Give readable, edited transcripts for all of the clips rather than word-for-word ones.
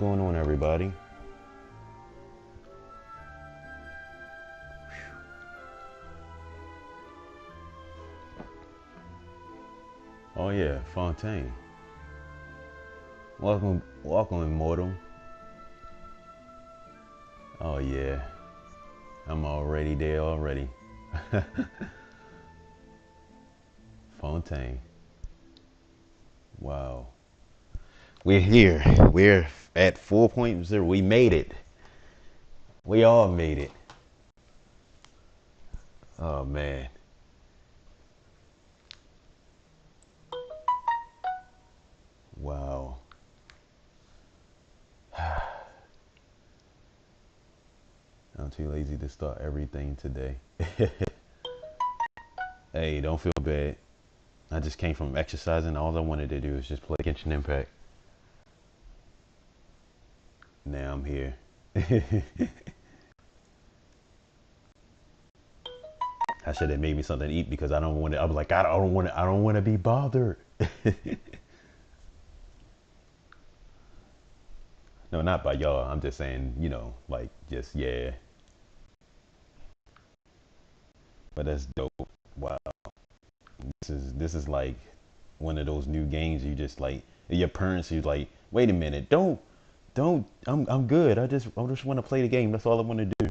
going on, everybody? Oh yeah, Fontaine. Welcome, Immortal. Oh yeah, I'm already there already. Fontaine. Wow. We're here. We're at 4.0. We made it. We all made it. Oh man. Wow. I'm too lazy to start everything today. Hey, don't feel bad. I just came from exercising. All I wanted to do was just play Genshin Impact. Now I'm here. I should have made me something to eat because I don't want to. I was like, I don't want to be bothered. No, not by y'all. I'm just saying, you know, like just yeah. But that's dope. Wow. This is like one of those new games you just like your parents are like, wait a minute, don't I'm good. I just want to play the game. That's all I want to do.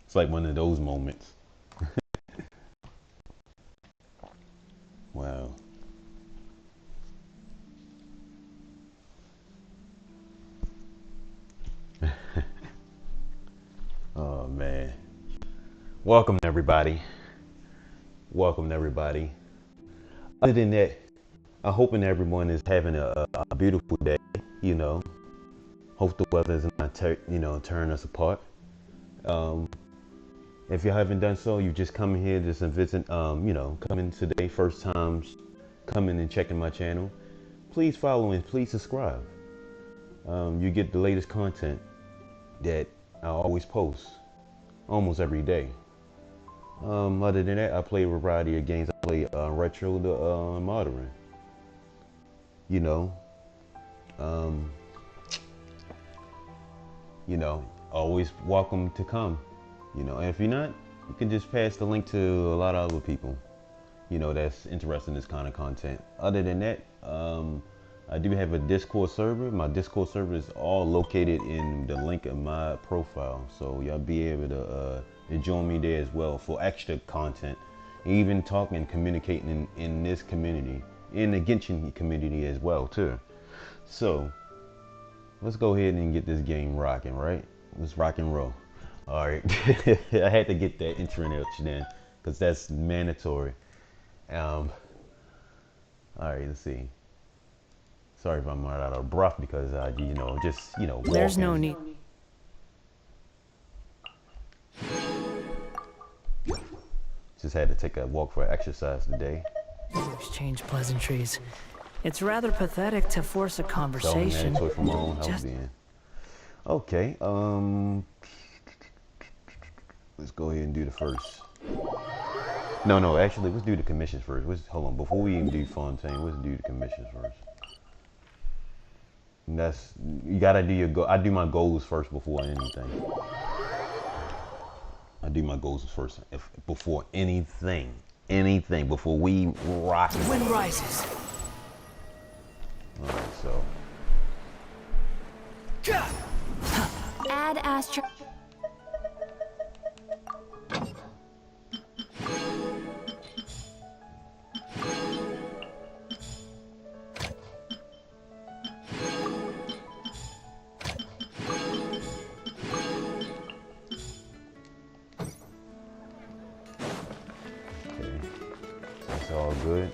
It's like one of those moments. Wow. Oh man. Welcome everybody. Welcome everybody. Other than that, I'm hoping everyone is having a beautiful day. You know, hope the weather is not tearing us apart. Um, if you haven't done so, you just come here just and visit. Coming today, first times coming and checking my channel. Please follow and please subscribe. You get the latest content that I always post almost every day. Other than that, I play a variety of games. I play retro to modern. You know, um, always welcome to come. And if you're not, you can just pass the link to a lot of other people. That's interested in this kind of content. Other than that, I do have a Discord server. My Discord server is all located in the link in my profile, so y'all be able to join me there as well for extra content, even talking and communicating in this community, in the Genshin community as well too. So let's go ahead and get this game rocking, right? Let's rock and roll. All right. I had to get that introduction in because that's mandatory. All right, let's see. Sorry if I'm out of breath because walking. There's no need. Just had to take a walk for exercise today. Exchange pleasantries. It's rather pathetic to force a conversation. So from my own house then. Okay. Let's go ahead and do the first. No, actually, let's do the commissions first. Hold on, before we even do Fontaine, let's do the commissions first. And you gotta do your goal. I do my goals first before anything. I do my goals first before anything, before we rock. Wind rises. All right, so. Add Astro. All good.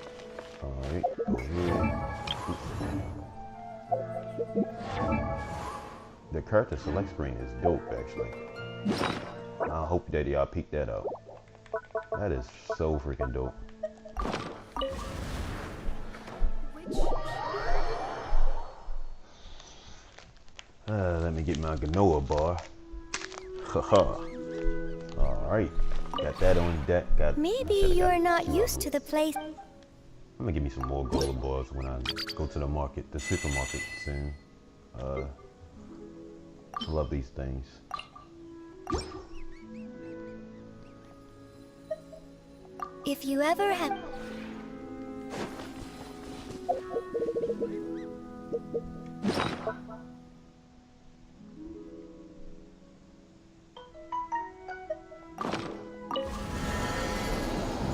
All right, go here. The character select screen is dope, actually. I hope that y'all peek that out. That is so freaking dope. Let me get my granola bar. Haha. All right. Got that on deck. Maybe you're not used to the place. I'm gonna give me some more gold bars when I go to the market, the supermarket soon. I love these things. If you ever have...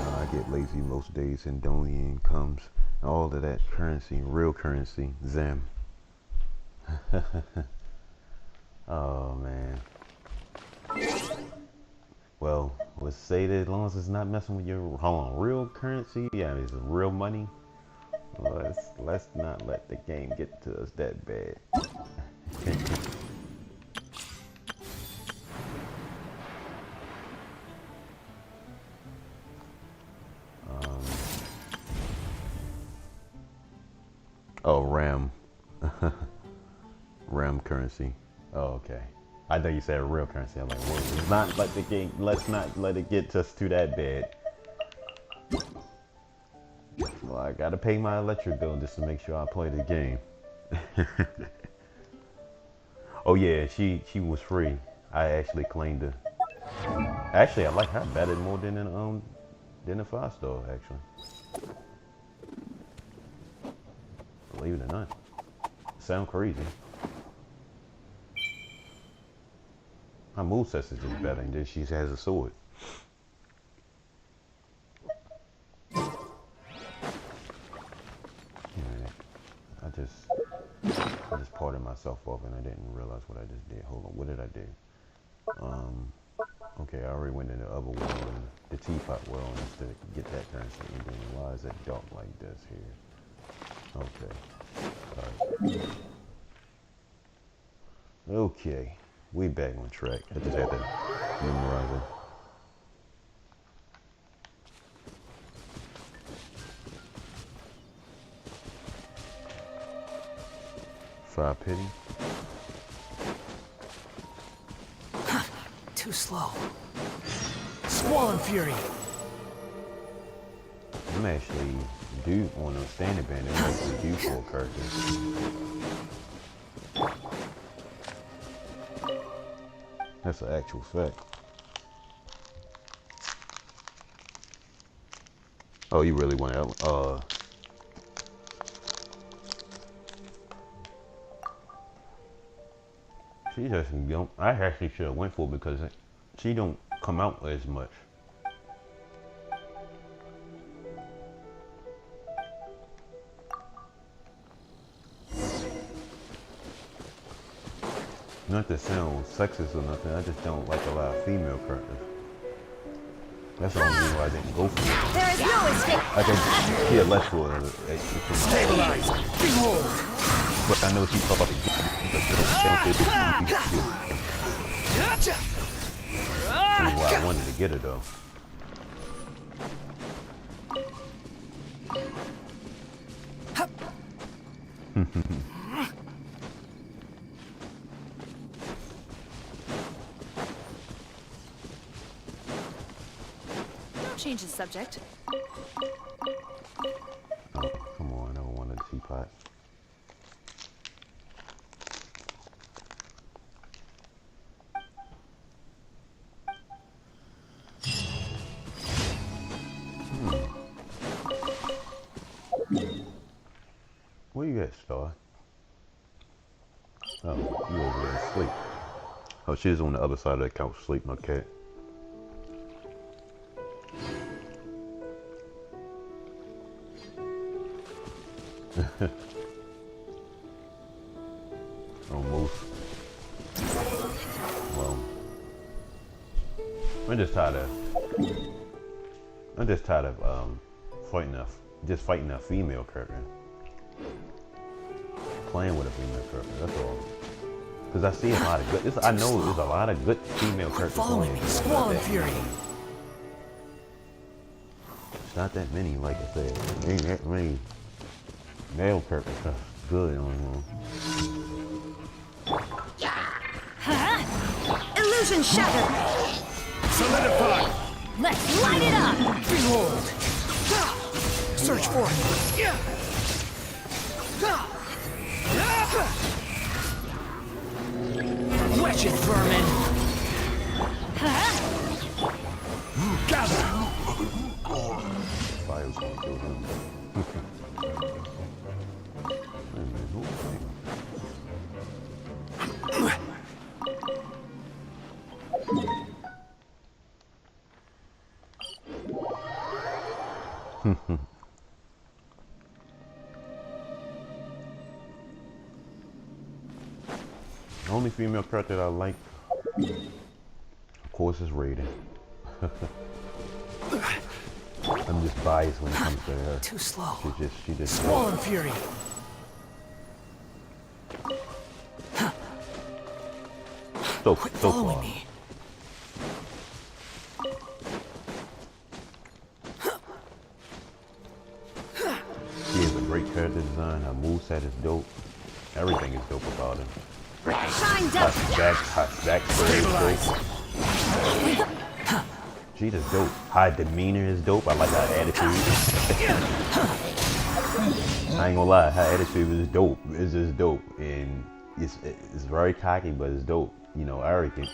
I get lazy most days and Donian comes. All of that currency, real currency, Zam. Oh man. Well, let's say that as long as it's not messing with your real currency, yeah, it's real money. Let's not let the game get to us that bad. Oh, RAM. RAM currency. Oh, okay. I thought you said real currency. I'm like, well, let's not let it get us to that bad. Well, I gotta pay my electric bill just to make sure I play the game. Oh yeah, she was free. I actually claimed her. Actually, I like her better more than a 5-star actually. Believe it or not. Sound crazy. Her moveset is just better, and then she has a sword. Yeah, I just parted myself off, and I didn't realize what I just did. Hold on, what did I do? Okay, I already went in the other world, the teapot world, just to get that currency. And then why is it dark like this here? Okay. Okay, we back on track. I just had to memorize it. Fire pity. Too slow. Squall Fury. I'm actually due on a standing band. I'm actually due for a character. That's an actual fact. Oh, you really want to? She just don't. I actually should have went for it because she don't come out as much. Not to sound sexist or nothing, I just don't like a lot of female characters. That's the only reason why I didn't go for it. There is no escape. I can care less for it. Stabilize. Behold. But I know she thought about the that's why I wanted to get her though. Don't change the subject. Oh, come on, I don't want a teapot. Where you at, Star? Oh, you over there asleep. Oh, she's on the other side of the couch sleep, my cat. Almost. Well, I'm just tired of fighting a female character. Playing with a female character, that's all. Because I see a lot of good. I know there's a lot of good female characters. Following me, Squall Fury. It's not that many, like I said. There ain't that many male characters that's good on Illusion shattered. Solidify. Let's light it up. Behold. Search for it. Wretched vermin. Gather. Fire's gonna kill him. Wait a minute, who is he? The only female character that I like, of course, is Raiden. I'm just biased when it comes to her. Too slow. She just. Swollen fury. So Following far. me. She has a great character design. Her moveset is dope. Everything is dope about her. Shine Her down. backstory is dope. She just dope. Her demeanor is dope. I like her attitude. I ain't gonna lie, her attitude is dope. It's just dope, and it's very cocky, but it's dope. You know, arrogant.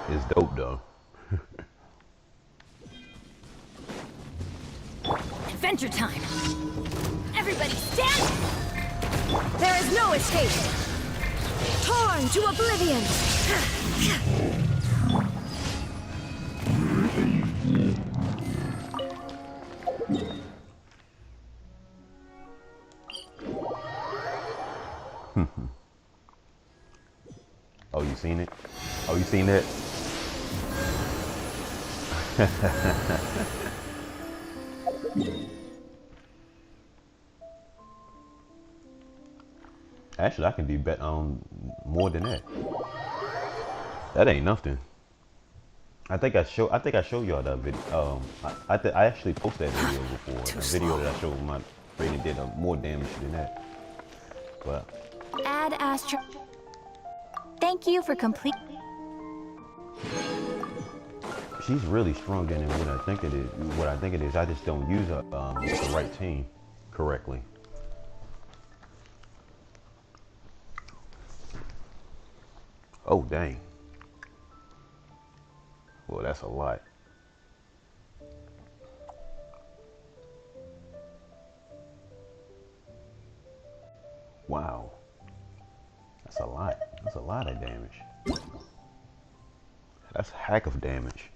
It's dope though. Adventure time. Everybody stand. There is no escape. Torn to oblivion. Oh, you seen it? Oh, you seen that? Actually, I can do bet on more than that. That ain't nothing. I think I showed y'all that video. I actually posted that video before. A video that I showed my Raiden did more damage than that. But Add Astro. Thank you for complete. she's really stronger than what I think it is. What I think it is, I just don't use her with the right team correctly. Oh dang. Well, that's a lot. Wow. That's a lot. That's a lot of damage. That's a heck of damage.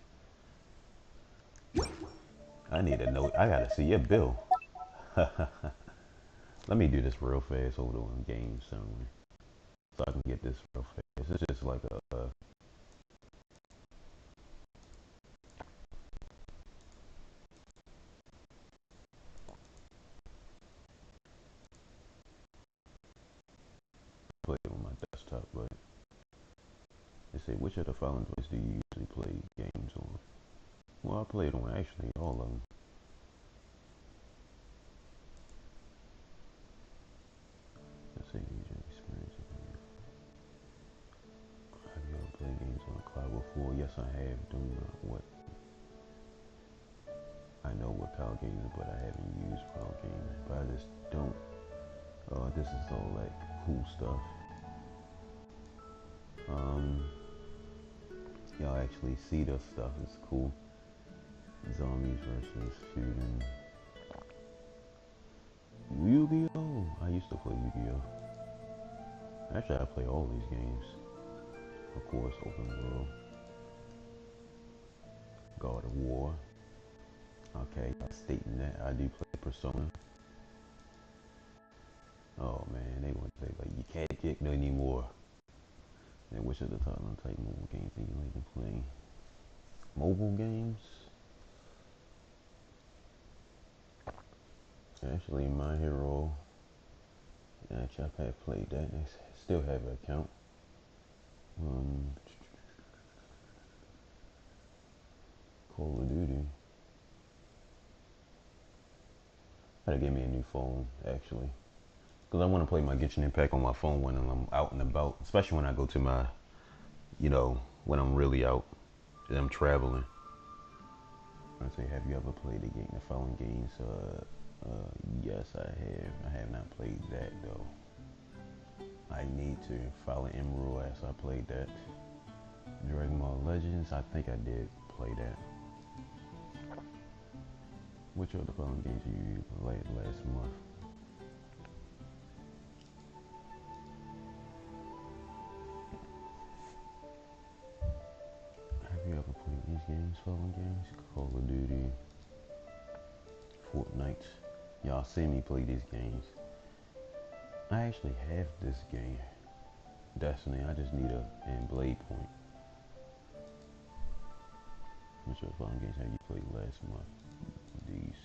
I need to know. I gotta see your bill. Let me do this real fast over on game somewhere, so I can get this real fast. It's just like a play it on my desktop, but they say which of the following places do you usually play games on? Well, I played on actually all of them. Let's say user experience. Have you ever played games on a cloud before? Yes, I have. Do not what? I know what cloud games are, but I haven't used cloud games. But I just don't. This is all like cool stuff. Y'all actually see this stuff. It's cool. Zombies versus shooting. Yu-Gi-Oh! I used to play Yu-Gi-Oh! Actually, I play all these games. Of course, open world. God of War. Okay, stating that I do play Persona. Oh man, they want to say like you can't get no anymore. And which of the top type mobile games do you like to play? Mobile games? Actually, My Hero. Actually, I've played that. I still have an account. Call of Duty. Gotta get me a new phone, actually. Because I want to play my Genshin Impact on my phone when I'm out and about. Especially when I go to my, you know, when I'm really out and I'm traveling. I say, have you ever played the game, the following games? Yes, I have. I have not played that though. I need to. Fallen Emerald, as I played that. Dragon Ball Legends, I think I did play that. Which other following games you played last month? Have you ever played these games, following games? Call of Duty, Fortnite. Y'all see me play these games. I actually have this game. Destiny, I just need and Blade Point. Which other following games have you played last month? These,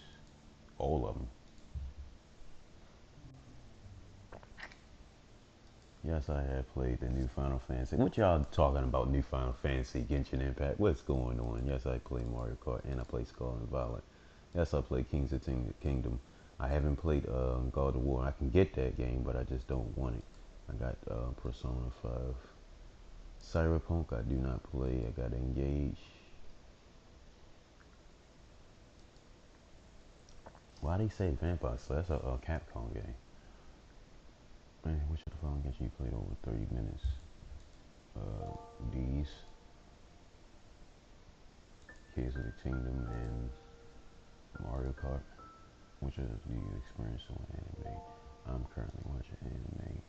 all of them. Yes, I have played the new Final Fantasy. What y'all talking about, new Final Fantasy, Genshin Impact? What's going on? Yes, I play Mario Kart and I play Scarlet and Violet. Yes, I play Kings of Kingdom. I haven't played God of War. I can get that game, but I just don't want it. I got Persona 5. Cyberpunk, I do not play. I got Engage. Why they say Vampire? So that's a Capcom game. Man, which of the following games you played over 30 minutes? These, Tears of the Kingdom, and Mario Kart. Which of do you experience on anime? I'm currently watching anime.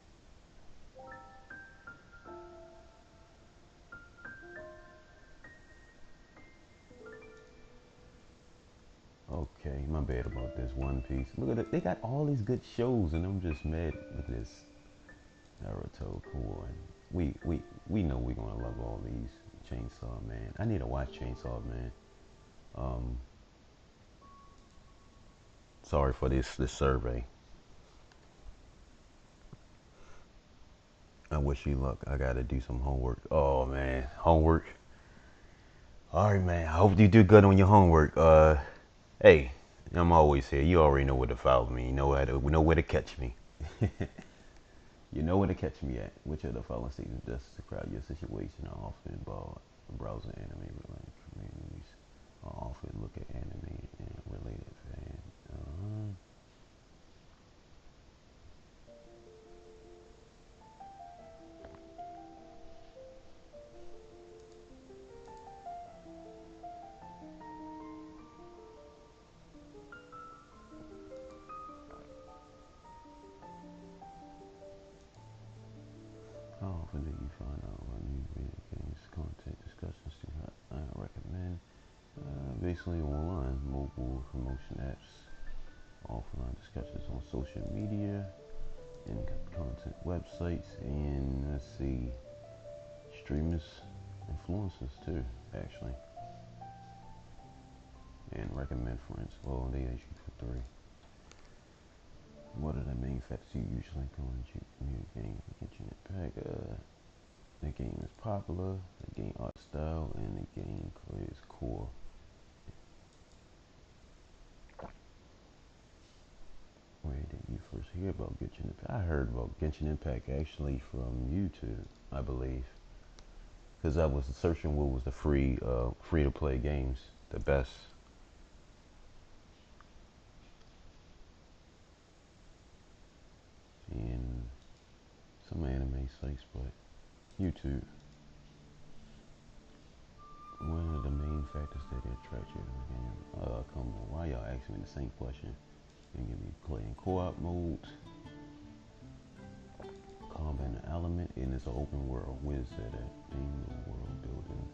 Okay, my bad about this One Piece. Look at it, they got all these good shows, and I'm just mad with this Naruto. Cool, and we know we're gonna love all these. Chainsaw Man. I need to watch Chainsaw Man. Um, sorry for this survey. I wish you luck. I gotta do some homework. Oh man, homework. All right, man. I hope you do good on your homework. Hey, I'm always here. You already know where to follow me. You know where to catch me. You know where to catch me at. Which of the following statements best describe your situation? I often browsing anime related communities. I often look at anime and related fan. How often do you find out about new video games, content discussions? I recommend basically online, mobile promotion apps, offline discussions on social media, and content websites, and let's see, streamers, influencers too, actually, and recommend friends. Well, they ask you for 3. What are the main factors you usually go into new game? Genshin Impact. The game is popular, the game art style, and the game is core. Where did you first hear about Genshin Impact? I heard about Genshin Impact actually from YouTube, I believe, because I was searching what was the free to play games, the best. And some anime sites, but YouTube. One of the main factors that attract you to the game. Come on, why y'all asking me the same question? And give me playing co-op mode, combat element, and it's an open world. Where is that at? In the world building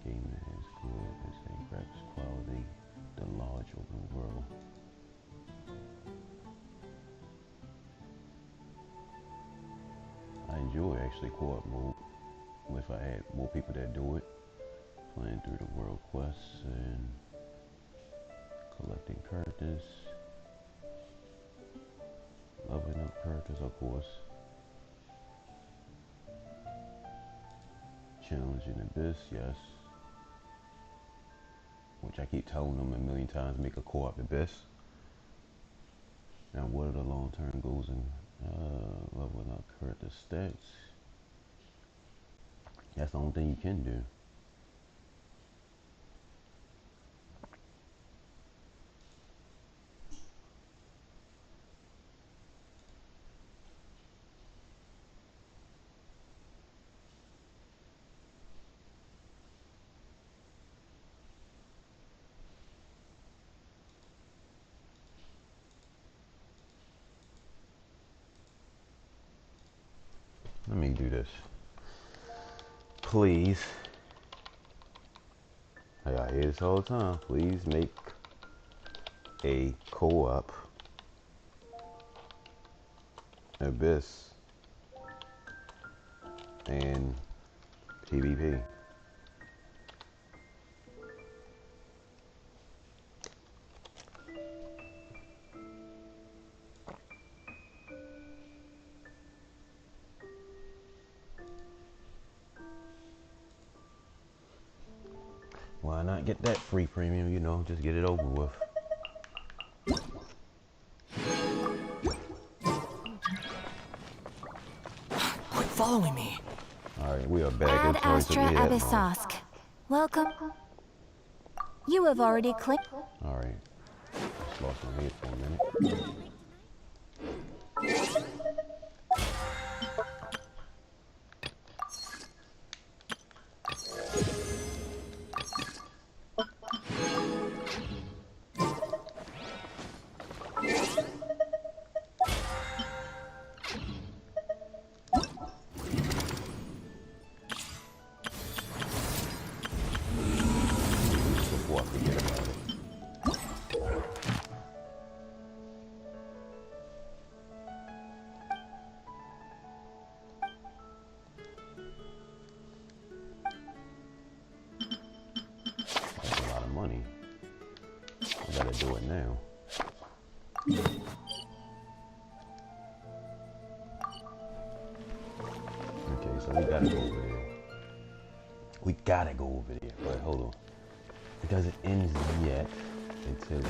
game that is good. It's a graphics quality, the large open world. I enjoy actually co-op mode. If I had more people that do it, playing through the world quests and collecting characters, leveling up characters, of course. Challenging Abyss, yes. Which I keep telling them a million times, make a co-op Abyss. Now, what are the long-term goals in leveling up character stats? That's the only thing you can do. me do this. Please. I hear this all the time. Please make a co-op Abyss and PvP. Why not get that free premium, you know, just get it over with. Quit following me. Alright, we are back. Ad Astra Abyssosk. Welcome. You have already clicked. Alright. Just lost my head for a minute. Before I forget about it. That's a lot of money. I gotta do it now. Okay, so we gotta go over there. We gotta go over there, but hold on. It doesn't end yet until we...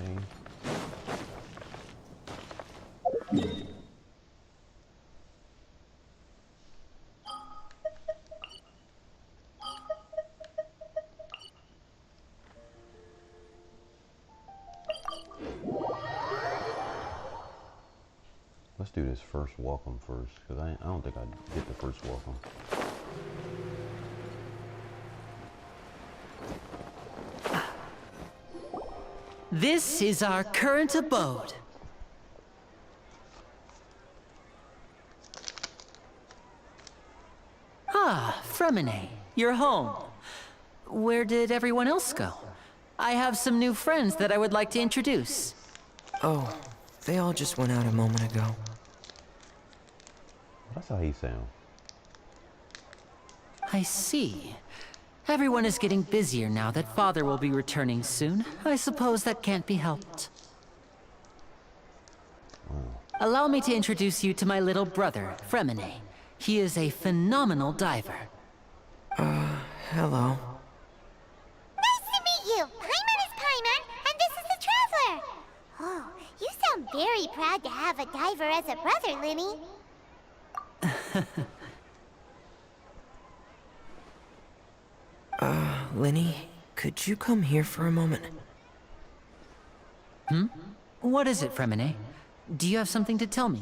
Okay. Let's do this first welcome first, because I don't think I'd get the first welcome. This is our current abode. Ah, Fremine, you're home. Where did everyone else go? I have some new friends that I would like to introduce. Oh, they all just went out a moment ago. That's how he sounds. I see. Everyone is getting busier now that Father will be returning soon. I suppose that can't be helped. Allow me to introduce you to my little brother, Fremine. He is a phenomenal diver. Hello. Nice to meet you. Paimon is Paimon, and this is the Traveler. Oh, you sound very proud to have a diver as a brother, Linny. Linny, could you come here for a moment? What is it, Fremine? Do you have something to tell me?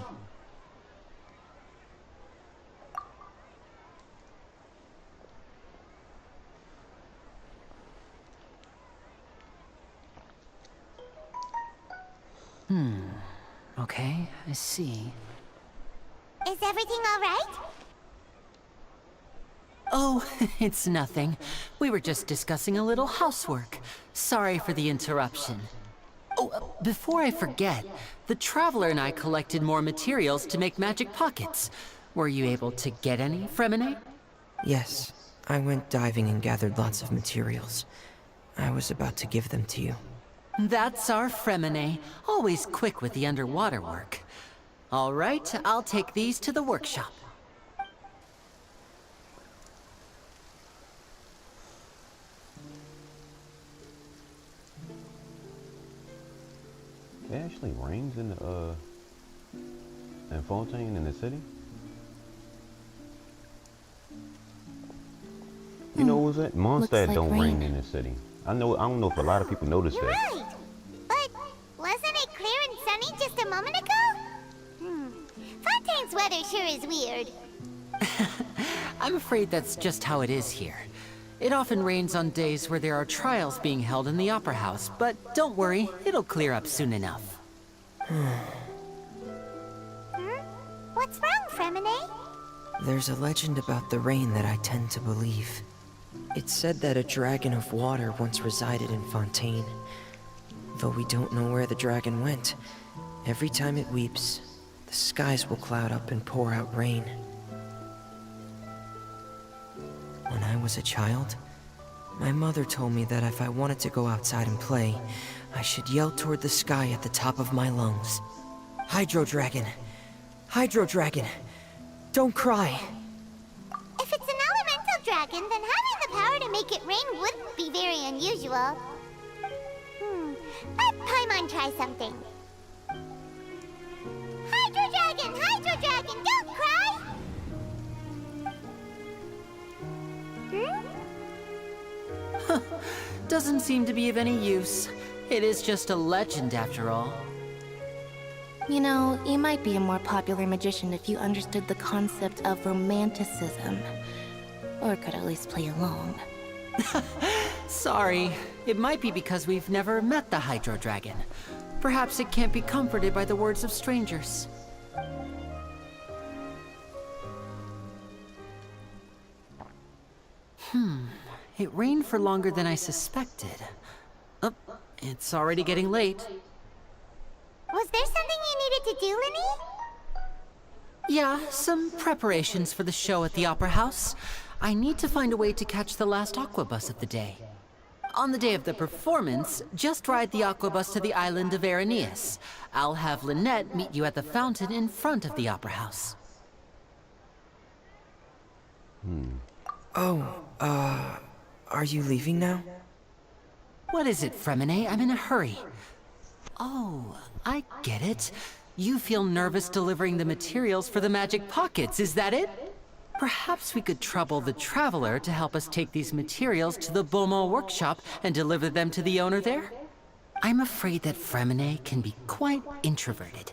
Okay, I see. Is everything all right? Oh, it's nothing. We were just discussing a little housework. Sorry for the interruption. Oh, before I forget, the Traveler and I collected more materials to make magic pockets. Were you able to get any, Fremine? Yes, I went diving and gathered lots of materials. I was about to give them to you. That's our Fremine, always quick with the underwater work. All right, I'll take these to the workshop. It actually rains in the in Fontaine in the city. You know was that? Mondstadt don't rain in this city. I don't know if a lot of people noticed You're that. right. But wasn't it clear and sunny just a moment ago? Fontaine's weather sure is weird. I'm afraid that's just how it is here. It often rains on days where there are trials being held in the Opera House, but don't worry, it'll clear up soon enough. What's wrong, Fremine? There's a legend about the rain that I tend to believe. It's said that a dragon of water once resided in Fontaine. Though we don't know where the dragon went, every time it weeps, the skies will cloud up and pour out rain. When I was a child, my mother told me that if I wanted to go outside and play, I should yell toward the sky at the top of my lungs. Hydro Dragon! Hydro Dragon! Don't cry! If it's an elemental dragon, then having the power to make it rain wouldn't be very unusual. Let Paimon try something. Hydro Dragon, don't cry! Doesn't seem to be of any use. It is just a legend after all. You know, you might be a more popular magician if you understood the concept of romanticism. Or could at least play along. Sorry, it might be because we've never met the Hydro Dragon. Perhaps it can't be comforted by the words of strangers. It rained for longer than I suspected. Oh, it's already getting late. Was there something you needed to do, Linny? Yeah, some preparations for the show at the Opera House. I need to find a way to catch the last aqua bus of the day. On the day of the performance, just ride the aqua bus to the island of Aeneas. I'll have Lynette meet you at the fountain in front of the Opera House. Are you leaving now? What is it, Fremine? I'm in a hurry. Oh, I get it. You feel nervous delivering the materials for the magic pockets, is that it? Perhaps we could trouble the Traveler to help us take these materials to the Beaumont workshop and deliver them to the owner there? I'm afraid that Fremine can be quite introverted,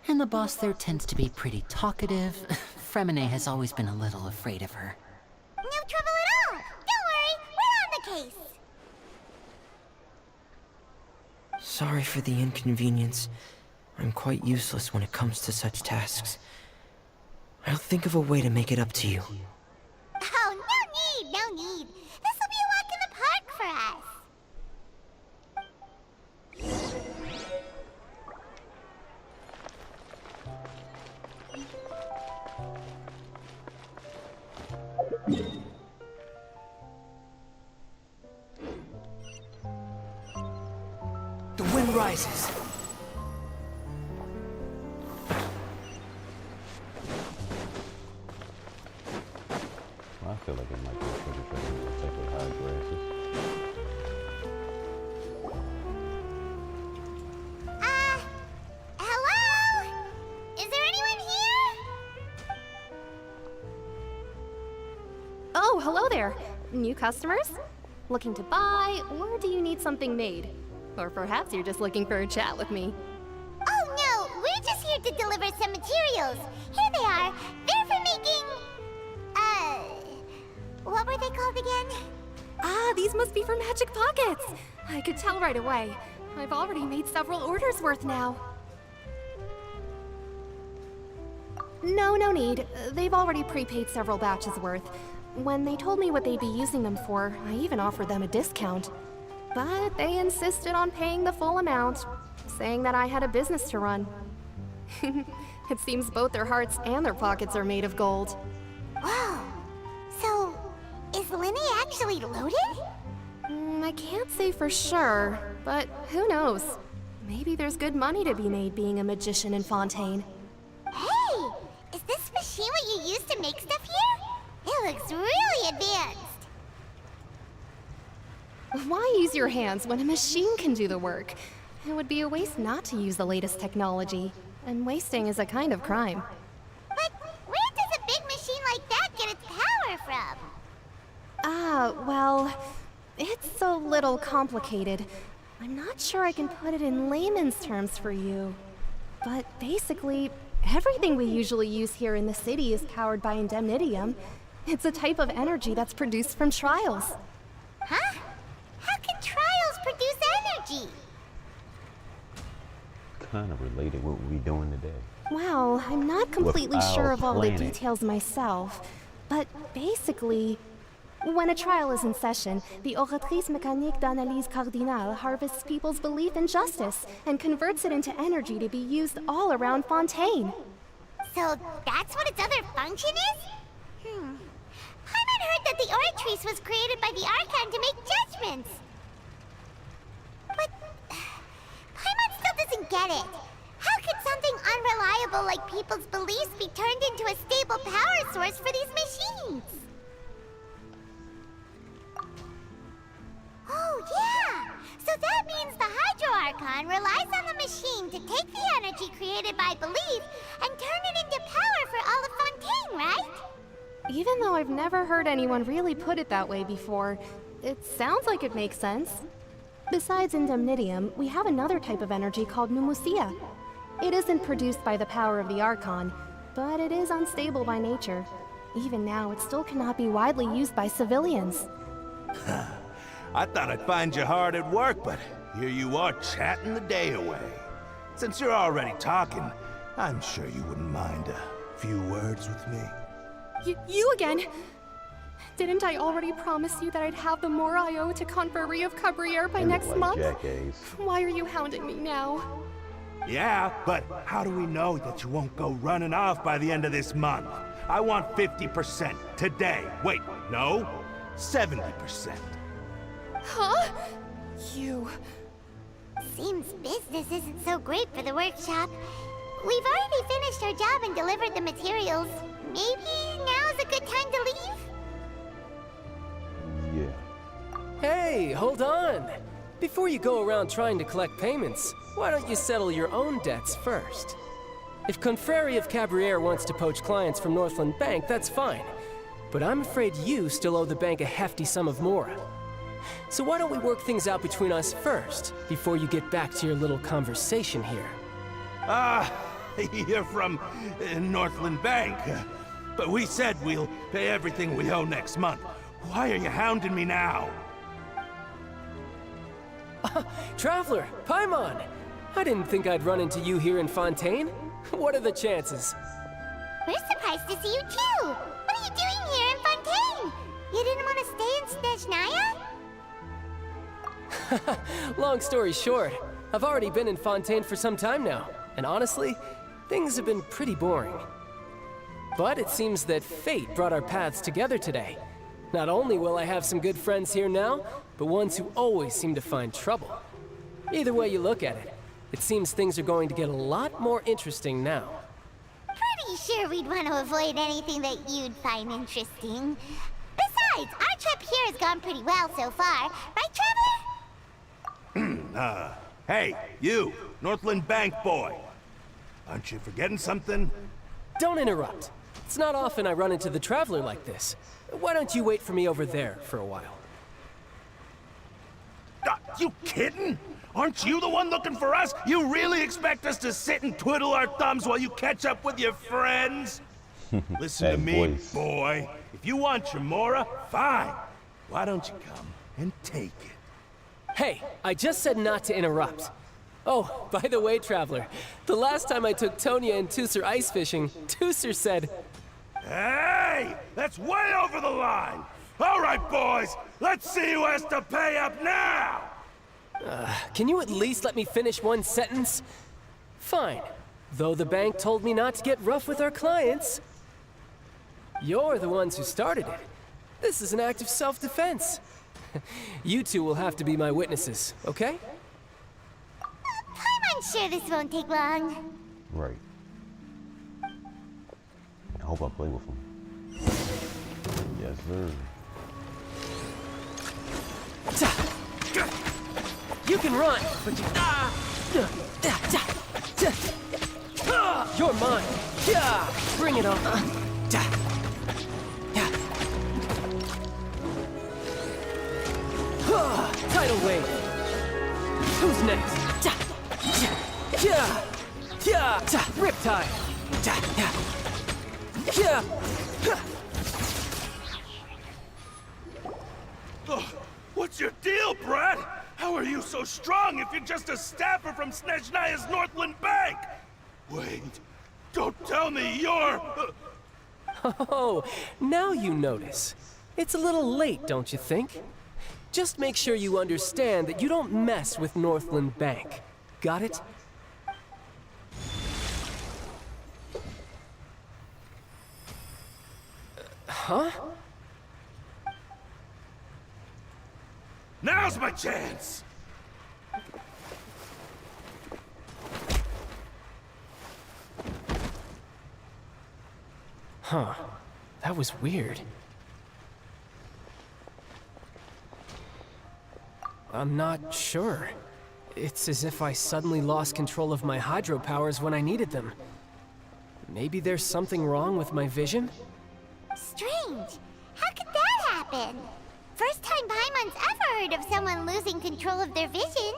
and the boss there tends to be pretty talkative. Fremine has always been a little afraid of her. No trouble at all. Don't worry, we're on the case. Sorry for the inconvenience. I'm quite useless when it comes to such tasks. I'll think of a way to make it up to you. Oh, no need. This will be a walk in the park for us. The wind rises. I feel like it might be a pretty protect with high grasses. Hello? Is there anyone here? Oh, hello there. New customers? Looking to buy, or do you need something made? Or perhaps you're just looking for a chat with me. Oh no, we're just here to deliver some materials. Here they are. They're for making... what were they called again? Ah, these must be for magic pockets. I could tell right away. I've already made several orders worth now. No need. They've already prepaid several batches worth. When they told me what they'd be using them for, I even offered them a discount. But they insisted on paying the full amount, saying that I had a business to run. It seems both their hearts and their pockets are made of gold. Whoa. So, is Linny actually loaded? I can't say for sure, but who knows? Maybe there's good money to be made being a magician in Fontaine. Hey! Is this machine what you use to make stuff here? It looks really advanced. Why use your hands when a machine can do the work? It would be a waste not to use the latest technology, and wasting is a kind of crime. But where does a big machine like that get its power from? Well, it's a little complicated. I'm not sure I can put it in layman's terms for you. But basically, everything we usually use here in the city is powered by indemnitium. It's a type of energy that's produced from trials. Huh? How can trials produce energy? Kind of related what we're doing today. Well, I'm not completely With sure our of all the planet. details myself, but basically, when a trial is in session, the Oratrice Mécanique d'Analyse Cardinale harvests people's belief in justice and converts it into energy to be used all around Fontaine. So that's what its other function is? Paimon heard that the Oratrice was created by the Archon to make judgments. But Paimon still doesn't get it. How could something unreliable like people's beliefs be turned into a stable power source for these machines? Oh, yeah! So that means the Hydro Archon relies on the machine to take the energy created by belief and turn it into power for all of Fontaine, right? Even though I've never heard anyone really put it that way before, it sounds like it makes sense. Besides indemnitium, we have another type of energy called pneumosia. It isn't produced by the power of the Archon, but it is unstable by nature. Even now, it still cannot be widely used by civilians. I thought I'd find you hard at work, but here you are chatting the day away. Since you're already talking, I'm sure you wouldn't mind a few words with me. You again? Didn't I already promise you that I'd have the more I owe to Confrérie of Cabriere by next month? Jackass. Why are you hounding me now? Yeah, but how do we know that you won't go running off by the end of this month? I want 50% today. Wait, no, 70%. Huh? You... Seems business isn't so great for the workshop. We've already finished our job and delivered the materials. Maybe now's a good time to leave? Yeah. Hey, hold on! Before you go around trying to collect payments, why don't you settle your own debts first? If Confrérie of Cabriere wants to poach clients from Northland Bank, that's fine. But I'm afraid you still owe the bank a hefty sum of mora. So why don't we work things out between us first, before you get back to your little conversation here? You're from Northland Bank. But we said we'll pay everything we owe next month. Why are you hounding me now? Traveler, Paimon! I didn't think I'd run into you here in Fontaine. What are the chances? We're surprised to see you too! What are you doing here in Fontaine? You didn't want to stay in Snezhnaya? Long story short, I've already been in Fontaine for some time now, and honestly, things have been pretty boring. But it seems that fate brought our paths together today. Not only will I have some good friends here now, but ones who always seem to find trouble. Either way you look at it, it seems things are going to get a lot more interesting now. Pretty sure we'd want to avoid anything that you'd find interesting. Besides, our trip here has gone pretty well so far. Right, Traveler? Hey, you, Northland Bank boy. Aren't you forgetting something? Don't interrupt. It's not often I run into the Traveler like this. Why don't you wait for me over there for a while? You kidding? Aren't you the one looking for us? You really expect us to sit and twiddle our thumbs while you catch up with your friends? Listen to That me, voice. boy. If you want your mora, fine. Why don't you come and take it? Hey, I just said not to interrupt. Oh, by the way, Traveler, the last time I took Tonya and Tusser ice fishing, Tusser said, Hey! That's way over the line! All right, boys, let's see who has to pay up now! can you at least let me finish one sentence? Fine. Though the bank told me not to get rough with our clients. You're the ones who started it. This is an act of self-defense. You two will have to be my witnesses, okay? I'm sure this won't take long. Right. I hope I play with him. Yes, sir. You can run, but you... You're mine. Bring it on. tidal wave. Who's next? Yeah! Yeah! Riptide! Yeah! What's your deal, Brad? How are you so strong if you're just a staffer from Snezhnaya's Northland Bank? Wait, don't tell me you're... Oh, now you notice. It's a little late, don't you think? Just make sure you understand that you don't mess with Northland Bank. Got it? Huh? Now's my chance! Huh. That was weird. I'm not sure. It's as if I suddenly lost control of my hydro powers when I needed them. Maybe there's something wrong with my vision? Strange. How could that happen? First time Paimon's ever heard of someone losing control of their vision.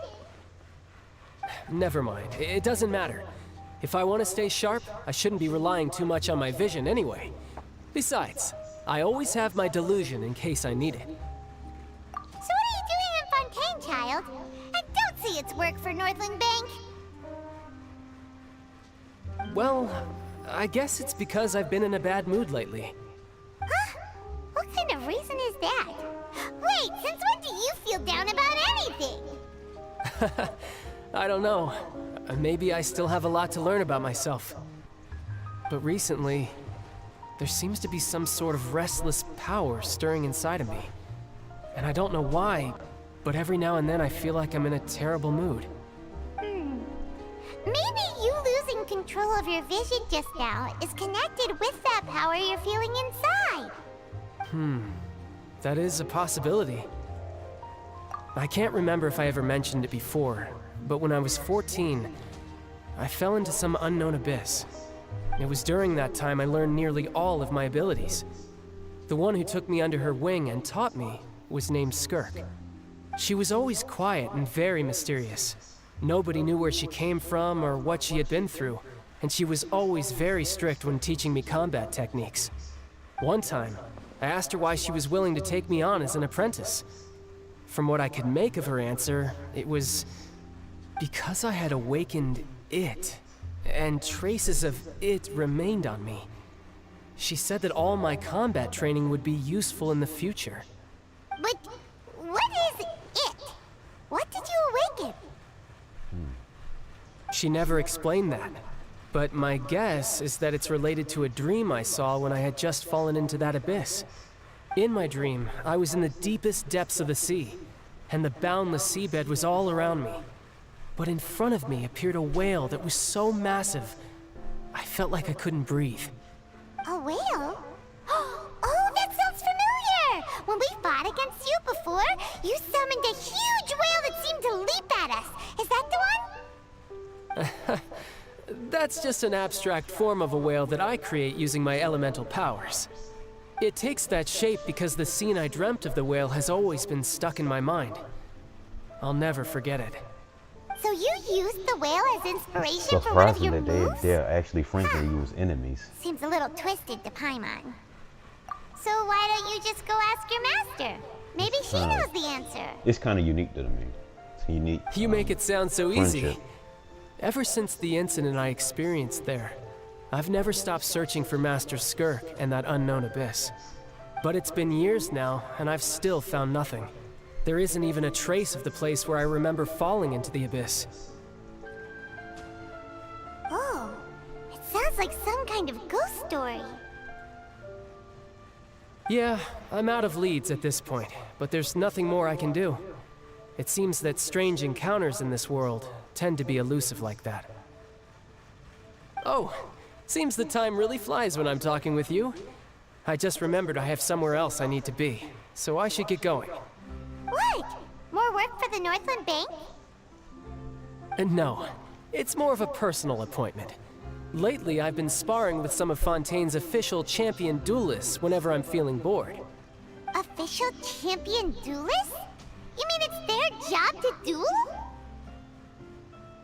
Never mind. It doesn't matter. If I want to stay sharp, I shouldn't be relying too much on my vision anyway. Besides, I always have my delusion in case I need it. So what are you doing in Fontaine, child? I don't see its work for Northland Bank. Well, I guess it's because I've been in a bad mood lately. Huh? What kind of reason is that? Wait, since when do you feel down about anything? I don't know. Maybe I still have a lot to learn about myself. But recently, there seems to be some sort of restless power stirring inside of me. And I don't know why, but every now and then I feel like I'm in a terrible mood. Maybe you losing control of your vision just now is connected with that power you're feeling inside. That is a possibility. I can't remember if I ever mentioned it before, but when I was 14, I fell into some unknown abyss. It was during that time I learned nearly all of my abilities. The one who took me under her wing and taught me was named Skirk. She was always quiet and very mysterious. Nobody knew where she came from or what she had been through, and she was always very strict when teaching me combat techniques. One time, I asked her why she was willing to take me on as an apprentice. From what I could make of her answer, it was because I had awakened it, and traces of it remained on me. She said that all my combat training would be useful in the future. But what is it? What did you awaken? She never explained that, but my guess is that it's related to a dream I saw when I had just fallen into that abyss. In my dream, I was in the deepest depths of the sea, and the boundless seabed was all around me. But in front of me appeared a whale that was so massive, I felt like I couldn't breathe. A whale? Oh, that sounds familiar! When we fought against you before, you summoned a huge whale that seemed to leap at us. Is that the one? That's just an abstract form of a whale that I create using my elemental powers. It takes that shape because the scene I dreamt of the whale has always been stuck in my mind. I'll never forget it. So you used the whale as inspiration So for one of surprising your that moves? they're actually friends and you as enemies. Seems a little twisted to Paimon. So why don't you just go ask your master? Maybe she knows the answer. It's kind of unique to me. It's unique. You make it sound so easy. friendship. Ever since the incident I experienced there, I've never stopped searching for Master Skirk and that unknown abyss. But it's been years now, and I've still found nothing. There isn't even a trace of the place where I remember falling into the abyss. Oh, it sounds like some kind of ghost story. Yeah, I'm out of leads at this point, but there's nothing more I can do. It seems that strange encounters in this world tend to be elusive like that. Oh, seems the time really flies when I'm talking with you. I just remembered I have somewhere else I need to be, so I should get going. What? More work for the Northland Bank? No, it's more of a personal appointment. Lately, I've been sparring with some of Fontaine's official champion duelists whenever I'm feeling bored. Official champion duelist? You mean it's their job to duel?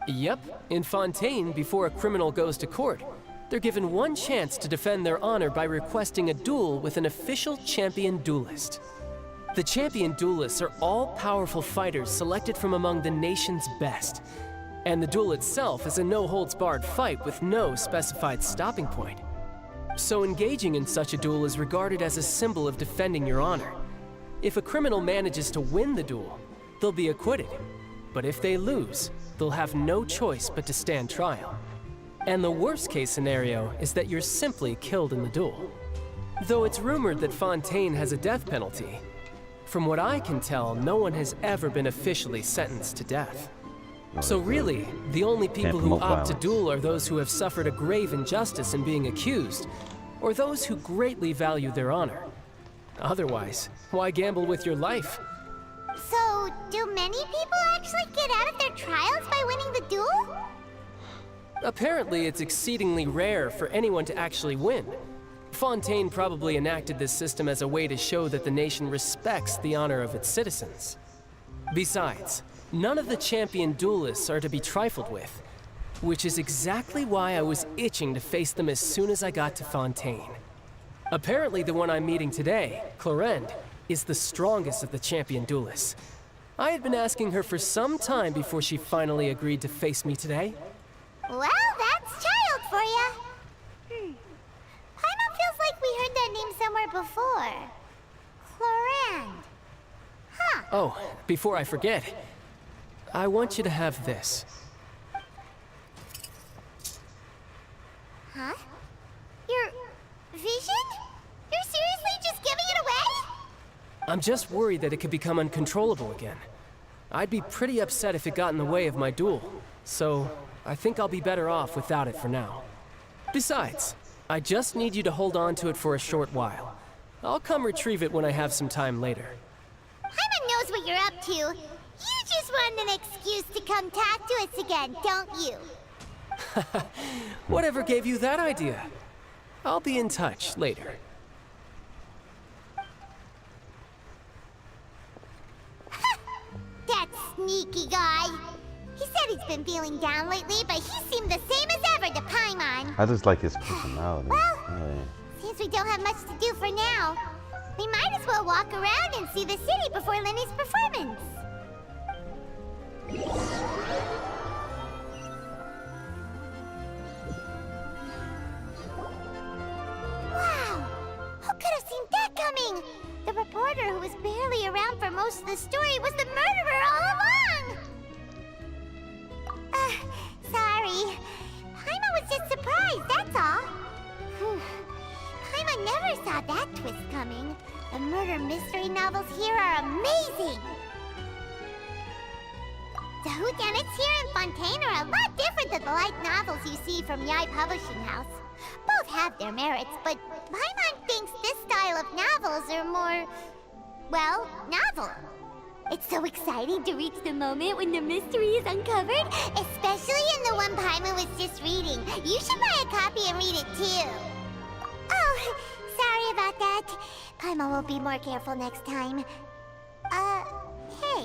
Yep, in Fontaine, before a criminal goes to court, they're given one chance to defend their honor by requesting a duel with an official champion duelist. The champion duelists are all powerful fighters selected from among the nation's best. And the duel itself is a no-holds-barred fight with no specified stopping point. So engaging in such a duel is regarded as a symbol of defending your honor. If a criminal manages to win the duel, they'll be acquitted. But if they lose, they'll have no choice but to stand trial. And the worst-case scenario is that you're simply killed in the duel. Though it's rumored that Fontaine has a death penalty, from what I can tell, no one has ever been officially sentenced to death. So really, the only people who opt to duel are those who have suffered a grave injustice in being accused, or those who greatly value their honor. Otherwise, why gamble with your life? So, do many people actually get out of their trials by winning the duel? Apparently, it's exceedingly rare for anyone to actually win. Fontaine probably enacted this system as a way to show that the nation respects the honor of its citizens. Besides, none of the champion duelists are to be trifled with, which is exactly why I was itching to face them as soon as I got to Fontaine. Apparently, the one I'm meeting today, Clorinde, is the strongest of the champion duelists. I had been asking her for some time before she finally agreed to face me today. Well, that's child for ya. Paimon feels like we heard that name somewhere before. Clorinde. Huh. Oh, before I forget, I want you to have this. Huh? Your vision? You're seriously just giving it away? I'm just worried that it could become uncontrollable again. I'd be pretty upset if it got in the way of my duel, so I think I'll be better off without it for now. Besides, I just need you to hold on to it for a short while. I'll come retrieve it when I have some time later. Paimon knows what you're up to. You just want an excuse to come talk to us again, don't you? Whatever gave you that idea? I'll be in touch later. That sneaky guy. He said he's been feeling down lately, but he seemed the same as ever to Paimon. I just like his personality. Well, Yeah. since we don't have much to do for now, we might as well walk around and see the city before Lenny's performance. Wow! Who could have seen that coming? The reporter who was barely around for most of the story was the murderer all along! Sorry. Paimon was just surprised, that's all. Paimon never saw that twist coming. The murder mystery novels here are amazing! The whodunits here in Fontaine are a lot different than the light novels you see from Yai Publishing House. Both have their merits, but Paimon thinks this style of novels are more, well, novel. It's so exciting to reach the moment when the mystery is uncovered, especially in the one Paimon was just reading. You should buy a copy and read it too. Oh, sorry about that. Paimon will be more careful next time. Hey,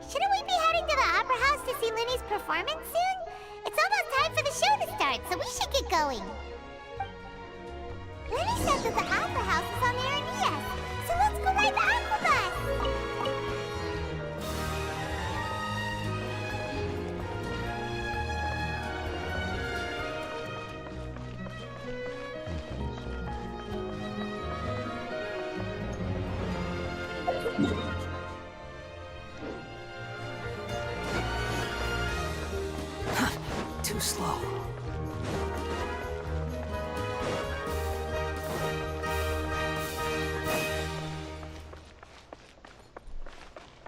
shouldn't we be heading to the Opera House to see Lenny's performance soon? It's almost time for the show to start, so we should get going. Lenny said that the Opera House is on Aranea, so let's go ride the Aqua Bus! Too slow.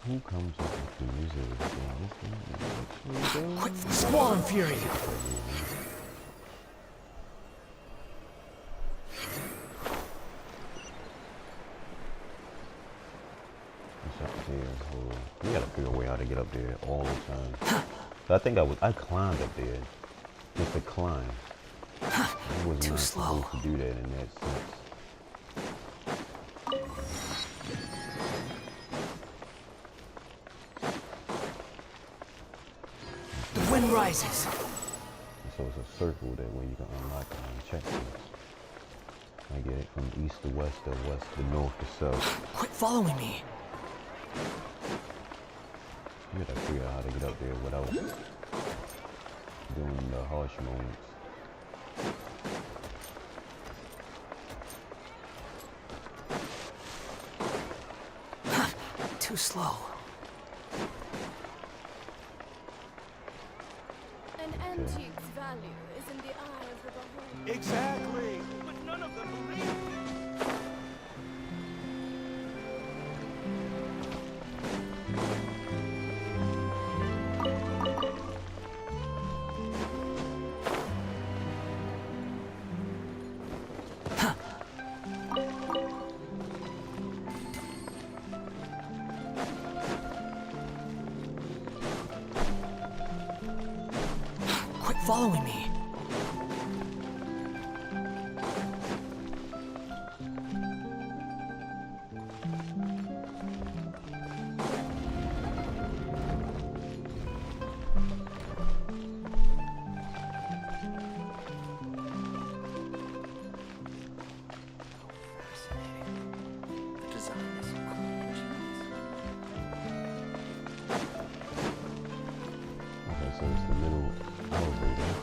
Who comes up with the music? Squall Fury! It's up there. Hold on. We gotta figure a way how to get up there all the time. So I think I climbed up there. Just to climb. I was Too not slow. supposed to do that in that sense. sun rises. So it's a circle that way you can unlock checkpoints. I get it from east to west to north to south. Quit following me. You gotta figure out how to get up there without doing the harsh moments. Too slow. An antique's value is in the eye of the beholder. Exactly. But none of them believe me. Quit following me. Okay, so it's the middle elevator.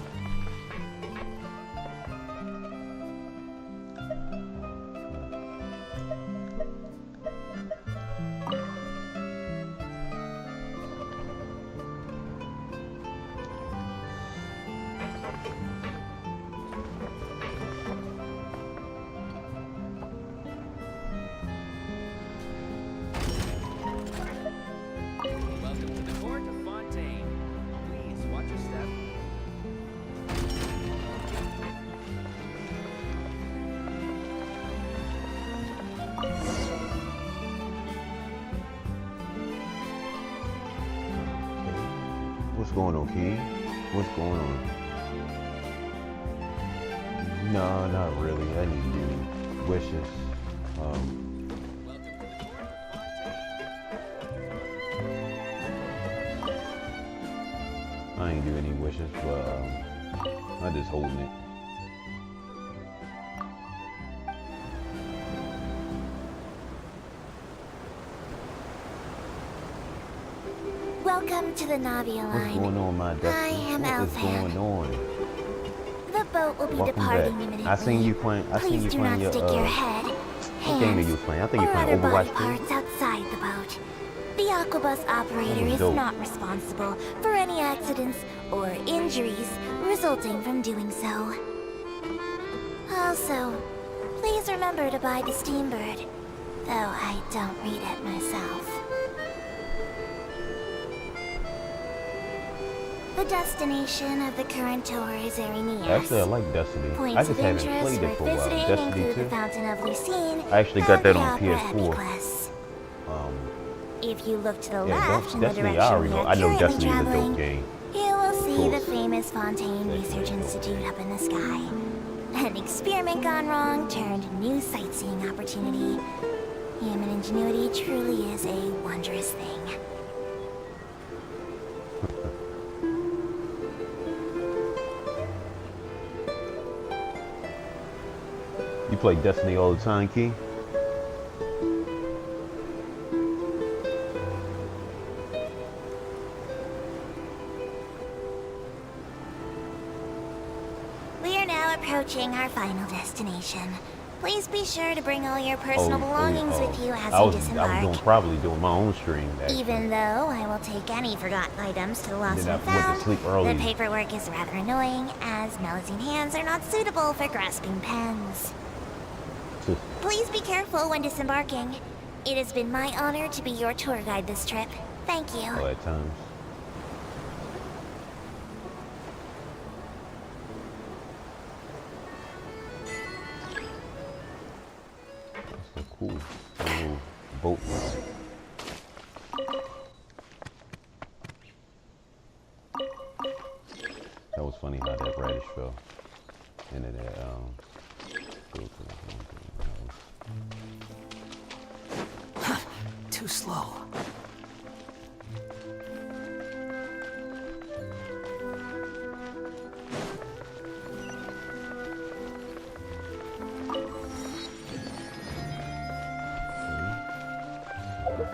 Welcome to the court of Fontaine. Please watch your step. What's going on, Key? What's going on? No, not really. I need to do wishes. I ain't do any wishes, but I'm just holding it. Welcome to the Navi What's line. going on, my destiny? I am What is Elfan. going on? The boat will be Welcome departing back. imminently. I seen you playing. Please do not your stick your head, what game are hands, you playing? I think you're or playing other body Overwatch 2. parts outside the boat. The Aquabus operator is dope. not responsible for any accidents or injuries resulting from doing so. Also, please remember to buy the Steambird, though I don't read it myself. The destination of the current tour is Areneas. Actually, I like Destiny. Points I just of haven't interest played it worth for a while. visiting Destiny include 2. the Fountain of Lucine I actually got and that the on Opera PS4. Epiquest. If you look to the Yeah, left in the Destiny, I direction already we know. are I know currently Destiny is a traveling, dope game. you will see the course. famous Fontaine Research Institute up in the sky. An experiment gone wrong turned new sightseeing opportunity. Human ingenuity truly is a wondrous thing. You play Destiny all the time, Key? We are now approaching our final destination. Please be sure to bring all your personal belongings with you as I you was disembark. probably doing my own stream. Actually. Even though I will take any forgotten items to the lost Then I and went to found, sleep early. the paperwork is rather annoying, as Melusine hands are not suitable for grasping pens. Please be careful when disembarking. It has been my honor to be your tour guide this trip. Thank you. Oh, at times. That's so cool. Little boat ride. That was funny how that radish fell into that Too slow.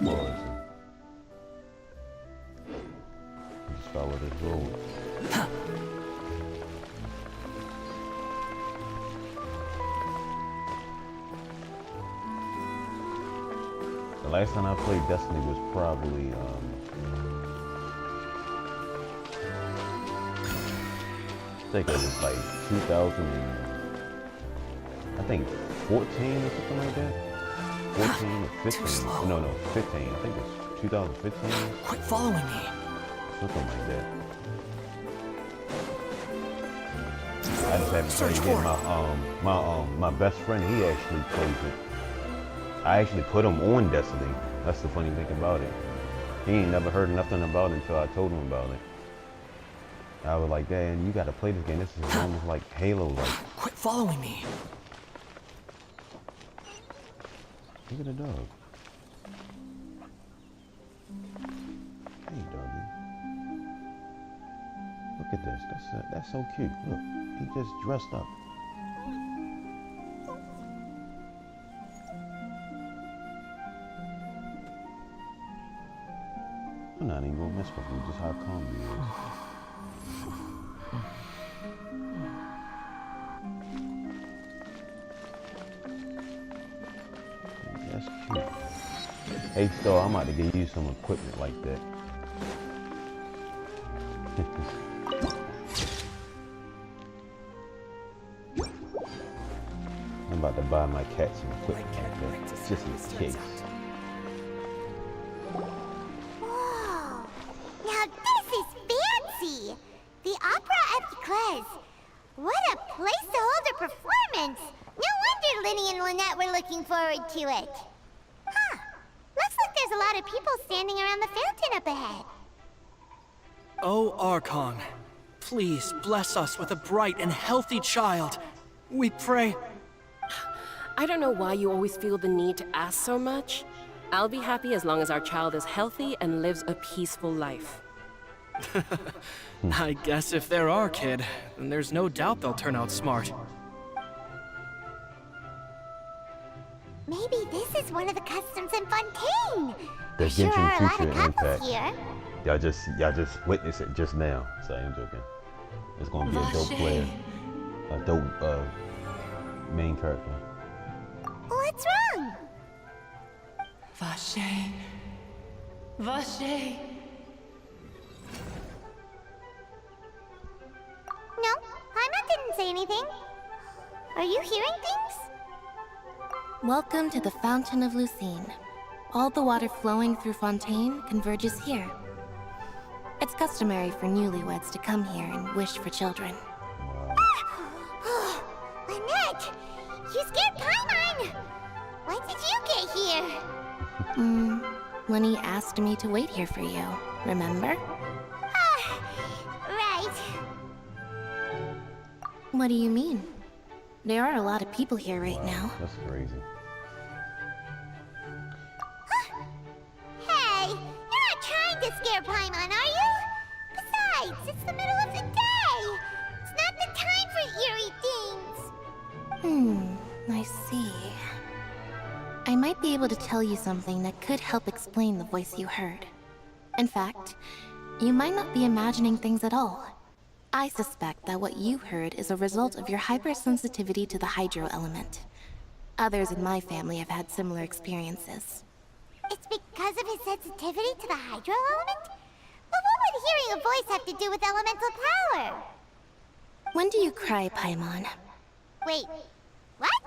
forward to. Just follow this road. The last time I played Destiny was probably I think it was like 2014 or something like that. 14 or 15. No, 15. I think it was 2015. Quit following me. Something like that. I just haven't played it. My best friend, he actually plays it. I actually put him on Destiny. That's the funny thing about it. He ain't never heard nothing about it until I told him about it. I was like, "Dad, you gotta play this game. This is almost like Halo, like." Quit following me. Look at the dog. Hey, doggy. Look at this. That's so cute. Look, he just dressed up. I'm not even gonna mess with you, just how calm you is. That's cute. Hey, Star, I'm about to give you some equipment like that. I'm about to buy my cat some equipment like that, just in case. Whoa! Now this is fancy! The Opera at Class. What a place to hold a performance! No wonder Linny and Lynette were looking forward to it. Huh. Looks like there's a lot of people standing around the fountain up ahead. Oh, Archon, please bless us with a bright and healthy child. We pray. I don't know why you always feel the need to ask so much. I'll be happy as long as our child is healthy and lives a peaceful life. I guess if they're our kid, then there's no doubt they'll turn out smart. Maybe this is one of the customs in Fontaine. The Sure Genshin are a lot of Impact. couples here. Y'all just witnessed it just now. So I ain't joking. It's gonna be a dope player, a dope main character. What's wrong? Vache. Vache. No, Paimon didn't say anything. Are you hearing things? Welcome to the Fountain of Lucine. All the water flowing through Fontaine converges here. It's customary for newlyweds to come here and wish for children. Lynette! You scared Paimon! When did you get here? Lenny asked me to wait here for you, remember? Right. What do you mean? There are a lot of people here right now. That's crazy. Hey, you're not trying to scare Paimon, are you? Besides, it's the middle of the day. It's not the time for eerie things. I see. I might be able to tell you something that could help explain the voice you heard. In fact, you might not be imagining things at all. I suspect that what you heard is a result of your hypersensitivity to the hydro element. Others in my family have had similar experiences. It's because of his sensitivity to the hydro element? But what would hearing a voice have to do with elemental power? When do you cry, Paimon? Wait, what?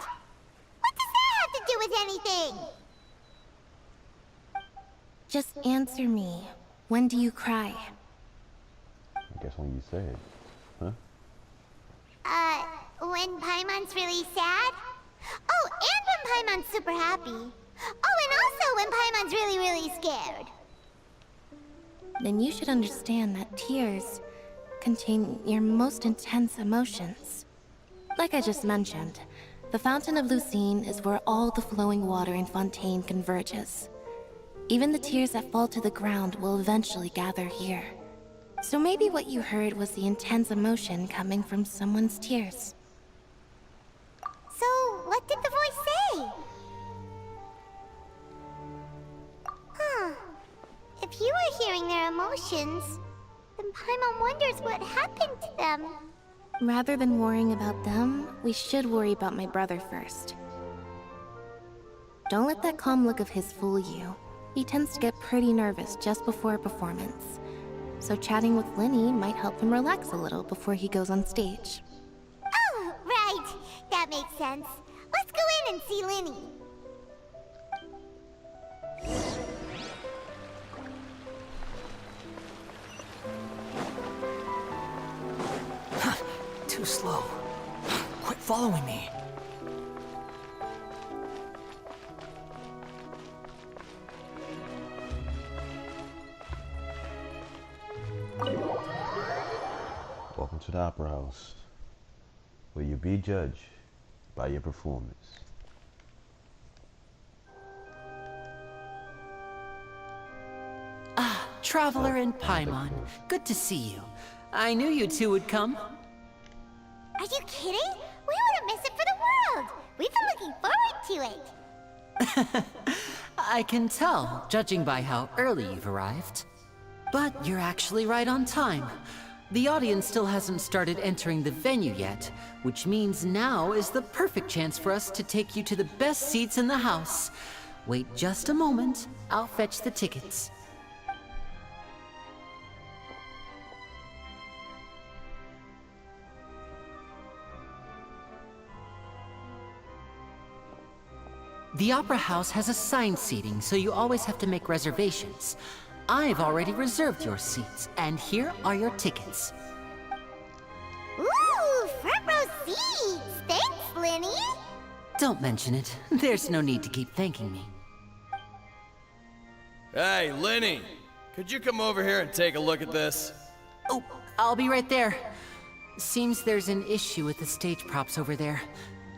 What does that have to do with anything? Just answer me. When do you cry? I guess when you say it, huh? When Paimon's really sad? Oh, and when Paimon's super happy. Oh, and also when Paimon's really, really scared. Then you should understand that tears contain your most intense emotions. Like I just mentioned, the Fountain of Lucine is where all the flowing water in Fontaine converges. Even the tears that fall to the ground will eventually gather here. So maybe what you heard was the intense emotion coming from someone's tears. So, what did the voice say? sharing their emotions, then Paimon wonders what happened to them. Rather than worrying about them, we should worry about my brother first. Don't let that calm look of his fool you. He tends to get pretty nervous just before a performance. So chatting with Linny might help him relax a little before he goes on stage. Oh, right. That makes sense. Let's go in and see Linny. Too slow. Quit following me. Welcome to the Opera House, where you be judged by your performance. Ah, Traveler and Paimon. Good to see you. I knew you two would come. Are you kidding? We wouldn't miss it for the world. We've been looking forward to it. I can tell, judging by how early you've arrived. But you're actually right on time. The audience still hasn't started entering the venue yet, which means now is the perfect chance for us to take you to the best seats in the house. Wait just a moment, I'll fetch the tickets. The Opera House has assigned seating, so you always have to make reservations. I've already reserved your seats, and here are your tickets. Ooh, front row seats! Thanks, Linny! Don't mention it. There's no need to keep thanking me. Hey, Linny! Could you come over here and take a look at this? Oh, I'll be right there. Seems there's an issue with the stage props over there.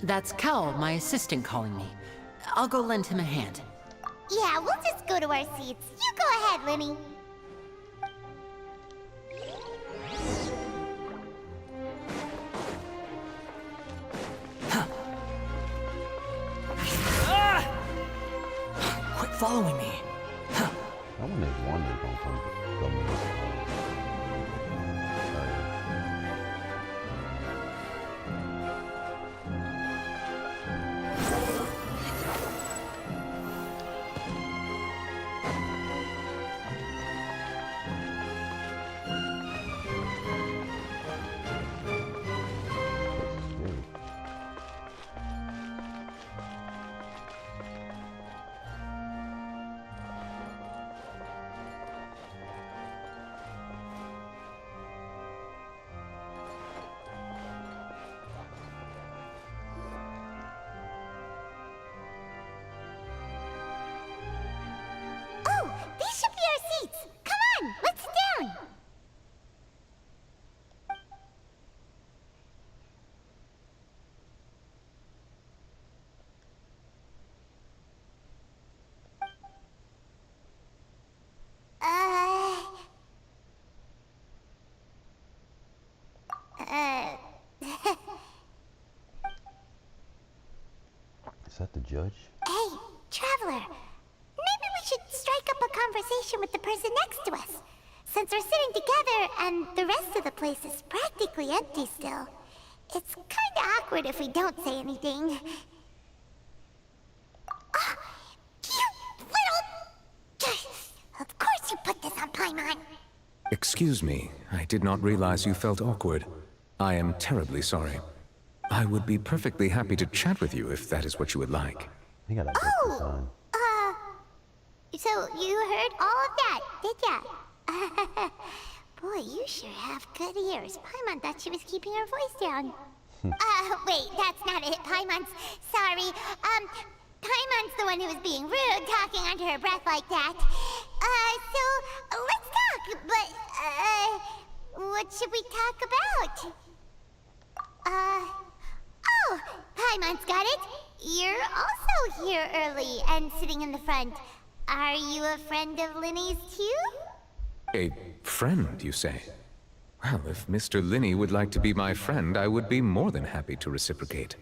That's Cal, my assistant, calling me. I'll go lend him a hand. Yeah, we'll just go to our seats. You go ahead, Linny. Quit following me. I wonder if Wanda's gonna come in this Oh, these should be our seats. Come on, let's sit down. Is that the judge? Hey, Traveler. Maybe we should strike up a conversation with the person next to us. Since we're sitting together and the rest of the place is practically empty still. It's kinda awkward if we don't say anything. Ah, you little... Of course you put this on Paimon. Excuse me, I did not realize you felt awkward. I am terribly sorry. I would be perfectly happy to chat with you if that is what you would like. He got a different sign. So you heard all of that, did ya? Boy, you sure have good ears. Paimon thought she was keeping her voice down. Wait, that's not it. Paimon's sorry. Paimon's the one who was being rude, talking under her breath like that. So let's talk, but, what should we talk about? Oh, Paimon's got it. You're also here early and sitting in the front. Are you a friend of Linny's too? A friend, you say? Well, if Mr. Linny would like to be my friend, I would be more than happy to reciprocate.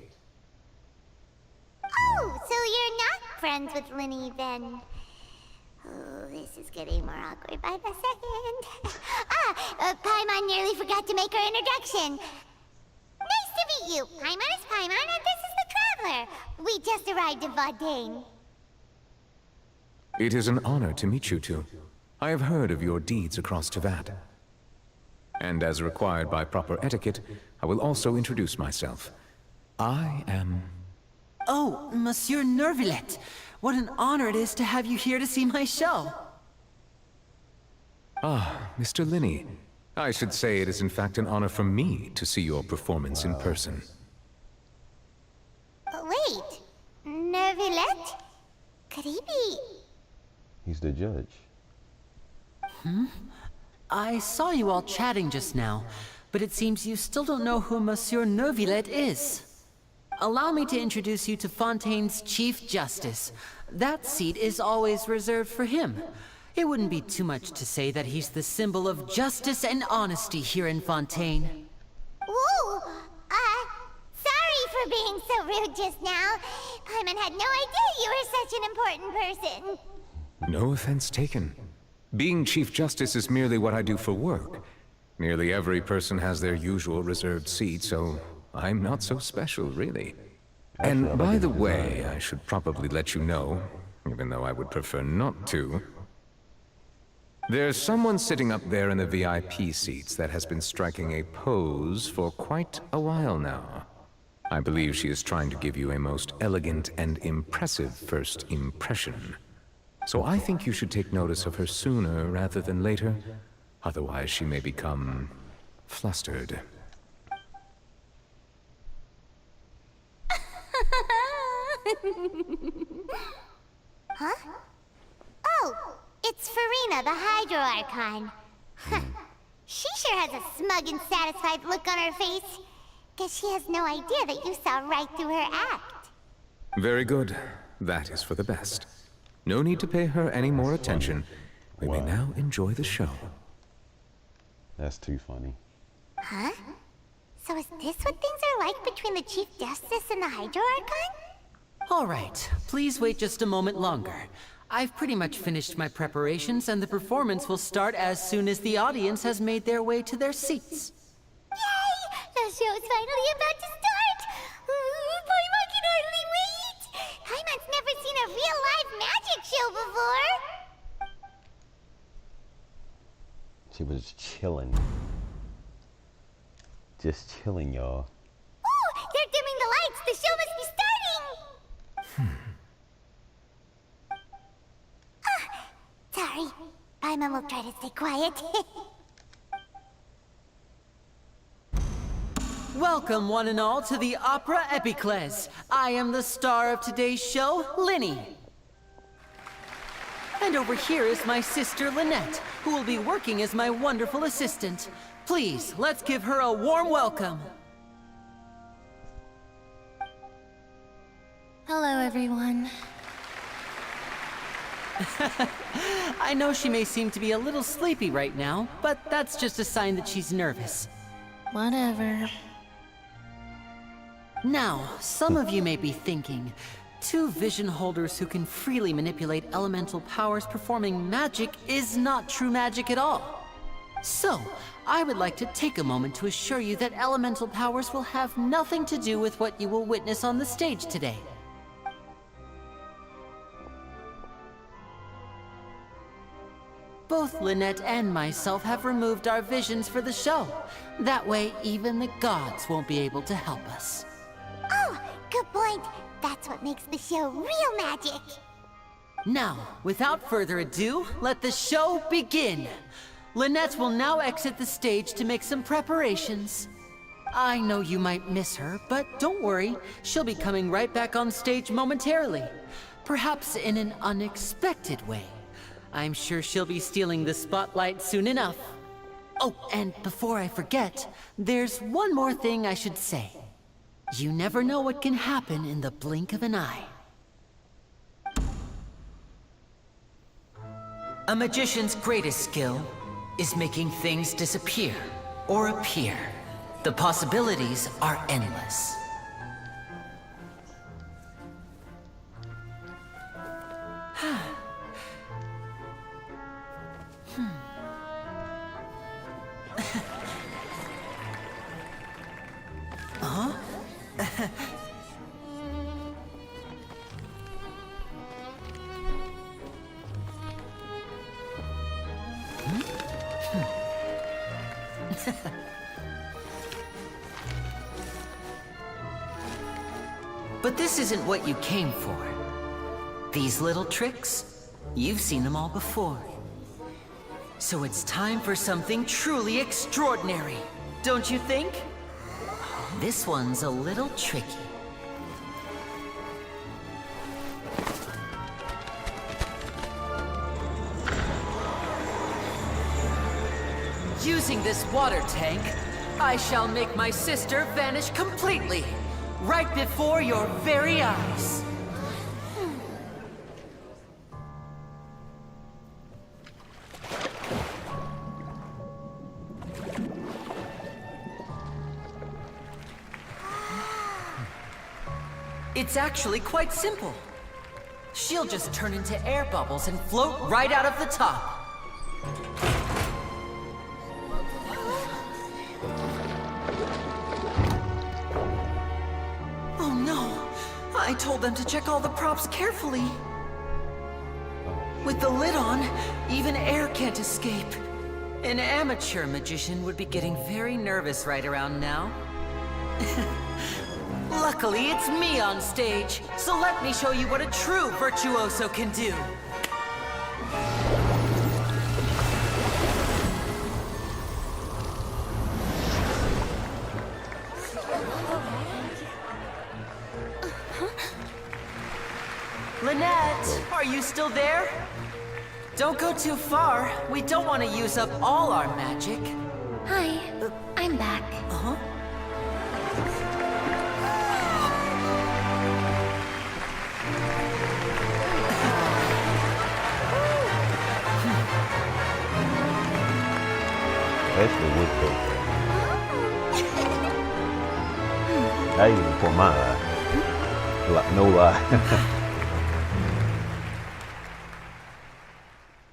Oh, so you're not friends with Linny then? this is getting more awkward by the second. Paimon nearly forgot to make her introduction. Nice to meet you. Paimon is Paimon, and this is the Traveler. We just arrived in Fontaine. It is an honor to meet you two. I have heard of your deeds across Tevat. And as required by proper etiquette, I will also introduce myself. I am... Oh, Monsieur Nervillet. What an honor it is to have you here to see my show. Ah, Mr. Linney. I should say it is in fact an honor for me to see your performance in person. Wait, Nervillet? Could he be... He's the judge. I saw you all chatting just now, but it seems you still don't know who Monsieur Nervillet is. Allow me to introduce you to Fontaine's Chief Justice. That seat is always reserved for him. It wouldn't be too much to say that he's the symbol of justice and honesty here in Fontaine. Whoa! Sorry for being so rude just now. Paimon had no idea you were such an important person. No offense taken. Being Chief Justice is merely what I do for work. Nearly every person has their usual reserved seat, so I'm not so special, really. And by the way, I should probably let you know, even though I would prefer not to. There's someone sitting up there in the VIP seats that has been striking a pose for quite a while now. I believe she is trying to give you a most elegant and impressive first impression. So I think you should take notice of her sooner rather than later. Otherwise, she may become flustered. Huh? Oh, it's Farina, the Hydro Archon. She sure has a smug and satisfied look on her face. Guess she has no idea that you saw right through her act. Very good. That is for the best. No need to pay her any more attention. We may now enjoy the show. That's too funny. Huh? So is this what things are like between the Chief Justice and the Hydro Archon? All right, please wait just a moment longer. I've pretty much finished my preparations, and the performance will start as soon as the audience has made their way to their seats. Yay! The show's finally about to start! Paimon can hardly wait! Paimon's never seen a real live magic show before! She was chilling. Just chilling, y'all. Ooh! They're dimming the lights! The show must be starting! Sorry. Paimon will try to stay quiet. Welcome, one and all, to the Opera Epiclese. I am the star of today's show, Linny. And over here is my sister, Lynette, who will be working as my wonderful assistant. Please, let's give her a warm welcome. Hello, everyone. I know she may seem to be a little sleepy right now, but that's just a sign that she's nervous. Whatever. Now, some of you may be thinking, two vision holders who can freely manipulate elemental powers performing magic is not true magic at all. So, I would like to take a moment to assure you that elemental powers will have nothing to do with what you will witness on the stage today. Both Lynette and myself have removed our visions for the show. That way, even the gods won't be able to help us. Oh, good point. That's what makes the show real magic. Now, without further ado, let the show begin. Lynette will now exit the stage to make some preparations. I know you might miss her, but don't worry. She'll be coming right back on stage momentarily. Perhaps in an unexpected way. I'm sure she'll be stealing the spotlight soon enough. Oh, and before I forget, there's one more thing I should say. You never know what can happen in the blink of an eye. A magician's greatest skill is making things disappear or appear. The possibilities are endless. But this isn't what you came for. These little tricks, you've seen them all before. So it's time for something truly extraordinary, don't you think? This one's a little tricky. Using this water tank, I shall make my sister vanish completely, right before your very eyes. It's actually quite simple. She'll just turn into air bubbles and float right out of the top. Oh no! I told them to check all the props carefully. With the lid on, even air can't escape. An amateur magician would be getting very nervous right around now. Luckily, it's me on stage, so let me show you what a true virtuoso can do. Lynette, are you still there? Don't go too far. We don't want to use up all our magic. Hi, I'm back. Uh-huh. That's the wood coat. I even for my eye. No lie.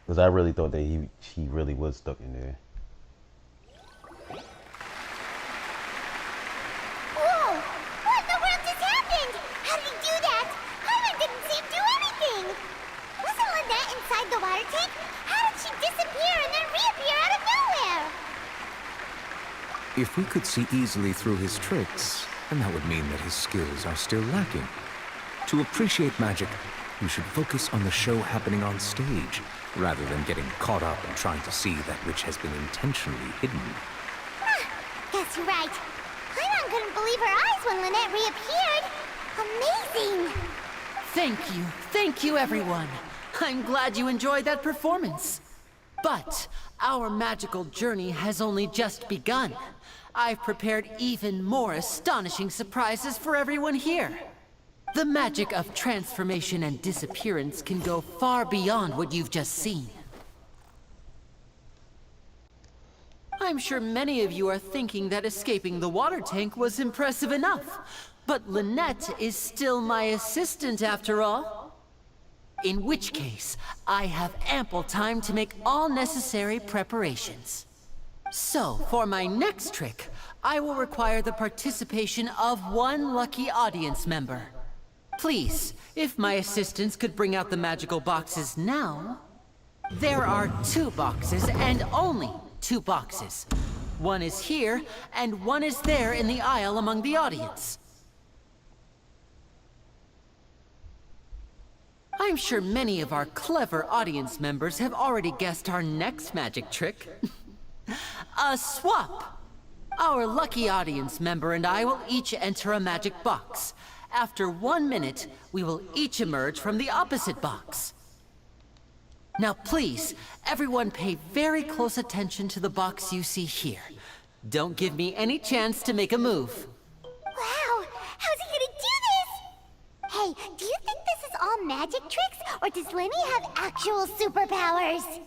Because I really thought that she really was stuck in there. Whoa! What in the world just happened? How did he do that? Hyman didn't seem to do anything. Wasn't Lynette inside the water tank? How did she disappear and then reappear out of nowhere? If we could see easily through his tricks, then that would mean that his skills are still lacking. To appreciate magic, you should focus on the show happening on stage, rather than getting caught up in trying to see that which has been intentionally hidden. That's right. Hyman couldn't believe her eyes when Lynette reappeared. Amazing! Thank you everyone. I'm glad you enjoyed that performance. But our magical journey has only just begun. I've prepared even more astonishing surprises for everyone here. The magic of transformation and disappearance can go far beyond what you've just seen. I'm sure many of you are thinking that escaping the water tank was impressive enough, but Lynette is still my assistant after all. In which case, I have ample time to make all necessary preparations. So, for my next trick, I will require the participation of one lucky audience member. Please, if my assistants could bring out the magical boxes now. There are 2 boxes, and only 2 boxes. One is here, and one is there in the aisle among the audience. I'm sure many of our clever audience members have already guessed our next magic trick. A swap! Our lucky audience member and I will each enter a magic box. After 1 minute, we will each emerge from the opposite box. Now please, everyone pay very close attention to the box you see here. Don't give me any chance to make a move. Wow! How's he gonna do this? Hey, do you think this is all magic tricks, or does Lenny have actual superpowers?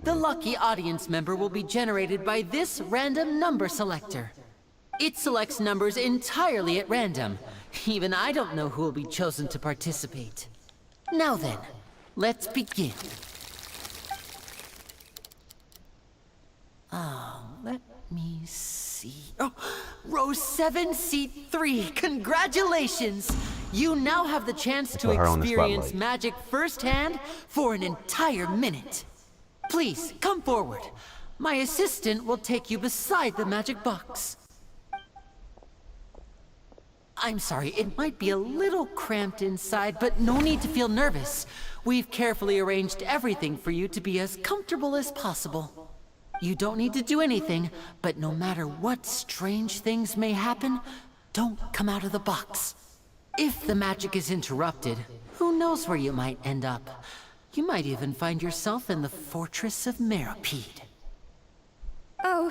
The lucky audience member will be generated by this random number selector. It selects numbers entirely at random. Even I don't know who will be chosen to participate. Now then, let's begin. Let me see. Oh, row 7, seat 3. Congratulations! You now have the chance to Put her on the experience spotlight. magic firsthand for an entire minute. Please, come forward. My assistant will take you beside the magic box. I'm sorry, it might be a little cramped inside, but no need to feel nervous. We've carefully arranged everything for you to be as comfortable as possible. You don't need to do anything, but no matter what strange things may happen, don't come out of the box. If the magic is interrupted, who knows where you might end up? You might even find yourself in the Fortress of Meropide. Oh,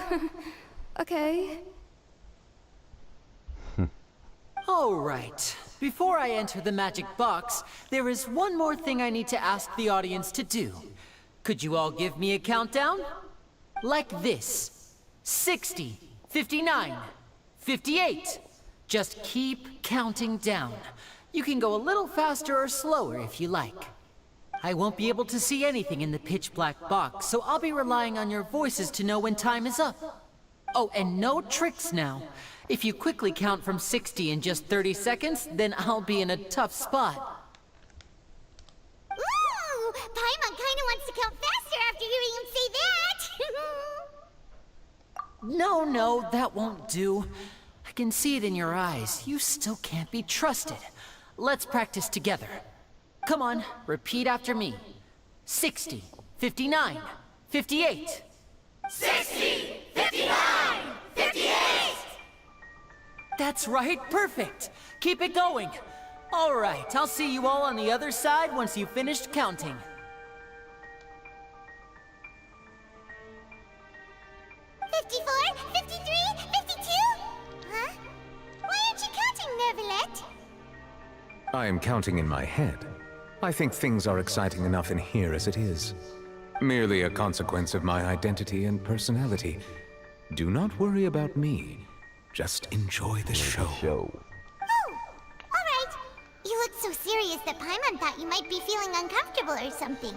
okay. All right. Before I enter the magic box, there is one more thing I need to ask the audience to do. Could you all give me a countdown? Like this. 60, 59, 58. Just keep counting down. You can go a little faster or slower if you like. I won't be able to see anything in the pitch black box, so I'll be relying on your voices to know when time is up. Oh, and no tricks now. If you quickly count from 60 in just 30 seconds, then I'll be in a tough spot. Ooh! Paimon kinda wants to count faster after hearing him say that! No, that won't do. I can see it in your eyes. You still can't be trusted. Let's practice together. Come on, repeat after me. 60, 59, 58. 60! 59! 58! That's right, perfect. Keep it going. All right, I'll see you all on the other side once you've finished counting. Huh? Why aren't you counting, Neuvillette? I am counting in my head. I think things are exciting enough in here as it is. Merely a consequence of my identity and personality. Do not worry about me. Just enjoy the show. Oh, alright. You look so serious that Paimon thought you might be feeling uncomfortable or something.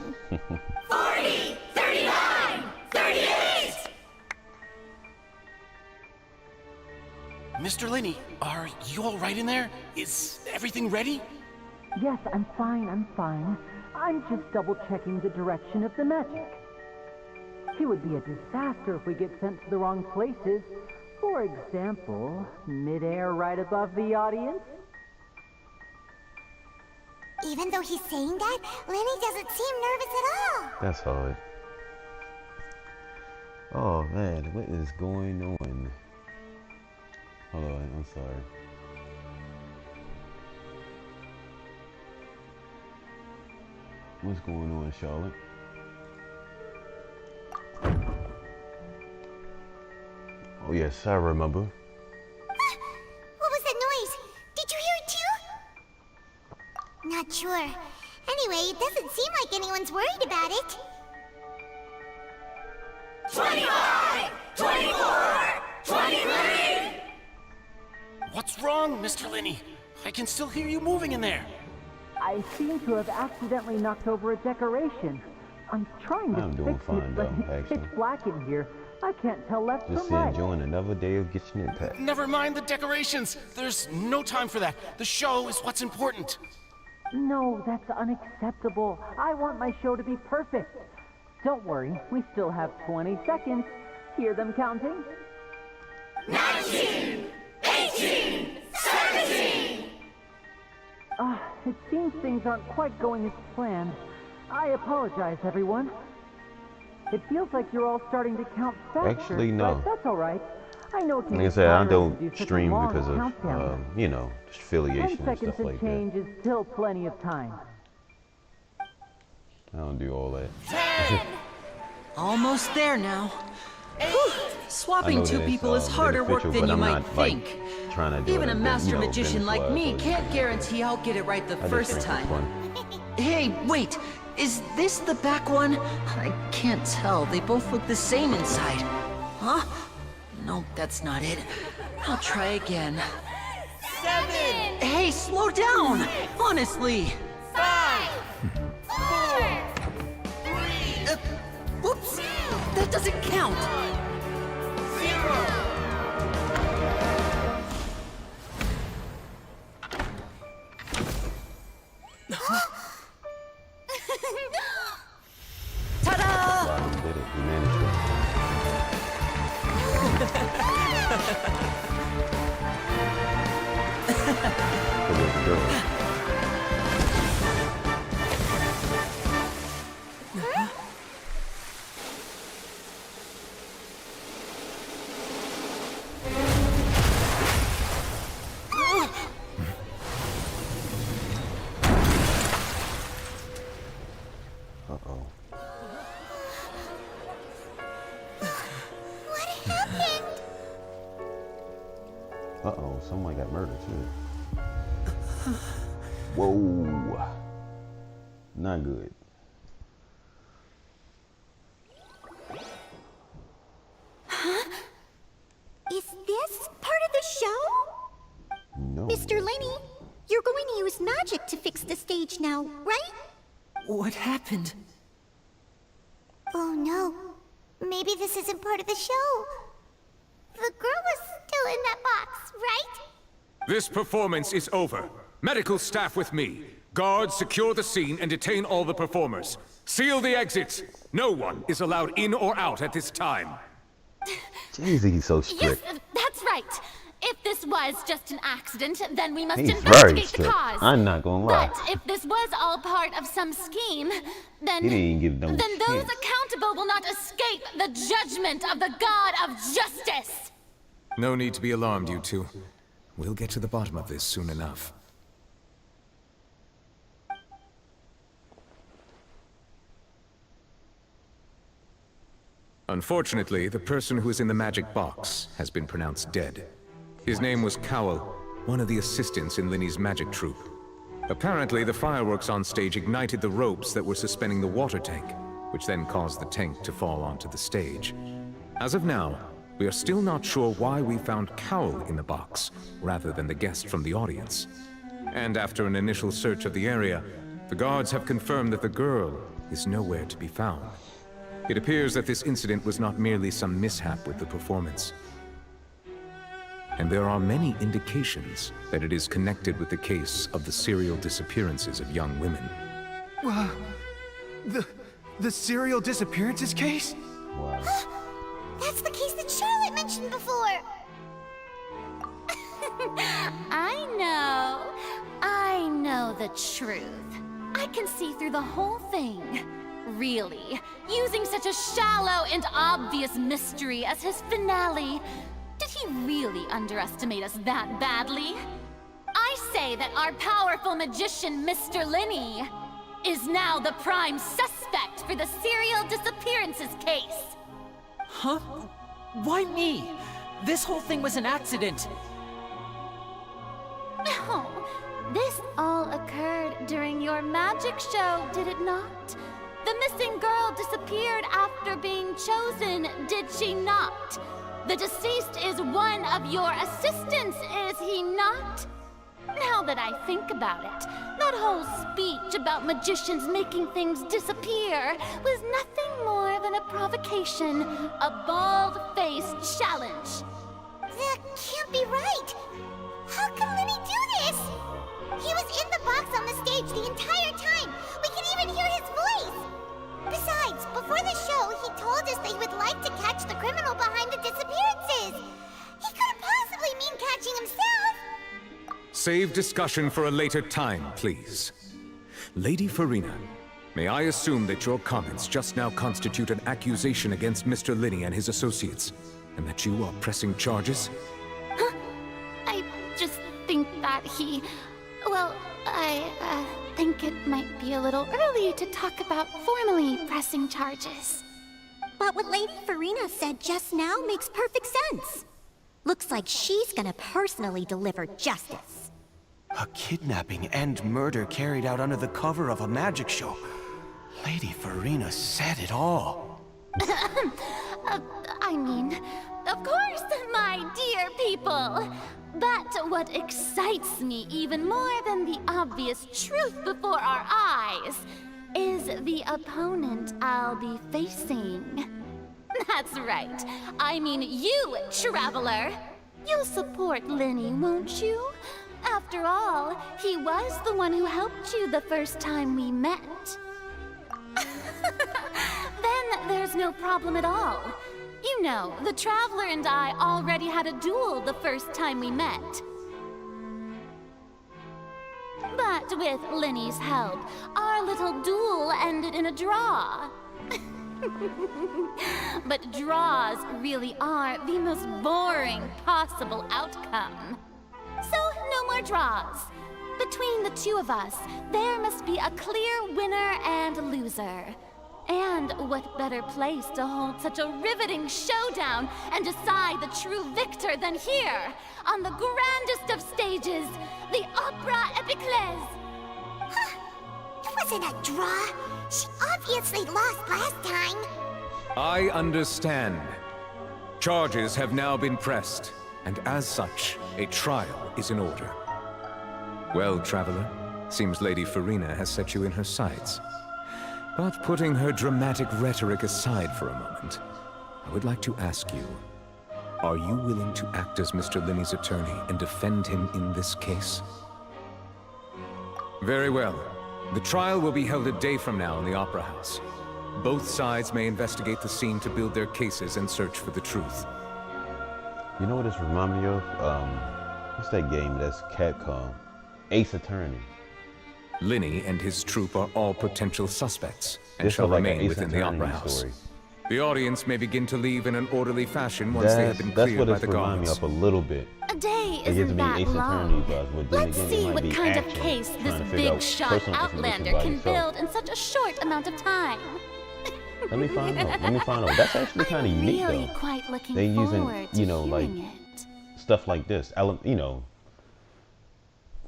40! 39! 38! Mr. Linney, are you all right in there? Is everything ready? Yes, I'm fine. I'm just double-checking the direction of the magic. It would be a disaster if we get sent to the wrong places. For example, mid-air right above the audience. Even though he's saying that, Lenny doesn't seem nervous at all. That's hard. Oh man, what is going on? Hold on, I'm sorry. What's going on, Charlotte? Oh yes, I remember. What was that noise? Did you hear it too? Not sure. Anyway, it doesn't seem like anyone's worried about it. 25! 24! 23! What's wrong, Mr. Linney? I can still hear you moving in there. I seem to have accidentally knocked over a decoration. I'm trying to I'm doing fix fine, it, but though, it's actually. pitch black in here. I can't tell left Just from right. enjoying another day of Genshin Impact. Never mind the decorations. There's no time for that. The show is what's important. No, that's unacceptable. I want my show to be perfect. Don't worry, we still have 20 seconds. Hear them counting? 19! 18! 17! It seems things aren't quite going as planned. I apologize, everyone. It feels like you're all starting to count faster. Actually, no. But that's all right. I know it can Like I be said, I tiring to don't do such a stream long because of, countdown. you know, affiliation 10 and seconds stuff of like that. change is still plenty of time. I don't do all that. 10! Almost there now. I Swapping know two that people is harder work beneficial, than but you I'm might not, like, think. trying to do Even it a as, master you know, magician like me business-wise, can't guarantee I'll get it right the I just first drink for time. fun. Hey, wait! Is this the back one? I can't tell. They both look the same inside. Huh? No, that's not it. I'll try again. 7! Hey, slow down! Honestly! 5, 4, 3, Whoops! That doesn't count! 0. Ta-da! Wow, he did it. He managed it. For this girl. Uh-oh. What happened? Uh-oh, someone got murdered too. Whoa. Not good. Huh? Is this part of the show? No. Mr. Lenny, you're going to use magic to fix the stage now, right? What happened? Oh no. Maybe this isn't part of the show. The girl was still in that box, right? This performance is over. Medical staff with me. Guards, secure the scene and detain all the performers. Seal the exits. No one is allowed in or out at this time. Jeez, he's so strict. Yes, that's right. If this was just an accident, then we must He's very investigate the strict. cause. I'm not gonna lie. But if this was all part of some scheme, then He didn't even give no then those chance. accountable will not escape the judgment of the God of Justice. No need to be alarmed, you two. We'll get to the bottom of this soon enough. Unfortunately, the person who is in the magic box has been pronounced dead. His name was Cowell, one of the assistants in Linny's magic troupe. Apparently, the fireworks on stage ignited the ropes that were suspending the water tank, which then caused the tank to fall onto the stage. As of now, we are still not sure why we found Cowell in the box, rather than the guest from the audience. And after an initial search of the area, the guards have confirmed that the girl is nowhere to be found. It appears that this incident was not merely some mishap with the performance. And there are many indications that it is connected with the case of the serial disappearances of young women. The serial disappearances case? Wow. That's the case that Charlotte mentioned before. I know the truth. I can see through the whole thing. Really, using such a shallow and obvious mystery as his finale. Did he really underestimate us that badly? I say that our powerful magician, Mr. Lenny, is now the prime suspect for the serial disappearances case. Huh? Why me? This whole thing was an accident. No, this all occurred during your magic show, did it not? The missing girl disappeared after being chosen, did she not? The deceased is one of your assistants, is he not? Now that I think about it, that whole speech about magicians making things disappear was nothing more than a provocation, a bald-faced challenge. That can't be right. How can Lenny do this? He was in the box on the stage the entire time. We can even hear his voice. Besides, before the show, he told us that he would like to catch the criminal behind the disappearances. He couldn't possibly mean catching himself. Save discussion for a later time, please. Lady Farina, may I assume that your comments just now constitute an accusation against Mr. Lenny and his associates, and that you are pressing charges? Huh? I just think that well, I think it might be a little early to talk about formally pressing charges. But what Lady Farina said just now makes perfect sense. Looks like she's gonna personally deliver justice. A kidnapping and murder carried out under the cover of a magic show. Lady Farina said it all. Of course, my dear people. But what excites me even more than the obvious truth before our eyes is the opponent I'll be facing. That's right. I mean you, Traveler. You'll support Lenny, won't you? After all, he was the one who helped you the first time we met. Then there's no problem at all. You know, the Traveler and I already had a duel the first time we met. But with Lenny's help, our little duel ended in a draw. But draws really are the most boring possible outcome. So, no more draws. Between the two of us, there must be a clear winner and loser. And what better place to hold such a riveting showdown and decide the true victor than here, on the grandest of stages, the Opera Epiclese. It wasn't a draw. She obviously lost last time. I understand. Charges have now been pressed, and as such, a trial is in order. Well, Traveler, seems Lady Farina has set you in her sights. But putting her dramatic rhetoric aside for a moment, I would like to ask you, are you willing to act as Mr. Lenny's attorney and defend him in this case? Very well. The trial will be held a day from now in the Opera House. Both sides may investigate the scene to build their cases and search for the truth. You know what this reminds me of? What's that game that's Capcom? Ace Attorney. Lenny and his troupe are all potential suspects and This shall is like an remain Ace within the Attorney Opera House. story. The audience may begin to leave in an orderly fashion once they have been That's cleared what by it's the remind me guards. of a little bit. A day It gives isn't me that Ace long. Attorney vibes, but then Let's again, see it might what be kind of action, case trying this to figure big out shot personal information Outlander by can yourself. build in such a short amount of time. Let me find out. Let me find out. That's actually kind of unique, Really though. quite looking They using, forward to you know, like hearing it. stuff like this. You know,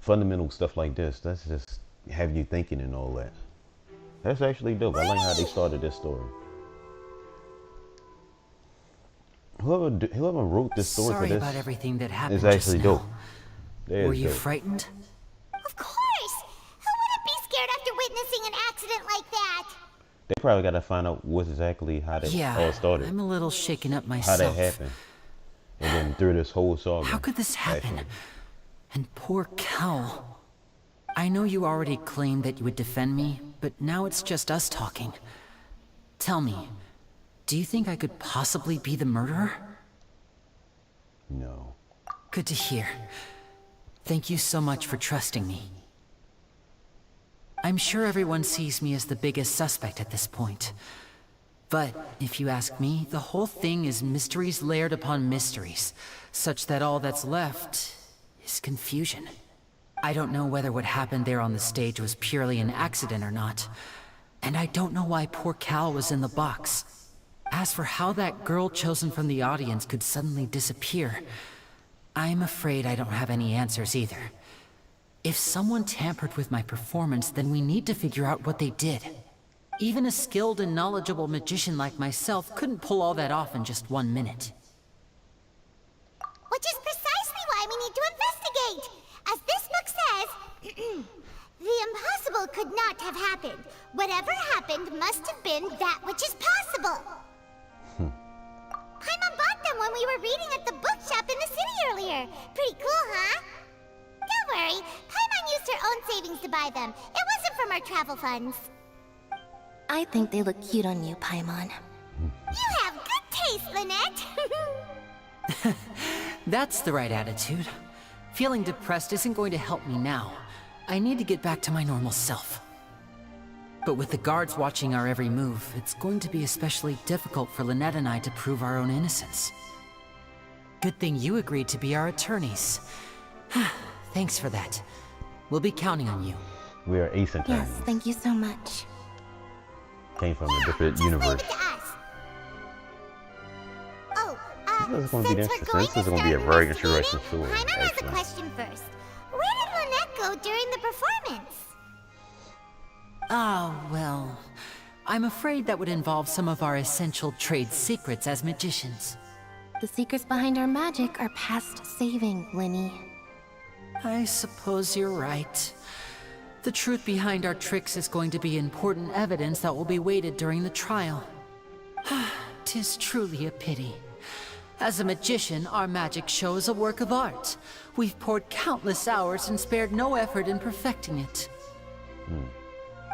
fundamental stuff like this. That's just have you thinking and all that. That's actually dope. I like how they started this story. Whoever wrote this story Sorry for this about everything that happened is actually just now. dope. That Were is you dope. frightened? Of course! Who wouldn't be scared after witnessing an accident like that? They probably got to find out what exactly how that Yeah, all started. I'm a little shaken up How myself. that happened. And then through this whole saga. How could this happen? actually. And poor Cal. I know you already claimed that you would defend me, but now it's just us talking. Tell me, do you think I could possibly be the murderer? No. Good to hear. Thank you so much for trusting me. I'm sure everyone sees me as the biggest suspect at this point. But if you ask me, the whole thing is mysteries layered upon mysteries, such that all that's left is confusion. I don't know whether what happened there on the stage was purely an accident or not. And I don't know why poor Cal was in the box. As for how that girl chosen from the audience could suddenly disappear, I'm afraid I don't have any answers either. If someone tampered with my performance, then we need to figure out what they did. Even a skilled and knowledgeable magician like myself couldn't pull all that off in just 1 minute. Which is precisely why we need to investigate. As this book says, the impossible could not have happened. Whatever happened must have been that which is possible. Paimon bought them when we were reading at the bookshop in the city earlier. Pretty cool, huh? Don't worry, Paimon used her own savings to buy them. It wasn't from our travel funds. I think they look cute on you, Paimon. You have good taste, Lynette. That's the right attitude. Feeling depressed isn't going to help me now. I need to get back to my normal self. But with the guards watching our every move, it's going to be especially difficult for Lynette and I to prove our own innocence. Good thing you agreed to be our attorneys. Thanks for that. We'll be counting on you. We are Ace Attorneys. Yes, thank you so much. Came from a different universe. Oh, This is going to be since we're interesting. going This is to going to be a start very interesting investigating, story. Paimon has a actually. question first. Where did Lynette go during the performance? Ah, well, I'm afraid that would involve some of our essential trade secrets as magicians. The secrets behind our magic are past saving, Linny. I suppose you're right. The truth behind our tricks is going to be important evidence that will be weighted during the trial. 'Tis truly a pity. As a magician, our magic show is a work of art. We've poured countless hours and spared no effort in perfecting it.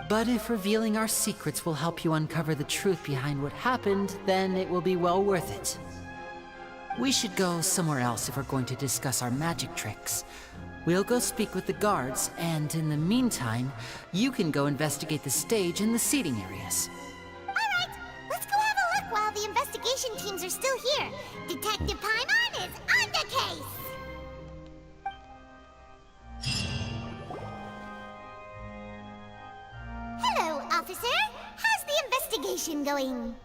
But if revealing our secrets will help you uncover the truth behind what happened, then it will be well worth it. We should go somewhere else if we're going to discuss our magic tricks. We'll go speak with the guards, and in the meantime, you can go investigate the stage and the seating areas. Alright, let's go have a look while the investigation teams are still here. Detective Paimon is on the case! Hello, officer. How's the investigation going?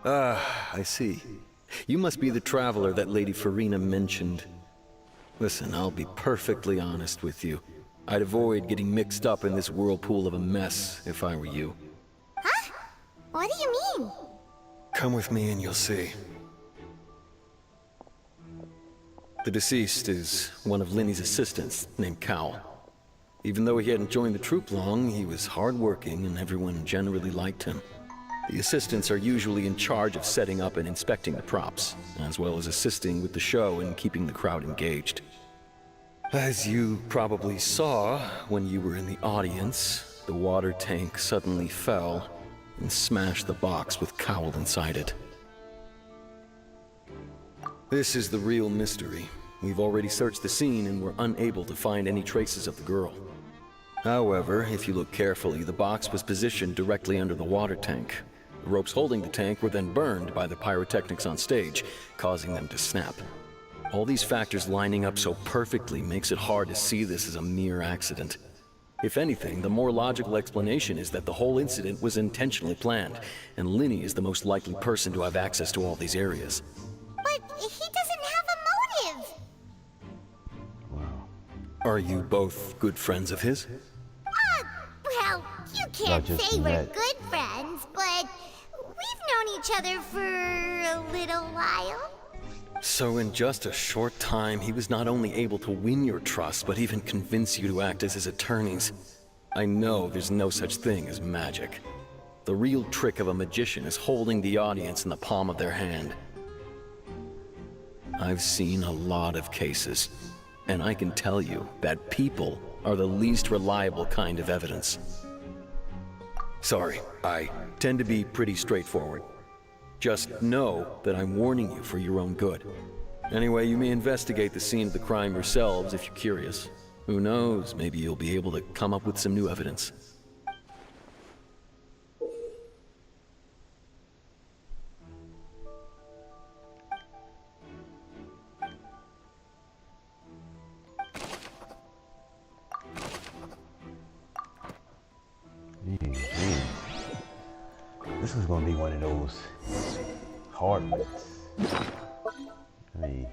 Ah, I see. You must be the traveler that Lady Farina mentioned. Listen, I'll be perfectly honest with you. I'd avoid getting mixed up in this whirlpool of a mess if I were you. Huh? What do you mean? Come with me and you'll see. The deceased is one of Linny's assistants named Cal. Even though he hadn't joined the troupe long, he was hardworking and everyone generally liked him. The assistants are usually in charge of setting up and inspecting the props, as well as assisting with the show and keeping the crowd engaged. As you probably saw when you were in the audience, the water tank suddenly fell and smashed the box with Cowl inside it. This is the real mystery. We've already searched the scene and were unable to find any traces of the girl. However, if you look carefully, the box was positioned directly under the water tank. The ropes holding the tank were then burned by the pyrotechnics on stage, causing them to snap. All these factors lining up so perfectly makes it hard to see this as a mere accident. If anything, the more logical explanation is that the whole incident was intentionally planned, and Linny is the most likely person to have access to all these areas. But he doesn't have a motive! Are you both good friends of his? Well, you can't just say we're met. good friends, but we've known each other for a little while. So in just a short time, he was not only able to win your trust, but even convince you to act as his attorneys. I know there's no such thing as magic. The real trick of a magician is holding the audience in the palm of their hand. I've seen a lot of cases, and I can tell you that people are the least reliable kind of evidence. Sorry, I tend to be pretty straightforward. Just know that I'm warning you for your own good. Anyway, you may investigate the scene of the crime yourselves if you're curious. Who knows, maybe you'll be able to come up with some new evidence. This is gonna be one of those hard ones. Let me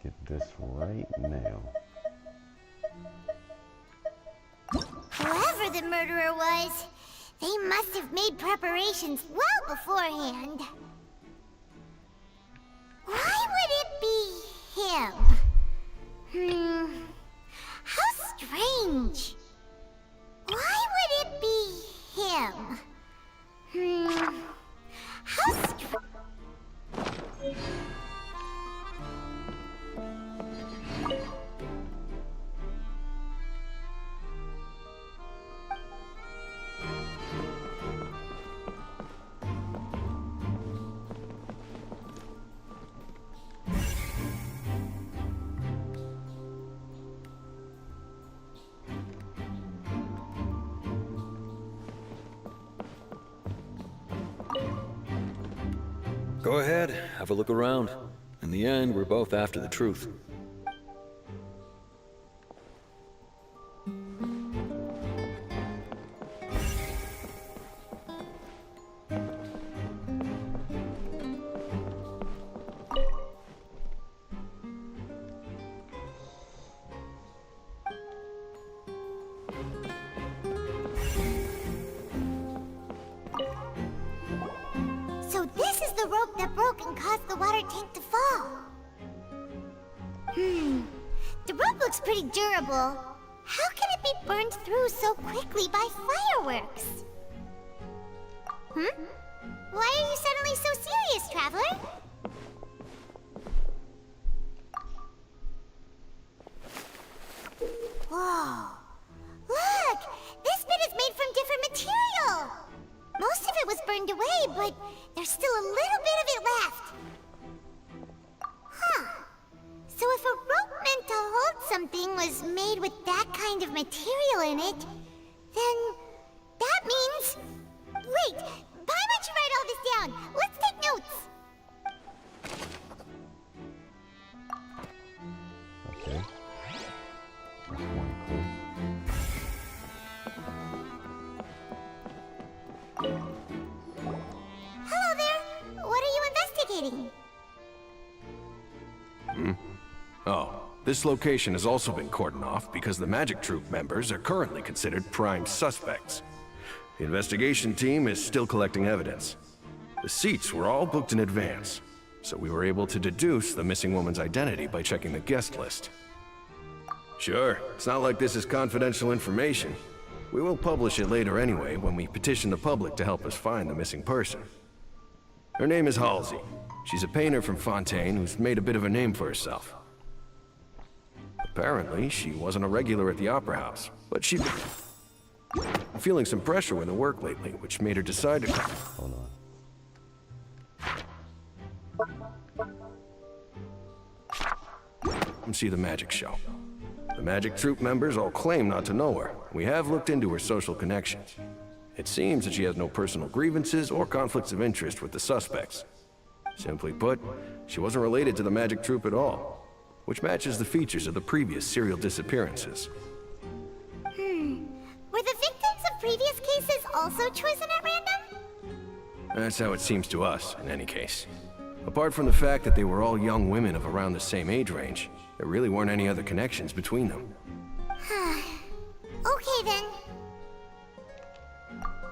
get this right now. Whoever the murderer was, they must have made preparations well beforehand. Why would it be him? How strange. Why would it be him? How strange. Go ahead, have a look around. In the end, we're both after the truth. broke and caused the water tank to fall. The rope looks pretty durable. How can it be burned through so quickly by fireworks? Why are you suddenly so serious, Traveler? Whoa. Look! This bit is made from different material! Most of it was burned away, but there's still a little bit of it left. Huh. So if a rope meant to hold something was made with that kind of material in it, then that means... Wait! Why don't you write all this down? Let's take notes! Okay. That's one clue. Hello there! What are you investigating? Oh, this location has also been cordoned off because the Magic Troop members are currently considered prime suspects. The investigation team is still collecting evidence. The seats were all booked in advance, so we were able to deduce the missing woman's identity by checking the guest list. Sure, it's not like this is confidential information. We will publish it later anyway when we petition the public to help us find the missing person. Her name is Halsey. She's a painter from Fontaine who's made a bit of a name for herself. Apparently, she wasn't a regular at the Opera House, but she'd been feeling some pressure with her work lately, which made her decide to Hold come see the magic show. The Magic Troop members all claim not to know her. We have looked into her social connections. It seems that she has no personal grievances or conflicts of interest with the suspects. Simply put, she wasn't related to the Magic Troop at all, which matches the features of the previous serial disappearances. Were the victims of previous cases also chosen at random? That's how it seems to us, in any case. Apart from the fact that they were all young women of around the same age range, there really weren't any other connections between them. Okay then.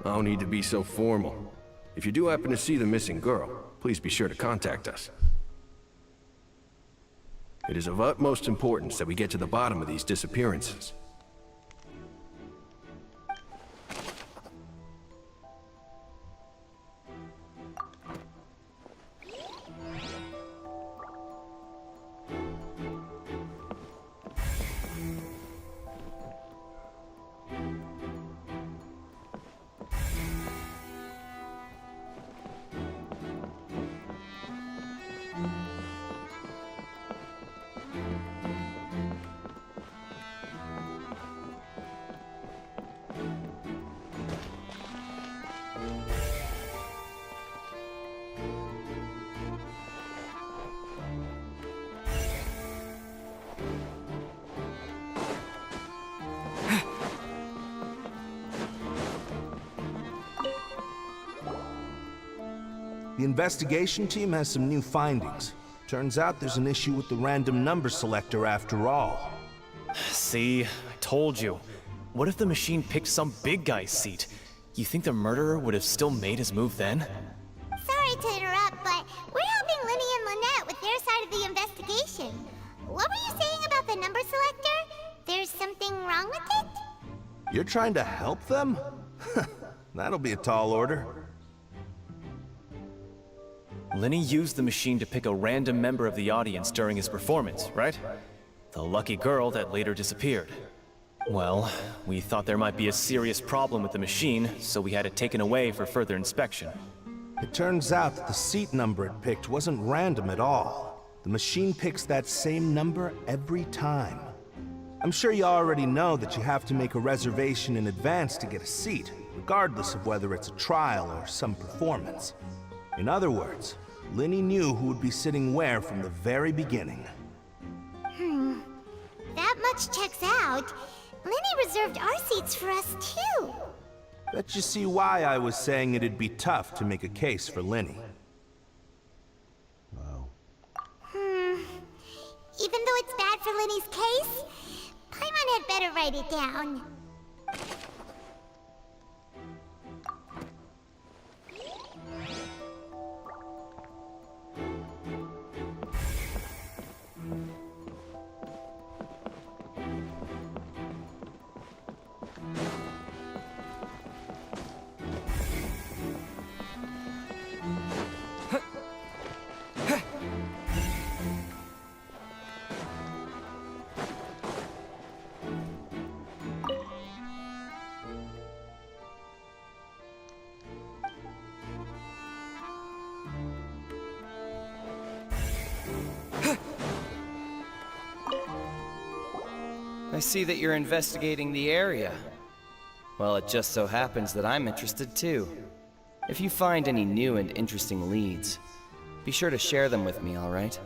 No need to be so formal. If you do happen to see the missing girl, please be sure to contact us. It is of utmost importance that we get to the bottom of these disappearances. The investigation team has some new findings. Turns out there's an issue with the random number selector after all. See, I told you. What if the machine picked some big guy's seat? You think the murderer would have still made his move then? Sorry to interrupt, but we're helping Linny and Lynette with their side of the investigation. What were you saying about the number selector? There's something wrong with it? You're trying to help them? That'll be a tall order. Linny used the machine to pick a random member of the audience during his performance, right? The lucky girl that later disappeared. Well, we thought there might be a serious problem with the machine, so we had it taken away for further inspection. It turns out that the seat number it picked wasn't random at all. The machine picks that same number every time. I'm sure you already know that you have to make a reservation in advance to get a seat, regardless of whether it's a trial or some performance. In other words, Linny knew who would be sitting where from the very beginning. That much checks out. Linny reserved our seats for us too. Bet you see why I was saying it'd be tough to make a case for Linny. Wow. Even though it's bad for Linny's case, Paimon had better write it down. I see that you're investigating the area. Well, it just so happens that I'm interested too. If you find any new and interesting leads, be sure to share them with me, alright?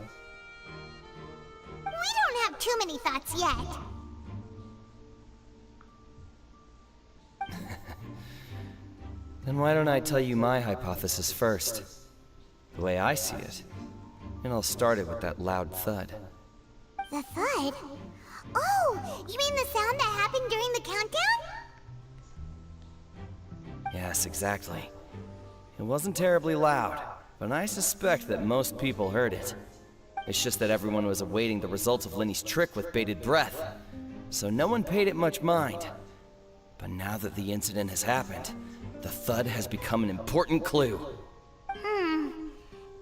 We don't have too many thoughts yet. Then why don't I tell you my hypothesis first? The way I see it. And I'll start it with that loud thud. The thud? Oh, you mean the sound that happened during the countdown? Yes, exactly. It wasn't terribly loud, but I suspect that most people heard it. It's just that everyone was awaiting the results of Lenny's trick with bated breath, so no one paid it much mind. But now that the incident has happened, the thud has become an important clue.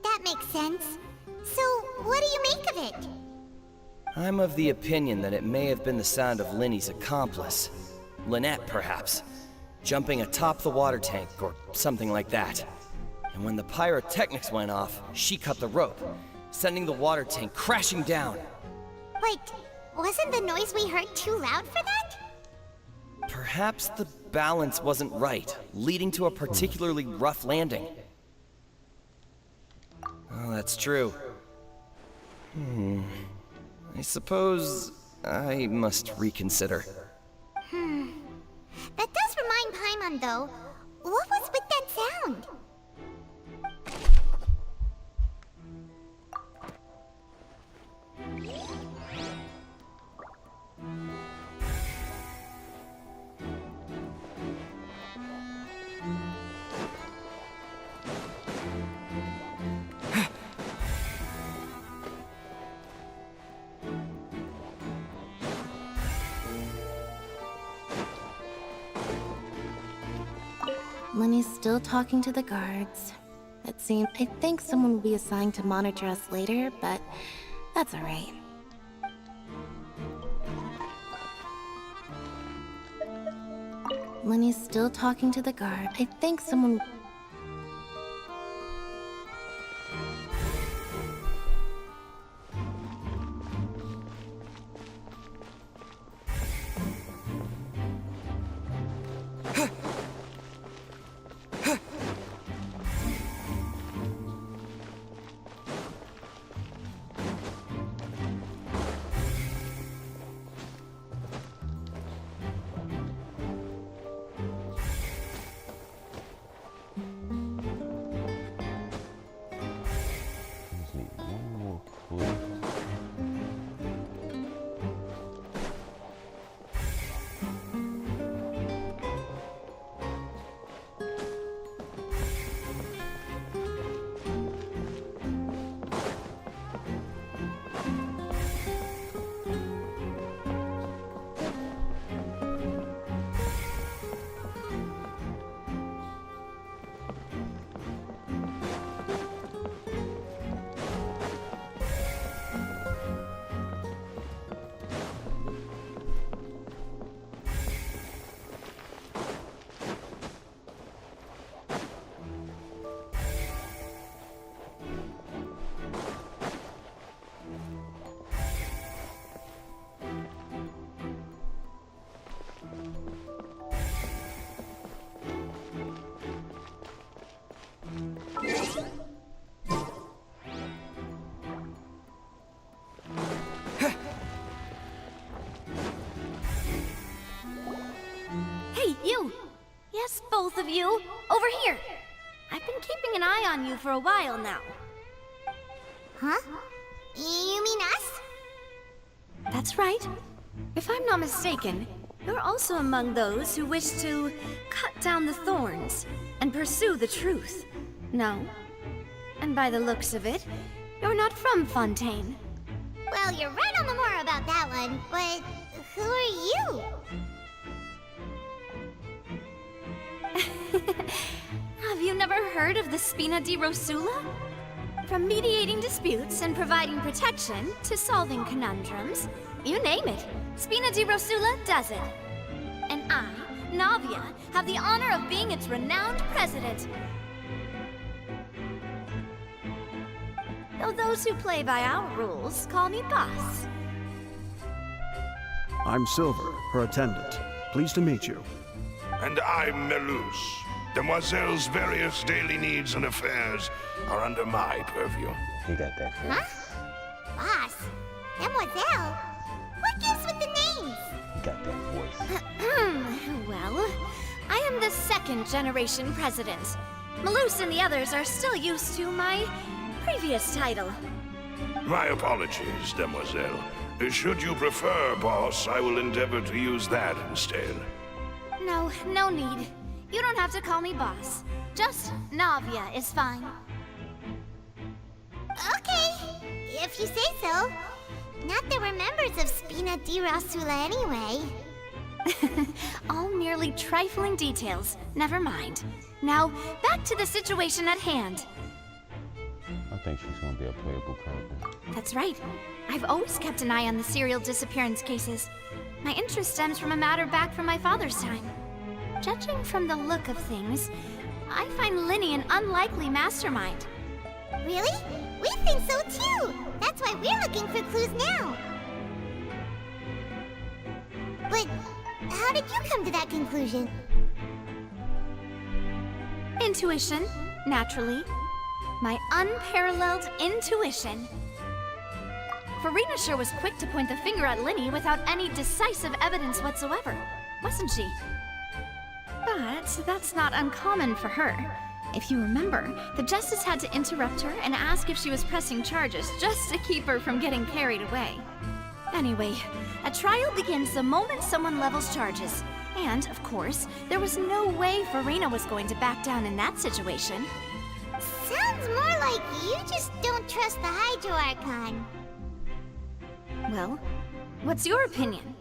That makes sense. So, what do you make of it? I'm of the opinion that it may have been the sound of Lenny's accomplice. Lynette, perhaps. Jumping atop the water tank, or something like that. And when the pyrotechnics went off, she cut the rope, sending the water tank crashing down. Wait, wasn't the noise we heard too loud for that? Perhaps the balance wasn't right, leading to a particularly rough landing. Oh, that's true. I suppose I must reconsider. That does remind Paimon, though. What was with that sound? Lenny's still talking to the guards. It seems I think someone will be assigned to monitor us later, but that's alright. Lenny's still talking to the guard. I think someone... Hey, you! Yes, both of you! Over here! I've been keeping an eye on you for a while now. Huh? You mean us? That's right. If I'm not mistaken, you're also among those who wish to cut down the thorns and pursue the truth. No? And by the looks of it, you're not from Fontaine. Well, you're right on the more about that one, but who are you? Have you never heard of the Spina di Rosula? From mediating disputes and providing protection to solving conundrums, you name it, Spina di Rosula does it. And I, Navia, have the honor of being its renowned president. Though those who play by our rules call me boss. I'm Silver, her attendant. Pleased to meet you. And I'm Melus. Demoiselle's various daily needs and affairs are under my purview. He got that. Huh? Boss? Mademoiselle? What gives with the names? He got that voice. Well, I am the second generation president. Malus and the others are still used to my previous title. My apologies, Demoiselle. Should you prefer, boss, I will endeavor to use that instead. No, no need. You don't have to call me boss. Just Navia is fine. Okay, if you say so. Not that we're members of Spina di Rasula anyway. All merely trifling details. Never mind. Now, back to the situation at hand. I think she's gonna be a playable character. That's right. I've always kept an eye on the serial disappearance cases. My interest stems from a matter back from my father's time. Judging from the look of things, I find Linny an unlikely mastermind. Really? We think so too! That's why we're looking for clues now. But how did you come to that conclusion? Intuition, naturally. My unparalleled intuition. Farina sure was quick to point the finger at Linny without any decisive evidence whatsoever, wasn't she? But that's not uncommon for her. If you remember, the Justice had to interrupt her and ask if she was pressing charges just to keep her from getting carried away. Anyway, a trial begins the moment someone levels charges. And, of course, there was no way Farina was going to back down in that situation. Sounds more like you just don't trust the Hydro Archon. Well, what's your opinion?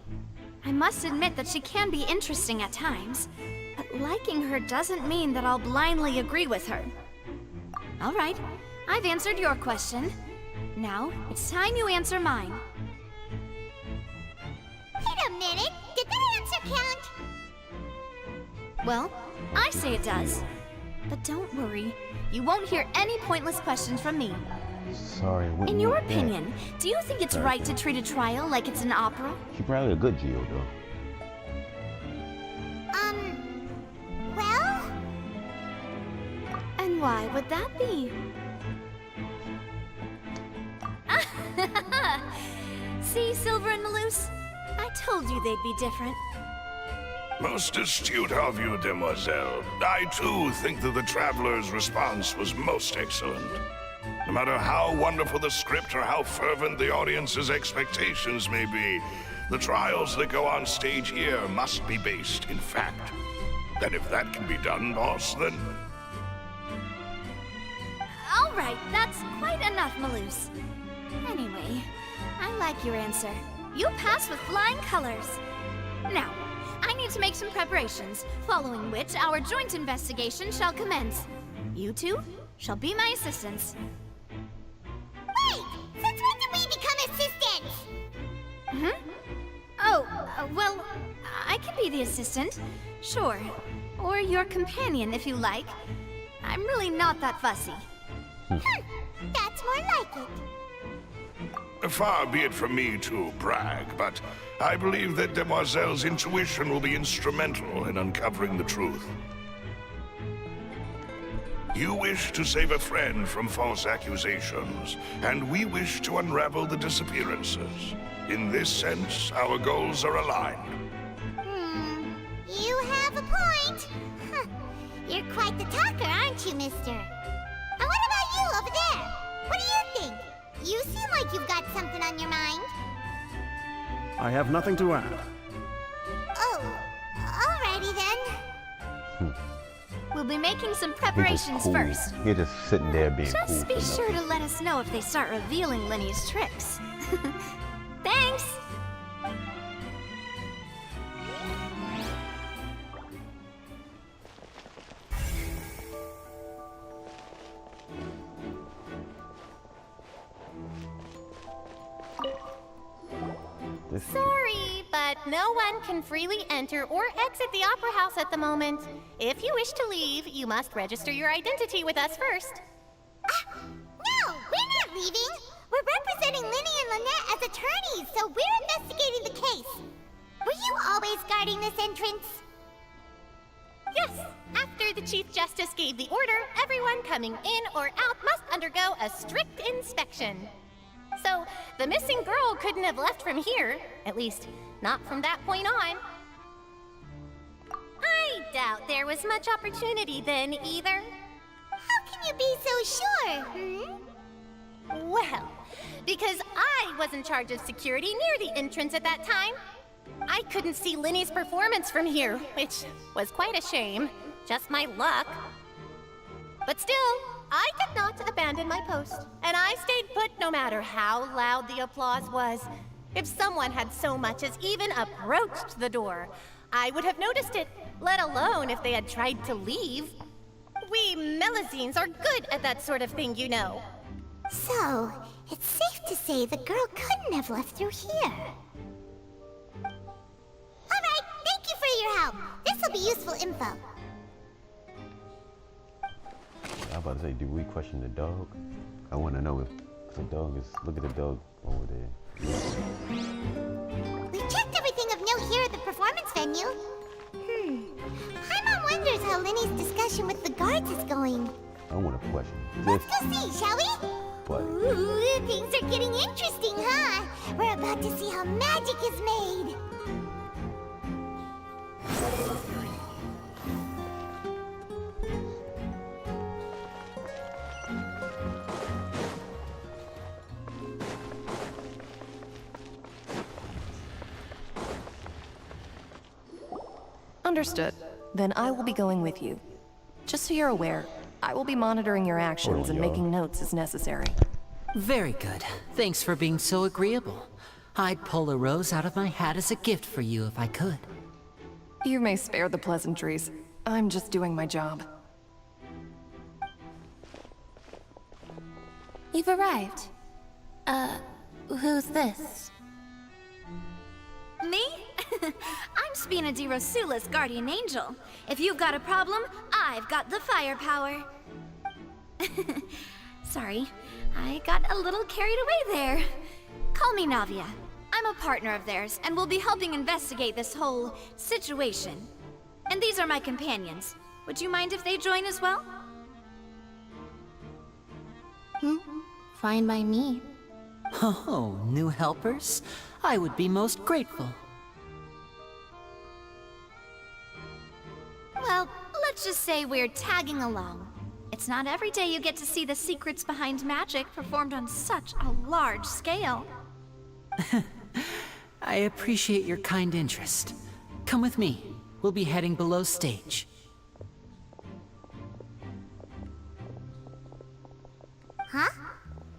I must admit that she can be interesting at times, but liking her doesn't mean that I'll blindly agree with her. All right, I've answered your question. Now, it's time you answer mine. Wait a minute, did that answer count? Well, I say it does. But don't worry, you won't hear any pointless questions from me. Sorry, I wouldn't In your want that. opinion, do you think it's Sorry. right to treat a trial like it's an opera? She's probably a good Geo, though. Well? And why would that be? See, Silver and Malus? I told you they'd be different. Most astute of you, Demoiselle. I too think that the Traveler's response was most excellent. No matter how wonderful the script or how fervent the audience's expectations may be, the trials that go on stage here must be based in fact. And if that can be done, boss, then... All right, that's quite enough, Malus. Anyway, I like your answer. You pass with flying colors. Now, I need to make some preparations, following which our joint investigation shall commence. You two shall be my assistants. Wait! Since when did we become assistants? Well, I can be the assistant, sure. Or your companion, if you like. I'm really not that fussy. That's more like it. Far be it from me to brag, but I believe that Demoiselle's intuition will be instrumental in uncovering the truth. You wish to save a friend from false accusations, and we wish to unravel the disappearances. In this sense, our goals are aligned. You have a point. You're quite the talker, aren't you, mister? And what about you over there? What do you think? You seem like you've got something on your mind. I have nothing to add. Oh, alrighty then. We'll be making some He just preparations cool. first. He just sitting there being cool. Just be for sure nothing. to let us know if they start revealing Linny's tricks. Thanks! Sorry, but no one can freely enter or exit the Opera House at the moment. If you wish to leave, you must register your identity with us first. No, we're not leaving. We're representing Linny and Lynette as attorneys, so we're investigating the case. Justice gave the order, everyone coming in or out must undergo a strict inspection. So, the missing girl couldn't have left from here. At least, not from that point on. I doubt there was much opportunity then, either. How can you be so sure, Well, because I was in charge of security near the entrance at that time. I couldn't see Linny's performance from here, which was quite a shame. Just my luck. But still, I did not abandon my post, and I stayed put no matter how loud the applause was. If someone had so much as even approached the door, I would have noticed it, let alone if they had tried to leave. We Melazines are good at that sort of thing, you know. So, it's safe to say the girl couldn't have left through here. Alright, thank you for your help. This will be useful info. I'm about to say, do we question the dog? I want to know if the dog is... Look at the dog over there. We checked everything of note here at the performance venue. Paimon wonders how Linny's discussion with the guards is going. I want to question. Let's go see, shall we? What? Ooh, things are getting interesting, huh? We're about to see how magic is made. Understood. Then I will be going with you. Just so you're aware, I will be monitoring your actions and making notes as necessary. Very good. Thanks for being so agreeable. I'd pull a rose out of my hat as a gift for you if I could. You may spare the pleasantries. I'm just doing my job. You've arrived. Who's this? Me? I'm Spina di Rosula's guardian angel. If you've got a problem, I've got the firepower. Sorry, I got a little carried away there. Call me Navia. I'm a partner of theirs, and will be helping investigate this whole situation. And these are my companions. Would you mind if they join as well? Fine by me. Oh, new helpers? I would be most grateful. Well, let's just say we're tagging along. It's not every day you get to see the secrets behind magic performed on such a large scale. I appreciate your kind interest. Come with me. We'll be heading below stage. Huh?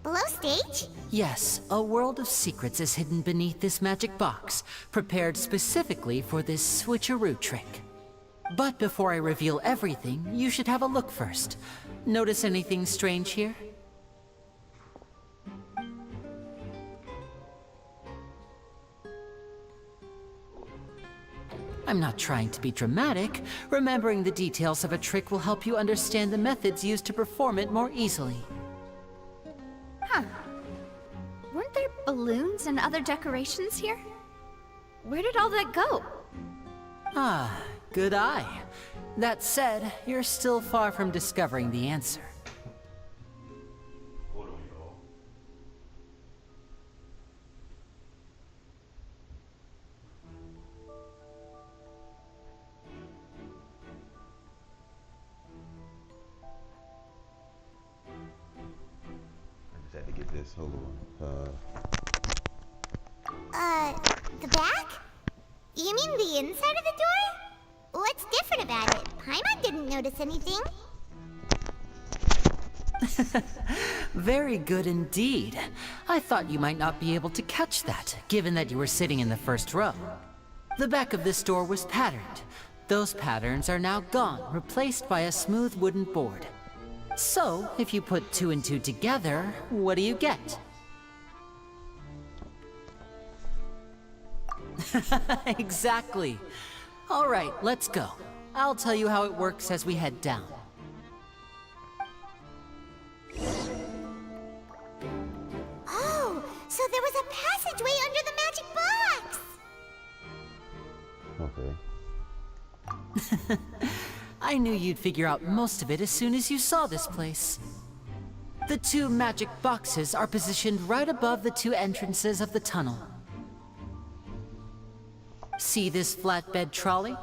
Below stage? Yes, a world of secrets is hidden beneath this magic box, prepared specifically for this switcheroo trick. But before I reveal everything, you should have a look first. Notice anything strange here? I'm not trying to be dramatic. Remembering the details of a trick will help you understand the methods used to perform it more easily. Huh. Weren't there balloons and other decorations here? Where did all that go? Ah, good eye. That said, you're still far from discovering the answer. Had to get this. Hold on. The back? You mean the inside of the door? What's different about it? Paimon didn't notice anything. Very good indeed. I thought you might not be able to catch that, given that you were sitting in the first row. The back of this door was patterned. Those patterns are now gone, replaced by a smooth wooden board. So, if you put 2 and 2 together, what do you get? Exactly. All right, let's go. I'll tell you how it works as we head down. Oh, so there was a passageway under the magic box! Okay. I knew you'd figure out most of it as soon as you saw this place. The 2 magic boxes are positioned right above the 2 entrances of the tunnel. See this flatbed trolley?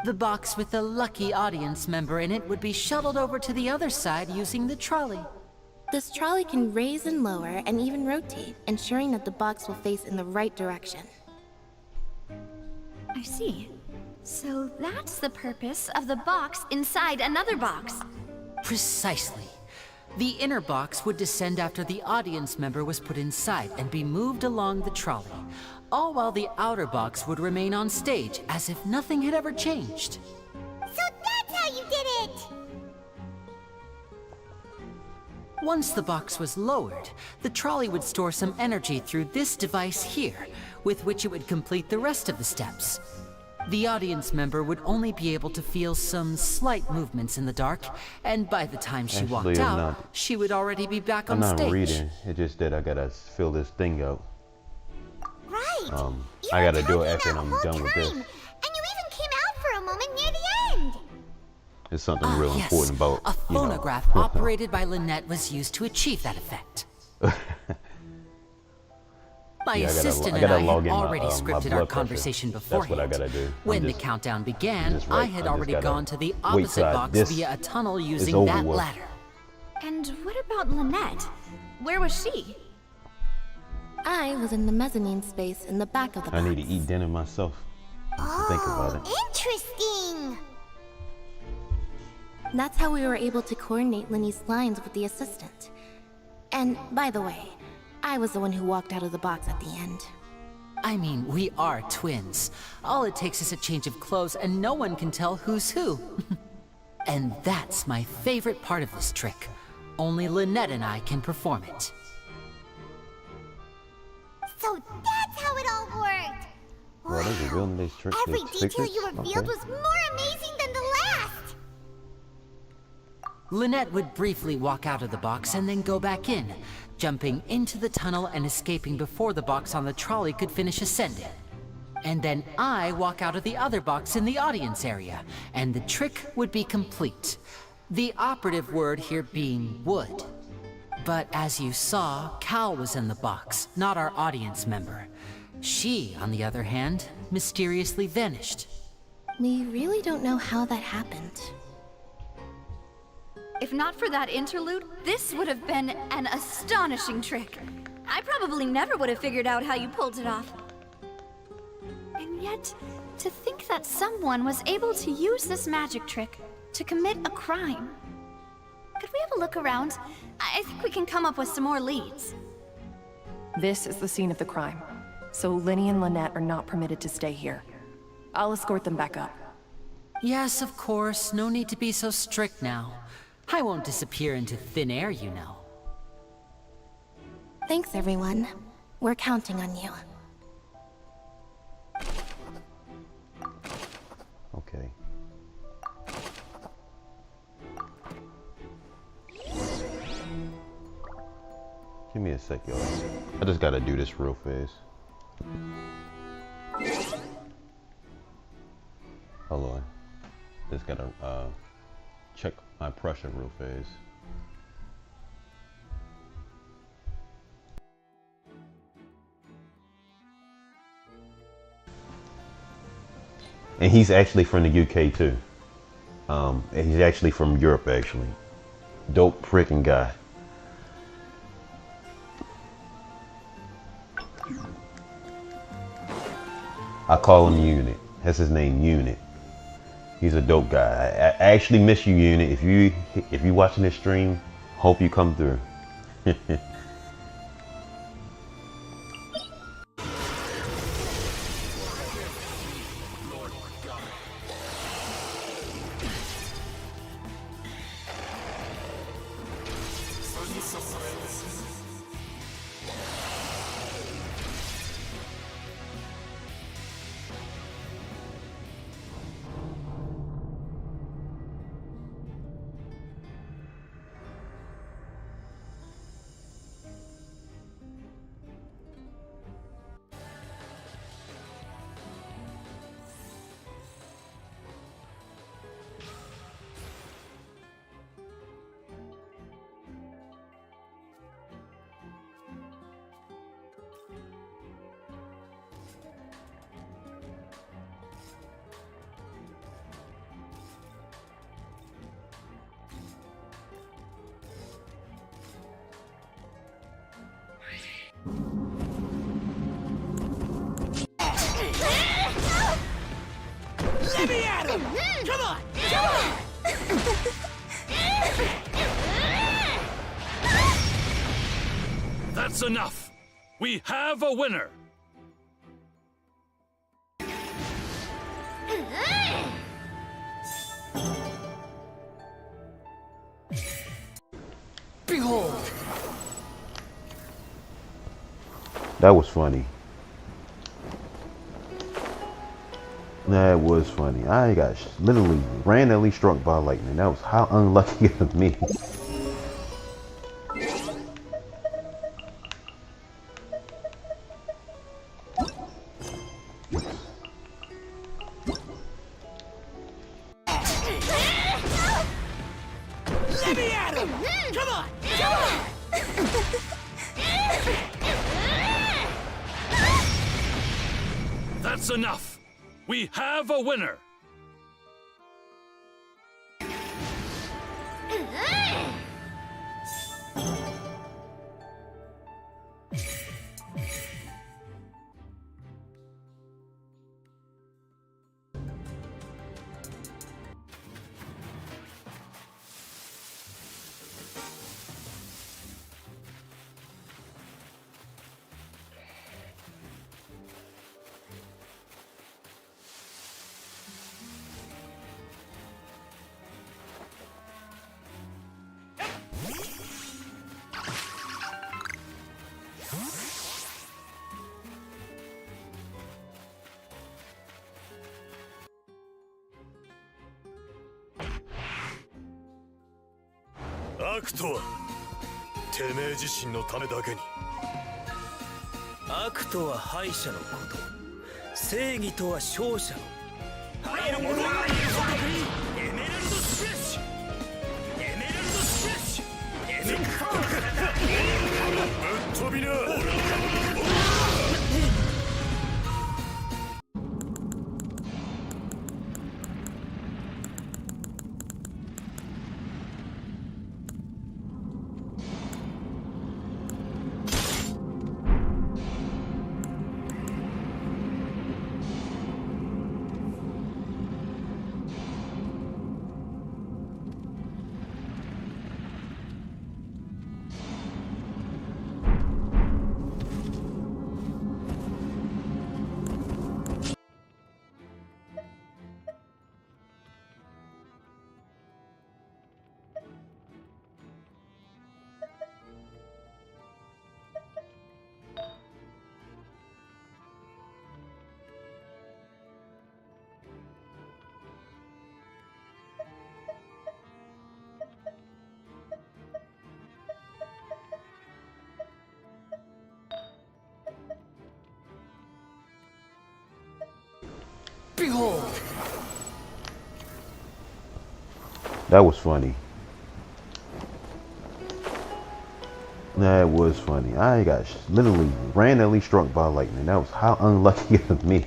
The box with the lucky audience member in it would be shuttled over to the other side using the trolley. This trolley can raise and lower and even rotate, ensuring that the box will face in the right direction. I see. So that's the purpose of the box inside another box. Precisely. The inner box would descend after the audience member was put inside and be moved along the trolley, all while the outer box would remain on stage as if nothing had ever changed. So that's how you did it! Once the box was lowered, the trolley would store some energy through this device here, with which it would complete the rest of the steps. The audience member would only be able to feel some slight movements in the dark, and by the time she walked out, she would already be back on stage. I'm not reading. It's just that I gotta fill this thing out. Right. I gotta do it after I'm done with this. And you even came out for a moment near the end. It's something real Yes. important about, A phonograph operated by Lynette was used to achieve that effect. My assistant and I had already scripted our conversation beforehand. That's what I gotta do. When the countdown began, I had already gone to the opposite box via a tunnel using that ladder. And what about Lynette? Where was she? I was in the mezzanine space in the back of the box. I need to eat dinner myself. Think about it. Interesting! That's how we were able to coordinate Linny's lines with the assistant. And, by the way, I was the one who walked out of the box at the end. I mean, we are twins. All it takes is a change of clothes and no one can tell who's who. And that's my favorite part of this trick. Only Lynette and I can perform it. So that's how it all worked! Well, there's a real nice trick. Every detail you revealed was more amazing than the last! Lynette would briefly walk out of the box and then go back in, jumping into the tunnel and escaping before the box on the trolley could finish ascending. And then I walk out of the other box in the audience area, and the trick would be complete. The operative word here being would. But as you saw, Cal was in the box, not our audience member. She, on the other hand, mysteriously vanished. We really don't know how that happened. If not for that interlude, this would have been an astonishing trick. I probably never would have figured out how you pulled it off. And yet, to think that someone was able to use this magic trick to commit a crime. Could we have a look around? I think we can come up with some more leads. This is the scene of the crime, so Linny and Lynette are not permitted to stay here. I'll escort them back up. Yes, of course. No need to be so strict now. I won't disappear into thin air, you know. Thanks, everyone. We're counting on you. Okay. Give me a sec, y'all. I just gotta do this real fast. Hold on. Just gotta check my pressure real fast. And he's actually from the UK too. He's actually from Europe actually. Dope freaking guy. I call him Unit. That's his name, Unit. He's a dope guy. I actually miss you, Unit. If you watching this stream, hope you come through. Let me at him! Come on! Come on! That's enough! We have a winner! Behold! That was funny. That was funny. I got literally randomly struck by lightning. That was how unlucky of me. Let me at him! Come on! Come on! That's enough! We have a winner!悪とはてめえ自身のためだけに。悪とは敗者のこと、正義とは勝者の。敗の者がいるエメラルドスプレッシュ、エメラルドスプレッシュ、エメぶっ飛びな。Behold! That was funny. That was funny. I got literally randomly struck by lightning. That was how unlucky of me.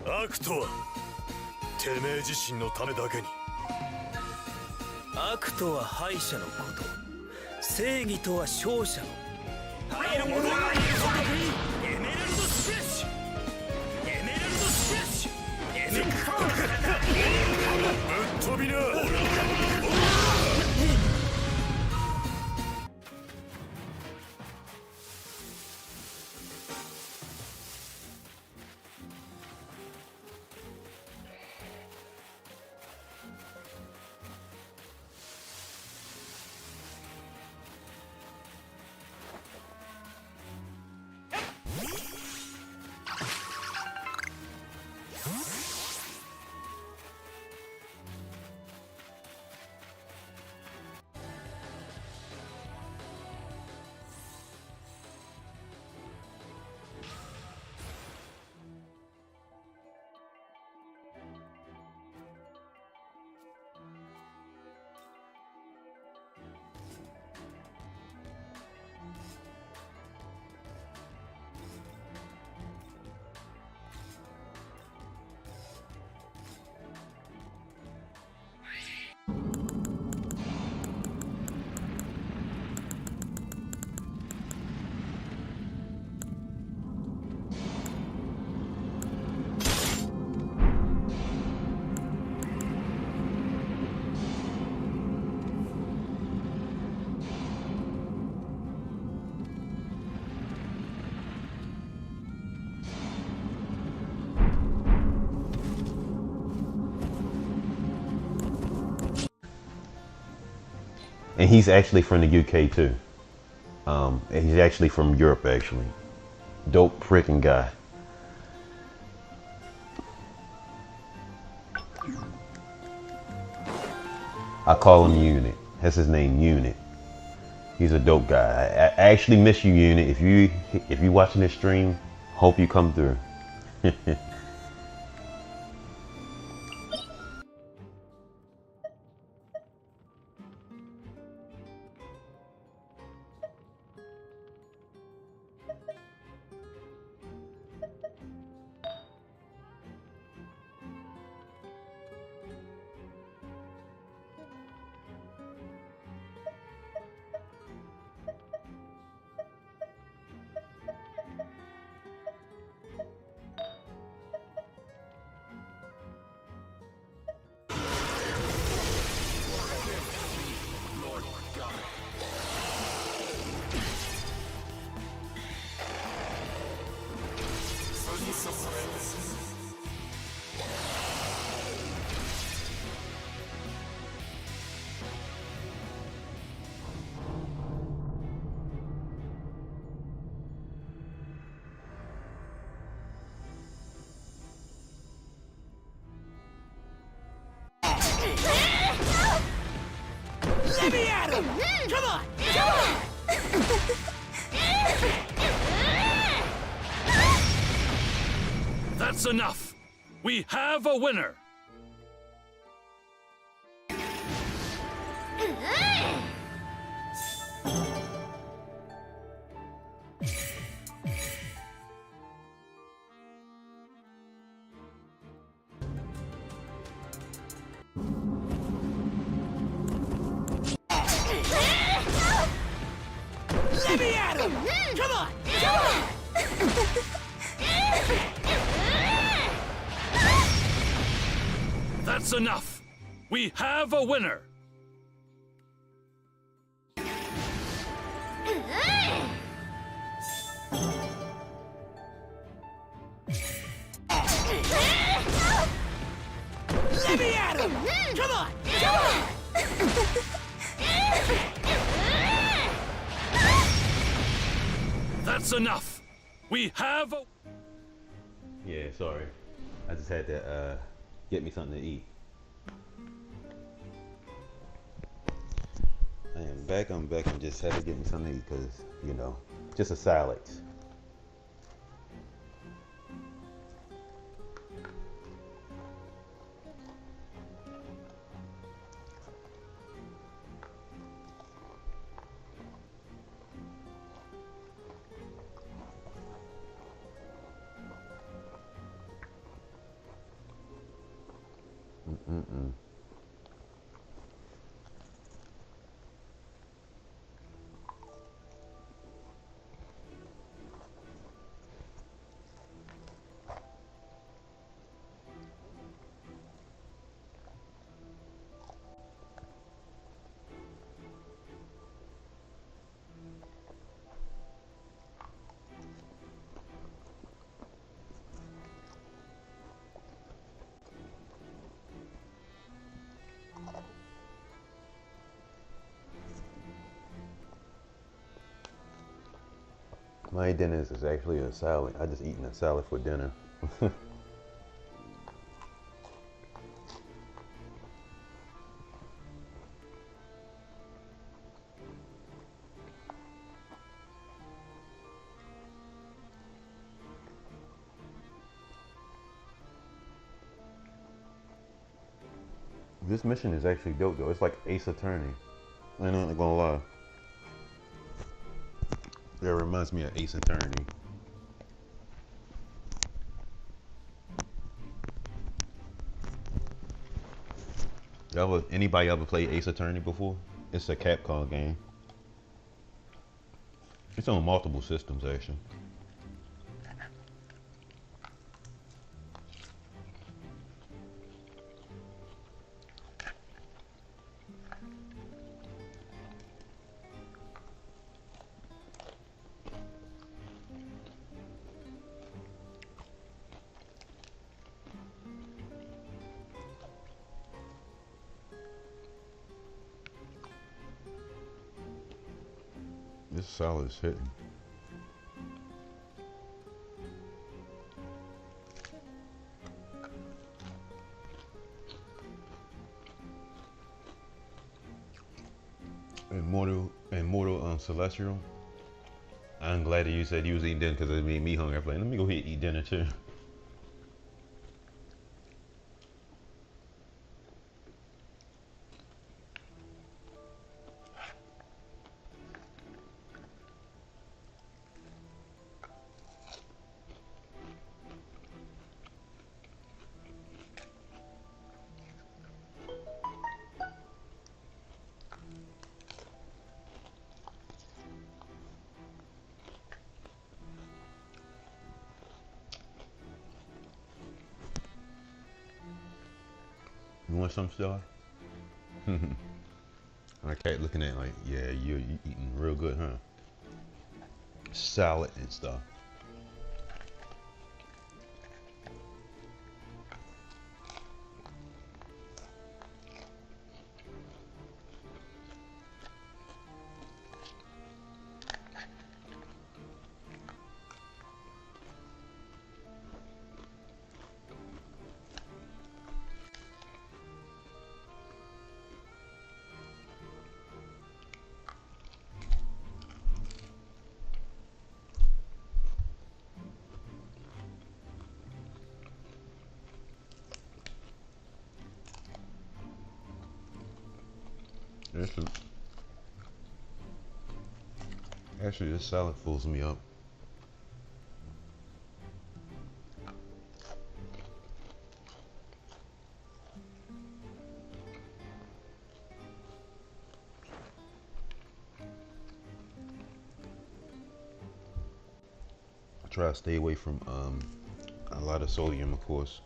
悪とはてめえ自身のためだけに。悪とは敗者のこと、正義とは勝者の。敗の者がいるエメラルドスプレッシュ、エメラルドスプレッシュ、エメぶっ飛びな。And he's actually from the UK too. And he's actually from Europe actually. Dope freaking guy. I call him Unit. That's his name, Unit. He's a dope guy. I actually miss you, Unit. If you watching this stream, hope you come through. Let me at him! Come on! Come on! That's enough! We have a winner! Let me at him! Come on! Come on! That's enough! We have a winner! Let me at him! Come on! Come on! That's enough! We have a... Yeah, sorry. I just had to get me something to eat. I'm back. I just had to get me something to eat because, you know, just a salad. My dinner is actually a salad. I just eating a salad for dinner. This mission is actually dope though. It's like Ace Attorney. I ain't not gonna lie. That reminds me of Ace Attorney. Anybody ever played Ace Attorney before? It's a Capcom game. It's on multiple systems actually. this salad is hitting. Immortal Celestial. I'm glad that you said you was eating dinner because it made me hungry. I'm like, let me go ahead and eat dinner too. You want some, Star? I kept looking at it like, yeah, you're eating real good, huh? Salad and stuff. Actually, this salad fills me up. I try to stay away from a lot of sodium, of course.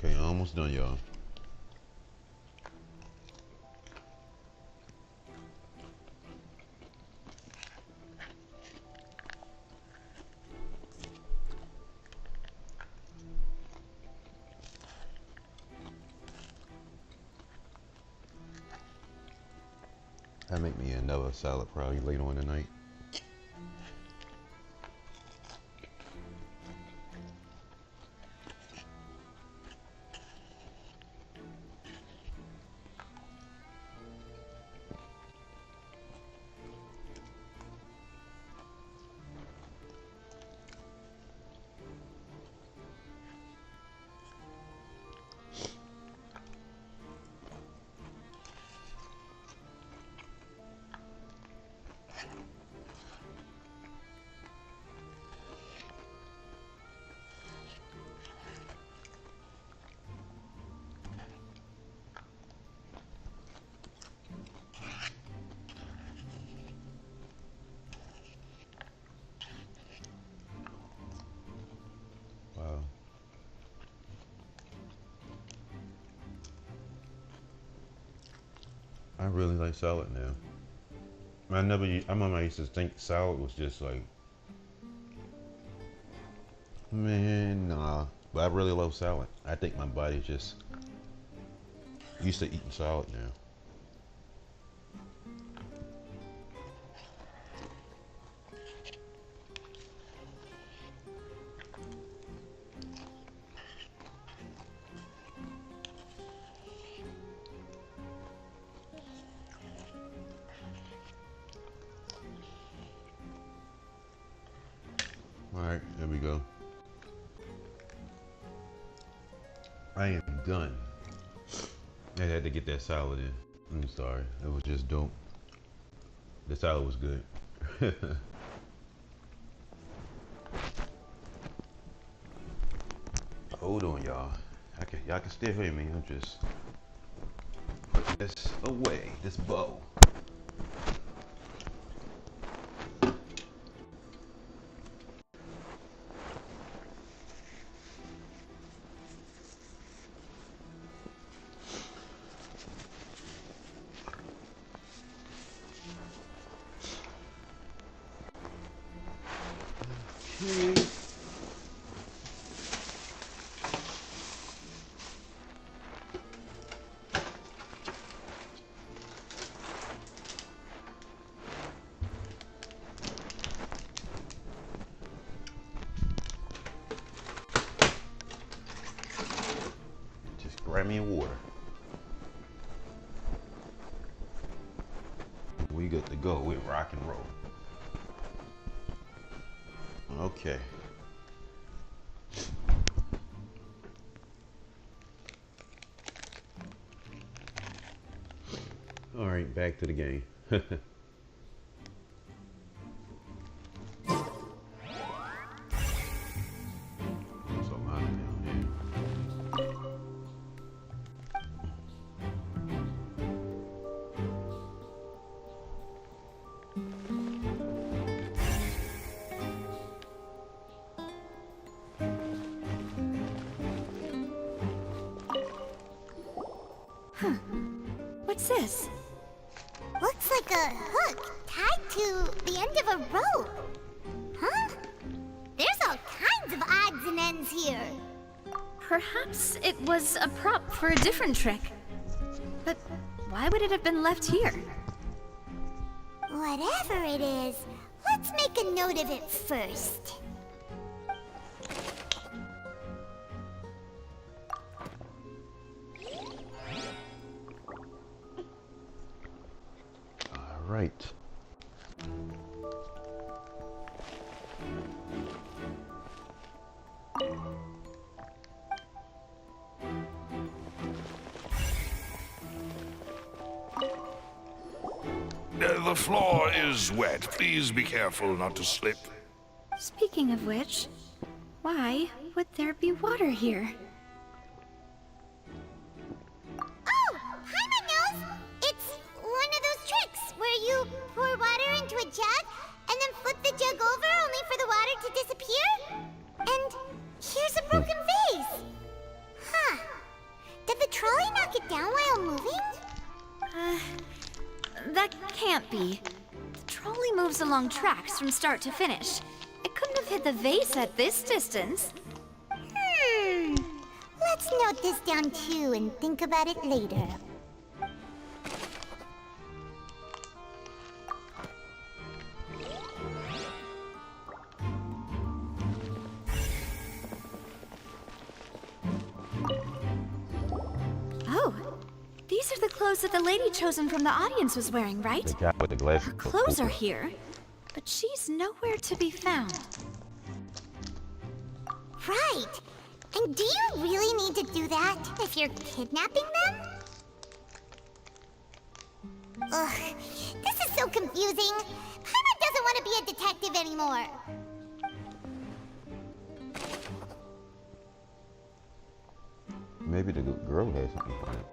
Okay, almost done, y'all. That make me another salad probably later on tonight. Wow. I really like salad now. I remember I used to think salad was just like, man, nah. But I really love salad. I think my body just used to eating salad now. Alright, there we go. I am done. I had to get that salad in. I'm sorry. It was just dope. The salad was good. Hold on, y'all. Y'all can still hear me. I'm just put this away, this bow. Okay. Just grab me a water. We good to go. We're rock and roll. Okay. All right, back to the game. Huh. What's this? Looks like a hook tied to the end of a rope. Huh? There's all kinds of odds and ends here. Perhaps it was a prop for a different trick. But why would it have been left here? Whatever it is, let's make a note of it first. All right. The floor is wet. Please be careful not to slip. Speaking of which, why would there be water here? Oh, Paimon knows! It's one of those tricks where you pour water into a jug and then flip the jug over only for the water to disappear. And here's a broken vase. Huh. Did the trolley knock it down while moving? That can't be. The trolley moves along tracks from start to finish. It couldn't have hit the vase at this distance. Let's note this down too and think about it later. Oh, these are the clothes that the lady chosen from the audience was wearing, right? The guy with the glasses. Her clothes are here, but she's nowhere to be found. Right. And do you really need to do that if you're kidnapping them? Ugh, this is so confusing. Paimon doesn't want to be a detective anymore. Maybe the girl has something for him.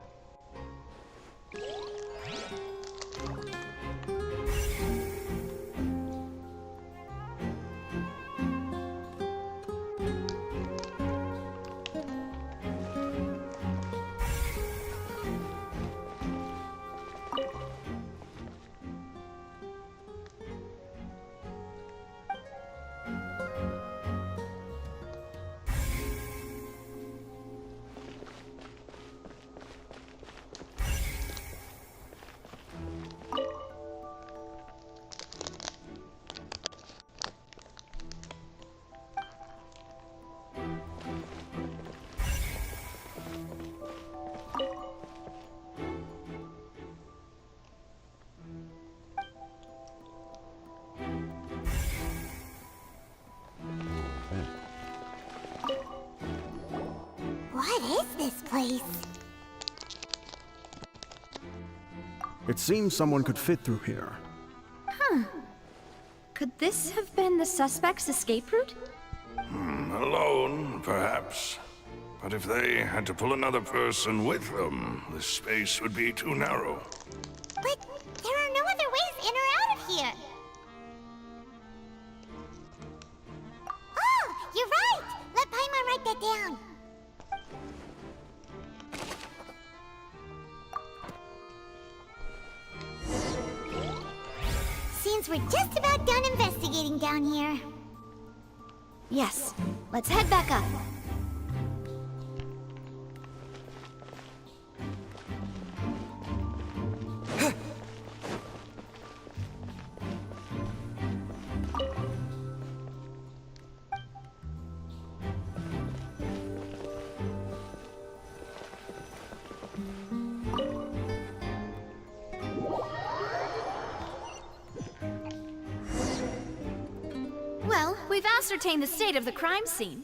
What is this place? It seems someone could fit through here. Huh. Could this have been the suspect's escape route? Alone, perhaps. But if they had to pull another person with them, the space would be too narrow. But there are no other ways in or out of here. Oh, you're right! Let Paimon write that down. Seems we're just about done investigating down here. Yes, let's head back up. Well, we've ascertained the state of the crime scene.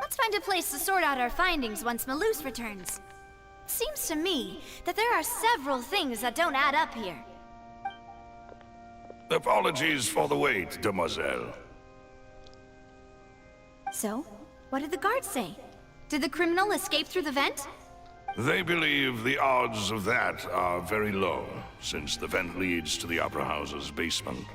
Let's find a place to sort out our findings once Malus returns. Seems to me that there are several things that don't add up here. Apologies for the wait, demoiselle. So, what did the guards say? Did the criminal escape through the vent? They believe the odds of that are very low, since the vent leads to the Opera House's basement.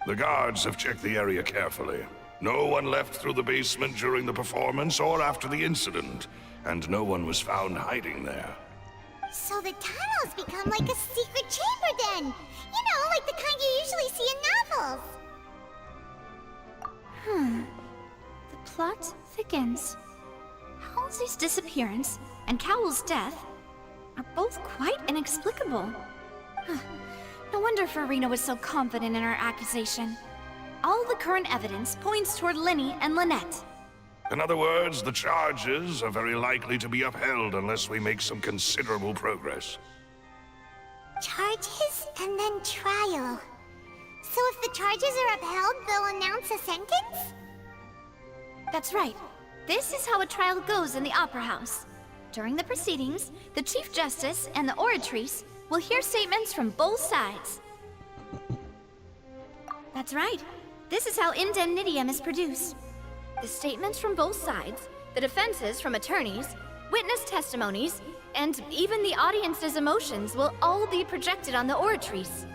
The guards have checked the area carefully. No one left through the basement during the performance or after the incident, and no one was found hiding there. So the tunnels become like a secret chamber then! You know, like the kind you usually see in novels! The plot thickens. Halsey's disappearance and Cowell's death are both quite inexplicable. No wonder Farina was so confident in her accusation. All the current evidence points toward Linny and Lynette. In other words, the charges are very likely to be upheld unless we make some considerable progress. Charges and then trial. So if the charges are upheld, they'll announce a sentence? That's right. This is how a trial goes in the Opera House. During the proceedings, the Chief Justice and the Oratrice will hear statements from both sides. That's right. This is how indemnitium is produced. The statements from both sides, the defenses from attorneys, witness testimonies, and even the audience's emotions will all be projected on the Oratrice.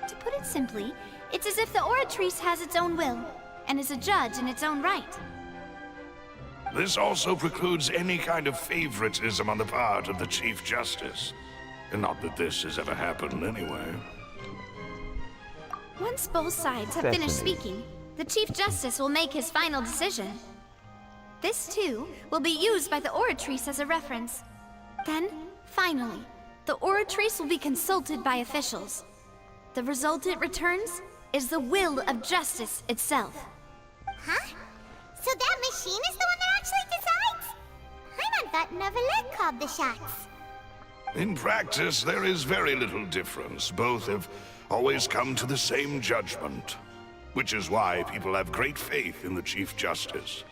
To put it simply, it's as if the Oratrice has its own will, and is a judge in its own right. This also precludes any kind of favoritism on the part of the Chief Justice. And not that this has ever happened anyway. Once both sides have finished speaking, the Chief Justice will make his final decision. This, too, will be used by the Oratrice as a reference. Then, finally, the Oratrice will be consulted by officials. The result it returns is the will of justice itself. Huh? So that machine is the one that actually decides? Paimon thought Neverlet called the shots. In practice, there is very little difference. Both have always come to the same judgment, which is why people have great faith in the Chief Justice.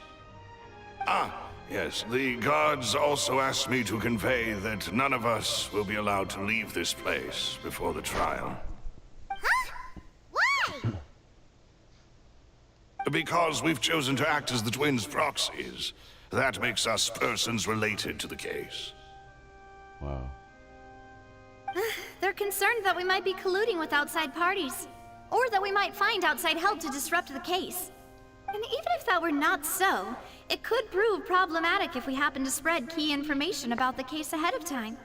Ah, yes, the guards also asked me to convey that none of us will be allowed to leave this place before the trial. Huh? Why? Because we've chosen to act as the twins' proxies. That makes us persons related to the case. Wow. They're concerned that we might be colluding with outside parties, or that we might find outside help to disrupt the case. And even if that were not so, it could prove problematic if we happen to spread key information about the case ahead of time.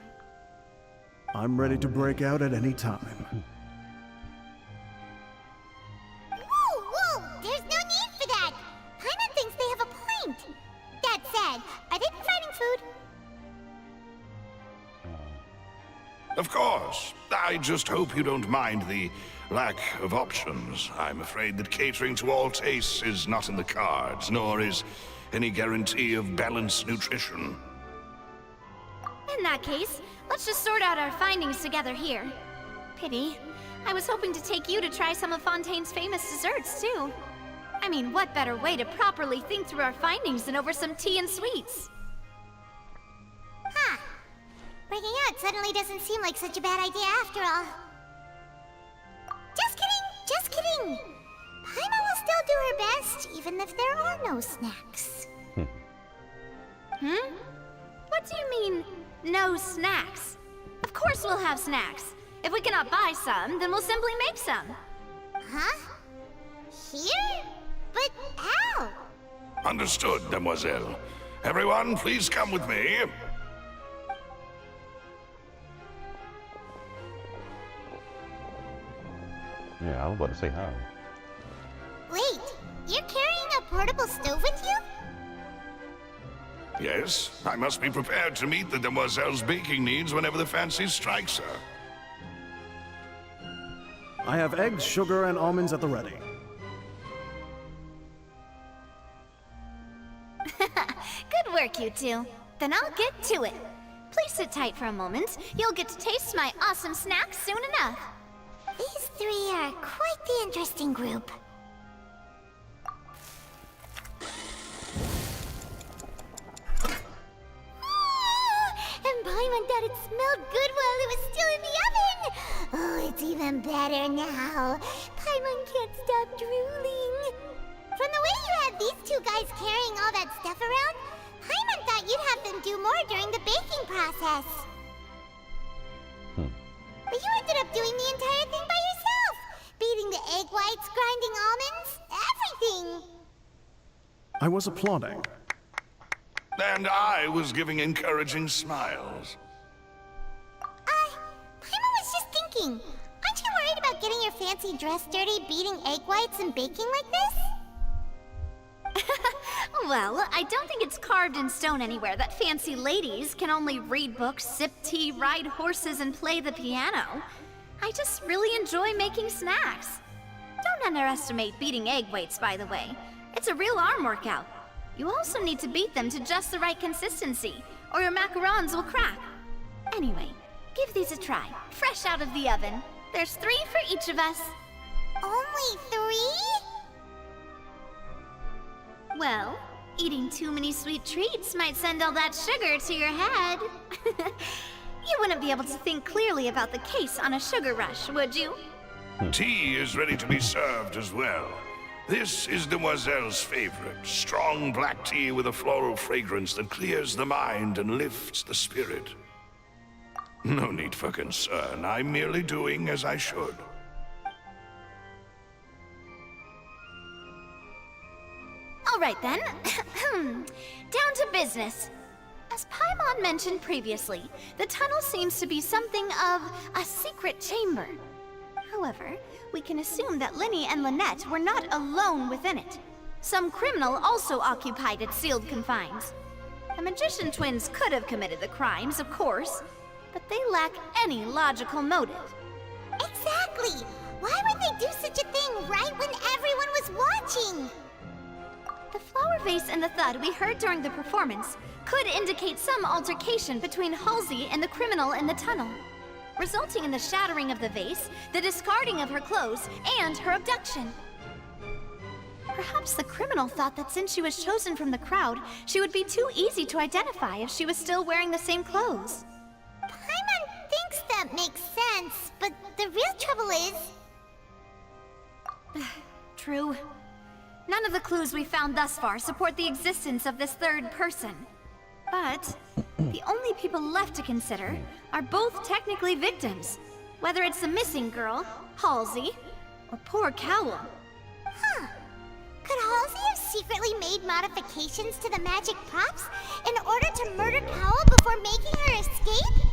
I'm ready to break out at any time. Whoa, whoa! There's no need for that! Paimon thinks they have a point. That said, are they providing food? Of course. I just hope you don't mind the lack of options. I'm afraid that catering to all tastes is not in the cards, nor is any guarantee of balanced nutrition. In that case, let's just sort out our findings together here. Pity. I was hoping to take you to try some of Fontaine's famous desserts, too. I mean, what better way to properly think through our findings than over some tea and sweets? Huh. Breaking out suddenly doesn't seem like such a bad idea after all. Just kidding! Just kidding! Paimon will still do her best, even if there are no snacks. What do you mean, no snacks? Of course we'll have snacks. If we cannot buy some, then we'll simply make some. Huh? Here? But how? Understood, Demoiselle. Everyone, please come with me. Yeah, I was about to say how. Wait, you're carrying a portable stove with you? Yes, I must be prepared to meet the Demoiselle's baking needs whenever the fancy strikes her. I have eggs, sugar, and almonds at the ready. Good work, you two. Then I'll get to it. Please sit tight for a moment. You'll get to taste my awesome snacks soon enough. These three are quite the interesting group. And Paimon thought it smelled good while it was still in the oven! Oh, it's even better now. Paimon can't stop drooling. From the way you had these two guys carrying all that stuff around, Paimon thought you'd have them do more during the baking process. But you ended up doing the entire thing by yourself! Beating the egg whites, grinding almonds, everything! I was applauding. And I was giving encouraging smiles. Paimon was just thinking, aren't you worried about getting your fancy dress dirty, beating egg whites and baking like this? Well, I don't think it's carved in stone anywhere that fancy ladies can only read books, sip tea, ride horses, and play the piano. I just really enjoy making snacks. Don't underestimate beating egg weights, by the way. It's a real arm workout. You also need to beat them to just the right consistency, or your macarons will crack. Anyway, give these a try, fresh out of the oven. There's 3 for each of us. Only 3? Well, eating too many sweet treats might send all that sugar to your head. You wouldn't be able to think clearly about the case on a sugar rush, would you? Tea is ready to be served as well. This is Demoiselle's favorite, strong black tea with a floral fragrance that clears the mind and lifts the spirit. No need for concern, I'm merely doing as I should. All right then, down to business. As Paimon mentioned previously, the tunnel seems to be something of a secret chamber. However, we can assume that Lyney and Lynette were not alone within it. Some criminal also occupied its sealed confines. The magician twins could have committed the crimes, of course, but they lack any logical motive. Exactly! Why would they do such a thing right when everyone was watching? The flower vase and the thud we heard during the performance could indicate some altercation between Halsey and the criminal in the tunnel, resulting in the shattering of the vase, the discarding of her clothes, and her abduction. Perhaps the criminal thought that since she was chosen from the crowd, she would be too easy to identify if she was still wearing the same clothes. Paimon thinks that makes sense, but the real trouble is... True. None of the clues we found thus far support the existence of this third person. But the only people left to consider are both technically victims, whether it's the missing girl, Halsey, or poor Cowell. Huh. Could Halsey have secretly made modifications to the magic props in order to murder Cowell before making her escape?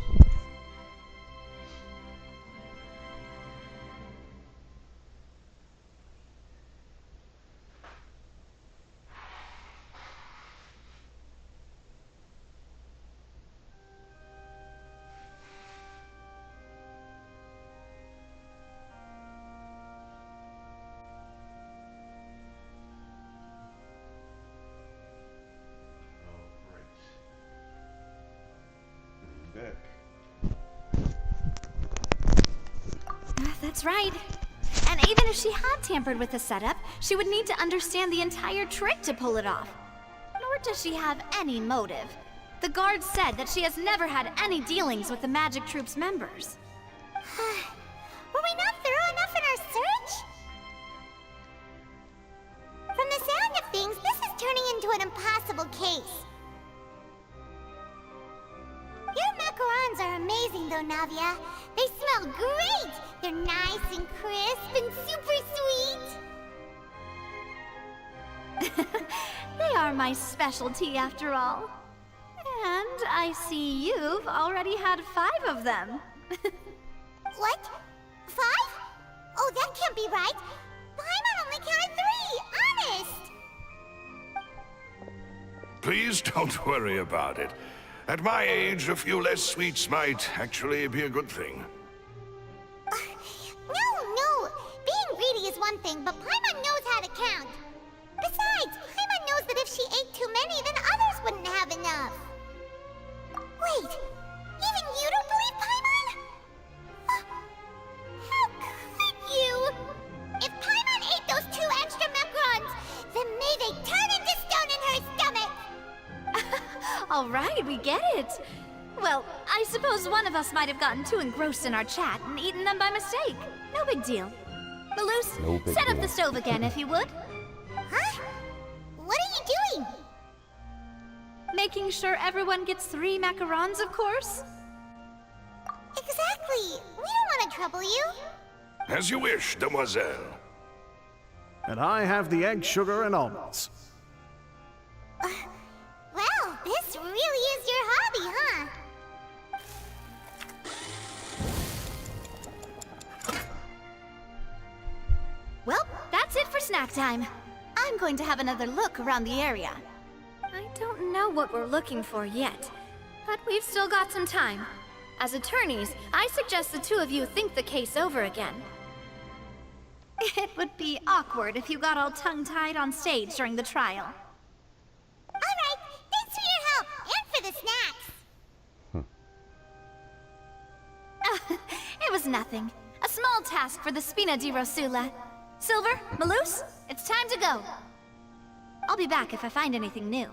That's right. And even if she had tampered with the setup, she would need to understand the entire trick to pull it off. Nor does she have any motive. The guards said that she has never had any dealings with the Magic Troop's members. Were we not thorough enough in our search? From the sound of things, this is turning into an impossible case. and crisp and super sweet. They are my specialty after all. And I see you've already had 5 of them. What? 5? Oh, that can't be right. Paimon only counted 3, honest! Please don't worry about it. At my age, a few less sweets might actually be a good thing. No. Being greedy is one thing, but Paimon knows how to count. Besides, Paimon knows that if she ate too many, then others wouldn't have enough. Wait, even you don't believe Paimon? How could you? If Paimon ate those 2 extra macarons, then may they turn into stone in her stomach! All right, we get it. Well, I suppose one of us might have gotten too engrossed in our chat and eaten them by mistake. No big deal. Malus, set up the stove again if you would. Huh? What are you doing? Making sure everyone gets 3 macarons, of course. Exactly. We don't want to trouble you. As you wish, demoiselle. And I have the egg, sugar, and almonds. Well, this really is your hobby, huh? Well, that's it for snack time. I'm going to have another look around the area. I don't know what we're looking for yet, but we've still got some time. As attorneys, I suggest the 2 of you think the case over again. It would be awkward if you got all tongue-tied on stage during the trial. Alright, thanks for your help, and for the snacks. It was nothing. A small task for the Spina di Rosula. Silver, Malus, it's time to go. I'll be back if I find anything new.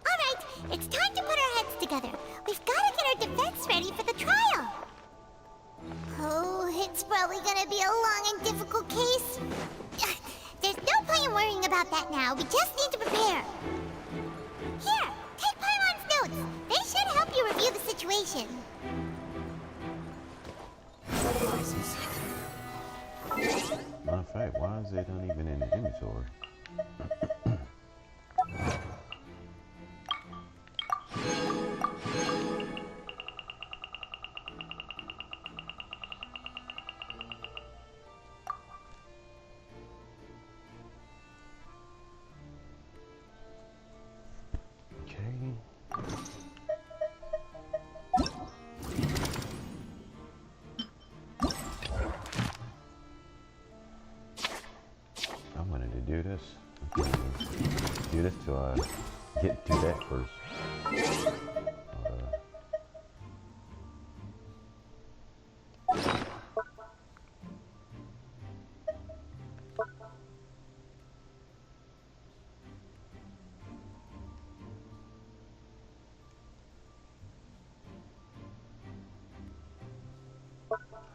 Alright, it's time to put our heads together. We've got to get our defense ready for the trial. Oh, it's probably gonna be a long and difficult case. There's no point in worrying about that now. We just need to prepare. Here, take Paimon's notes. They should help you review the situation. Matter of fact, why is it not even in the inventory? Do this. Do this till I get to that first.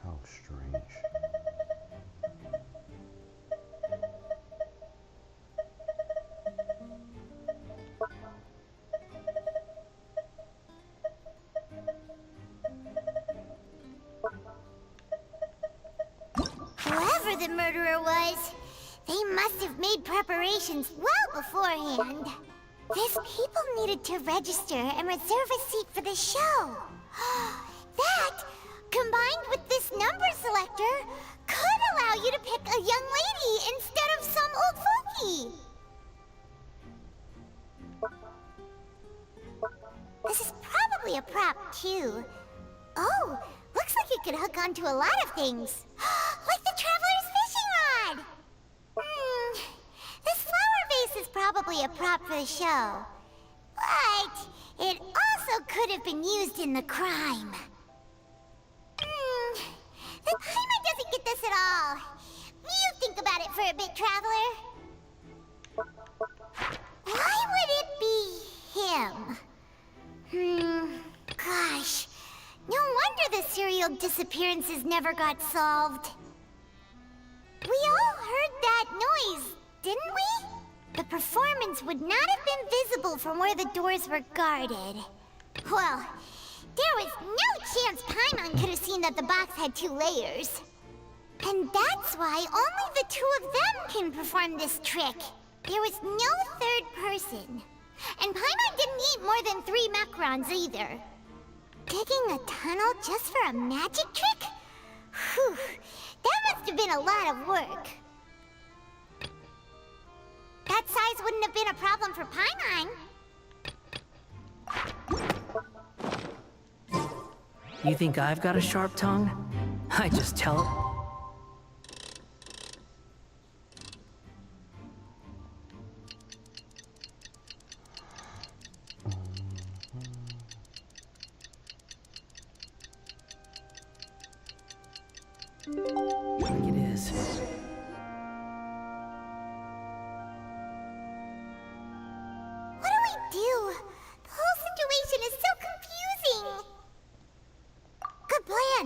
How strange. Whoever the murderer was, they must have made preparations well beforehand. These people needed to register and reserve a seat for the show. That, combined with this number selector, could allow you to pick a young lady instead of some old fogey. This is probably a prop, too. Oh, looks like it could hook onto a lot of things. Like the Traveler's fishing rod! This flower vase is probably a prop for the show. But it also could have been used in the crime. The Paimon doesn't get this at all. You think about it for a bit, Traveler. Why would it be him? Gosh. No wonder the serial disappearances never got solved. We all heard that noise, didn't we? The performance would not have been visible from where the doors were guarded. Well, There was no chance Paimon could have seen that the box had 2 layers. And that's why only the 2 of them can perform this trick. There was no 3rd person. And Paimon didn't eat more than 3 macarons either. Digging a tunnel just for a magic trick? Whew, that must have been a lot of work. That size wouldn't have been a problem for Paimon. You think I've got a sharp tongue? I just tell it. Like it is. What do we do? The whole situation is so confusing. Good plan.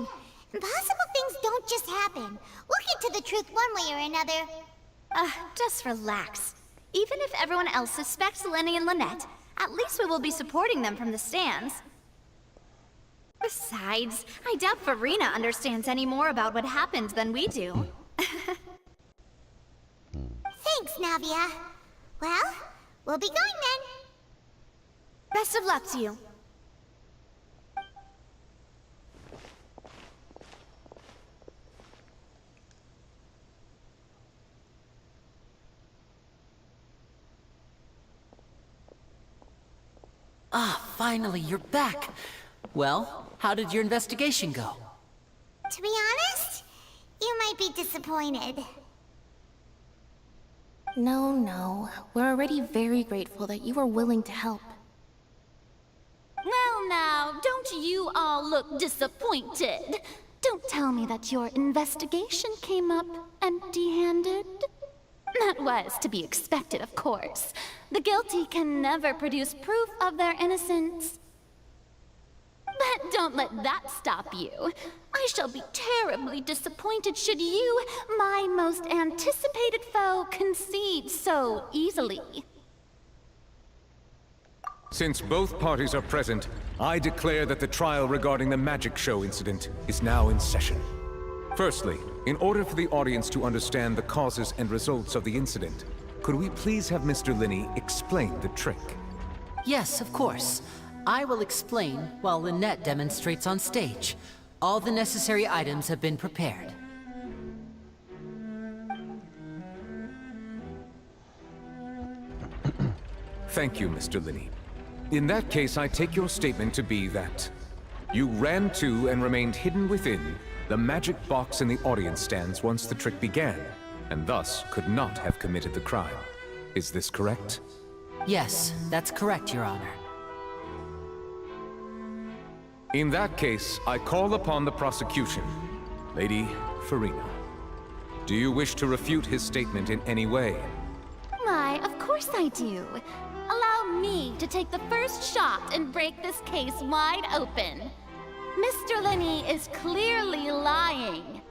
Impossible things don't just happen. We'll get to the truth one way or another. Just relax. Even if everyone else suspects Lenny and Lynette, at least we will be supporting them from the stands. Besides, I doubt Farina understands any more about what happened than we do. Thanks, Navia. Well, we'll be going then. Best of luck to you. Ah, finally, you're back. Well, how did your investigation go? To be honest, you might be disappointed. No. We're already very grateful that you were willing to help. Well now, don't you all look disappointed? Don't tell me that your investigation came up empty-handed. That was to be expected, of course. The guilty can never produce proof of their innocence. But don't let that stop you. I shall be terribly disappointed should you, my most anticipated foe, concede so easily. Since both parties are present, I declare that the trial regarding the magic show incident is now in session. Firstly, in order for the audience to understand the causes and results of the incident, could we please have Mr. Linney explain the trick? Yes, of course. I will explain while Lynette demonstrates on stage. All the necessary items have been prepared. Thank you, Mr. Linney. In that case, I take your statement to be that you ran to and remained hidden within the magic box in the audience stands once the trick began, and thus could not have committed the crime. Is this correct? Yes, that's correct, Your Honor. In that case, I call upon the prosecution. Lady Farina, do you wish to refute his statement in any way? Why, of course I do. Allow me to take the first shot and break this case wide open. Mr. Linney is clearly lying.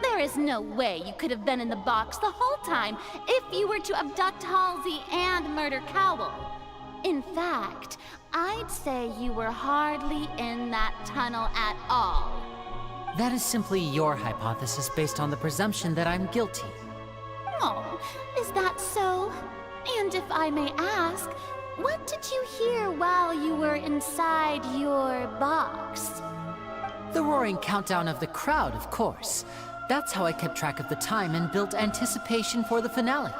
There is no way you could have been in the box the whole time if you were to abduct Halsey and murder Cowell. In fact, I'd say you were hardly in that tunnel at all. That is simply your hypothesis based on the presumption that I'm guilty. Oh, is that so? And if I may ask, what did you hear while you were inside your box? The roaring countdown of the crowd, of course. That's how I kept track of the time and built anticipation for the finale.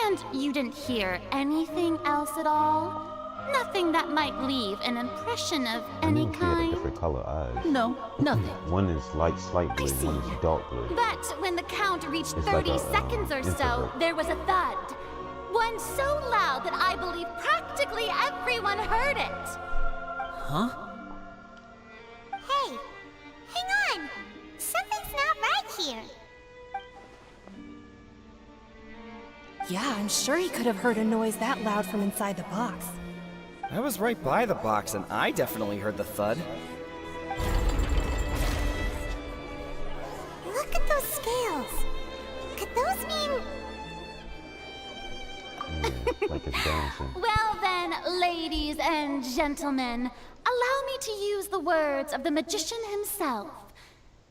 And you didn't hear anything else at all? Nothing that might leave an impression of any kind? Different color eyes. No, nothing. One is light blue, one is dark blue. But when the count reached It's 30 like a, seconds or so, infrared. there was a thud. One so loud that I believe practically everyone heard it. Huh? Hey, hang on. Something's not right here. Yeah, I'm sure he could have heard a noise that loud from inside the box. I was right by the box, and I definitely heard the thud. Look at those scales. Could those mean... like it's dancing. Well then, ladies and gentlemen, allow me to use the words of the magician himself.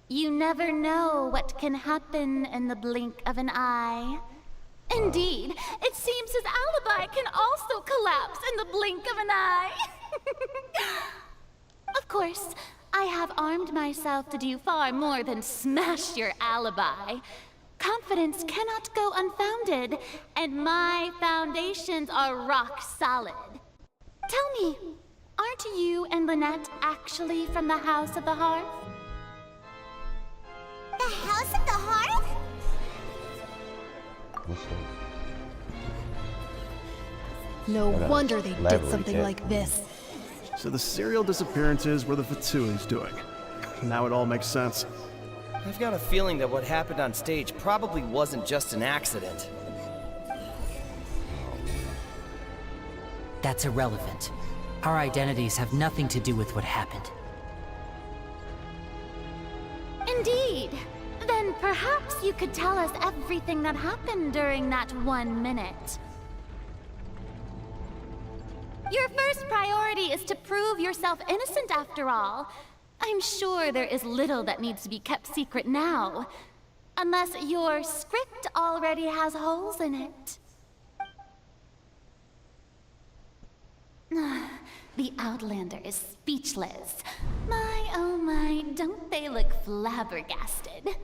You never know what can happen in the blink of an eye. Indeed, it seems his alibi can also collapse in the blink of an eye. Of course, I have armed myself to do far more than smash your alibi. Confidence cannot go unfounded, and my foundations are rock solid. Tell me, aren't you and Lynette actually from the House of the Hearth? The House of the Hearth? What's that? No wonder they did elaborate something that. like this. So the serial disappearances were the Fatsui's doing. Now it all makes sense. I've got a feeling that what happened on stage probably wasn't just an accident. That's irrelevant. Our identities have nothing to do with what happened. Indeed. Then perhaps you could tell us everything that happened during that 1 minute. Your first priority is to prove yourself innocent after all. I'm sure there is little that needs to be kept secret now. Unless your script already has holes in it. The Outlander is speechless. My, oh my, don't they look flabbergasted?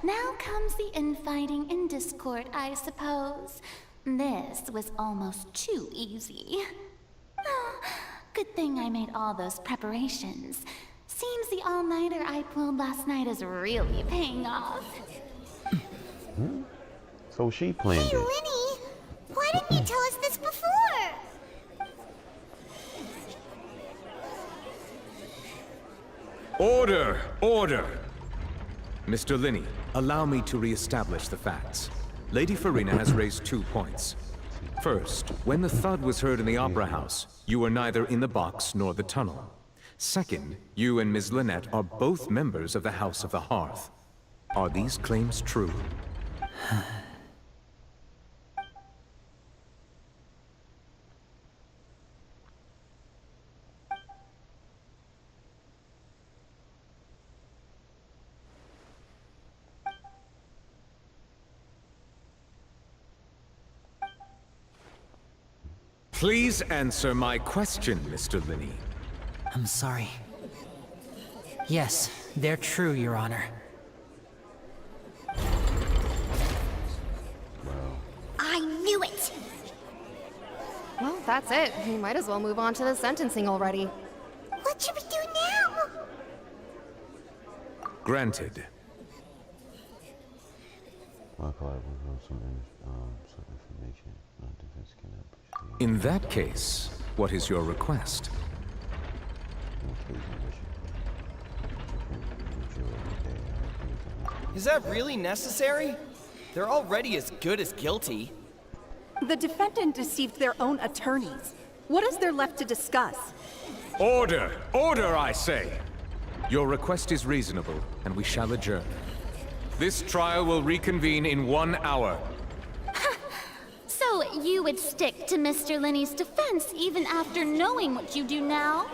Now comes the infighting and discord, I suppose. This was almost too easy. Good thing I made all those preparations. Seems the all-nighter I pulled last night is really paying off. So she planned Hey, it. Lenny, why didn't you tell us this before? Order! Order! Mr. Linney, allow me to re-establish the facts. Lady Farina has raised 2 points. First, when the thud was heard in the Opera House, you were neither in the box nor the tunnel. Second, you and Ms. Lynette are both members of the House of the Hearth. Are these claims true? Please answer my question, Mr. Linney. I'm sorry. Yes, they're true, Your Honor. I knew it! Well, that's it. We might as well move on to the sentencing already. What should we do now? Granted. Some information. Defense cannot proceed. In that case, what is your request? Is that really necessary? They're already as good as guilty. The defendant deceived their own attorneys. What is there left to discuss? Order! Order, I say! Your request is reasonable, and we shall adjourn. This trial will reconvene in 1 hour. So you would stick to Mr. Linney's defense even after knowing what you do now?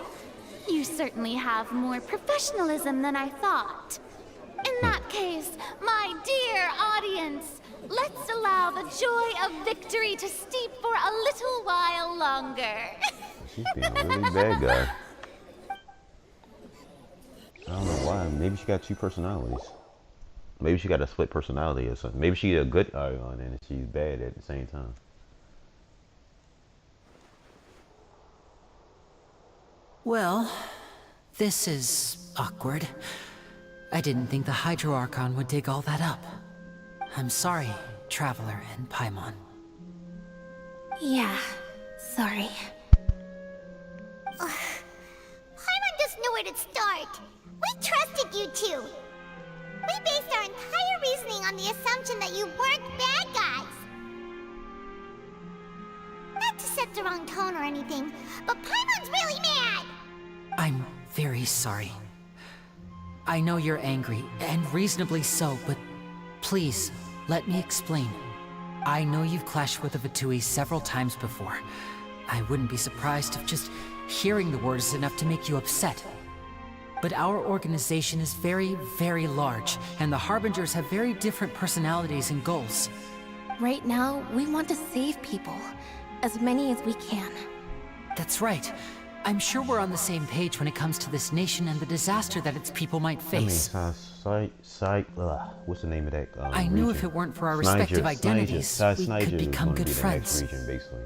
You certainly have more professionalism than I thought. In that case, my dear audience, let's allow the joy of victory to steep for a little while longer. She's being a really bad guy. I don't know why. Maybe she got 2 personalities. Maybe she got a split personality or something. Maybe she's a good icon and she's bad at the same time. Well, this is awkward. I didn't think the Hydro Archon would dig all that up. I'm sorry, Traveler and Paimon. Yeah, sorry. Paimon doesn't know where to start. We trusted you two. We based our entire reasoning on the assumption that you weren't bad guys. Not to set the wrong tone or anything, but Paimon's really mad! I'm very sorry. I know you're angry, and reasonably so, but please, let me explain. I know you've clashed with the Fatui several times before. I wouldn't be surprised if just hearing the word is enough to make you upset. But our organization is very, very large, and the Harbingers have very different personalities and goals. Right now, we want to save people. As many as we can. That's right. I'm sure we're on the same page when it comes to this nation and the disaster that its people might face. What's the name of that I knew if it weren't for our respective identities, we could become good friends. Region, basically.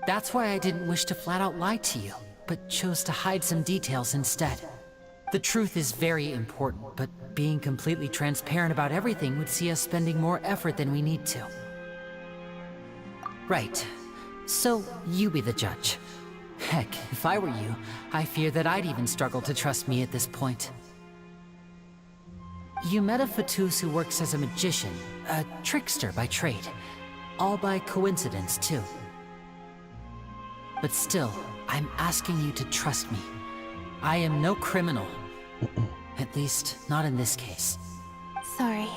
That's why I didn't wish to flat out lie to you, but chose to hide some details instead. The truth is very important, but being completely transparent about everything would see us spending more effort than we need to. Right. So, you be the judge. Heck, if I were you, I fear that I'd even struggle to trust me at this point. You met a Fatus who works as a magician, a trickster by trade. All by coincidence, too. But still, I'm asking you to trust me. I am no criminal. At least, not in this case. Sorry.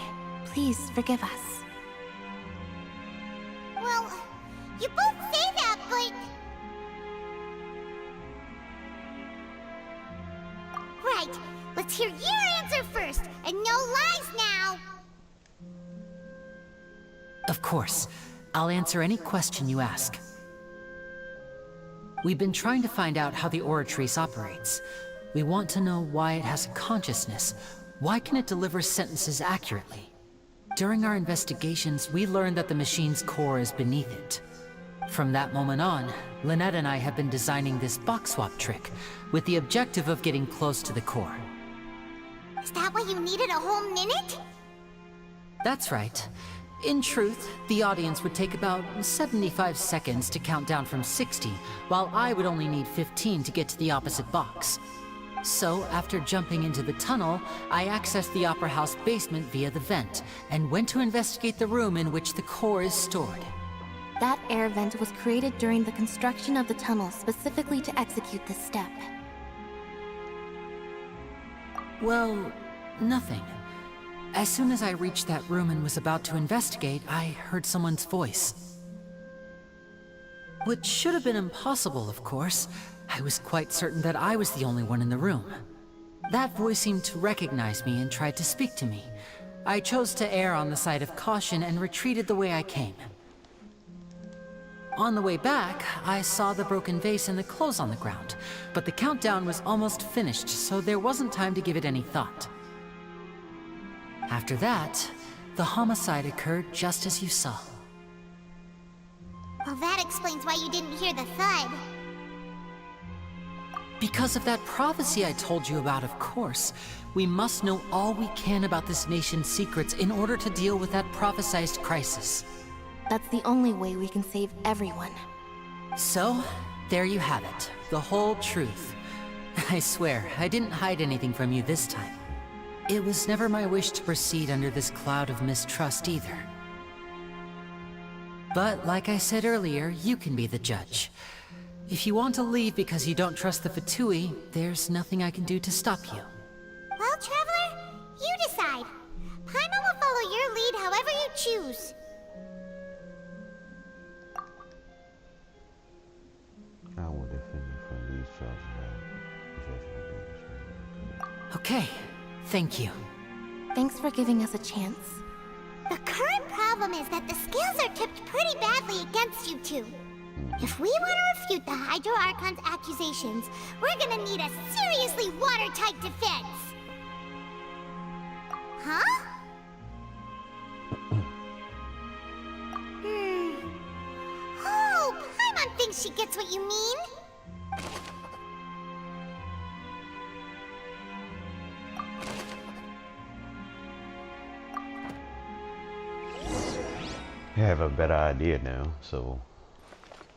Please forgive us. Well, you both say that, but... Right, let's hear your answer first, and no lies now! Of course. I'll answer any question you ask. We've been trying to find out how the Oratrice operates. We want to know why it has a consciousness. Why can it deliver sentences accurately? During our investigations, we learned that the machine's core is beneath it. From that moment on, Lynette and I have been designing this box swap trick, with the objective of getting close to the core. Is that why you needed a whole minute? That's right. In truth, the audience would take about 75 seconds to count down from 60, while I would only need 15 to get to the opposite box. So, after jumping into the tunnel, I accessed the Opera House basement via the vent, and went to investigate the room in which the core is stored. That air vent was created during the construction of the tunnel specifically to execute this step. Well, nothing. As soon as I reached that room and was about to investigate, I heard someone's voice. Which should have been impossible, of course. I was quite certain that I was the only one in the room. That voice seemed to recognize me and tried to speak to me. I chose to err on the side of caution and retreated the way I came. On the way back, I saw the broken vase and the clothes on the ground, but the countdown was almost finished, so there wasn't time to give it any thought. After that, the homicide occurred just as you saw. Well, that explains why you didn't hear the thud. Because of that prophecy I told you about, of course. We must know all we can about this nation's secrets in order to deal with that prophesized crisis. That's the only way we can save everyone. So, there you have it. The whole truth. I swear, I didn't hide anything from you this time. It was never my wish to proceed under this cloud of mistrust either. But like I said earlier, you can be the judge. If you want to leave because you don't trust the Fatui, there's nothing I can do to stop you. Well, Traveler, you decide. Paimon will follow your lead however you choose. I will defend you from these charges. Okay, thank you. Thanks for giving us a chance. The current problem is that the scales are tipped pretty badly against you two. If we want to refute the Hydro Archon's accusations, we're gonna need a seriously watertight defense. Huh? Oh, Paimon thinks she gets what you mean. I have a better idea now, so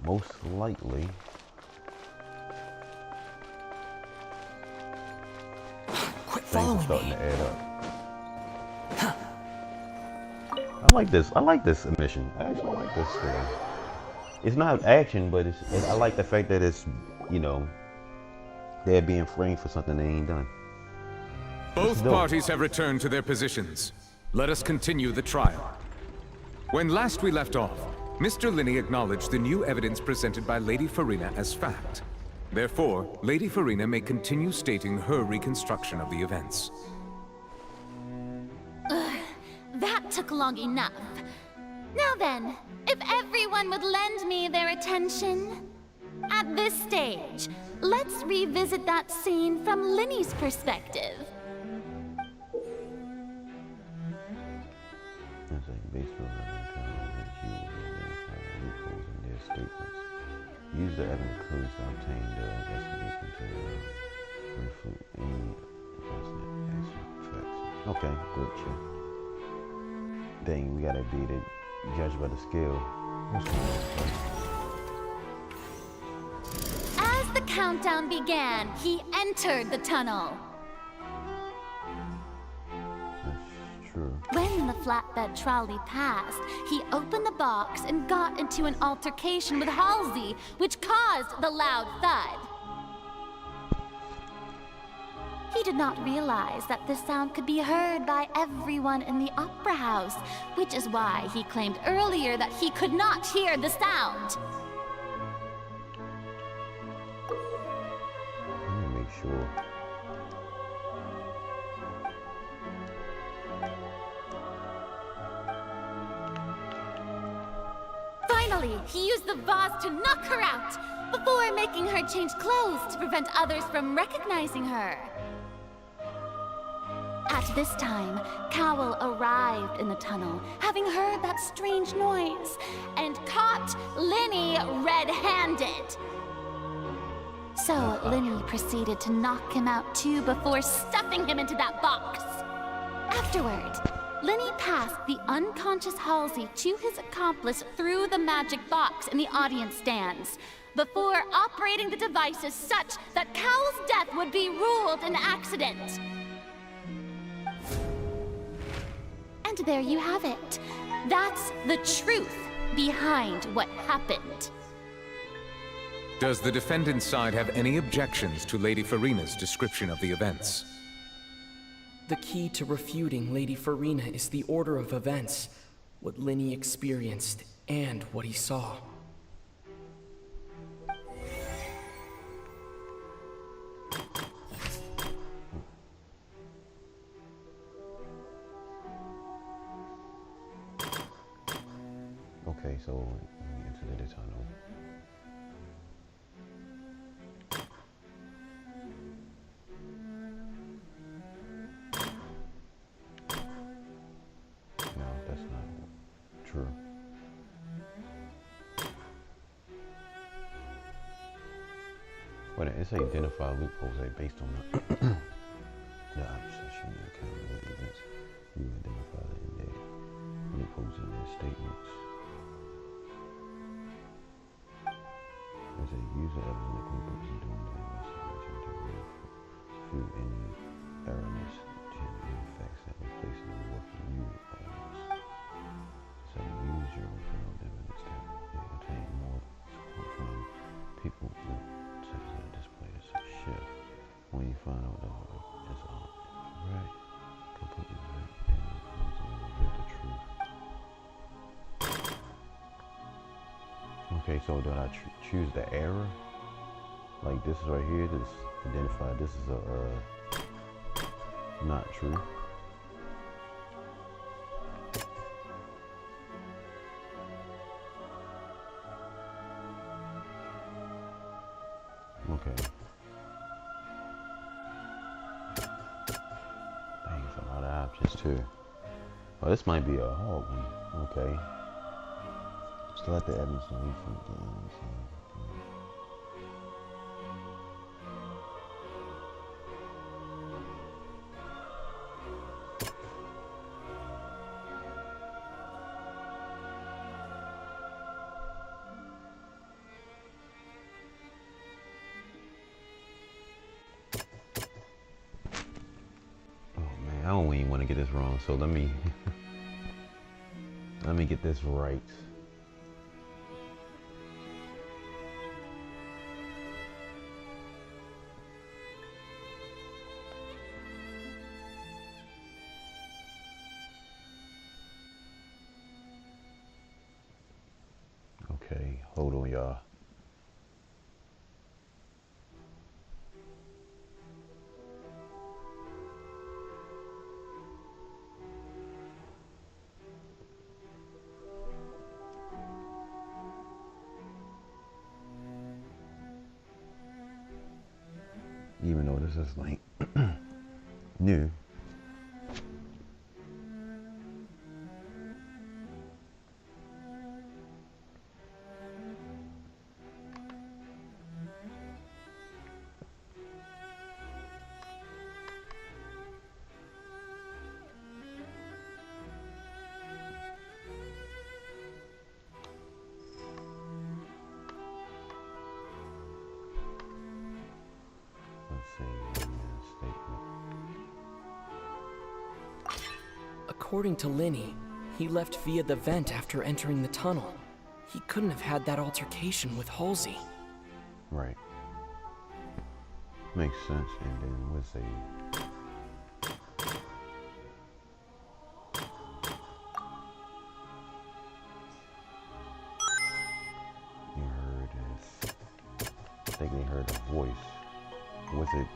most likely quit things are starting me. to add up. I like this mission. I actually like this story. It's not action, but I like the fact that it's, you know, they're being framed for something they ain't done. Both parties have returned to their positions. Let us continue the trial. When last we left off, Mr. Linney acknowledged the new evidence presented by Lady Farina as fact. Therefore, Lady Farina may continue stating her reconstruction of the events. Ugh, that took long enough. Now then, if everyone would lend me their attention. At this stage, let's revisit that scene from Linney's perspective. Use the evidence clues to obtain the investigation to refute any effects. Okay, good, chill. Dang, we gotta beat it. Judged by the scale. As the countdown began, he entered the tunnel. True. When the flatbed trolley passed, he opened the box and got into an altercation with Halsey, which caused the loud thud. He did not realize that this sound could be heard by everyone in the opera house, which is why he claimed earlier that he could not hear the sound. Let me make sure. Finally, he used the vase to knock her out, before making her change clothes to prevent others from recognizing her. At this time, Cowell arrived in the tunnel, having heard that strange noise, and caught Linney red-handed. So Linney proceeded to knock him out too before stuffing him into that box. Afterward, Linney passed the unconscious Halsey to his accomplice through the magic box in the audience stands, before operating the devices such that Cowell's death would be ruled an accident. And there you have it. That's the truth behind what happened. Does the defendant's side have any objections to Lady Farina's description of the events? The key to refuting Lady Farina is the order of events, what Linney experienced, and what he saw. Okay, so we entered the tunnel. No, that's not true. Wait, it's identify loopholes based on the obsession and accountable events. You identify in their loopholes in their statements. As a user of the group is doing the investigation to refute any erroneous effects that were placed in the work of you items. So use your referral evidence to obtain more support from people who such as display as a shift. When you find out that it's all right, completely right, then it comes to reveal the truth. Okay, so do I choose the error? Like this is right here, this identify this is a not true. Okay. Dang, it's a lot of options too. Oh, this might be a hard one. Okay. Select the evidence to refute the I don't even want to get this wrong, so let me get this right. Okay, hold on, y'all. Even though this is like new. According to Linny, he left via the vent after entering the tunnel. He couldn't have had that altercation with Halsey. Right. Makes sense. And then we'll say you heard this. I think they heard a voice. Was it?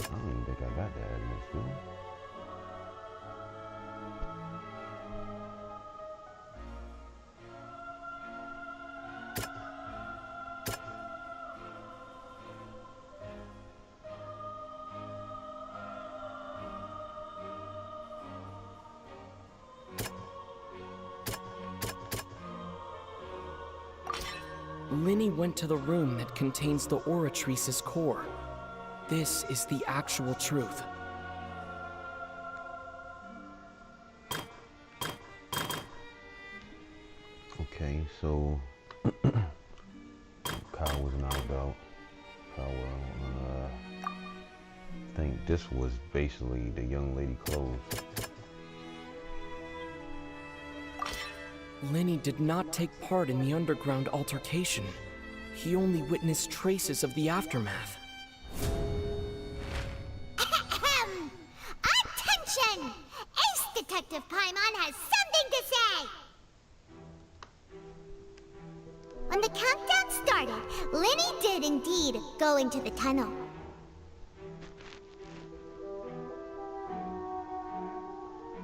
I don't even think I got that in this school. Linny went to the room that contains the Oratrice's core. This is the actual truth. Okay, so Kyle was knocked out. I think this was basically the young lady clothes. Linny did not take part in the underground altercation. He only witnessed traces of the aftermath. Attention! Ace Detective Paimon has something to say! When the countdown started, Linny did indeed go into the tunnel.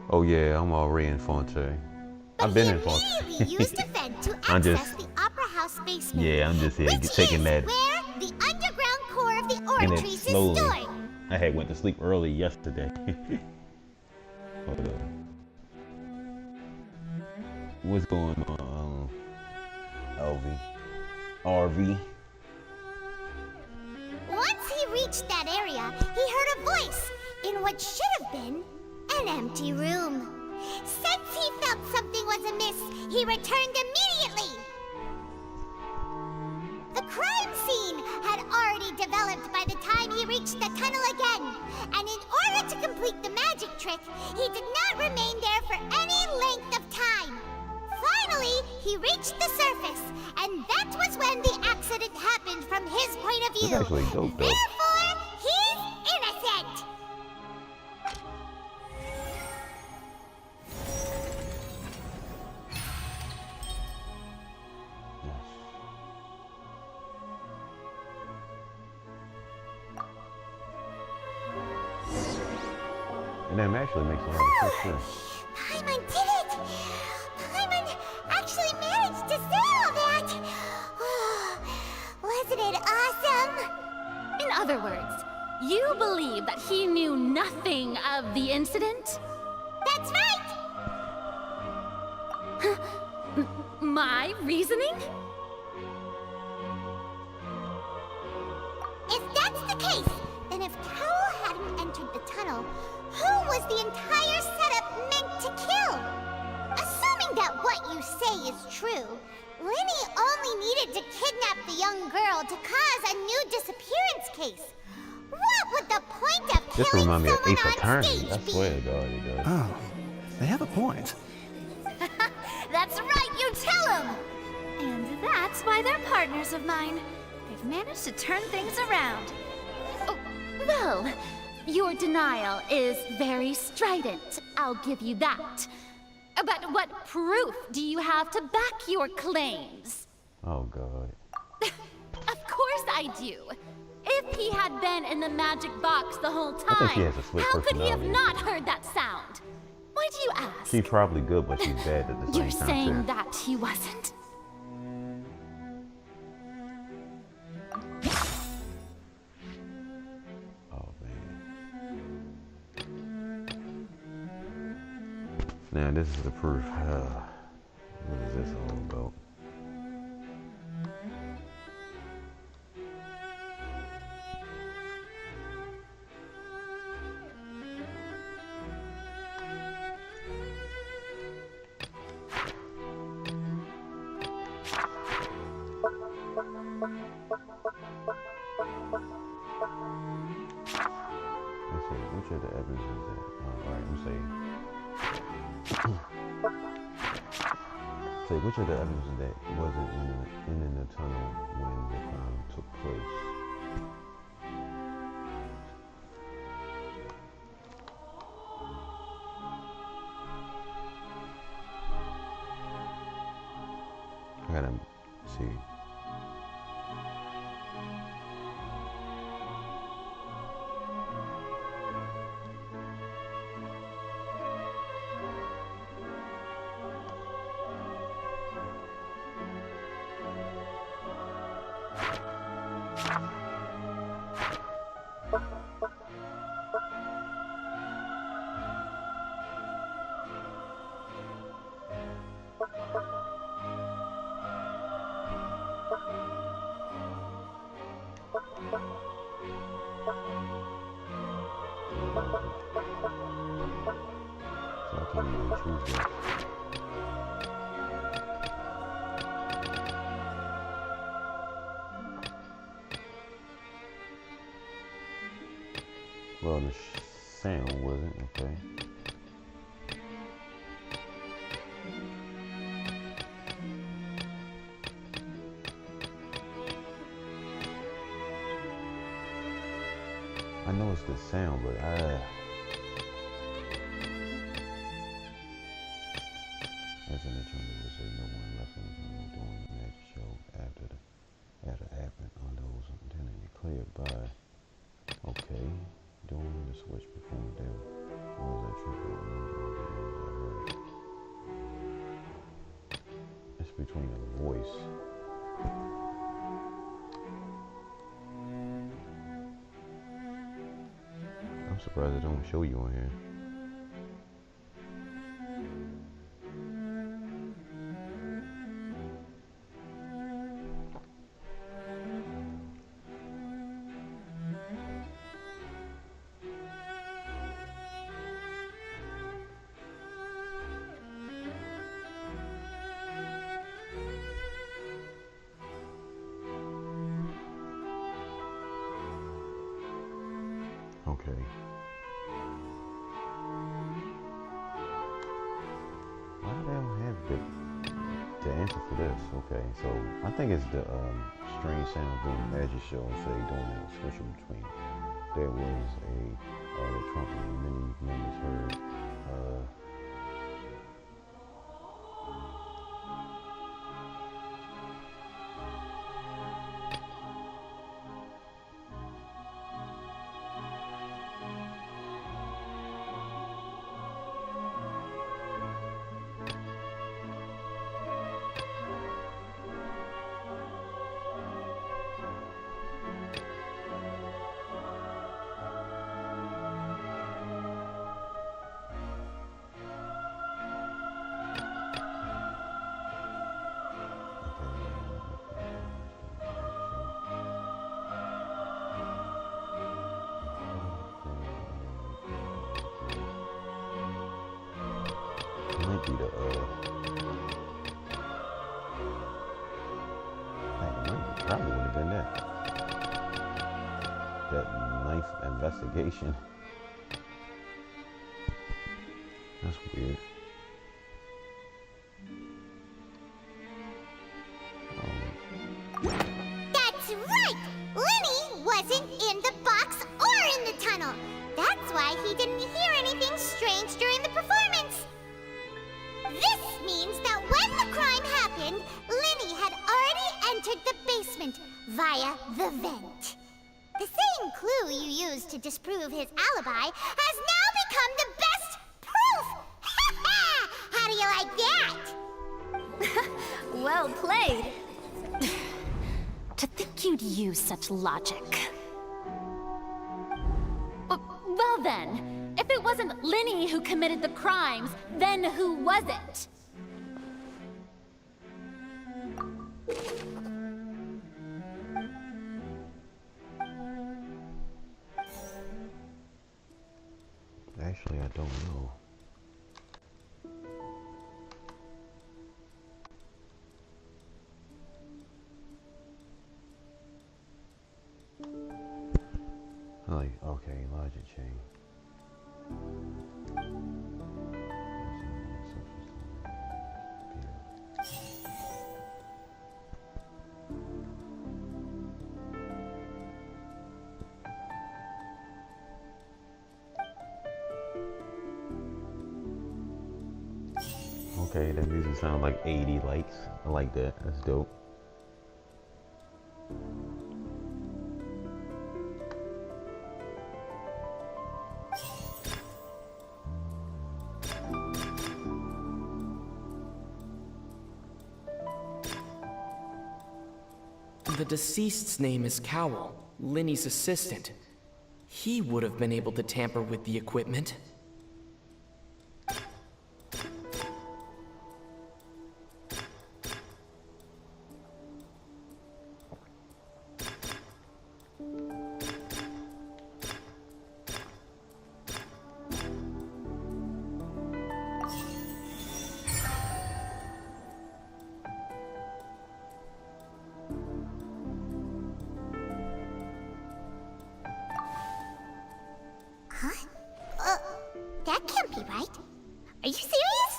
Oh yeah, I'm already in Fontaine. I've been in Fontaine. Immediately used a vent to access the Opera House basement. Yeah, I'm just here taking that. Where the underground core of the And Oratrice it is slowly. stored. I had went to sleep early yesterday. Hold up. What's going on, LV? RV? Once he reached that area, he heard a voice in what should have been an empty room. Since he felt something was amiss, he returned immediately. The crime scene had already developed by the time he reached the tunnel again, and in order to complete the magic trick, he did not remain there for any length of time. Finally, he reached the surface, and that was when the accident happened from his point of view. That's actually dope, though. Therefore, he's innocent. And that actually makes a lot of sense too. Paimon did it! Paimon actually managed to say all that! Wasn't it awesome? In other words, you believe that he knew nothing of the incident? That's right! My reasoning? If that's the case, then if Carol hadn't entered the tunnel, who was the entire setup meant to kill? Assuming that what you say is true, Linny only needed to kidnap the young girl to cause a new disappearance case. What would the point of This killing reminds me of someone Ace on Attorney. stage I be? swear to God, it does. Oh, they have a point. That's right, you tell him! And that's why they're partners of mine. They've managed to turn things around. Oh, Well, your denial is very strident, I'll give you that. But what proof do you have to back your claims? Oh, God. Of course I do. If he had been in the magic box the whole I think she time, has a split how could he have personality. not heard that sound? Why do you ask? She's probably good, but she's bad at the same You're time, saying too. that he wasn't. Oh, man. Now, this is the proof. What is this all about? Which of the evidence is that? Alright, I'm say which of the evidence is that wasn't in the tunnel when the crime took place? I gotta see. So I can't even choose that. Well, the sound wasn't, okay. I know it's the sound, but as an attorney would say, no one left anything during the magic show after it happened on those intended cleared by. Okay, during the switch before them, was that true? I heard. It's between a voice. I'm surprised it don't show you on here. Okay. Why do they don't have the answer for this? Okay, so I think it's the strange sound during the magic show and say during the switch between. There was the trumpet and many members heard might be the probably would have been that ninth investigation. That's weird. That's right! Lenny wasn't in the box or happened, Linny had already entered the basement via the vent. The same clue you used to disprove his alibi has now become the best proof! How do you like that? Well played. To think you'd use such logic. Well then, if it wasn't Linny who committed the crimes, then who was it? Actually, I don't know. Like, okay, logic chain. Okay, that music sounds like 80 likes. I like that. That's dope. The deceased's name is Cowell, Linny's assistant. He would have been able to tamper with the equipment. That can't be right. Are you serious?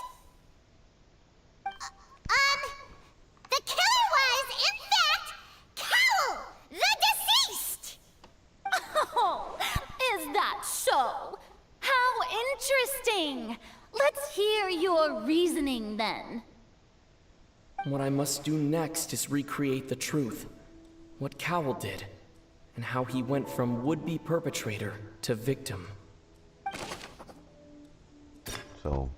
The killer was, in fact, Cowell, the deceased! Oh, is that so? How interesting! Let's hear your reasoning then. What I must do next is recreate the truth. What Cowell did, and how he went from would-be perpetrator to victim. So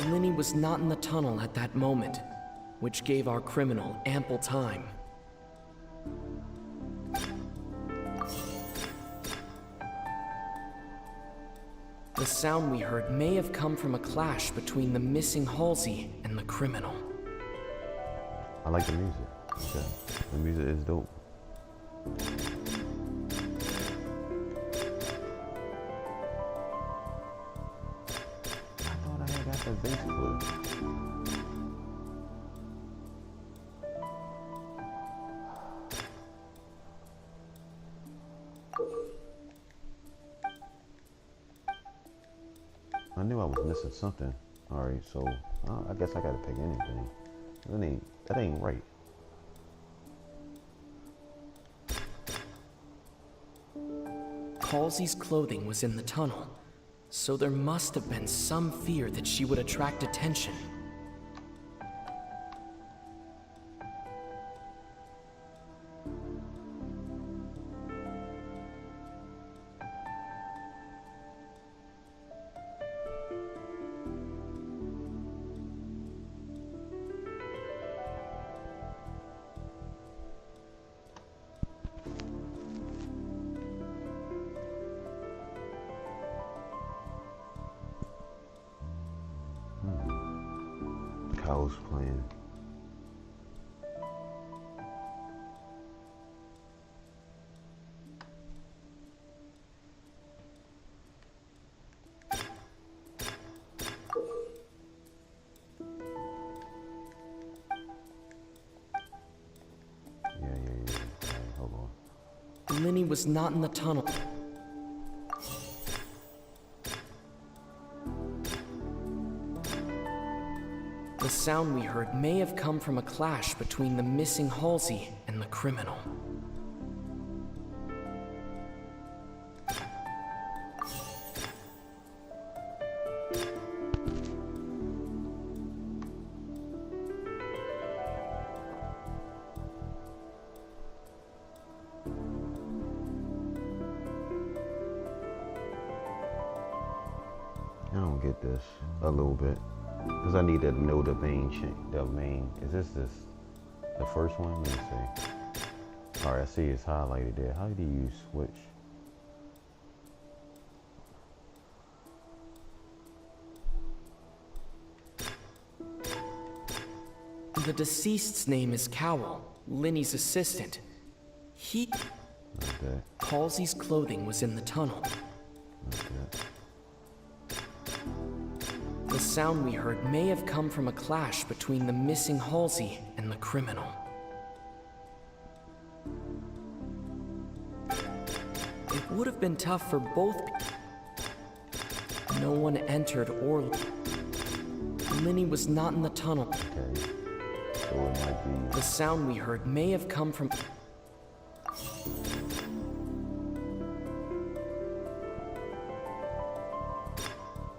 Linny was not in the tunnel at that moment, which gave our criminal ample time. The sound we heard may have come from a clash between the missing Halsey and the criminal. I like the music. Okay. The music is dope. I thought I had got the bass clue. I knew I was missing something. Alright, so I guess I gotta pick anything. That ain't right. Halsey's clothing was in the tunnel, so there must have been some fear that she would attract attention. Cowell's playing. Yeah. Right, hold on. Linny was not in the tunnel. The sound we heard may have come from a clash between the missing Halsey and the criminal. don't get this a little bit because I need to know the main. Is this the first one? Let me see. All right, I see it's highlighted there. How do you switch? The deceased's name is Cowell, Linny's assistant. Halsey's clothing was in the tunnel. The sound we heard may have come from a clash between the missing Halsey and the criminal. It would have been tough for both. No one entered or. Linny was not in the tunnel. Okay. So it might be. The sound we heard may have come from.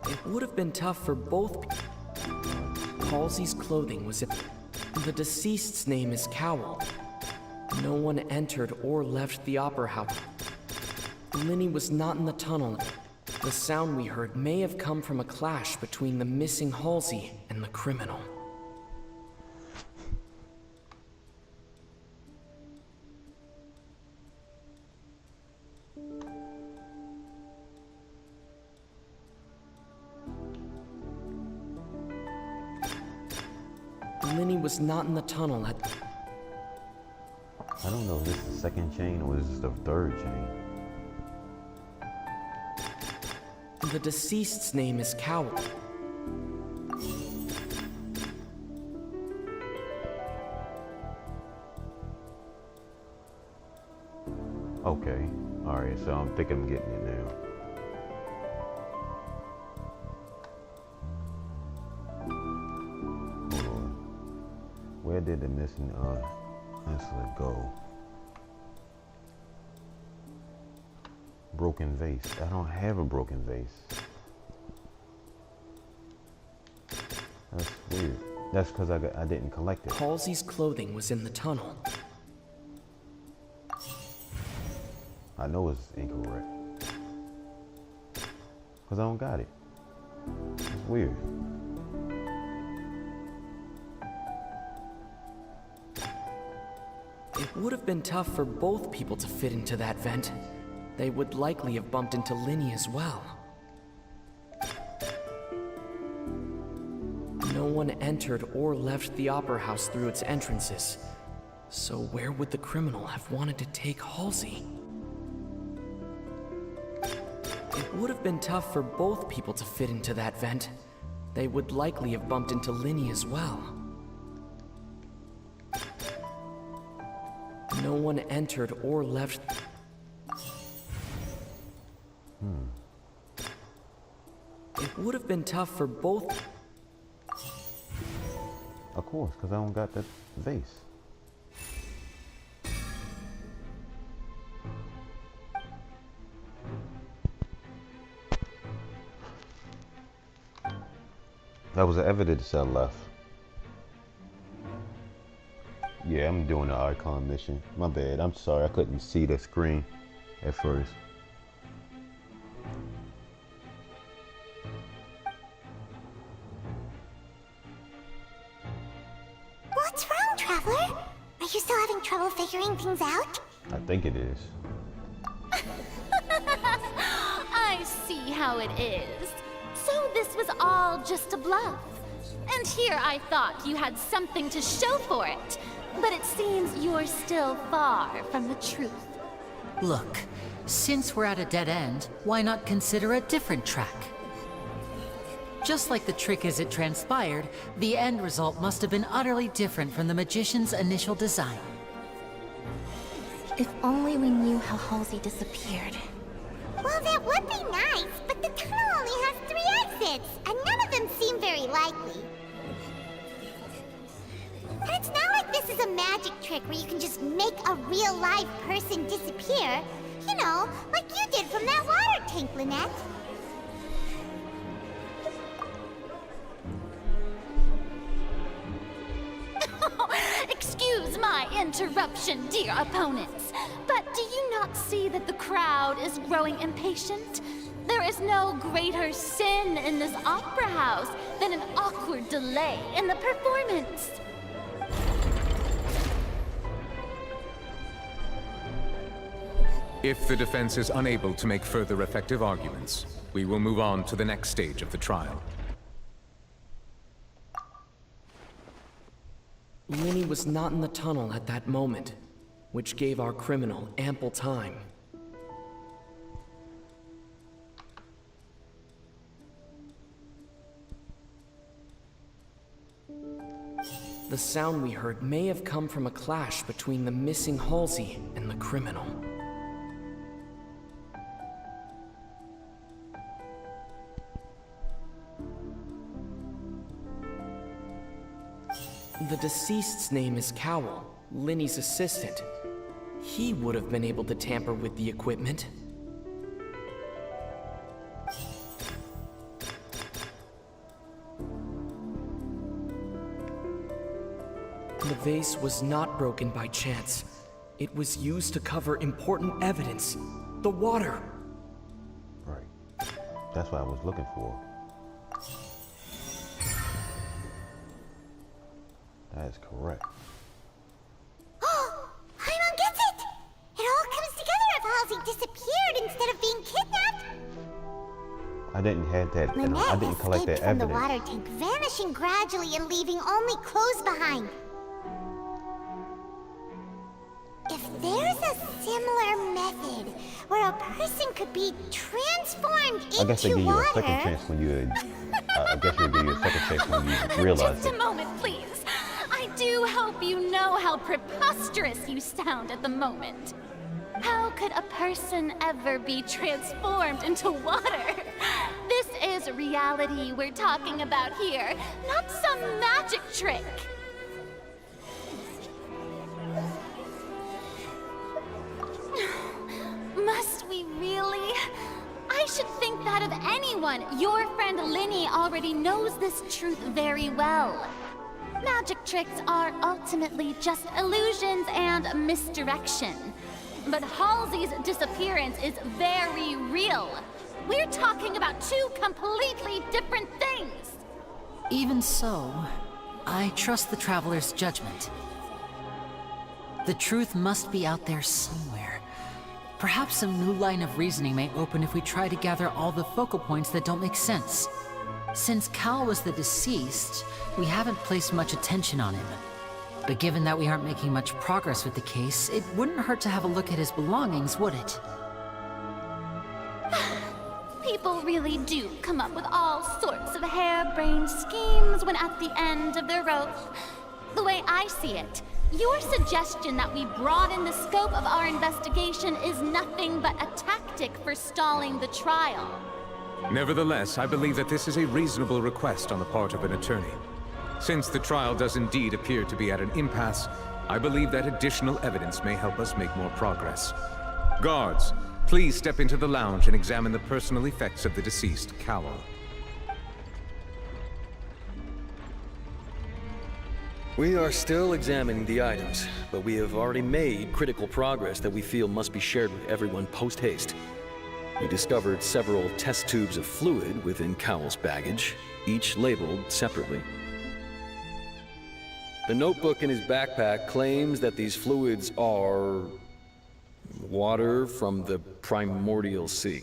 It would have been tough for both. Halsey's clothing was in. The deceased's name is Cowell. No one entered or left the opera house. Linny was not in the tunnel. The sound we heard may have come from a clash between the missing Halsey and the criminal. Linny was not in the tunnel at. I don't know if this is the second chain or this is the third chain. The deceased's name is Cowell. Okay. Alright, so I think I'm getting it now. Hold on. Where did the missing answer go? Broken vase. I don't have a broken vase. That's weird. That's because I didn't collect it. Halsey's clothing was in the tunnel. I know it's incorrect. Because I don't got it. It's weird. It would have been tough for both people to fit into that vent. They would likely have bumped into Linny as well. No one entered or left the opera house through its entrances. So where would the criminal have wanted to take Halsey? It would have been tough for both people to fit into that vent. They would likely have bumped into Linny as well. No one entered or left. It would have been tough for both. Of course, because I don't got that vase. That was the evidence I left. Yeah, I'm doing the icon mission. My bad. I'm sorry. I couldn't see the screen at first. What's wrong, Traveler? Are you still having trouble figuring things out? I think it is. I see how it is. So this was all just a bluff. And here I thought you had something to show for it. But it seems you're still far from the truth. Look, since we're at a dead end, why not consider a different track? Just like the trick as it transpired, the end result must have been utterly different from the magician's initial design. If only we knew how Halsey disappeared. Well, that would be nice, but the tunnel only has 3 exits, and none of them seem very likely. And it's not like this is a magic trick where you can just make a real live person disappear. You know, like you did from that water tank, Lynette. Excuse my interruption, dear opponents, but do you not see that the crowd is growing impatient? There is no greater sin in this opera house than an awkward delay in the performance. If the defense is unable to make further effective arguments, we will move on to the next stage of the trial. Linny was not in the tunnel at that moment, which gave our criminal ample time. The sound we heard may have come from a clash between the missing Halsey and the criminal. The deceased's name is Cowell, Linny's assistant. He would have been able to tamper with the equipment. The vase was not broken by chance. It was used to cover important evidence. The water. Right. That's what I was looking for. That is correct. Oh, Paimon gets it! It all comes together if Halsey disappeared instead of being kidnapped. I didn't have that. Lynette I didn't collect that escaped from evidence. the water tank, vanishing gradually and leaving only clothes behind. If there's a similar method where a person could be transformed into water... I guess they give you a second chance when you... I guess they give you a second chance when you realize Just a moment, please. I do hope you know how preposterous you sound at the moment. How could a person ever be transformed into water? This is reality we're talking about here, not some magic trick. Must we really? I should think that of anyone. Your friend Linny already knows this truth very well. Magic tricks are ultimately just illusions and misdirection. But Halsey's disappearance is very real. We're talking about two completely different things. Even so, I trust the Traveler's judgment. The truth must be out there somewhere. Perhaps some new line of reasoning may open if we try to gather all the focal points that don't make sense. Since Cal was the deceased, we haven't placed much attention on him. But given that we aren't making much progress with the case, it wouldn't hurt to have a look at his belongings, would it? People really do come up with all sorts of harebrained schemes when at the end of their rope. The way I see it, your suggestion that we broaden the scope of our investigation is nothing but a tactic for stalling the trial. Nevertheless, I believe that this is a reasonable request on the part of an attorney. Since the trial does indeed appear to be at an impasse, I believe that additional evidence may help us make more progress. Guards, please step into the lounge and examine the personal effects of the deceased Cowell. We are still examining the items, but we have already made critical progress that we feel must be shared with everyone post-haste. We discovered several test tubes of fluid within Cowell's baggage, each labeled separately. The notebook in his backpack claims that these fluids are... water from the Primordial Sea.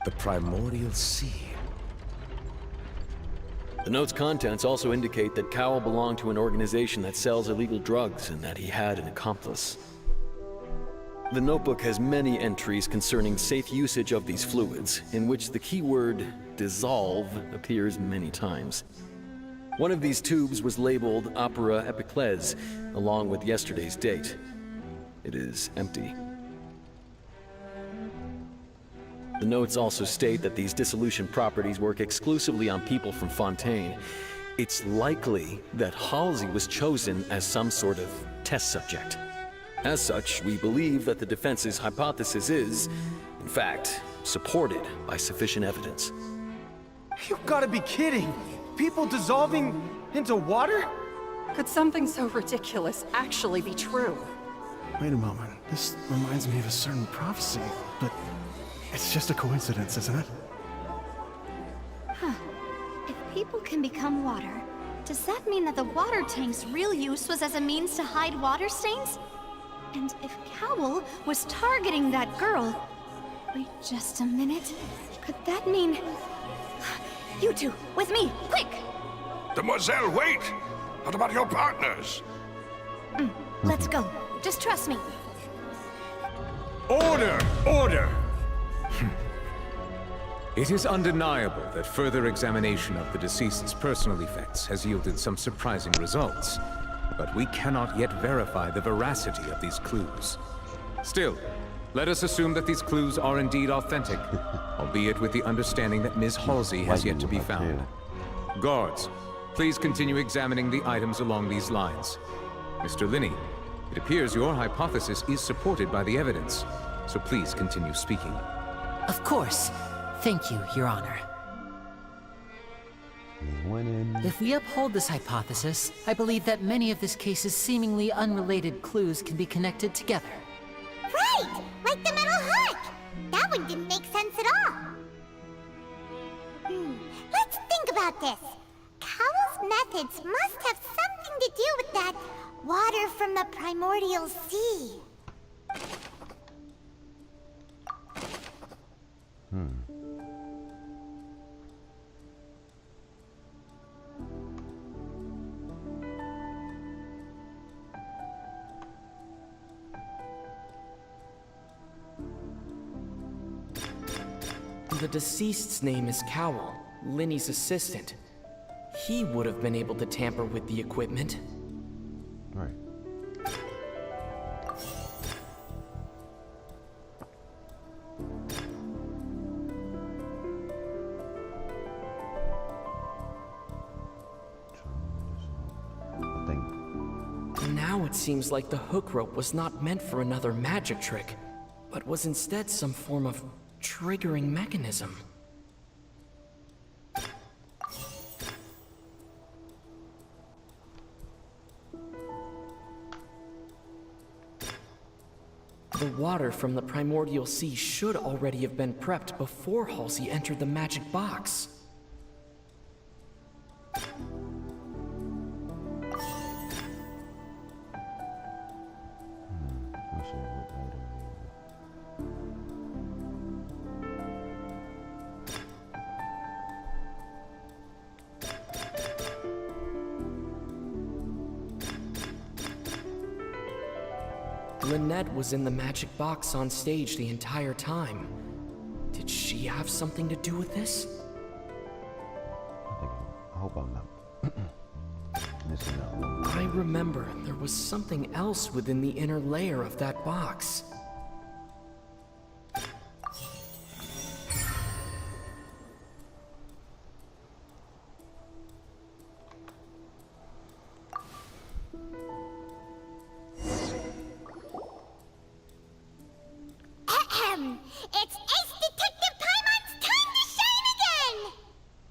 The Primordial Sea? The note's contents also indicate that Cowell belonged to an organization that sells illegal drugs and that he had an accomplice. The notebook has many entries concerning safe usage of these fluids, in which the keyword dissolve appears many times. One of these tubes was labeled Opera Epiclese, along with yesterday's date. It is empty. The notes also state that these dissolution properties work exclusively on people from Fontaine. It's likely that Halsey was chosen as some sort of test subject. As such, we believe that the defense's hypothesis is, in fact, supported by sufficient evidence. You've got to be kidding! People dissolving into water? Could something so ridiculous actually be true? Wait a moment. This reminds me of a certain prophecy, but it's just a coincidence, isn't it? Huh. If people can become water, does that mean that the water tank's real use was as a means to hide water stains? And if Cowl was targeting that girl... Wait just a minute. Could that mean... You two, with me, quick! Demoiselle, wait! What about your partners? Let's go. Just trust me. Order! Order! It is undeniable that further examination of the deceased's personal effects has yielded some surprising results, but we cannot yet verify the veracity of these clues. Still, let us assume that these clues are indeed authentic, albeit with the understanding that Ms. Halsey has yet to be found. Guards, please continue examining the items along these lines. Mr. Linney, it appears your hypothesis is supported by the evidence, so please continue speaking. Of course. Thank you, Your Honor. If we uphold this hypothesis, I believe that many of this case's seemingly unrelated clues can be connected together. Right! Like the metal hook! That one didn't make sense at all. Let's think about this. Cowell's methods must have something to do with that water from the primordial sea. The deceased's name is Cowell, Linney's assistant. He would have been able to tamper with the equipment. Right. Now it seems like the hook rope was not meant for another magic trick, but was instead some form of triggering mechanism. The water from the primordial sea should already have been prepped before Halsey entered the magic box. Lynette was in the magic box on stage the entire time. Did she have something to do with this? I hope I'm not missing out. I remember there was something else within the inner layer of that box. It's Ace Detective Paimon's time to shine again!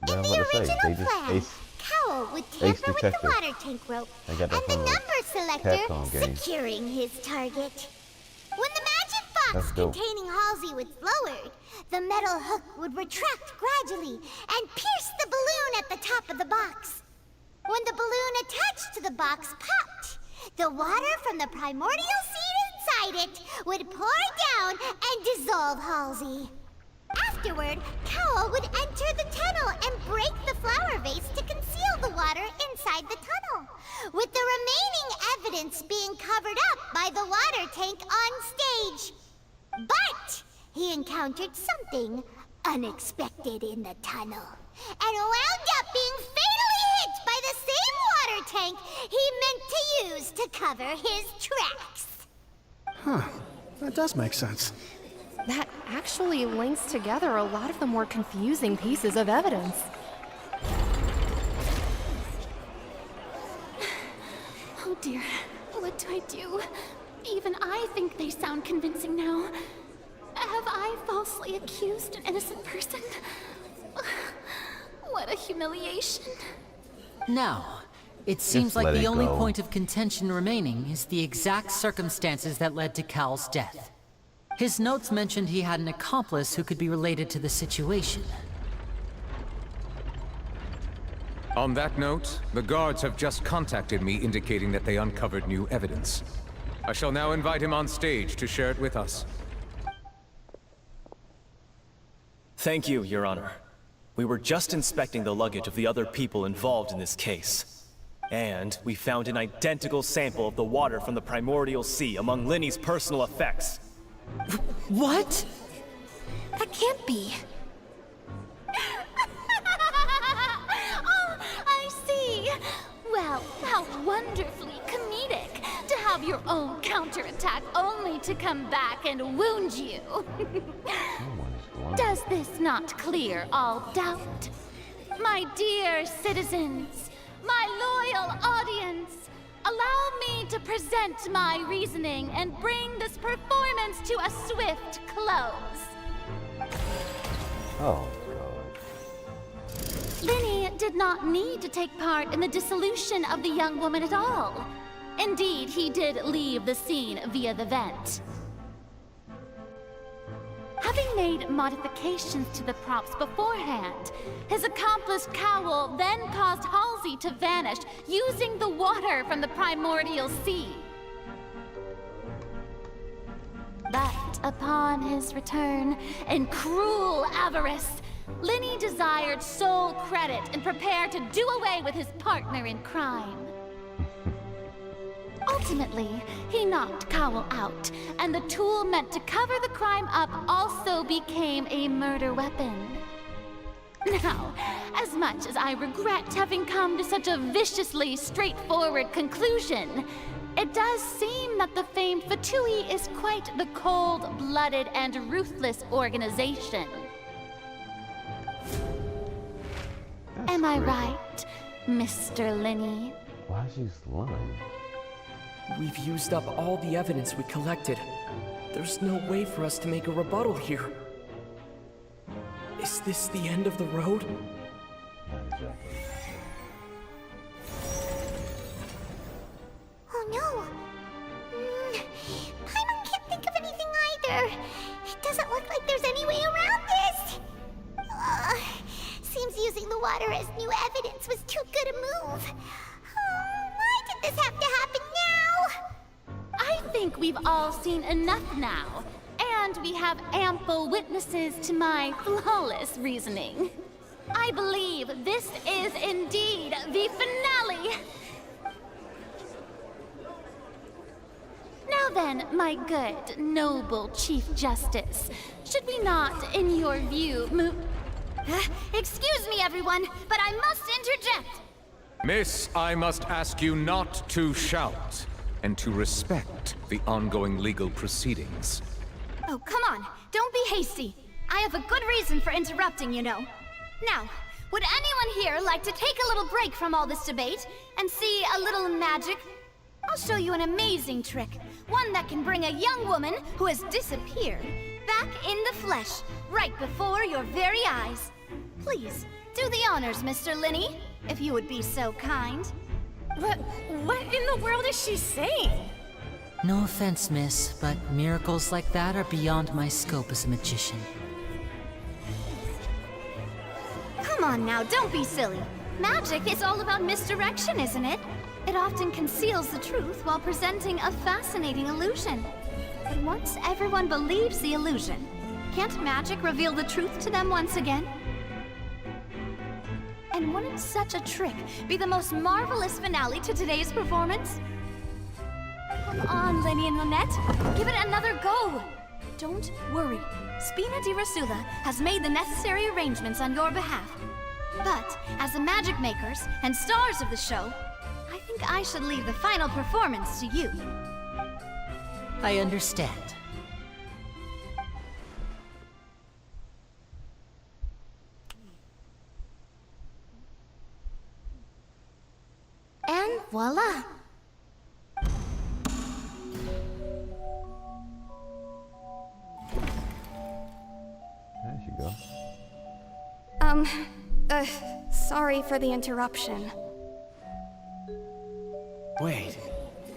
Yeah, In I was the about to original say, they just plan, Ace Cowell would tamper with the Detective. water tank rope I got that and the from the number selector Capcom game. securing his target. When the magic box That's dope. containing Halsey was lowered, the metal hook would retract gradually and pierce the balloon at the top of the box. When the balloon attached to the box popped, the water from the primordial seed inside it would pour down and dissolve Halsey. Afterward, Cowell would enter the tunnel and break the flower vase to conceal the water inside the tunnel, with the remaining evidence being covered up by the water tank on stage. But he encountered something unexpected in the tunnel, and wound up being fatally hit by the same water tank he meant to use to cover his tracks. Huh. That does make sense. That actually links together a lot of the more confusing pieces of evidence. Oh dear, what do I do? Even I think they sound convincing now. Have I falsely accused an innocent person? What a humiliation. Now, It seems Just like let the it only go. point of contention remaining is the exact circumstances that led to Cal's death. His notes mentioned he had an accomplice who could be related to the situation. On that note, the guards have just contacted me indicating that they uncovered new evidence. I shall now invite him on stage to share it with us. Thank you, Your Honor. We were just inspecting the luggage of the other people involved in this case. And we found an identical sample of the water from the primordial sea among Linny's personal effects. What? That can't be. Oh, I see. Well, how wonderfully comedic to have your own counterattack only to come back and wound you. Does this not clear all doubt? My dear citizens, my loyal audience, allow me to present my reasoning and bring this performance to a swift close. Oh, Linny did not need to take part in the dissolution of the young woman at all. Indeed, he did leave the scene via the vent. Having made modifications to the props beforehand, his accomplice Cowl then caused Halsey to vanish using the water from the primordial sea. But upon his return, in cruel avarice, Linny desired sole credit and prepared to do away with his partner in crime. Ultimately, he knocked Cowl out, and the tool meant to cover the crime up also became a murder weapon. Now, as much as I regret having come to such a viciously straightforward conclusion, it does seem that the famed Fatui is quite the cold-blooded and ruthless organization. Am I right, Mr. Linny? why is she lying? We've used up all the evidence we collected. There's no way for us to make a rebuttal here. Is this the end of the road? Oh no! Paimon can't think of anything either. It doesn't look like there's any way around this. Seems using the water as new evidence was too good a move. Why did this have to happen now? I think we've all seen enough now, and we have ample witnesses to my flawless reasoning. I believe this is indeed the finale. Now then, my good, noble Chief Justice, should we not, in your view, move... Excuse me, everyone, but I must interject. Miss, I must ask you not to shout, and to respect the ongoing legal proceedings. Oh, come on. Don't be hasty. I have a good reason for interrupting, you know. Now, would anyone here like to take a little break from all this debate and see a little magic? I'll show you an amazing trick. One that can bring a young woman who has disappeared back in the flesh, right before your very eyes. Please, do the honors, Mr. Linny, if you would be so kind. What in the world is she saying? No offense, miss, but miracles like that are beyond my scope as a magician. Come on now, don't be silly. Magic is all about misdirection, isn't it? It often conceals the truth while presenting a fascinating illusion. But once everyone believes the illusion, can't magic reveal the truth to them once again? And wouldn't such a trick be the most marvelous finale to today's performance? Come on, Linny and Lynette. Give it another go. Don't worry. Spina di Rasula has made the necessary arrangements on your behalf. But, as the magic makers and stars of the show, I think I should leave the final performance to you. I understand. And voila! There she go. Sorry for the interruption. Wait,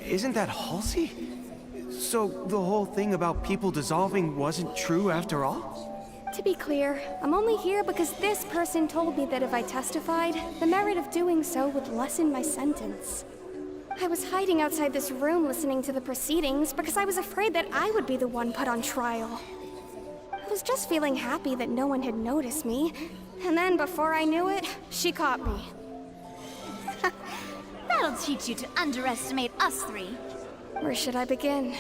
isn't that Halsey? So the whole thing about people dissolving wasn't true after all? To be clear, I'm only here because this person told me that if I testified, the merit of doing so would lessen my sentence. I was hiding outside this room listening to the proceedings because I was afraid that I would be the one put on trial. I was just feeling happy that no one had noticed me, and then before I knew it, she caught me. That'll teach you to underestimate us three. Where should I begin?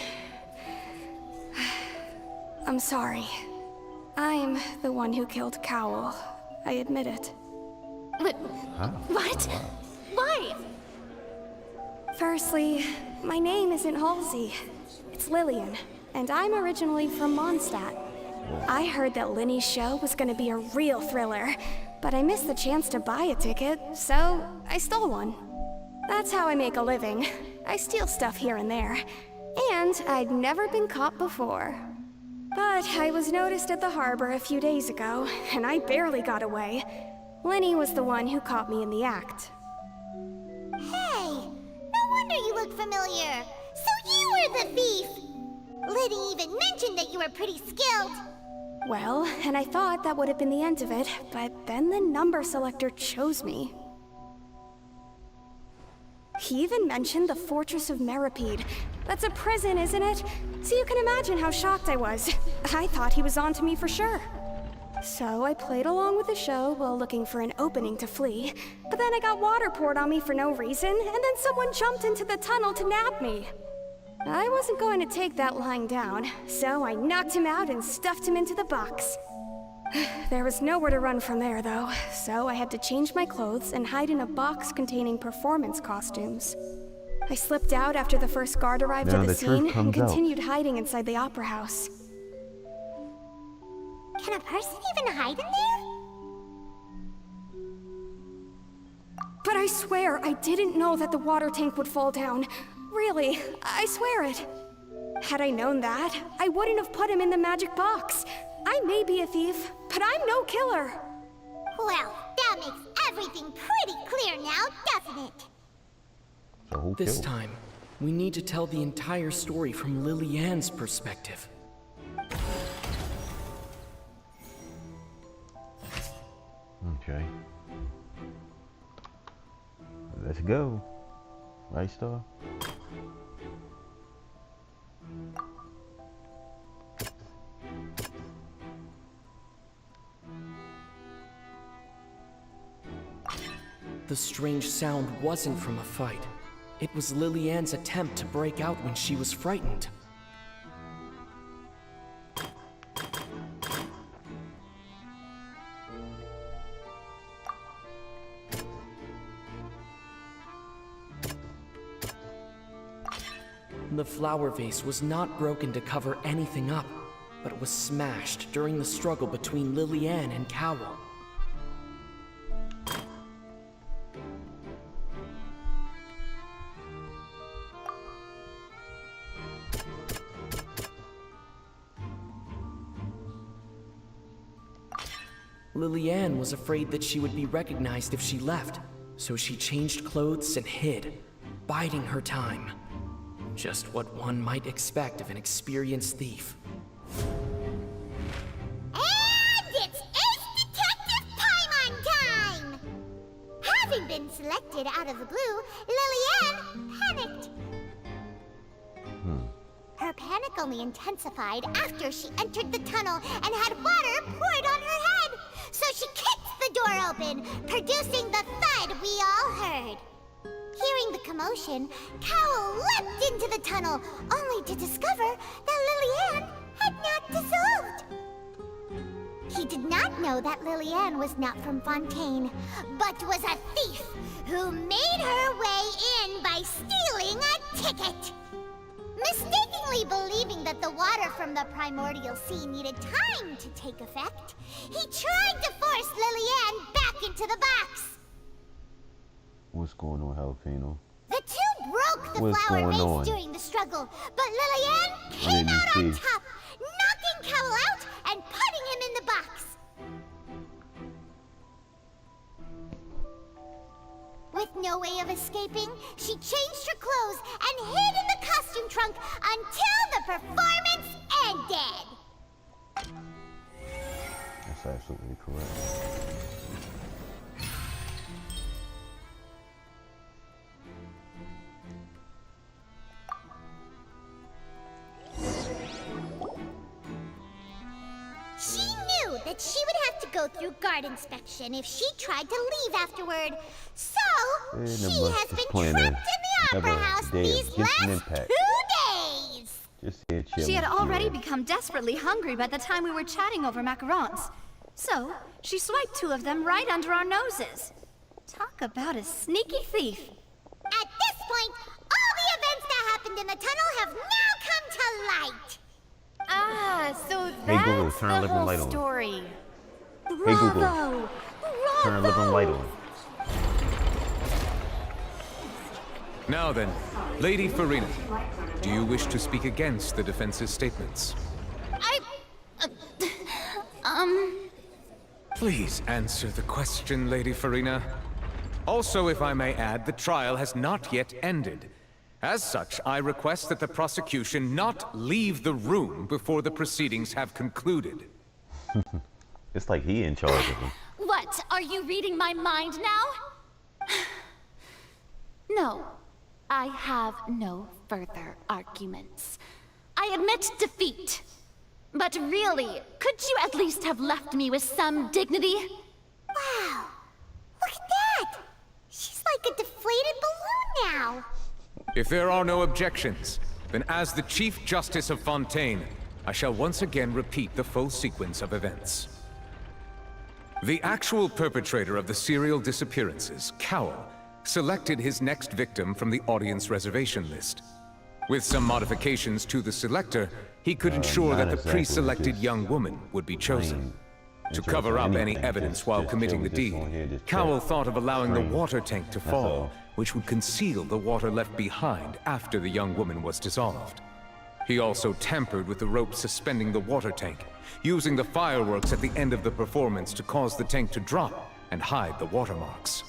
I'm sorry. I'm the one who killed Cowell. I admit it. But... What? Why? Firstly, my name isn't Halsey. It's Lillian, and I'm originally from Mondstadt. I heard that Linny's show was gonna be a real thriller, but I missed the chance to buy a ticket, so I stole one. That's how I make a living. I steal stuff here and there. And I'd never been caught before. But I was noticed at the harbor a few days ago, and I barely got away. Linny was the one who caught me in the act. Hey, no wonder you look familiar. So you were the thief. Liddy even mentioned that you were pretty skilled. Well, and I thought that would have been the end of it, but then the number selector chose me. He even mentioned the Fortress of Meripede. That's a prison, isn't it? So you can imagine how shocked I was. I thought he was on to me for sure. So I played along with the show while looking for an opening to flee, but then I got water poured on me for no reason, and then someone jumped into the tunnel to nab me. I wasn't going to take that lying down, so I knocked him out and stuffed him into the box. There was nowhere to run from there, though, so I had to change my clothes and hide in a box containing performance costumes. I slipped out after the first guard arrived at the scene and continued hiding inside the opera house. Can a person even hide in there? But I swear, I didn't know that the water tank would fall down. Really, I swear it. Had I known that, I wouldn't have put him in the magic box. I may be a thief, but I'm no killer. Well, that makes everything pretty clear now, doesn't it? So this time, we need to tell the entire story from Lillian's perspective. Okay. Let's go. Right, Star? The strange sound wasn't from a fight. It was Lillian's attempt to break out when she was frightened. The flower vase was not broken to cover anything up, but was smashed during the struggle between Lillian and Cowell. Lillian was afraid that she would be recognized if she left, so she changed clothes and hid, biding her time. Just what one might expect of an experienced thief. And it's Ace Detective Paimon time! Having been selected out of the blue, Lillian panicked. Her panic only intensified after she entered the tunnel and had water poured on her head. So she kicked the door open, producing the thud we all heard. Hearing the commotion, Cowell leapt into the tunnel, only to discover that Lillian had not dissolved. He did not know that Lillian was not from Fontaine, but was a thief who made her way in by stealing a ticket. Mistakenly believing that the water from the primordial sea needed time to take effect, he tried to force Lillian back into the box. What's going on, Jalapeno? The two broke the flower vase during the struggle, but Lillian came out on top, knocking Cowell out and putting him in the box. With no no way of escaping, she changed her clothes and hid in the costume trunk until the performance ended. That's absolutely correct. She knew that she would have to go through guard inspection if she tried to leave afterward. So, she has been trapped in the Opera House these last Impact. 2 days. Just here chilling. She had already become desperately hungry by the time we were chatting over macarons. So, she swiped 2 of them right under our noses. Talk about a sneaky thief. At this point, all the events that happened in the tunnel have now come to light. Ah, so Hey that's Google, turn the living whole light on. story. Hey Google, Bravo! turn living light on. Now then, Lady Farina, do you wish to speak against the defense's statements? Please answer the question, Lady Farina. Also, if I may add, the trial has not yet ended. As such, I request that the prosecution not leave the room before the proceedings have concluded. It's like he in charge of them. What? Are you reading my mind now? No. I have no further arguments. I admit defeat. But really, could you at least have left me with some dignity? Wow, look at that! She's like a deflated balloon now. If there are no objections, then as the Chief Justice of Fontaine, I shall once again repeat the full sequence of events. The actual perpetrator of the serial disappearances, Cowell, selected his next victim from the audience reservation list. With some modifications to the selector, he could ensure that the pre-selected young woman would be chosen. To cover up any evidence while committing the deed, Cowell thought of allowing the water tank to fall, which would conceal the water left behind after the young woman was dissolved. He also tampered with the rope suspending the water tank, using the fireworks at the end of the performance to cause the tank to drop and hide the watermarks.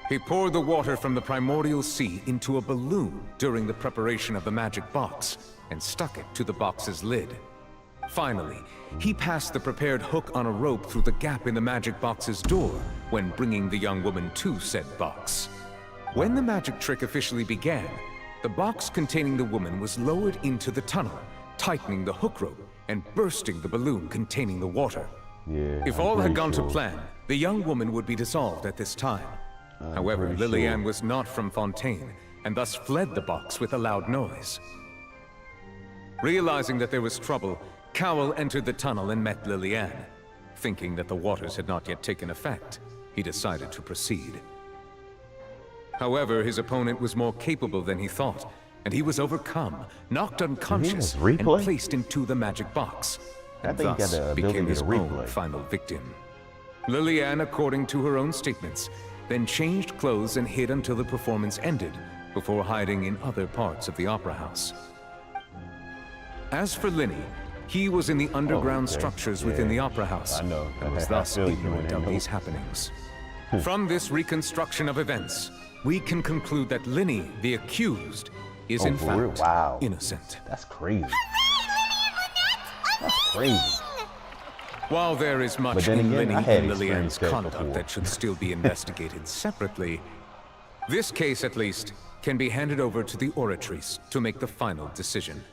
He poured the water from the primordial sea into a balloon during the preparation of the magic box and stuck it to the box's lid. Finally, he passed the prepared hook on a rope through the gap in the magic box's door when bringing the young woman to said box. When the magic trick officially began, the box containing the woman was lowered into the tunnel, tightening the hook rope and bursting the balloon containing the water. If all had gone to plan, the young woman would be dissolved at this time. However, Lillian was not from Fontaine, and thus fled the box with a loud noise. Realizing that there was trouble, Cowell entered the tunnel and met Lillian. Thinking that the waters had not yet taken effect, he decided to proceed. However, his opponent was more capable than he thought, and he was overcome, knocked unconscious, and placed into the magic box, and thus became his own final victim. Lillian, according to her own statements, then changed clothes and hid until the performance ended, before hiding in other parts of the opera house. As for Linny, he was in the underground structures within the opera house, and was thus ignorant of these happenings. From this reconstruction of events, we can conclude that Linny, the accused, is in fact innocent. That's crazy. That's crazy. While there is much in Linny and Lillian's conduct that should still be investigated separately, this case, at least, can be handed over to the Oratrice to make the final decision.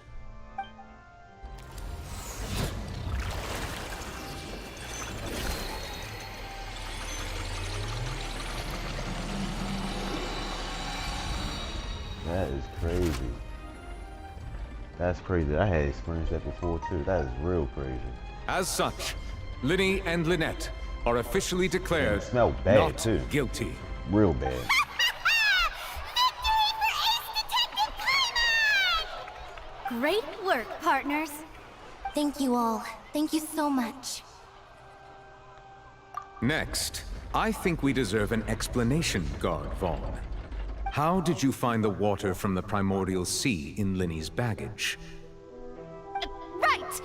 That is crazy. That's crazy. I had experienced that before too. That is real crazy. As such, Linny and Lynette are officially declared not guilty. Real bad. Great work, partners. Thank you all. Thank you so much. Next, I think we deserve an explanation, Guard Vaughn. How did you find the water from the primordial sea in Linny's baggage? Right!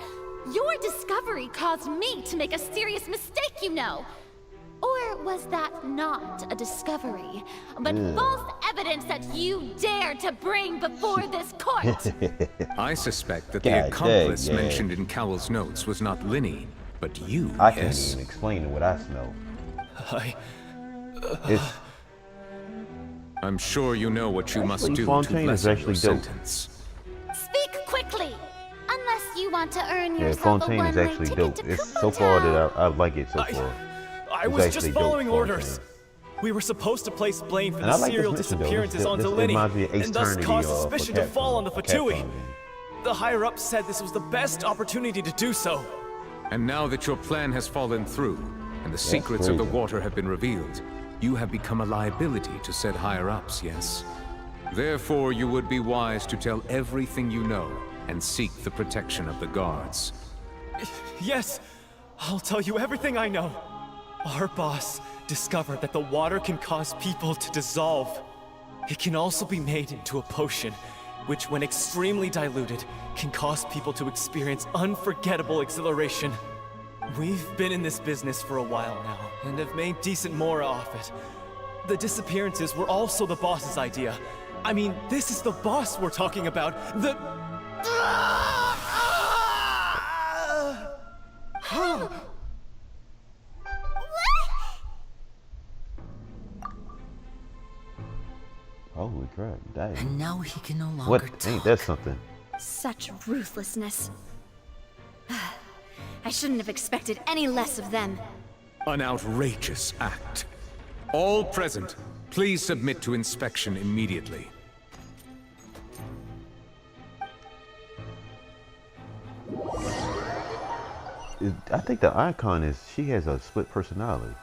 Your discovery caused me to make a serious mistake, you know. Or was that not a discovery, but Yeah. false evidence that you dare to bring before this court? I suspect that God the dang, accomplice yeah. mentioned in Cowell's notes was not Linny, but you, I can't yes? even explain what I smell. It's I'm sure you know what you must Actually, do Fontaine to is lessen actually your dope. sentence. Speak quickly, unless you want to earn yeah, yourself Fontaine a is one-way actually ticket dope. to It's so far that I like it so far. I It's was actually just dope, following Fontaine. orders. We were supposed to place blame for And the I like serial this mission, though. disappearances This- onto this Linny, reminds me of Ace and thus Eternity, caused for suspicion to fall on the Fatui. Capcom. The higher-ups said this was the best opportunity to do so. And now that your plan has fallen through, and the secrets of the crazy. water have been revealed, you have become a liability to said higher-ups, yes? Therefore, you would be wise to tell everything you know, and seek the protection of the guards. Yes, I'll tell you everything I know. Our boss discovered that the water can cause people to dissolve. It can also be made into a potion, which when extremely diluted, can cause people to experience unforgettable exhilaration. We've been in this business for a while now, and have made decent more off it. The disappearances were also the boss's idea. I mean, this is the boss we're talking about. The... Holy crap, dang. And now he can no longer What? talk. Ain't that something? Such ruthlessness. I shouldn't have expected any less of them. An outrageous act. All present, please submit to inspection immediately. I think the icon is, she has a split personality.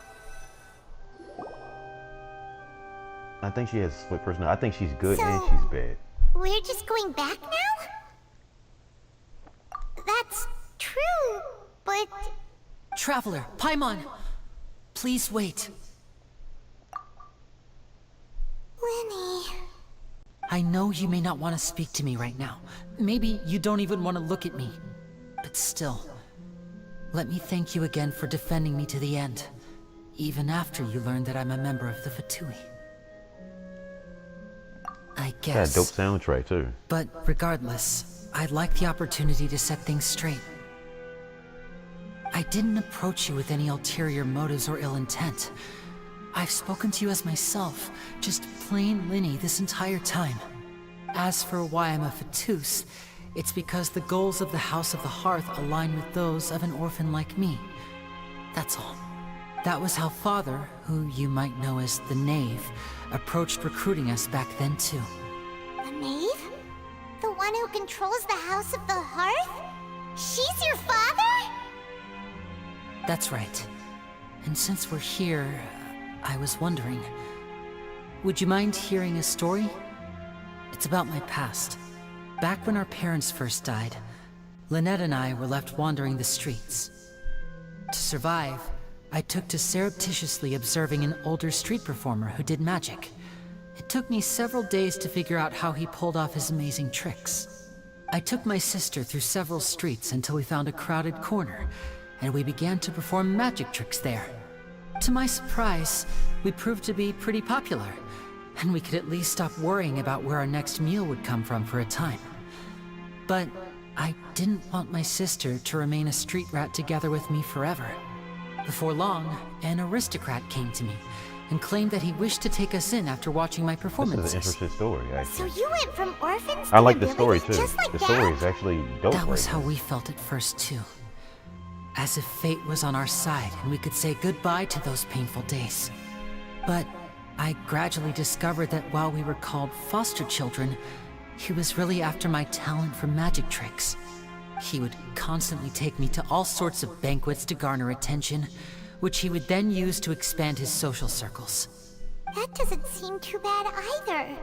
I think she has a split personality. I think she's good and she's bad. We're just going back now? That's true, but... Traveler, Paimon, please wait. Lenny... I know you may not want to speak to me right now. Maybe you don't even want to look at me. But still, let me thank you again for defending me to the end. Even after you learned that I'm a member of the Fatui. I guess. Got a dope soundtrack too. But regardless, I'd like the opportunity to set things straight. I didn't approach you with any ulterior motives or ill intent. I've spoken to you as myself, just plain Linny this entire time. As for why I'm a Fatus, it's because the goals of the House of the Hearth align with those of an orphan like me. That's all. That was how Father, who you might know as the Knave, approached recruiting us back then too. The knave? The one who controls the House of the Hearth? She's your father? That's right. And since we're here, I was wondering, would you mind hearing a story? It's about my past. Back when our parents first died, Lynette and I were left wandering the streets. To survive, I took to surreptitiously observing an older street performer who did magic. It took me several days to figure out how he pulled off his amazing tricks. I took my sister through several streets until we found a crowded corner, and we began to perform magic tricks there. To my surprise, we proved to be pretty popular, and we could at least stop worrying about where our next meal would come from for a time. But I didn't want my sister to remain a street rat together with me forever. Before long, an aristocrat came to me and claimed that he wished to take us in after watching my This performances. is an interesting story, So actually. you went from orphans to I like the story abilities too. just like The that? story is actually dope. That was right how now. we felt at first too. As if fate was on our side and we could say goodbye to those painful days. But I gradually discovered that while we were called foster children, he was really after my talent for magic tricks. He would constantly take me to all sorts of banquets to garner attention, which he would then use to expand his social circles. That doesn't seem too bad either.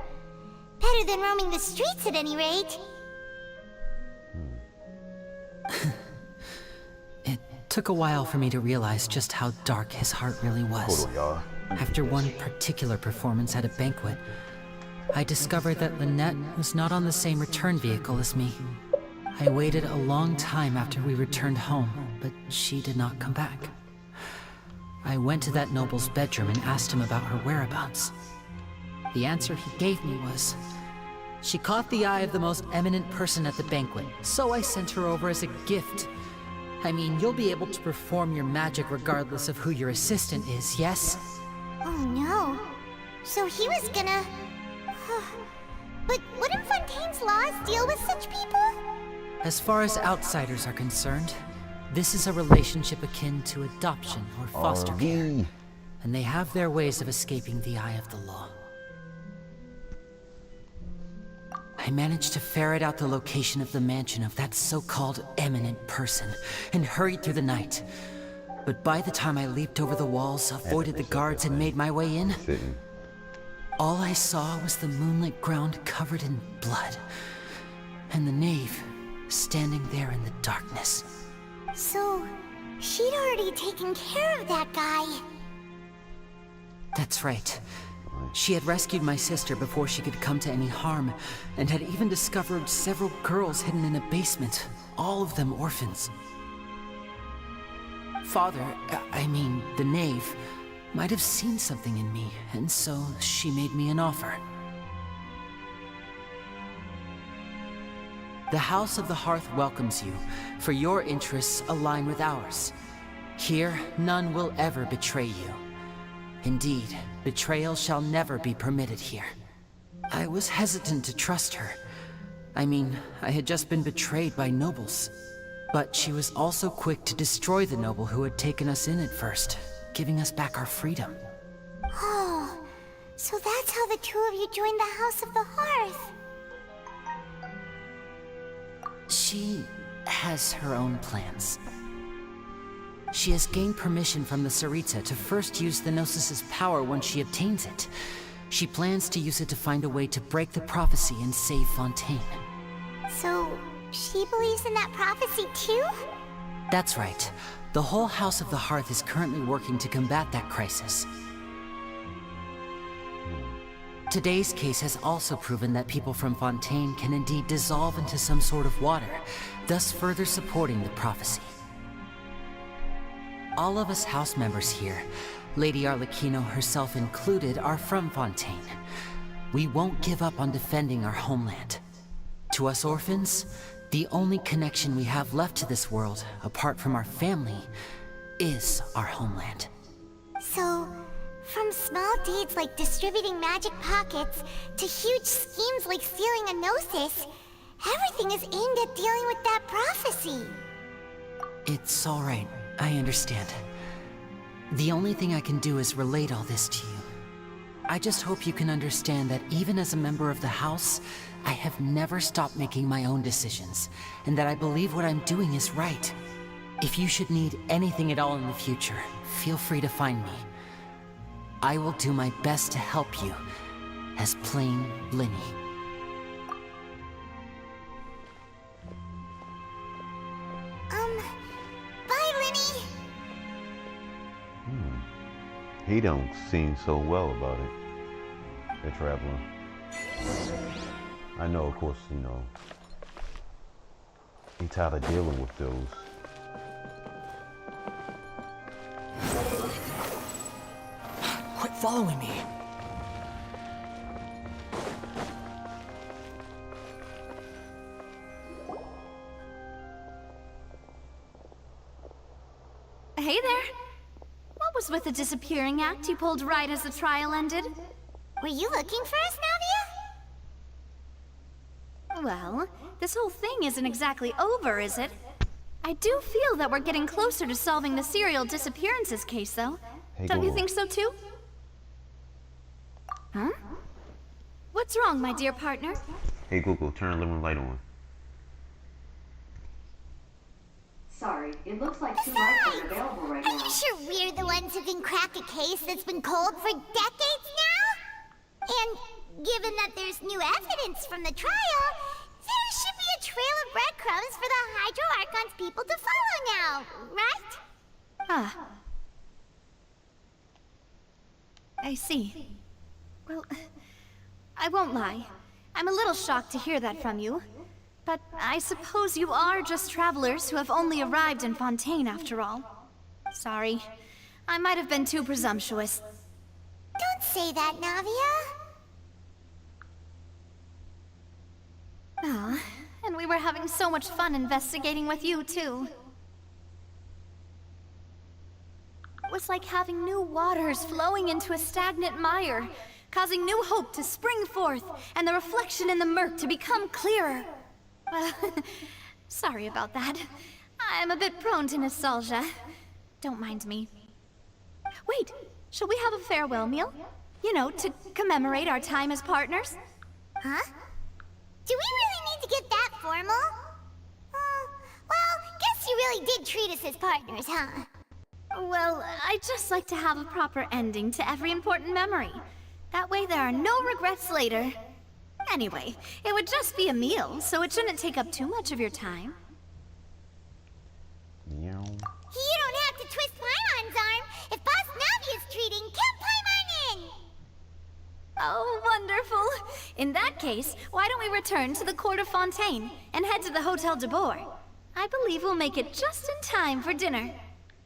Better than roaming the streets at any rate. It took a while for me to realize just how dark his heart really was. Hold on, y'all. After one particular performance at a banquet, I discovered that Lynette was not on the same return vehicle as me. I waited a long time after we returned home, but she did not come back. I went to that noble's bedroom and asked him about her whereabouts. The answer he gave me was, she caught the eye of the most eminent person at the banquet, so I sent her over as a gift. I mean, you'll be able to perform your magic regardless of who your assistant is, yes? Oh no. So he was gonna... But wouldn't Fontaine's laws deal with such people? As far as outsiders are concerned, this is a relationship akin to adoption or foster care, and they have their ways of escaping the eye of the law. I managed to ferret out the location of the mansion of that so-called eminent person, and hurried through the night. But by the time I leaped over the walls, avoided the guards, and made my way in, all I saw was the moonlit ground covered in blood, and the knave standing there in the darkness. So, she'd already taken care of that guy. That's right. She had rescued my sister before she could come to any harm, and had even discovered several girls hidden in a basement, all of them orphans. Father, I mean, the knave, might have seen something in me, and so she made me an offer. The House of the Hearth welcomes you, for your interests align with ours. Here, none will ever betray you. Indeed, betrayal shall never be permitted here. I was hesitant to trust her. I mean, I had just been betrayed by nobles. But she was also quick to destroy the noble who had taken us in at first, giving us back our freedom. Oh, so that's how the two of you joined the House of the Hearth. She has her own plans. She has gained permission from the Tsaritsa to first use the Gnosis' power when she obtains it. She plans to use it to find a way to break the prophecy and save Fontaine. So, she believes in that prophecy too? That's right. The whole House of the Hearth is currently working to combat that crisis. Today's case has also proven that people from Fontaine can indeed dissolve into some sort of water, thus further supporting the prophecy. All of us house members here, Lady Arlecchino herself included, are from Fontaine. We won't give up on defending our homeland. To us orphans, the only connection we have left to this world, apart from our family, is our homeland. So, from small deeds like distributing magic pockets to huge schemes like stealing a Gnosis, everything is aimed at dealing with that prophecy. It's all right. I understand. The only thing I can do is relate all this to you. I just hope you can understand that even as a member of the House, I have never stopped making my own decisions, and that I believe what I'm doing is right. If you should need anything at all in the future, feel free to find me. I will do my best to help you, as plain Linny. Bye, Linny! He don't seem so well about it, the traveler. I know, of course, you know, he's tired of dealing with those. Quit following me. Hey there. What was with the disappearing act you pulled right as the trial ended? Were you looking for us, Navia? Well, this whole thing isn't exactly over, is it? I do feel that we're getting closer to solving the serial disappearances case, though. Hey, Don't you Google. think so, too? Huh? What's wrong, my dear partner? Hey Google, turn the living light on. Sorry, it looks like two lights are available right Are now. you sure we're the ones who can crack a case that's been cold for decades now? And given that there's new evidence from the trial, there should be a trail of breadcrumbs for the Hydro Archon's people to follow now, right? Ah. I see. Well, I won't lie. I'm a little shocked to hear that from you. But I suppose you are just travelers who have only arrived in Fontaine after all. Sorry. I might have been too presumptuous. Don't say that, Navia. Oh, and we were having so much fun investigating with you, too. It was like having new waters flowing into a stagnant mire, causing new hope to spring forth, and the reflection in the murk to become clearer. Sorry about that. I'm a bit prone to nostalgia. Don't mind me. Wait, shall we have a farewell meal? You know, to commemorate our time as partners? Huh? Do we really need to get that formal? Well, guess you really did treat us as partners, huh? Well, I'd just like to have a proper ending to every important memory. That way there are no regrets later. Anyway, it would just be a meal, so it shouldn't take up too much of your time. You don't have to twist Paimon's arm. If Boss Navia's treating, count Paimon in! Oh, wonderful. In that case, why don't we return to the Court of Fontaine and head to the Hotel de Boer? I believe we'll make it just in time for dinner.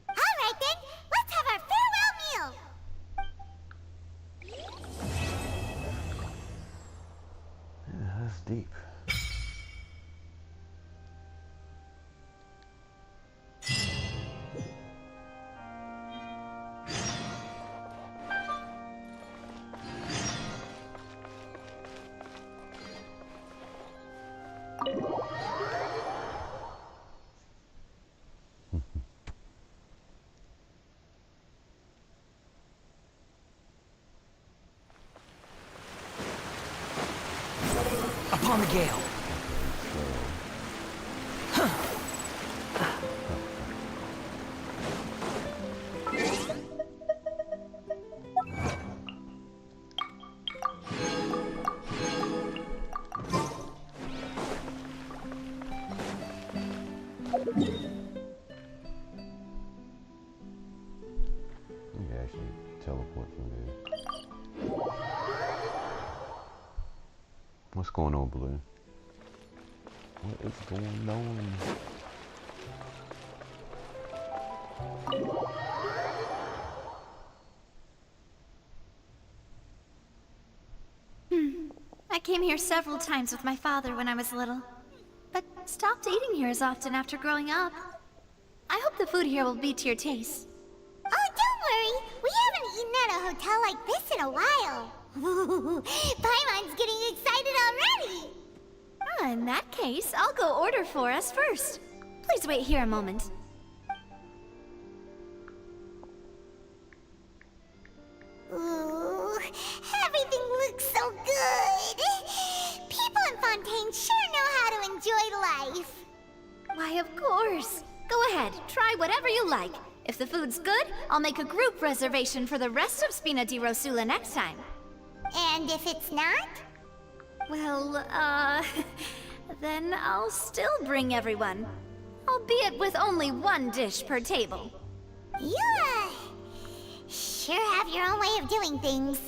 All right then, let's have our farewell meal. Yeah, that's deep. Upon the gale. You can actually teleport from there. What's going on, Blue? What is going on? I came here several times with my father when I was little, but stopped eating here as often after growing up. I hope the food here will be to your taste. Oh, don't worry. We haven't eaten at a hotel like this in a while. Paimon's getting excited already. In that case, I'll go order for us first. Please wait here a moment. Ooh, everything looks so good. People in Fontaine sure know how to enjoy life. Why, of course. Go ahead, try whatever you like. If the food's good, I'll make a group reservation for the rest of Spina di Rosula next time. And if it's not? Well, then I'll still bring everyone. Albeit with only one dish per table. You, sure have your own way of doing things.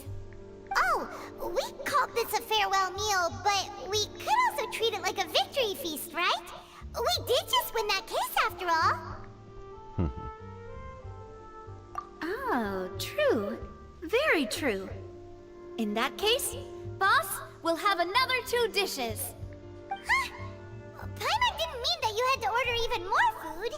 Oh, we called this a farewell meal, but we could also treat it like a victory feast, right? We did just win that case after all. Oh, true. Very true. In that case, boss, we'll have another 2 dishes. Huh? Paimon didn't mean that you had to order even more food.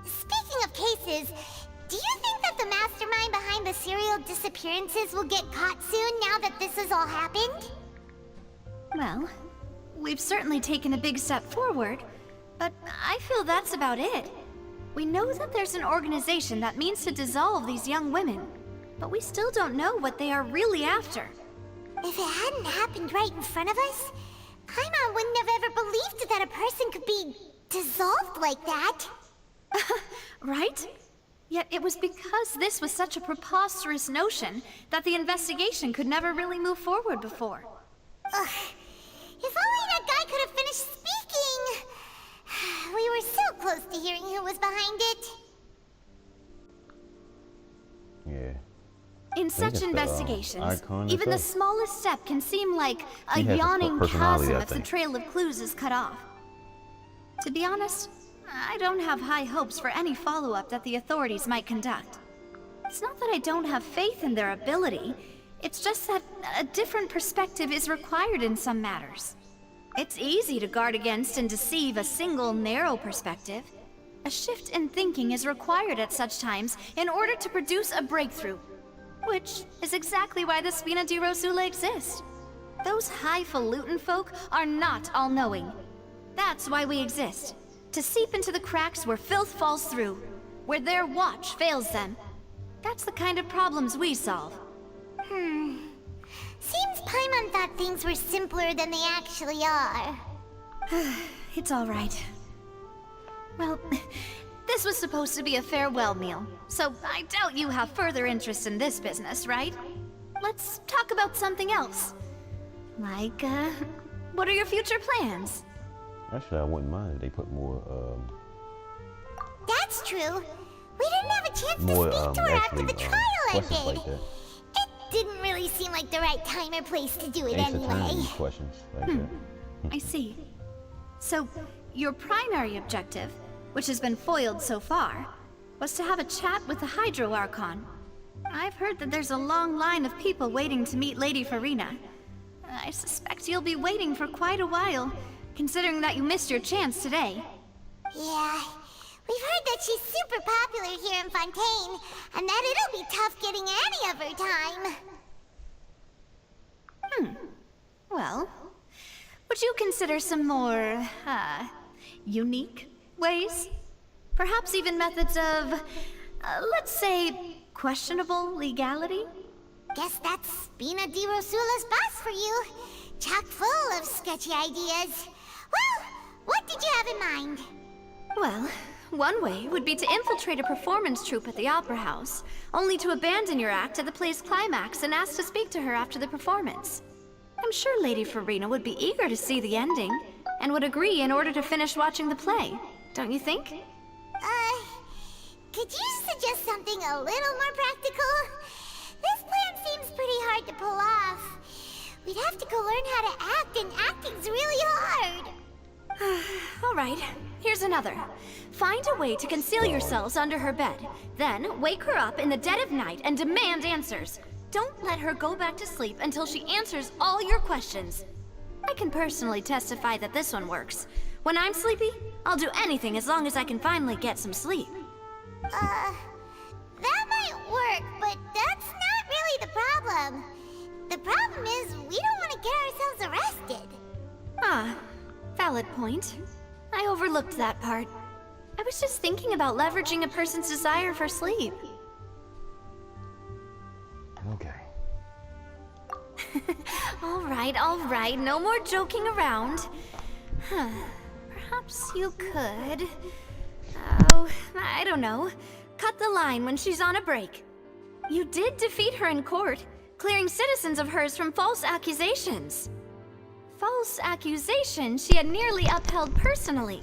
Speaking of cases, do you think that the mastermind behind the serial disappearances will get caught soon now that this has all happened? Well, we've certainly taken a big step forward, but I feel that's about it. We know that there's an organization that means to dissolve these young women, but we still don't know what they are really after. If it hadn't happened right in front of us, Paimon wouldn't have ever believed that a person could be dissolved like that. Right? Yet it was because this was such a preposterous notion that the investigation could never really move forward before. Ugh. If only that guy could have finished speaking! We were so close to hearing who was behind it. Yeah. In such investigations, even the smallest step can seem like a He has a yawning personality, chasm I if the think. trail of clues is cut off. To be honest, I don't have high hopes for any follow-up that the authorities might conduct. It's not that I don't have faith in their ability. It's just that a different perspective is required in some matters. It's easy to guard against and deceive a single narrow perspective. A shift in thinking is required at such times in order to produce a breakthrough. Which is exactly why the Spina di Rosula exists. Those highfalutin folk are not all-knowing. That's why we exist. To seep into the cracks where filth falls through. Where their watch fails them. That's the kind of problems we solve. Seems Paimon thought things were simpler than they actually are. It's all right. Well, this was supposed to be a farewell meal, so I doubt you have further interest in this business, right? Let's talk about something else. Like, what are your future plans? Actually, I wouldn't mind if they put more, That's true. We didn't have a chance more, to speak to her after the trial questions ended. like that. It didn't really seem like the right time or place to do it Answer time anyway. questions like that. I see. So, your primary objective, which has been foiled so far, was to have a chat with the Hydro Archon. I've heard that there's a long line of people waiting to meet Lady Farina. I suspect you'll be waiting for quite a while, considering that you missed your chance today. Yeah, we've heard that she's super popular here in Fontaine, and that it'll be tough getting any of her time. Well, would you consider some more, unique ways? Perhaps even methods of, let's say, questionable legality? Guess that's Spina di Rosula's boss for you. Chock full of sketchy ideas. Well, what did you have in mind? Well, one way would be to infiltrate a performance troupe at the Opera House, only to abandon your act at the play's climax and ask to speak to her after the performance. I'm sure Lady Farina would be eager to see the ending, and would agree in order to finish watching the play, don't you think? Could you suggest something a little more practical? This plan seems pretty hard to pull off. We'd have to go learn how to act, and acting's really hard. All right, here's another. Find a way to conceal yourselves under her bed. Then, wake her up in the dead of night and demand answers. Don't let her go back to sleep until she answers all your questions. I can personally testify that this one works. When I'm sleepy, I'll do anything as long as I can finally get some sleep. That might work, but that's not really the problem. The problem is, we don't want to get ourselves arrested. Ah, valid point. I overlooked that part. I was just thinking about leveraging a person's desire for sleep. Okay. All right, no more joking around. Perhaps you could... Oh, I don't know. Cut the line when she's on a break. You did defeat her in court, clearing citizens of hers from false accusations. False accusations she had nearly upheld personally.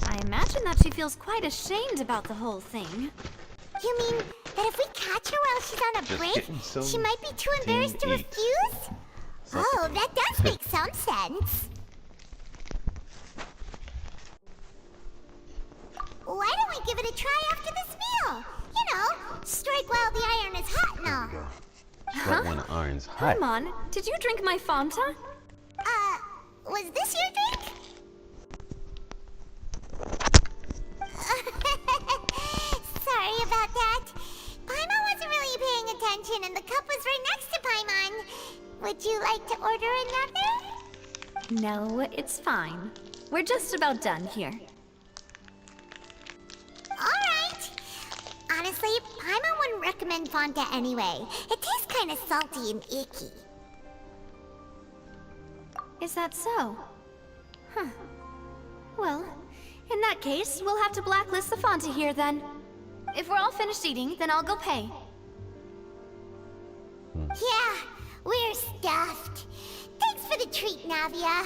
I imagine that she feels quite ashamed about the whole thing. You mean that if we catch her while she's on a break, she might be too embarrassed to refuse? Oh, that does make some sense. Why don't we give it a try after this meal? You know, strike while the iron is hot and all. Strike when the iron's hot. Come on, did you drink my Fanta? Was this your drink? Sorry about that. Paimon wasn't really paying attention and the cup was right next to Paimon. Would you like to order another? No, it's fine. We're just about done here. Alright. Honestly, Paimon wouldn't recommend Fanta anyway. It tastes kind of salty and icky. Is that so? Huh. Well, in that case, we'll have to blacklist the Fanta here then. If we're all finished eating, then I'll go pay. Yeah, we're stuffed. Thanks for the treat, Navia.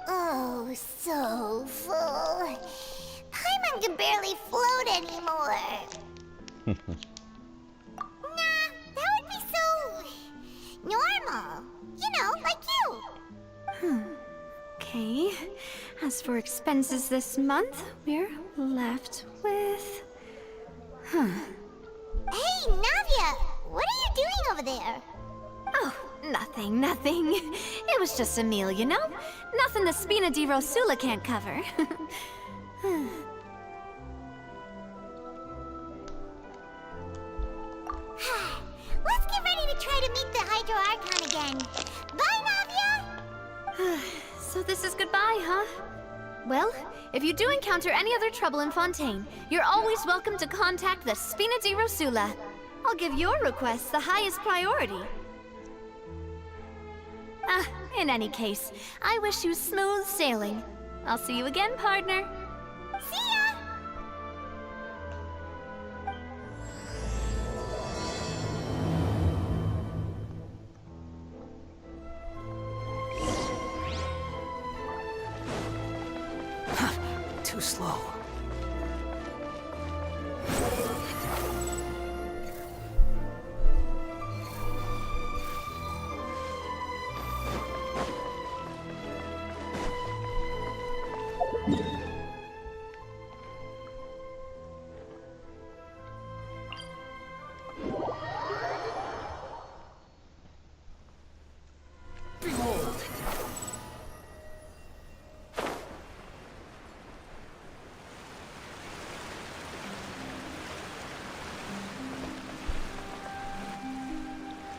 Oh, so full. Paimon can barely float anymore. Nah, that would be so You know, like you. Okay. As for expenses this month, we're left with... Hey, Navia! What are you doing over there? Oh, nothing. It was just a meal, you know? Nothing the Spina di Rosula can't cover. Let's get ready to try to meet the Hydro Archon again. Bye, Navia! So this is goodbye, huh? Well, if you do encounter any other trouble in Fontaine, you're always welcome to contact the Spina di Rosula. I'll give your requests the highest priority. In any case, I wish you smooth sailing. I'll see you again, partner. See ya! Too slow.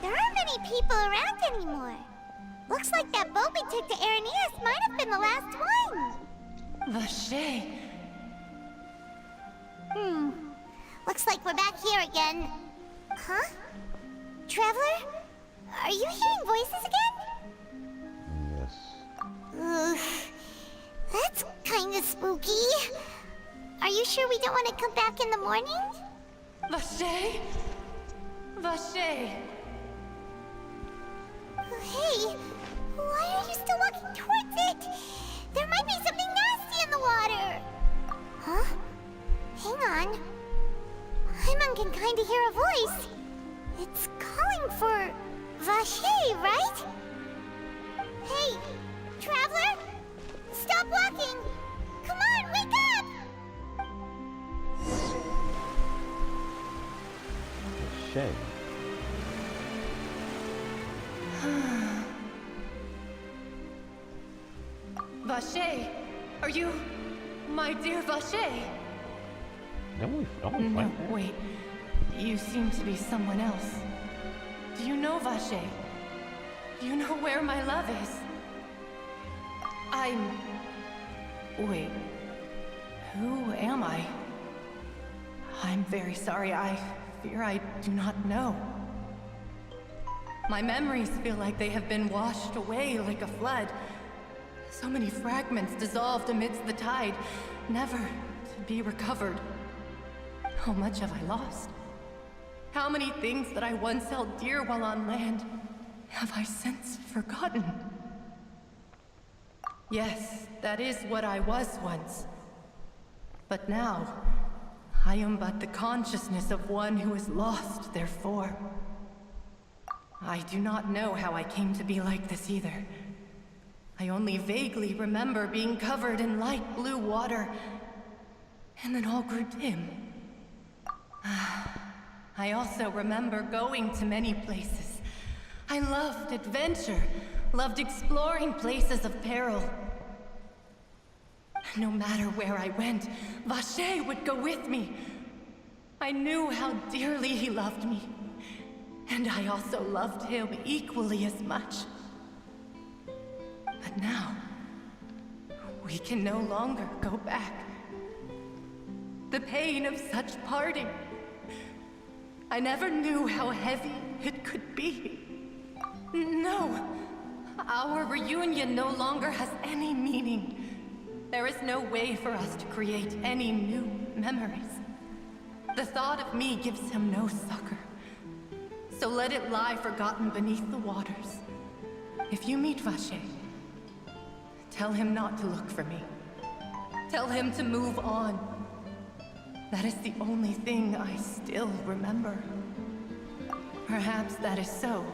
There aren't many people around anymore. Looks like that boat we took to Araneus might have been the last one. Vache. Looks like we're back here again. Huh? Traveler? Are you hearing voices again? Yes. Ugh. That's kinda spooky. Are you sure we don't want to come back in the morning? Vache? Vache. Hey, why are you still walking towards it? There might be something nasty in the water. Huh? Hang on. Paimon can kinda hear a voice. It's calling for Vache, right? Hey, Traveler? Stop walking! Come on, wake up! Shay. Vache, are you my dear Vache? Don't we No, fight that? wait. You seem to be someone else. Do you know Vache? Do you know where my love is? Wait. Who am I? I'm very sorry. I fear I do not know. My memories feel like they have been washed away like a flood. So many fragments dissolved amidst the tide, never to be recovered. How much have I lost? How many things that I once held dear while on land have I since forgotten? Yes, that is what I was once. But now, I am but the consciousness of one who is lost, therefore. I do not know how I came to be like this either. I only vaguely remember being covered in light blue water, and then all grew dim. I also remember going to many places. I loved adventure, loved exploring places of peril. No matter where I went, Vache would go with me. I knew how dearly he loved me, and I also loved him equally as much. But now, we can no longer go back. The pain of such parting, I never knew how heavy it could be. No, our reunion no longer has any meaning. There is no way for us to create any new memories. The thought of me gives him no succor. So let it lie forgotten beneath the waters. If you meet Vache, tell him not to look for me. Tell him to move on. That is the only thing I still remember. Perhaps that is so.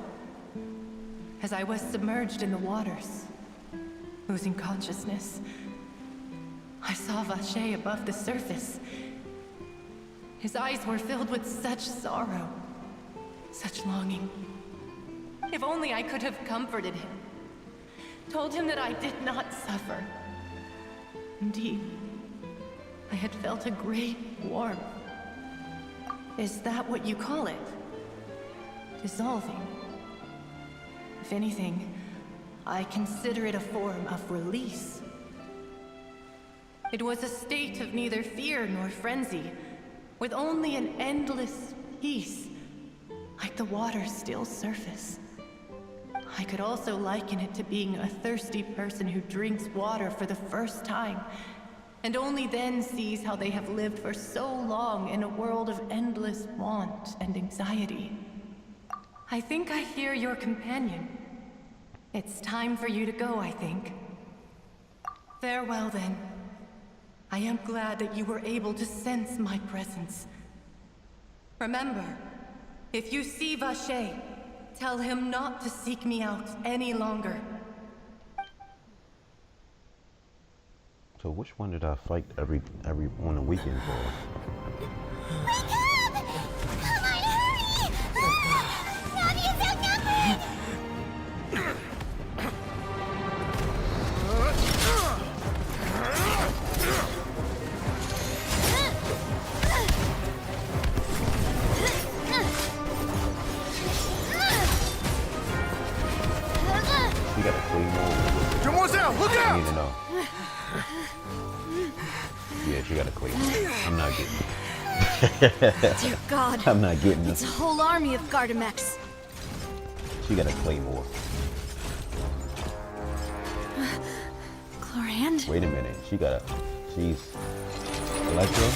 As I was submerged in the waters, losing consciousness, I saw Vache above the surface. His eyes were filled with such sorrow, such longing. If only I could have comforted him, told him that I did not suffer. Indeed, I had felt a great warmth. Is that what you call it? Dissolving? If anything, I consider it a form of release. It was a state of neither fear nor frenzy, with only an endless peace, like the water's still surface. I could also liken it to being a thirsty person who drinks water for the first time, and only then sees how they have lived for so long in a world of endless want and anxiety. I think I hear your companion. It's time for you to go, I think. Farewell, then. I am glad that you were able to sense my presence. Remember, if you see Vache, tell him not to seek me out any longer. So which one did I fight every on the weekend for? Wake up! Come on, hurry! Navia's outnumbered! You got a clean move. Demoiselle, look I out! need to know. Yeah, she got a clean move. I'm not getting it. Dear God. I'm not getting It's it. a whole army of Gardamex. She got a claymore. Chlorand? Wait a minute. She's Electro?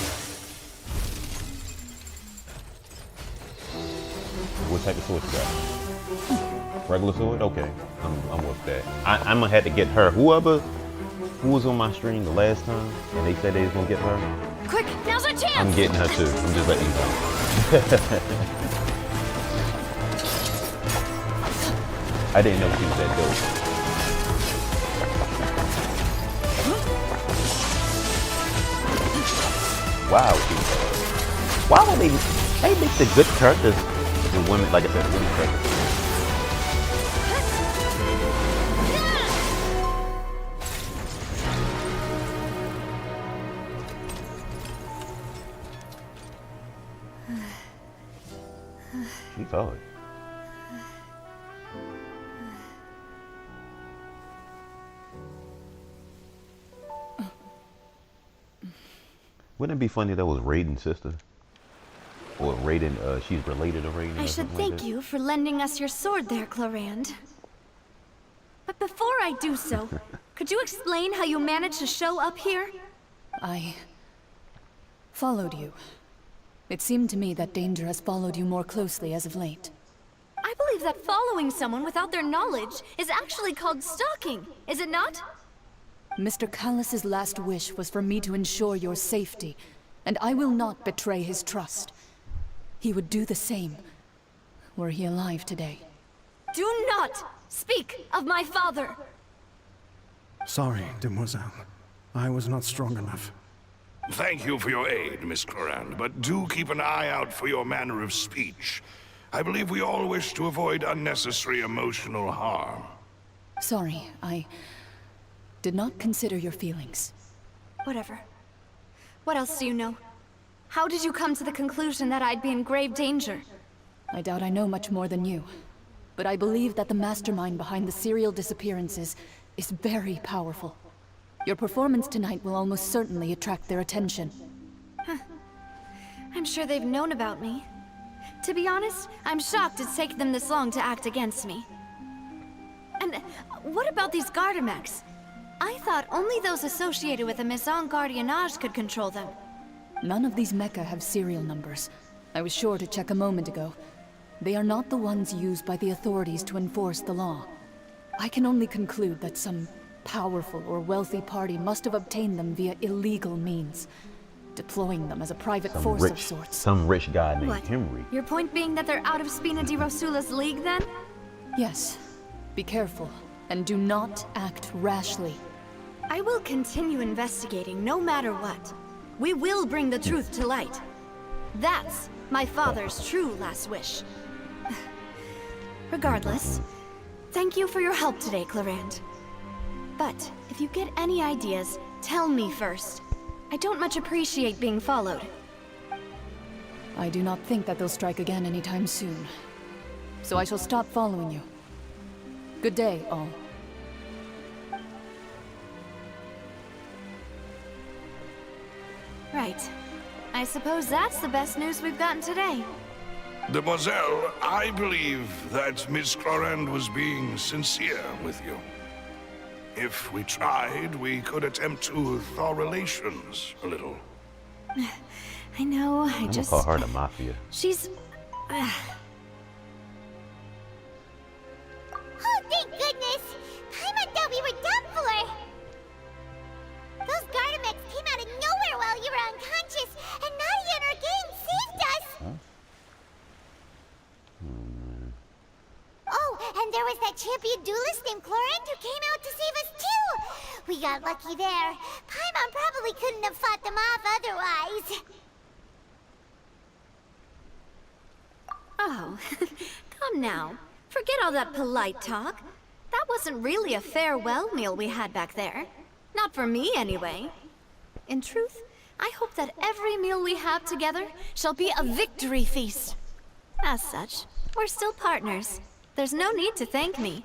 What type of sword you got? Regular sword? Okay. I'm with that. I'm gonna have to get her. Who was on my stream the last time and they said they was gonna get her. Quick, now's our chance! I'm getting her too. I'm just letting you know. I didn't know she was that dope. Wow. Why would they make the good characters the women, like I said, the women characters. She's hard. Wouldn't it be funny if that was Raiden's sister? Or Raiden, she's related to Raiden. I should thank you for lending us your sword there, Chlorand. But before I do so, could you explain how you managed to show up here? I followed you. It seemed to me that danger has followed you more closely as of late. I believe that following someone without their knowledge is actually called stalking, is it not? Mr. Callus's last wish was for me to ensure your safety, and I will not betray his trust. He would do the same, were he alive today. Do not speak of my father! Sorry, demoiselle. I was not strong enough. Thank you for your aid, Miss Chlorand, but do keep an eye out for your manner of speech. I believe we all wish to avoid unnecessary emotional harm. Sorry, I did not consider your feelings. Whatever. What else do you know? How did you come to the conclusion that I'd be in grave danger? I doubt I know much more than you, but I believe that the mastermind behind the serial disappearances is very powerful. Your performance tonight will almost certainly attract their attention. I'm sure they've known about me. To be honest, I'm shocked it's taken them this long to act against me. And what about these Gardamex? I thought only those associated with the Maison Gardiennage could control them. None of these mecha have serial numbers. I was sure to check a moment ago. They are not the ones used by the authorities to enforce the law. I can only conclude that some powerful or wealthy party must have obtained them via illegal means, deploying them as a private force of sorts. Some rich guy named What? Henry. Your point being that they're out of Spina di Rosula's league, then? Yes. Be careful, and do not act rashly. I will continue investigating no matter what. We will bring the truth to light. That's my father's true last wish. Regardless, thank you for your help today, Clarand. But if you get any ideas, tell me first. I don't much appreciate being followed. I do not think that they'll strike again anytime soon. So I shall stop following you. Good day, all. Right. I suppose that's the best news we've gotten today. Demoiselle, I believe that Miss Clarand was being sincere with you. If we tried, we could attempt to thaw relations a little. I know, I'm gonna call her the Mafia. She's... Oh, thank goodness! Paimon thought we were done for! Those Gardamex came out of nowhere while you were unconscious, and Nadia and her gang saved us! Huh? Oh, and there was that champion duelist named Clarand who came out to save us too! We got lucky there. Paimon probably couldn't have fought them off otherwise. Oh, come now. Forget all that polite talk. That wasn't really a farewell meal we had back there. Not for me, anyway. In truth, I hope that every meal we have together shall be a victory feast. As such, we're still partners. There's no need to thank me.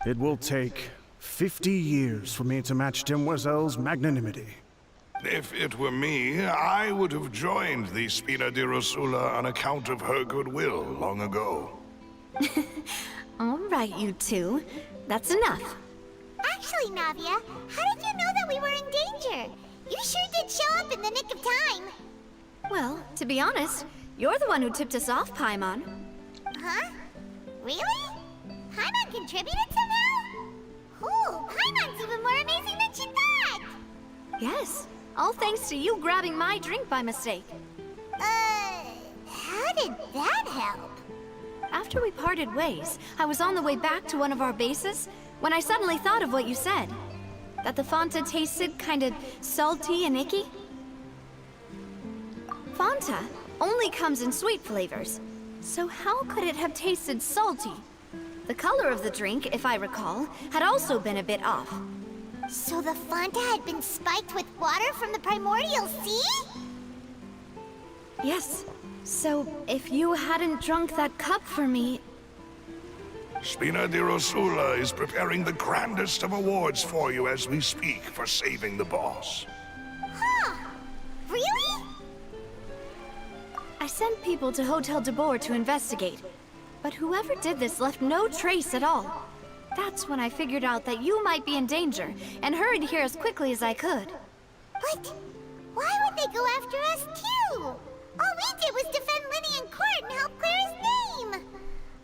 It will take 50 years for me to match Demoiselle's magnanimity. If it were me, I would have joined the Spina di Rosula on account of her goodwill long ago. All right, you two. That's enough. Actually, Navia, how did you know that we were in danger? You sure did show up in the nick of time. Well, to be honest, you're the one who tipped us off, Paimon. Huh? Really? Paimon contributed somehow? Ooh, Paimon's even more amazing than she thought! Yes, all thanks to you grabbing my drink by mistake. How did that help? After we parted ways, I was on the way back to one of our bases when I suddenly thought of what you said. That the Fanta tasted kind of salty and icky. Fanta only comes in sweet flavors, so how could it have tasted salty? The color of the drink, if I recall, had also been a bit off. So the Fanta had been spiked with water from the primordial sea? Yes. So, if you hadn't drunk that cup for me... Spina di Rosula is preparing the grandest of awards for you as we speak for saving the boss. Huh? Really? I sent people to Hotel de Boer to investigate, but whoever did this left no trace at all. That's when I figured out that you might be in danger, and hurried here as quickly as I could. But why would they go after us too? All we did was defend Linny in court and help clear his name.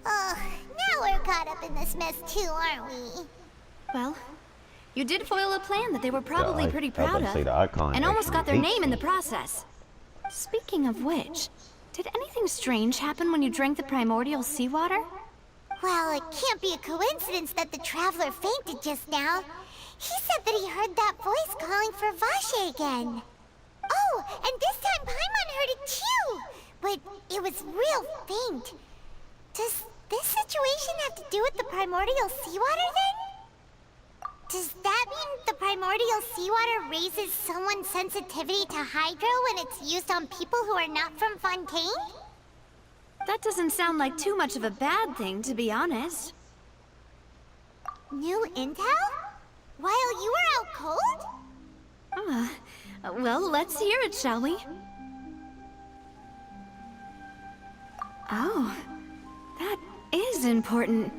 Ugh, now we're caught up in this mess too, aren't we? Well, you did foil a plan that they were probably pretty proud of, icon and almost got their hates name in me. the process. Speaking of which, did anything strange happen when you drank the primordial seawater? Well, it can't be a coincidence that the Traveler fainted just now. He said that he heard that voice calling for Vache again. Oh, and this time Paimon heard it too! But it was real faint. Does this situation have to do with the primordial seawater then? Does that mean the primordial seawater raises someone's sensitivity to hydro when it's used on people who are not from Fontaine? That doesn't sound like too much of a bad thing, to be honest. New intel? While you were out cold? Well, let's hear it, shall we? Oh, that is important.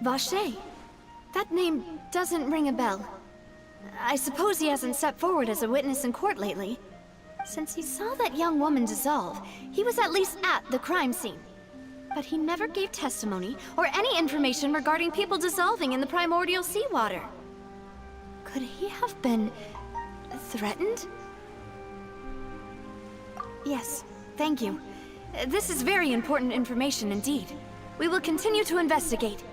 Vache. That name doesn't ring a bell. I suppose he hasn't stepped forward as a witness in court lately. Since he saw that young woman dissolve, he was at least at the crime scene. But he never gave testimony or any information regarding people dissolving in the primordial seawater. Could he have been threatened? Yes, thank you. This is very important information indeed. We will continue to investigate.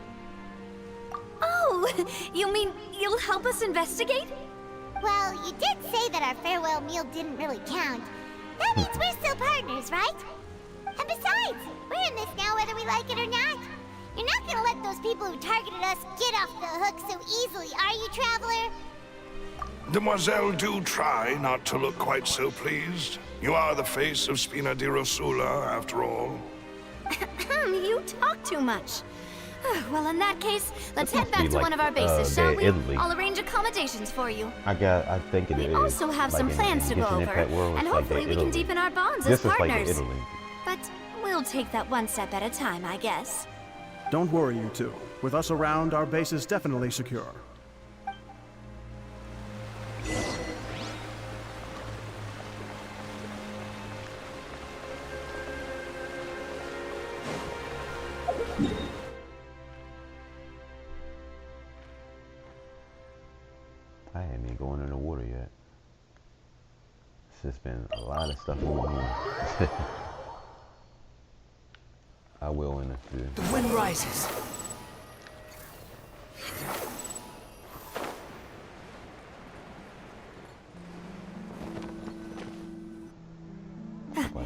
Oh, you mean you'll help us investigate? Well, you did say that our farewell meal didn't really count. That means we're still partners, right? And besides, we're in this now whether we like it or not. You're not gonna let those people who targeted us get off the hook so easily, are you, Traveler? Demoiselle, do try not to look quite so pleased. You are the face of Spina di Rosula, after all. You talk too much. Well, in that case, let's head back to one of our bases, shall we? Italy. I'll arrange accommodations for you. I think it is. We also have some plans to go over, and hopefully we can deepen our bonds as partners. Italy. But we'll take that one step at a time, I guess. Don't worry, you two. With us around, our base is definitely secure. I haven't even gone in the water yet. It's just been a lot of stuff going on. I will in a few. The wind rises.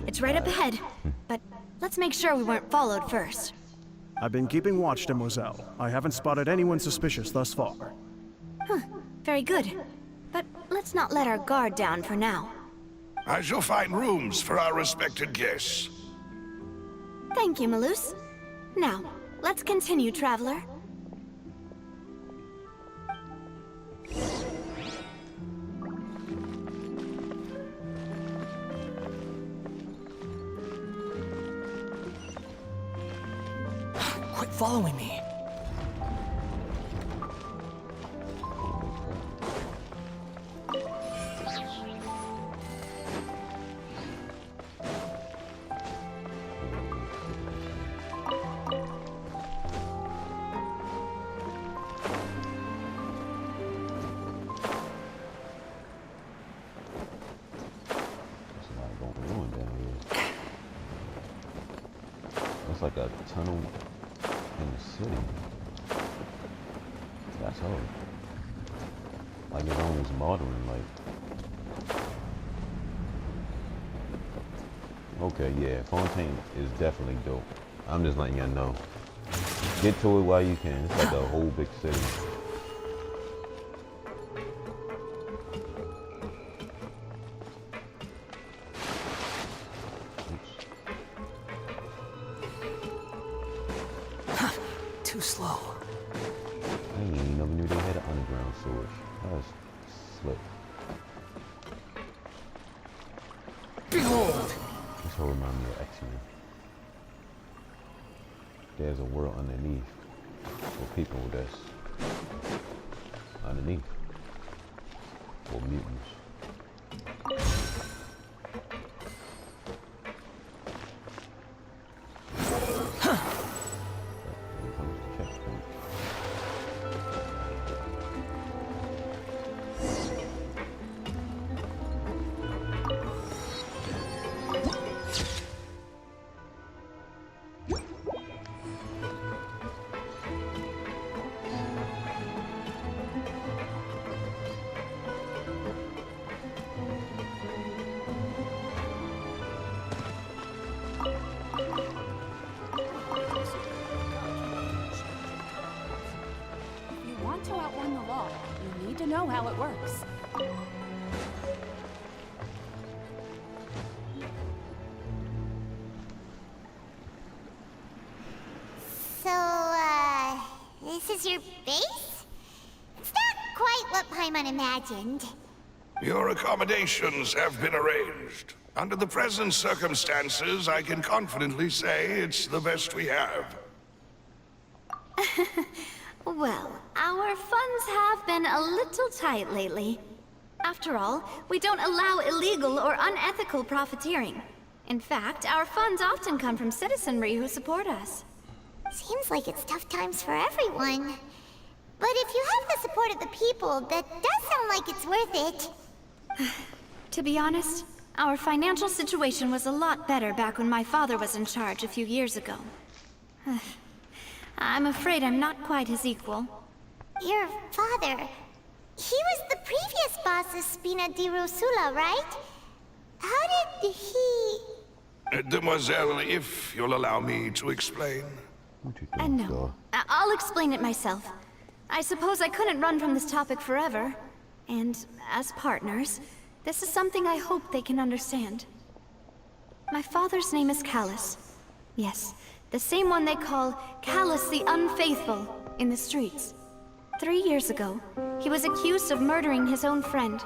It's right up ahead, but let's make sure we weren't followed first. I've been keeping watch, Demoiselle. I haven't spotted anyone suspicious thus far. Very good. But let's not let our guard down for now. I shall find rooms for our respected guests. Thank you, Malus. Now, let's continue, Traveler. Quit following me. Like a tunnel in the city. That's all. Like it's almost modern, like. Okay, yeah, Fontaine is definitely dope. I'm just letting y'all know. Get to it while you can. It's like a whole big city. Too slow. I ain't never knew they had an underground sewage. That was slick. Behold! This all remind me of X-Men. There's a world underneath for people that's underneath. For mutants. Know how it works. So, this is your base? It's not quite what Paimon imagined. Your accommodations have been arranged. Under the present circumstances, I can confidently say it's the best we have. Well, our funds have been a little tight lately. After all, we don't allow illegal or unethical profiteering. In fact, our funds often come from citizenry who support us. Seems like it's tough times for everyone. But if you have the support of the people, that does sound like it's worth it. To be honest, Our financial situation was a lot better back when my father was in charge a few years ago. I'm afraid I'm not quite his equal. Your father... he was the previous boss of Spina di Rosula, right? How did he... Demoiselle, if you'll allow me to explain. No. I'll explain it myself. I suppose I couldn't run from this topic forever. And as partners, this is something I hope they can understand. My father's name is Callus. Yes, the same one they call Callus the Unfaithful in the streets. 3 years ago, he was accused of murdering his own friend.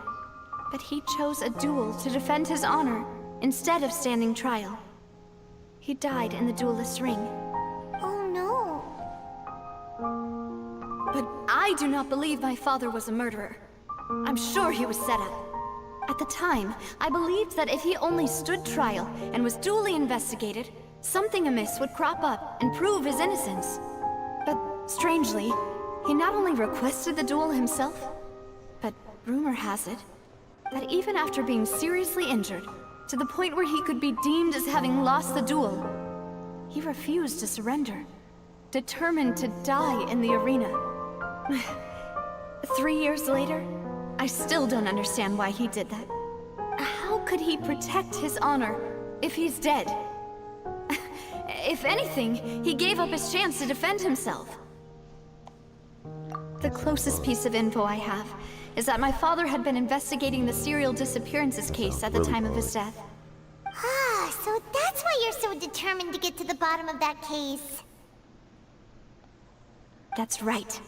But he chose a duel to defend his honor instead of standing trial. He died in the duelist's ring. Oh no. But I do not believe my father was a murderer. I'm sure he was set up. At the time, I believed that if he only stood trial and was duly investigated, something amiss would crop up and prove his innocence. But strangely, he not only requested the duel himself, but rumor has it that even after being seriously injured, to the point where he could be deemed as having lost the duel, he refused to surrender, determined to die in the arena. 3 years later, I still don't understand why he did that. How could he protect his honor if he's dead? If anything, he gave up his chance to defend himself. The closest piece of info I have is that my father had been investigating the serial disappearances case at the time of his death. Ah, so that's why you're so determined to get to the bottom of that case. That's right.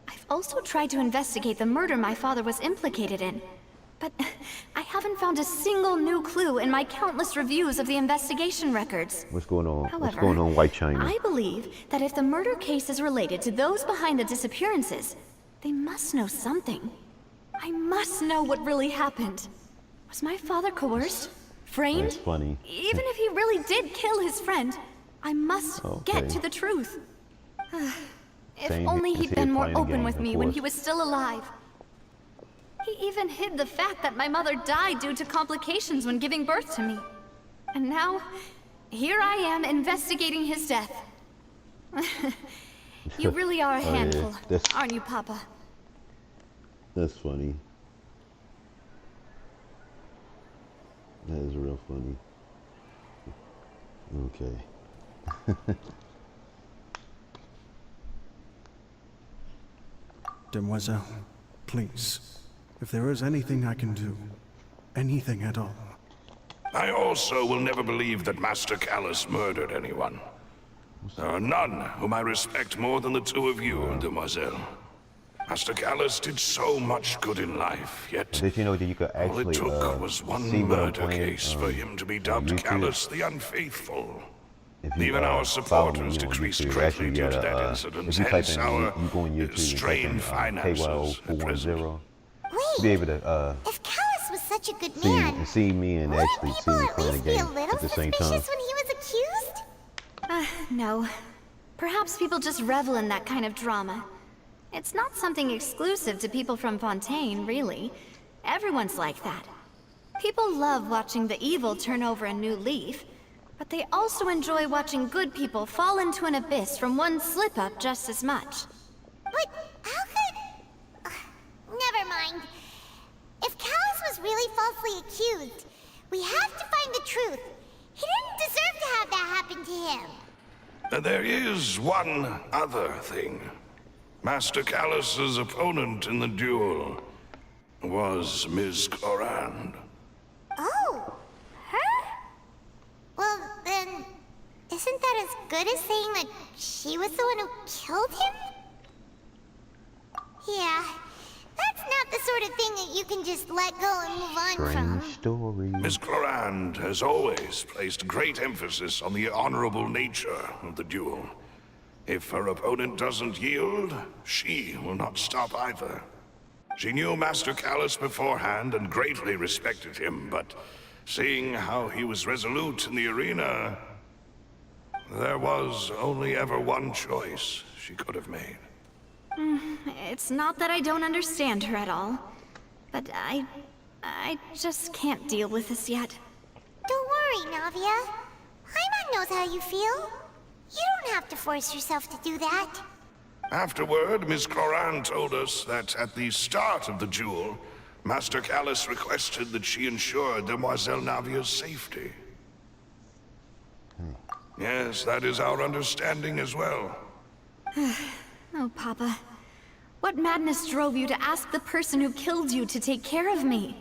I've also tried to investigate the murder my father was implicated in, but I haven't found a single new clue in my countless reviews of the investigation records. What's going on? However, What's going on, White China? I believe that if the murder case is related to those behind the disappearances, they must know something. I must know what really happened. Was my father coerced? Framed? That's funny. Even if he really did kill his friend, I must get to the truth. If only he'd been more open with me when he was still alive. He even hid the fact that my mother died due to complications when giving birth to me. And now, here I am investigating his death. You really are a handful, aren't you, Papa? That's funny. That is real funny. Okay. Demoiselle, please, if there is anything I can do, anything at all. I also will never believe that Master Callus murdered anyone. There are none whom I respect more than the two of you, Demoiselle. Master Callus did so much good in life, yet did you know that you could actually, all it took was one murder case for him to be dubbed Callus the Unfaithful. Even our supporters decreased greatly due to that incident, hence our strained finances at present. Wait, be able to if Callus was such a good man, see me and actually see me playing the game at the same time. when he was accused? No. Perhaps people just revel in that kind of drama. It's not something exclusive to people from Fontaine, really. Everyone's like that. People love watching the evil turn over a new leaf, but they also enjoy watching good people fall into an abyss from one slip-up just as much. But how could... never mind. If Callus was really falsely accused, we have to find the truth. He didn't deserve to have that happen to him. There is one other thing. Master Callus's opponent in the duel was Ms. Clorand. Oh, her? Well, then, isn't that as good as saying that she was the one who killed him? Yeah, that's not the sort of thing that you can just let go and move on from. Story. Ms. Clorand has always placed great emphasis on the honorable nature of the duel. If her opponent doesn't yield, she will not stop either. She knew Master Callus beforehand and greatly respected him, but seeing how he was resolute in the arena, there was only ever one choice she could have made. It's not that I don't understand her at all, but I I just can't deal with this yet. Don't worry, Navia. Paimon knows how you feel. You don't have to force yourself to do that. Afterward, Miss Cloran told us that at the start of the duel, Master Callus requested that she ensure Demoiselle Navia's safety. Yes, that is our understanding as well. Oh, Papa. What madness drove you to ask the person who killed you to take care of me?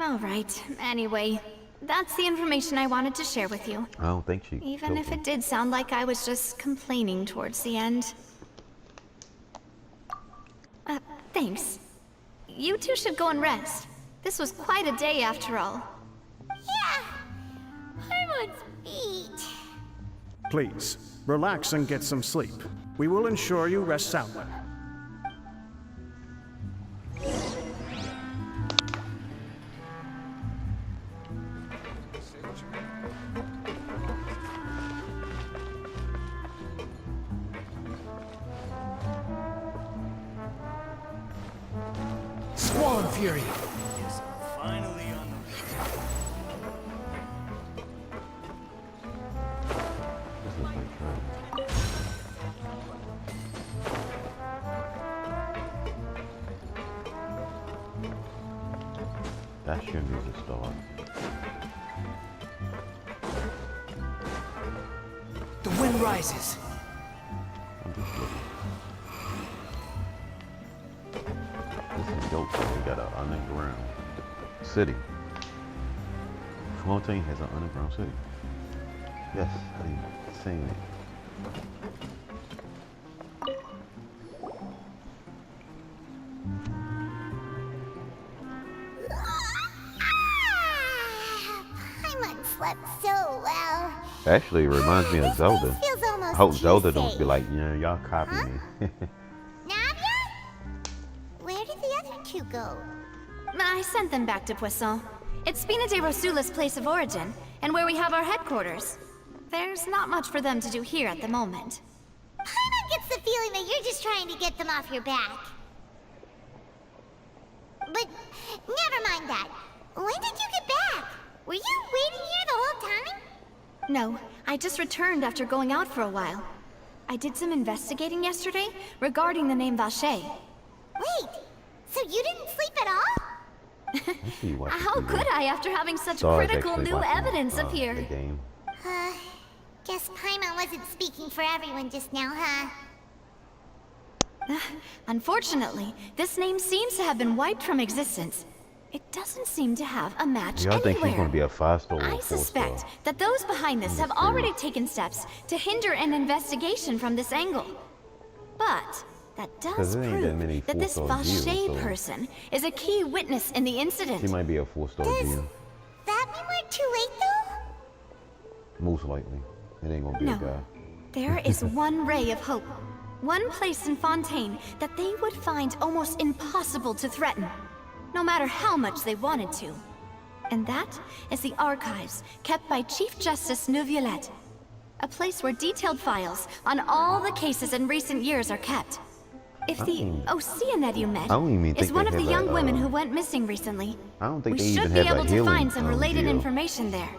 All right, anyway, that's the information I wanted to share with you. I don't think she Even if it did sound like I was just complaining towards the end. Thanks. You two should go and rest. This was quite a day after all. Yeah, Paimon's feet. Please, relax and get some sleep. We will ensure you rest soundly. Squall Fury. Finally on the That should be the start. The wind rises. I'm just looking. This is dope. We got an underground city. Fontaine has an underground city. Yes, I've seen it. Paimon slept so well. Actually, it reminds me of Zelda. Feels almost I hope Zelda Tuesday. don't be like, yeah, y'all copy me. Navia? Where did the other two go? I sent them back to Poisson. It's Spina de Rosula's place of origin, and where we have our headquarters. There's not much for them to do here at the moment. Paimon gets the feeling that you're just trying to get them off your back. But never mind that. When did you get back? Were you waiting here the whole time? No, I just returned after going out for a while. I did some investigating yesterday regarding the name Vache. Wait, so you didn't sleep at all? How could I after having such Stars critical actually new watching, evidence the appear? game. Guess Paimon wasn't speaking for everyone just now, huh? Unfortunately, this name seems to have been wiped from existence. It doesn't seem to have a match Y'all think anywhere. she's gonna be a 5-star or I 4-star? suspect that those behind this have already taken steps to hinder an investigation from this angle. But that does 'Cause there ain't that prove many that this 4-star Vache deals, so- person is a key witness in the incident. She might be a 4-star deal. That mean we're too late, though? Most likely. It ain't gonna be No. a guy. There is one ray of hope. One place in Fontaine that they would find almost impossible to threaten, no matter how much they wanted to. And that is the archives kept by Chief Justice Neuvillette. A place where detailed files on all the cases in recent years are kept. If the Oceanid you met I don't even is think one they of the have young a, women who went missing recently, I don't think we they should even be have able a to healing find some related geo. information there.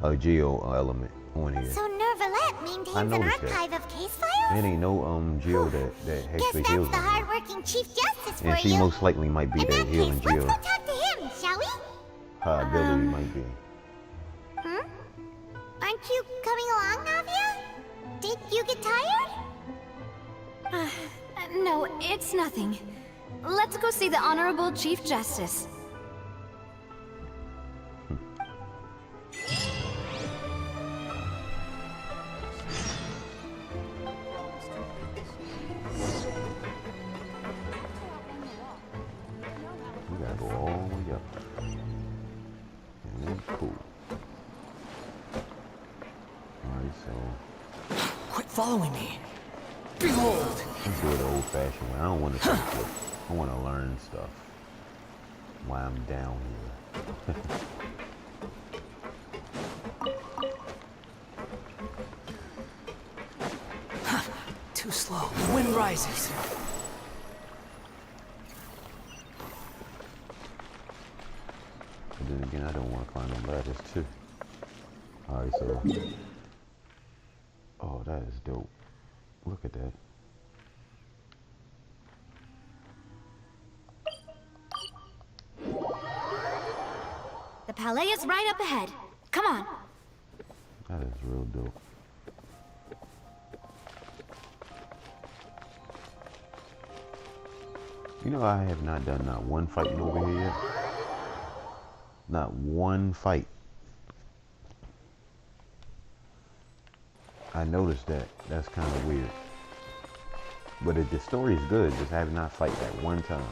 A geo element on here. So Neuvillette maintains an noticed that. archive of case files? There ain't no geo that Guess actually that's heals the them. hardworking Chief Justice for And she you. most likely might be In that that healing case, let's geo. go talk to him, shall we? Her ability might be. Aren't you coming along, Navia? Did you get tired? No, it's nothing. Let's go see the Honorable Chief Justice. We gotta go all the way up. And then cool. Alright, so Quit following me. Behold! let's do it the old fashioned way. I don't wanna think it. I wanna learn stuff while I'm down here. Too slow. The wind rises. again, I don't want to climb them ladders too. Alright, so... Oh, that is dope. Look at that. The palais is right up ahead. Come on. That is real dope. You know, I have not done not one fighting over here yet. Not one fight. I noticed that. That's kind of weird. But the story is good. Just have not fight that one time.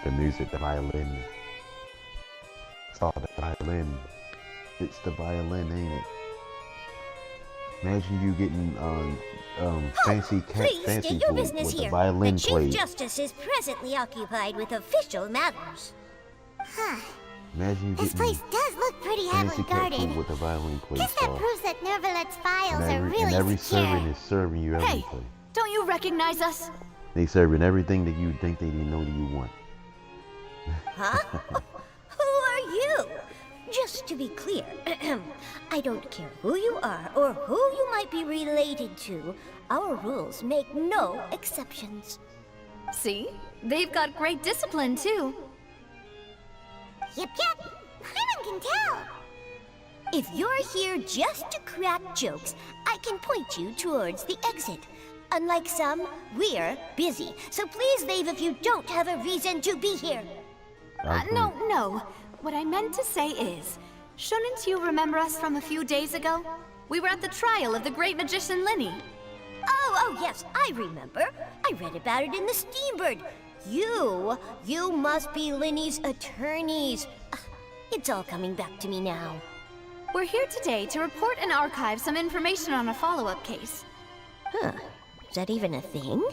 The music, the violin. It's all the violin. It's the violin, ain't it? Imagine you getting fancy State your food business with here. the violin The Chief played. Justice is presently occupied with official matters. Huh. Imagine you This getting place does look pretty fancy cat avant-garde. food with the violin played. Guess that proves that Nervalet's files are and really every secure. servant is serving you everything. Don't you recognize us? They serving everything that you think they didn't know that you want. Huh? Who are you? Just to be clear, I don't care who you are or who you might be related to. Our rules make no exceptions. See? They've got great discipline, too. Yep, yep. Paimon can tell. If you're here just to crack jokes, I can point you towards the exit. Unlike some, we're busy. So please leave if you don't have a reason to be here. No. What I meant to say is, shouldn't you remember us from a few days ago? We were at the trial of the great magician Linny. Oh, yes, I remember. I read about it in the Steambird. You must be Linny's attorneys. It's all coming back to me now. We're here today to report and archive some information on a follow-up case. Huh. Is that even a thing?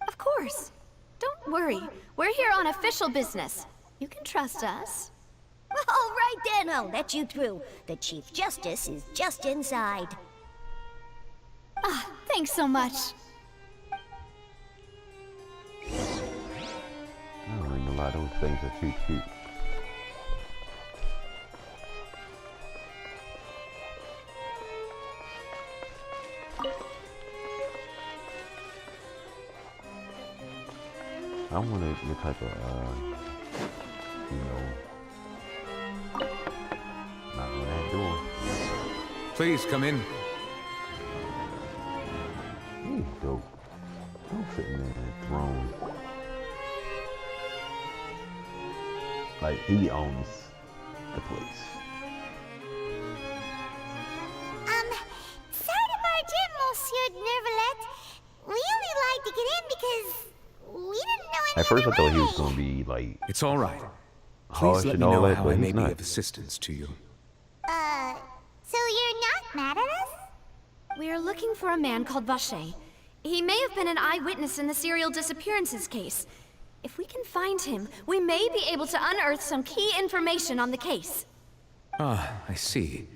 Of course. Don't worry. We're here on official business. You can trust us. All right then, I'll let you through. The Chief Justice is just inside. Thanks so much. I don't even know a lot of those things are too cute. I wanted the type of, knock on that door. Please come in. He's dope. I'm sitting there in a throne. Like, he owns the place. Sorry to barge in, Monsieur Nervalet. We only lied to get in because we didn't know any At first I other thought he way. was gonna be like, It's all right. harsh Please let and me all know that, how but I may he's be not. of assistance to you. So you're not mad at us? We're looking for a man called Vache. He may have been an eyewitness in the serial disappearances case. If we can find him, we may be able to unearth some key information on the case. Ah, I see.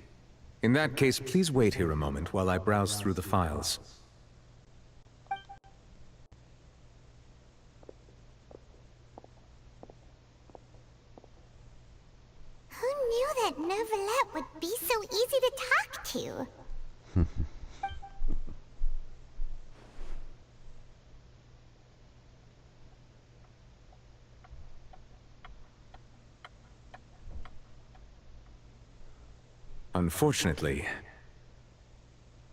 In that case, please wait here a moment while I browse through the files. Who knew that Nervalet would be so easy to talk to? Unfortunately,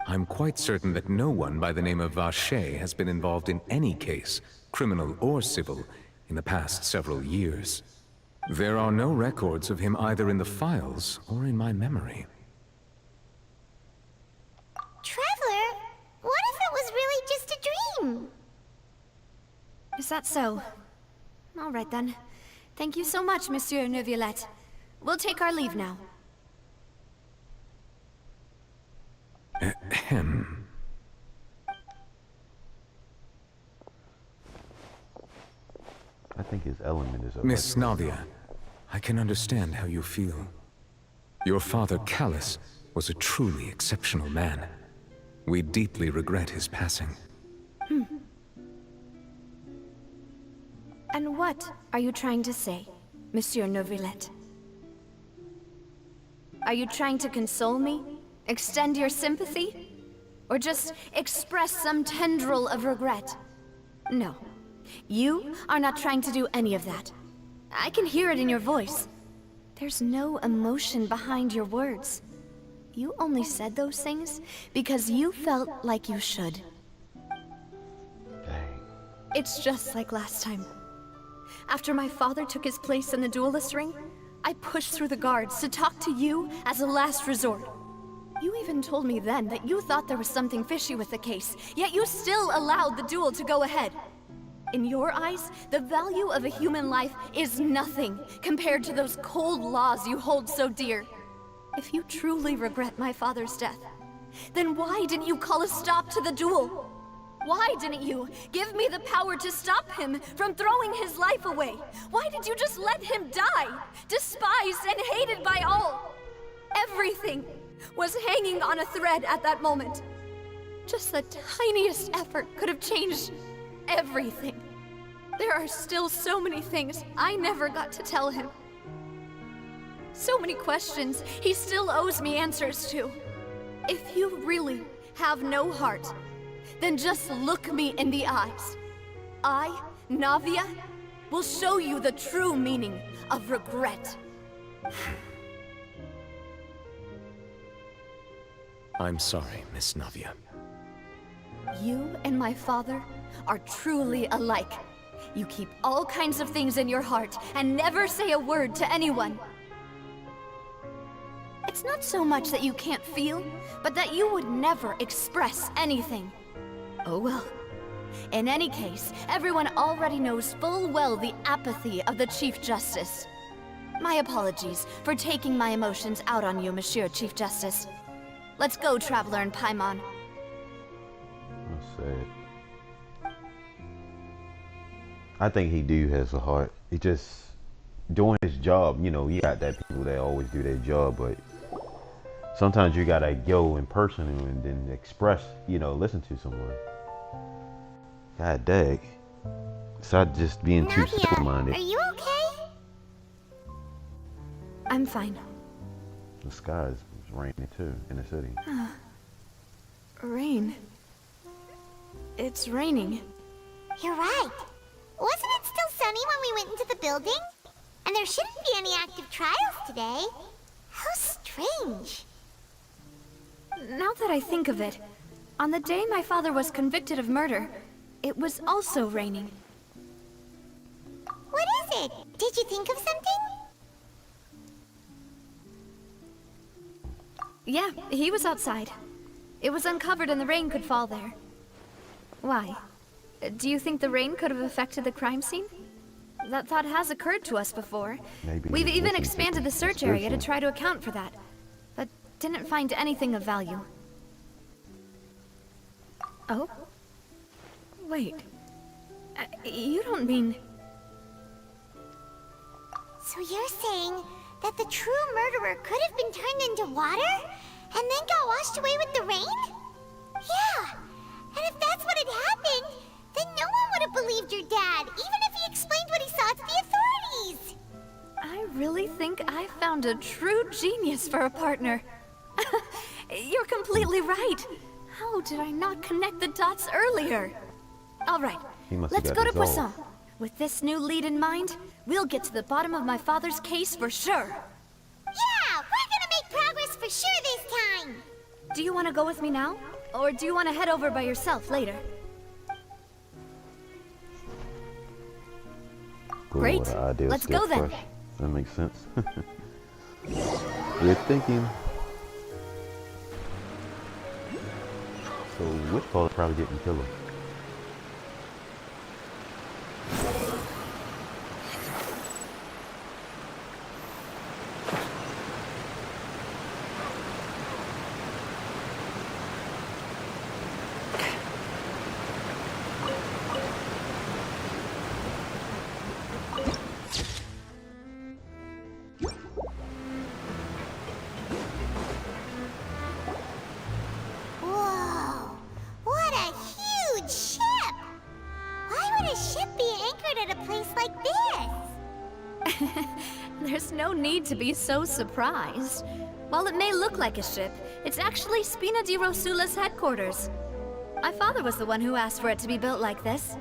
I'm quite certain that no one by the name of Vache has been involved in any case, criminal or civil, in the past several years. There are no records of him either in the files or in my memory. Traveler, what if it was really just a dream? Is that so? All right then. Thank you so much, Monsieur Neuvillette. We'll take our leave now. Ahem. I think his element is Miss Navia, I can understand how you feel. Your father, Callus, was a truly exceptional man. We deeply regret his passing. And what are you trying to say, Monsieur Neuvillette? Are you trying to console me? Extend your sympathy? Or just express some tendril of regret? No. You are not trying to do any of that. I can hear it in your voice. There's no emotion behind your words. You only said those things because you felt like you should. Dang. It's just like last time. After my father took his place in the duelist ring, I pushed through the guards to talk to you as a last resort. You even told me then that you thought there was something fishy with the case, yet you still allowed the duel to go ahead. In your eyes, the value of a human life is nothing compared to those cold laws you hold so dear. If you truly regret my father's death, then why didn't you call a stop to the duel? Why didn't you give me the power to stop him from throwing his life away? Why did you just let him die, despised and hated by all? Everything was hanging on a thread at that moment. Just the tiniest effort could have changed everything. There are still so many things I never got to tell him. So many questions he still owes me answers to. If you really have no heart, then just look me in the eyes. I, Navia, will show you the true meaning of regret. I'm sorry, Miss Navia. You and my father are truly alike. You keep all kinds of things in your heart and never say a word to anyone. It's not so much that you can't feel, but that you would never express anything. Oh well. In any case, everyone already knows full well the apathy of the Chief Justice. My apologies for taking my emotions out on you, Monsieur Chief Justice. Let's go, Traveler and Paimon. I'll say it. I think he has a heart. He just doing his job. You know, he got that people that always do their job, but sometimes you gotta go in person and then express. You know, listen to someone. God dang. Stop just being too simple-minded. Are you okay? I'm fine. The sky is raining too in the city. Rain. It's raining. You're right. Wasn't it still sunny when we went into the building? And there shouldn't be any active trials today. How strange. Now that I think of it, on the day my father was convicted of murder, it was also raining. What is it? Did you think of something? Yeah, he was outside. It was uncovered and the rain could fall there. Why? Do you think the rain could have affected the crime scene? That thought has occurred to us before. Maybe We've even expanded the search area to try to account for that, but didn't find anything of value. Oh? Wait. You don't mean... So you're saying that the true murderer could have been turned into water and then got washed away with the rain? Yeah, and if that's what had happened, then no one would have believed your dad, even if he explained what he saw to the authorities. I really think I found a true genius for a partner. You're completely right. How did I not connect the dots earlier? All right, let's go to Poisson. With this new lead in mind, we'll get to the bottom of my father's case for sure. Yeah, we're gonna make progress for sure this time. Do you want to go with me now? Or do you want to head over by yourself later? Great. Let's go then. That makes sense. We're thinking. So which ball probably didn't kill him? a place like this? There's no need to be so surprised. While it may look like a ship, it's actually Spina di Rosula's headquarters. My father was the one who asked for it to be built like this.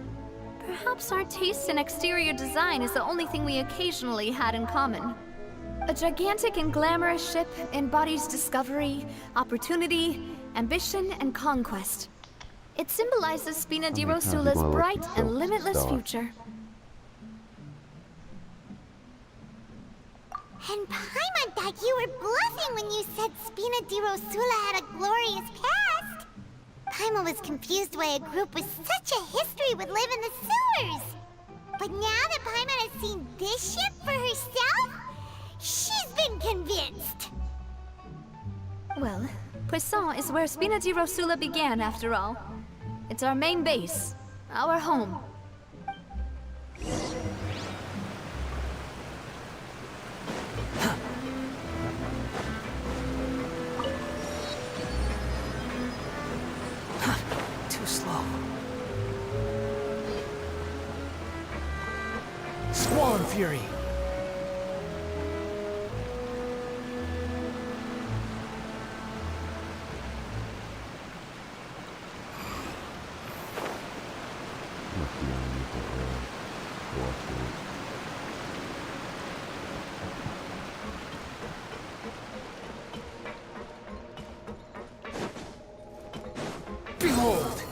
Perhaps our taste in exterior design is the only thing we occasionally had in common. A gigantic and glamorous ship embodies discovery, opportunity, ambition, and conquest. It symbolizes Spina di Rosula's bright and limitless future. And Paimon thought you were bluffing when you said Spina di Rosula had a glorious past. Paimon was confused why a group with such a history would live in the sewers. But now that Paimon has seen this ship for herself, she's been convinced. Well, Poisson is where Spina di Rosula began, after all. It's our main base, our home. Too slow. Squall Fury! Behold!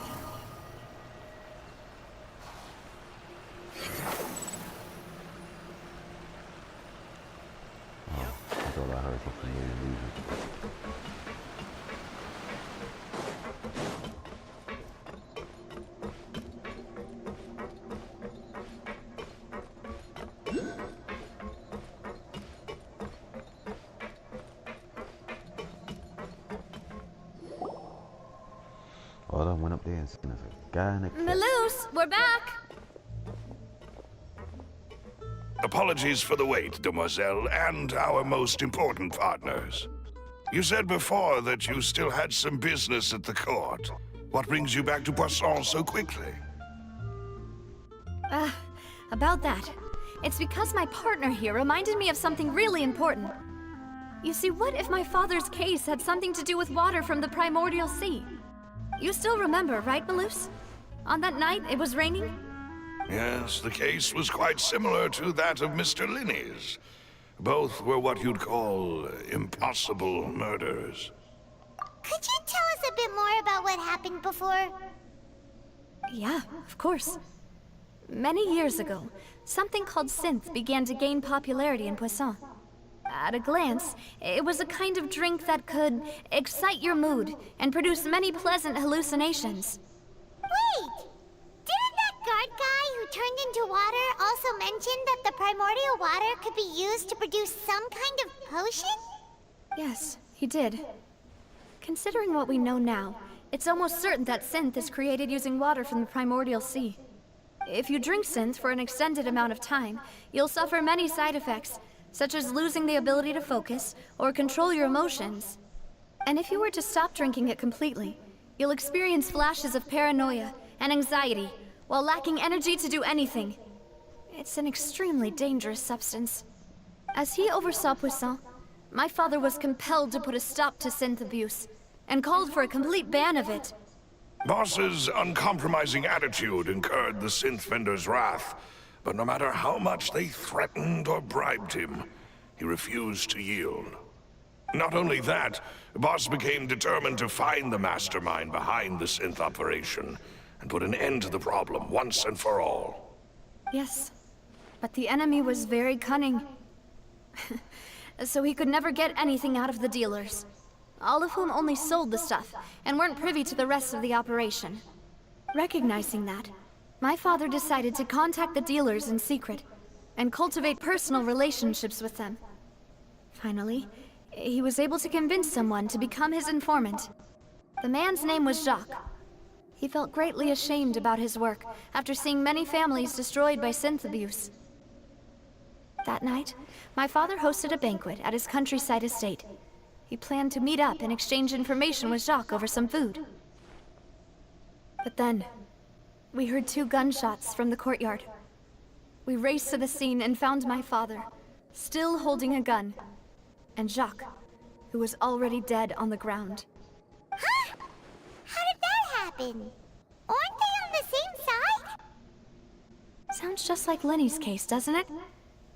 I thought I heard some familiar music. Oh, I went up there and seen a guy in a cat. Melus, we're back! Apologies for the wait, demoiselle, and our most important partners. You said before that you still had some business at the court. What brings you back to Poisson so quickly? About that. It's because my partner here reminded me of something really important. You see, what if my father's case had something to do with water from the primordial sea? You still remember, right, Melus? On that night, it was raining? Yes, the case was quite similar to that of Mr. Linney's. Both were what you'd call impossible murders. Could you tell us a bit more about what happened before? Yeah, of course. Many years ago, something called synth began to gain popularity in Poisson. At a glance, it was a kind of drink that could excite your mood and produce many pleasant hallucinations. Wait! Didn't that guard guy who turned into water also mention that the primordial water could be used to produce some kind of potion? Yes, he did. Considering what we know now, it's almost certain that synth is created using water from the primordial sea. If you drink synth for an extended amount of time, you'll suffer many side effects, such as losing the ability to focus or control your emotions. And if you were to stop drinking it completely, you'll experience flashes of paranoia and anxiety while lacking energy to do anything. It's an extremely dangerous substance. As he oversaw Poisson, my father was compelled to put a stop to synth abuse and called for a complete ban of it. Boss's uncompromising attitude incurred the synth vendor's wrath, but no matter how much they threatened or bribed him, he refused to yield. Not only that, Boss became determined to find the mastermind behind the synth operation and put an end to the problem once and for all. Yes, but the enemy was very cunning. So he could never get anything out of the dealers, all of whom only sold the stuff and weren't privy to the rest of the operation. Recognizing that, my father decided to contact the dealers in secret and cultivate personal relationships with them. Finally, he was able to convince someone to become his informant. The man's name was Jacques. He felt greatly ashamed about his work after seeing many families destroyed by synth abuse. That night, my father hosted a banquet at his countryside estate. He planned to meet up and exchange information with Jacques over some food. But then, we heard 2 gunshots from the courtyard. We raced to the scene and found my father, still holding a gun, and Jacques, who was already dead on the ground. Huh? How did that happen? Aren't they on the same side? Sounds just like Lenny's case, doesn't it?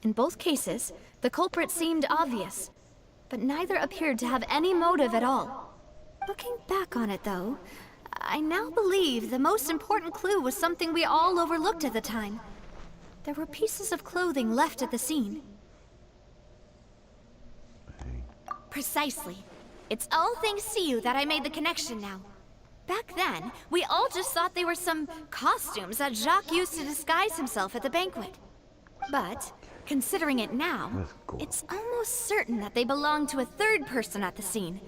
In both cases, the culprit seemed obvious, but neither appeared to have any motive at all. Looking back on it, though, I now believe the most important clue was something we all overlooked at the time. There were pieces of clothing left at the scene. Precisely. It's all thanks to you that I made the connection now. Back then, we all just thought they were some costumes that Jacques used to disguise himself at the banquet. But, considering it now, it's almost certain that they belong to a third person at the scene.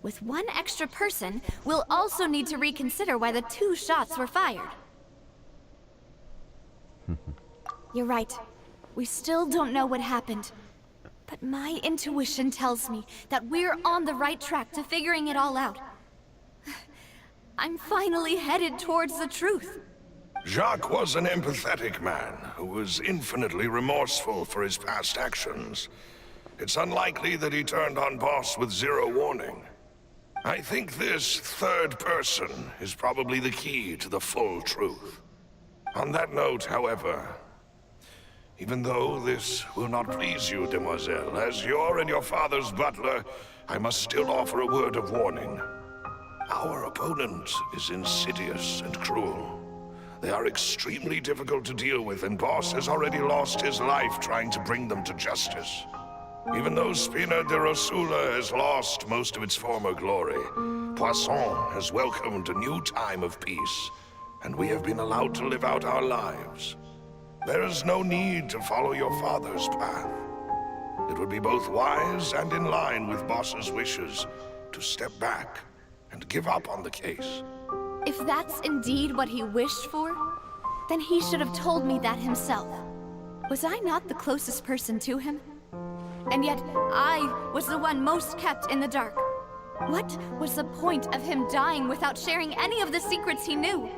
With one extra person, we'll also need to reconsider why the 2 shots were fired. You're right. We still don't know what happened. But my intuition tells me that we're on the right track to figuring it all out. I'm finally headed towards the truth. Jacques was an empathetic man who was infinitely remorseful for his past actions. It's unlikely that he turned on Boss with 0 warning. I think this third person is probably the key to the full truth. On that note, however, even though this will not please you, demoiselle, as your and your father's butler, I must still offer a word of warning. Our opponent is insidious and cruel. They are extremely difficult to deal with, and Boss has already lost his life trying to bring them to justice. Even though Spina de Rosula has lost most of its former glory, Poisson has welcomed a new time of peace, and we have been allowed to live out our lives. There is no need to follow your father's path. It would be both wise and in line with Boss's wishes to step back and give up on the case. If that's indeed what he wished for, then he should have told me that himself. Was I not the closest person to him? And yet, I was the one most kept in the dark. What was the point of him dying without sharing any of the secrets he knew?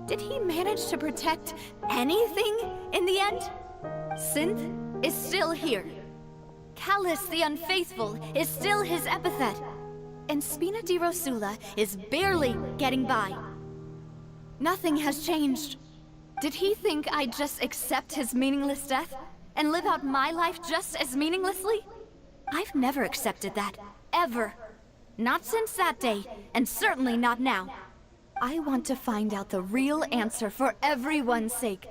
Did he manage to protect anything in the end? Synth is still here. Callus the Unfaithful is still his epithet. And Spina di Rosula is barely getting by. Nothing has changed. Did he think I'd just accept his meaningless death and live out my life just as meaninglessly? I've never accepted that, ever. Not since that day, and certainly not now. I want to find out the real answer for everyone's sake.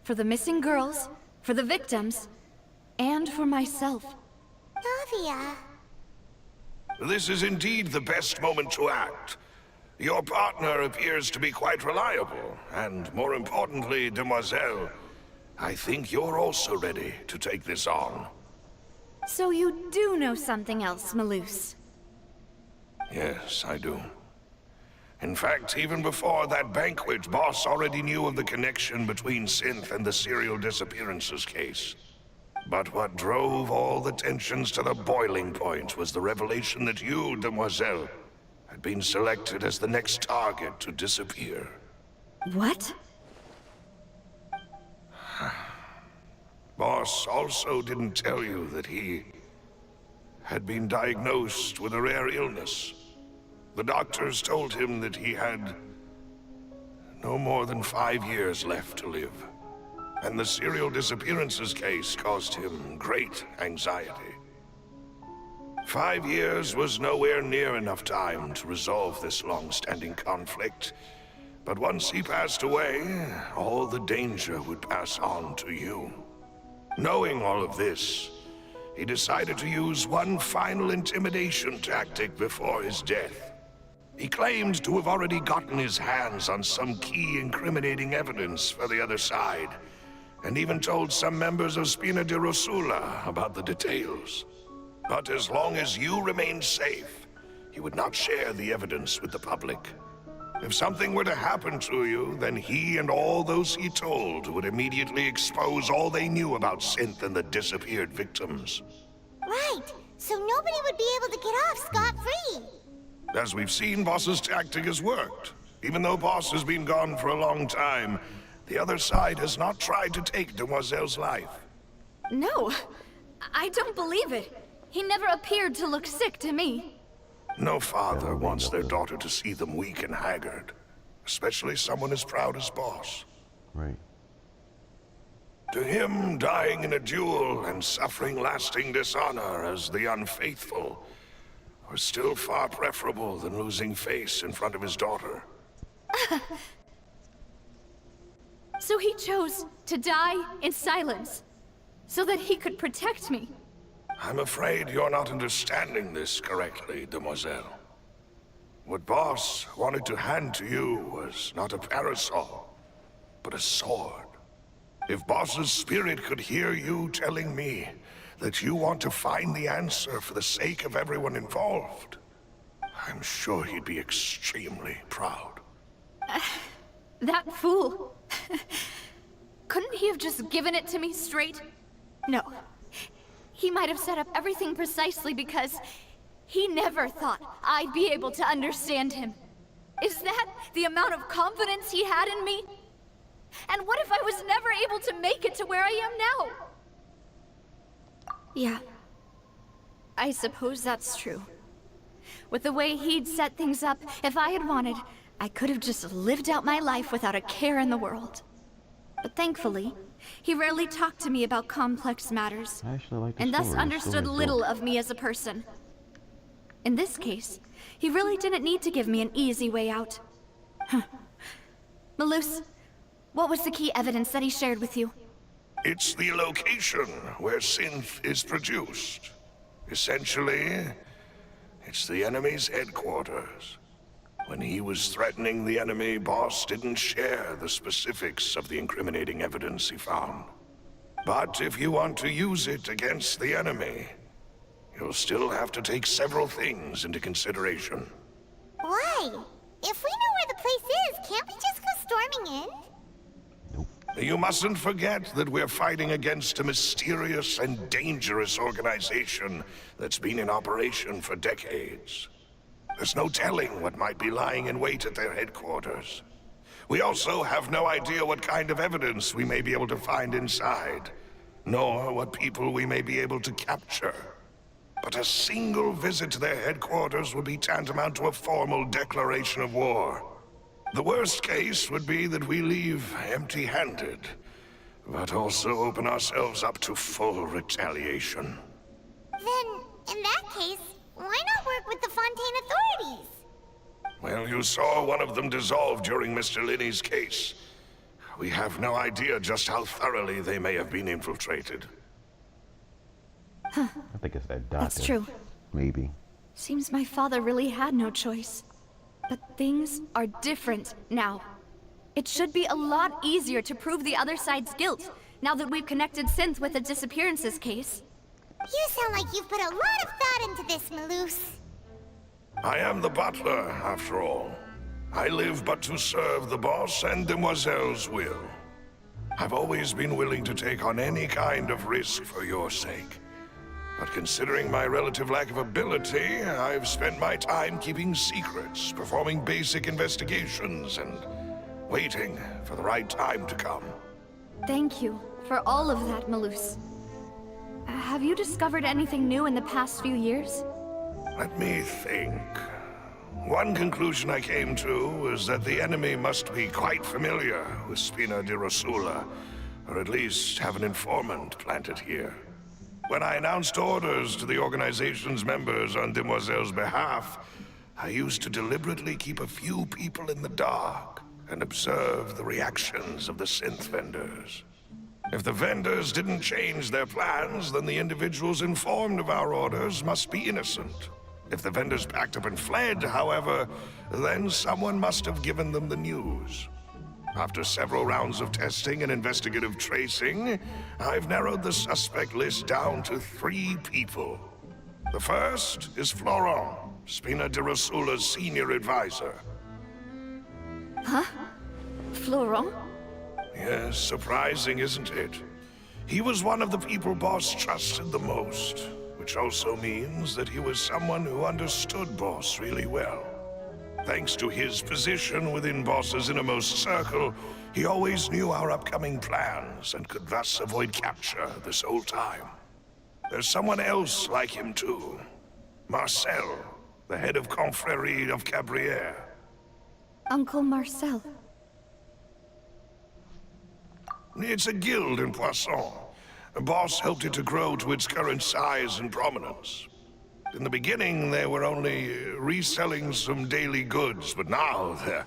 For the missing girls, for the victims, and for myself. Navia. This is indeed the best moment to act. Your partner appears to be quite reliable, and more importantly, demoiselle, I think you're also ready to take this on. So you do know something else, Maloose? Yes, I do. In fact, even before that banquet, Boss already knew of the connection between Synth and the serial disappearances case. But what drove all the tensions to the boiling point was the revelation that you, demoiselle, had been selected as the next target to disappear. What? Boss also didn't tell you that he had been diagnosed with a rare illness. The doctors told him that he had no more than 5 years left to live. And the serial disappearances case caused him great anxiety. 5 years was nowhere near enough time to resolve this long-standing conflict. But once he passed away, all the danger would pass on to you. Knowing all of this, he decided to use one final intimidation tactic before his death. He claimed to have already gotten his hands on some key incriminating evidence for the other side, and even told some members of Spina di Rosula about the details. But as long as you remained safe, he would not share the evidence with the public. If something were to happen to you, then he and all those he told would immediately expose all they knew about Synth and the disappeared victims. Right, so nobody would be able to get off scot-free. As we've seen, Boss's tactic has worked. Even though Boss has been gone for a long time, The other side has not tried to take Demoiselle's life. No, I don't believe it. He never appeared to look sick to me. No father wants their daughter to see them weak and haggard, especially someone as proud as Boss. Right. To him, dying in a duel and suffering lasting dishonor as the unfaithful was still far preferable than losing face in front of his daughter. So he chose to die in silence, so that he could protect me. I'm afraid you're not understanding this correctly, Demoiselle. What Boss wanted to hand to you was not a parasol, but a sword. If Boss's spirit could hear you telling me that you want to find the answer for the sake of everyone involved, I'm sure he'd be extremely proud. That fool. Couldn't he have just given it to me straight? No. He might have set up everything precisely because he never thought I'd be able to understand him. Is that the amount of confidence he had in me? And what if I was never able to make it to where I am now? Yeah. I suppose that's true. With the way he'd set things up, if I had wanted, I could have just lived out my life without a care in the world. But thankfully, he rarely talked to me about complex matters, and thus understood little of me as a person. In this case, he really didn't need to give me an easy way out. Malus, what was the key evidence that he shared with you? It's the location where synth is produced. Essentially, it's the enemy's headquarters. When he was threatening the enemy, Boss didn't share the specifics of the incriminating evidence he found. But if you want to use it against the enemy, you'll still have to take several things into consideration. Why? If we know where the place is, can't we just go storming in? You mustn't forget that we're fighting against a mysterious and dangerous organization that's been in operation for decades. There's no telling what might be lying in wait at their headquarters. We also have no idea what kind of evidence we may be able to find inside, nor what people we may be able to capture. But a single visit to their headquarters would be tantamount to a formal declaration of war. The worst case would be that we leave empty-handed, but also open ourselves up to full retaliation. Then, in that case, why not work with the Fontaine authorities? Well, you saw one of them dissolve during Mr. Linney's case. We have no idea just how thoroughly they may have been infiltrated. I think it's that doctor. That's true. Maybe. Seems my father really had no choice. But things are different now. It should be a lot easier to prove the other side's guilt, now that we've connected Synth with the disappearances case. You sound like you've put a lot of thought into this, Malus. I am the butler, after all. I live but to serve the boss and Demoiselle's will. I've always been willing to take on any kind of risk for your sake. But considering my relative lack of ability, I've spent my time keeping secrets, performing basic investigations, and waiting for the right time to come. Thank you for all of that, Malus. Have you discovered anything new in the past few years? Let me think. One conclusion I came to is that the enemy must be quite familiar with Spina di Rosula, or at least have an informant planted here. When I announced orders to the organization's members on Demoiselle's behalf, I used to deliberately keep a few people in the dark and observe the reactions of the synth vendors. If the vendors didn't change their plans, then the individuals informed of our orders must be innocent. If the vendors packed up and fled, however, then someone must have given them the news. After several rounds of testing and investigative tracing, I've narrowed the suspect list down to 3 people. The first is Florent, Spina di Rosula's senior advisor. Huh? Florent? Yes, surprising, isn't it? He was one of the people Boss trusted the most, which also means that he was someone who understood Boss really well. Thanks to his position within Boss's innermost circle, he always knew our upcoming plans and could thus avoid capture this whole time. There's someone else like him too. Marcel, the head of Confrérie of Cabrières. Uncle Marcel. It's a guild in Poisson. Boss helped it to grow to its current size and prominence. In the beginning, they were only reselling some daily goods, but now they're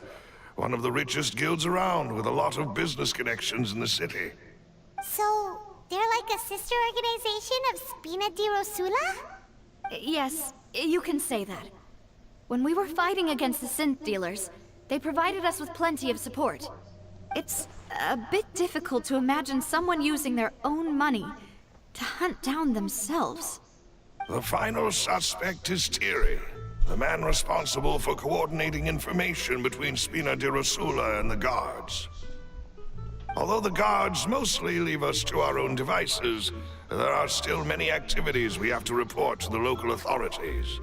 one of the richest guilds around with a lot of business connections in the city. So, they're like a sister organization of Spina di Rosula? Yes, you can say that. When we were fighting against the synth dealers, they provided us with plenty of support. It's a bit difficult to imagine someone using their own money to hunt down themselves. The final suspect is Thierry, the man responsible for coordinating information between Spina di Rosula and the guards. Although the guards mostly leave us to our own devices, there are still many activities we have to report to the local authorities.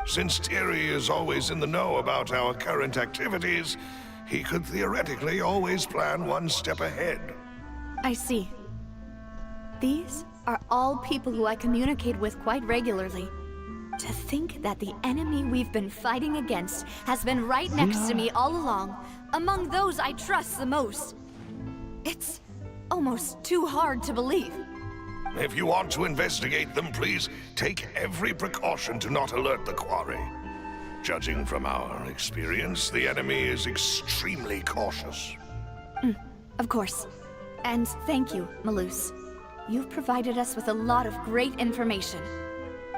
Since Thierry is always in the know about our current activities, he could theoretically always plan one step ahead. I see. These are all people who I communicate with quite regularly. To think that the enemy we've been fighting against has been right next to me all along, among those I trust the most. It's almost too hard to believe. If you want to investigate them, please take every precaution to not alert the quarry. Judging from our experience, the enemy is extremely cautious. Of course. And thank you, Malus. You've provided us with a lot of great information.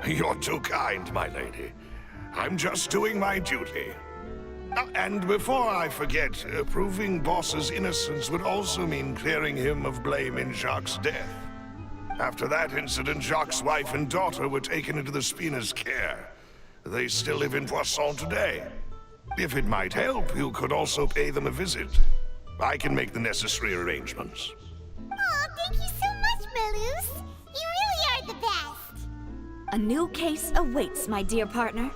You're too kind, my lady. I'm just doing my duty. And before I forget, proving Boss's innocence would also mean clearing him of blame in Jacques' death. After that incident, Jacques' wife and daughter were taken into the Spina's care. They still live in Poisson today. If it might help, you could also pay them a visit. I can make the necessary arrangements. Aw, thank you so much, Malus. You really are the best. A new case awaits, my dear partner.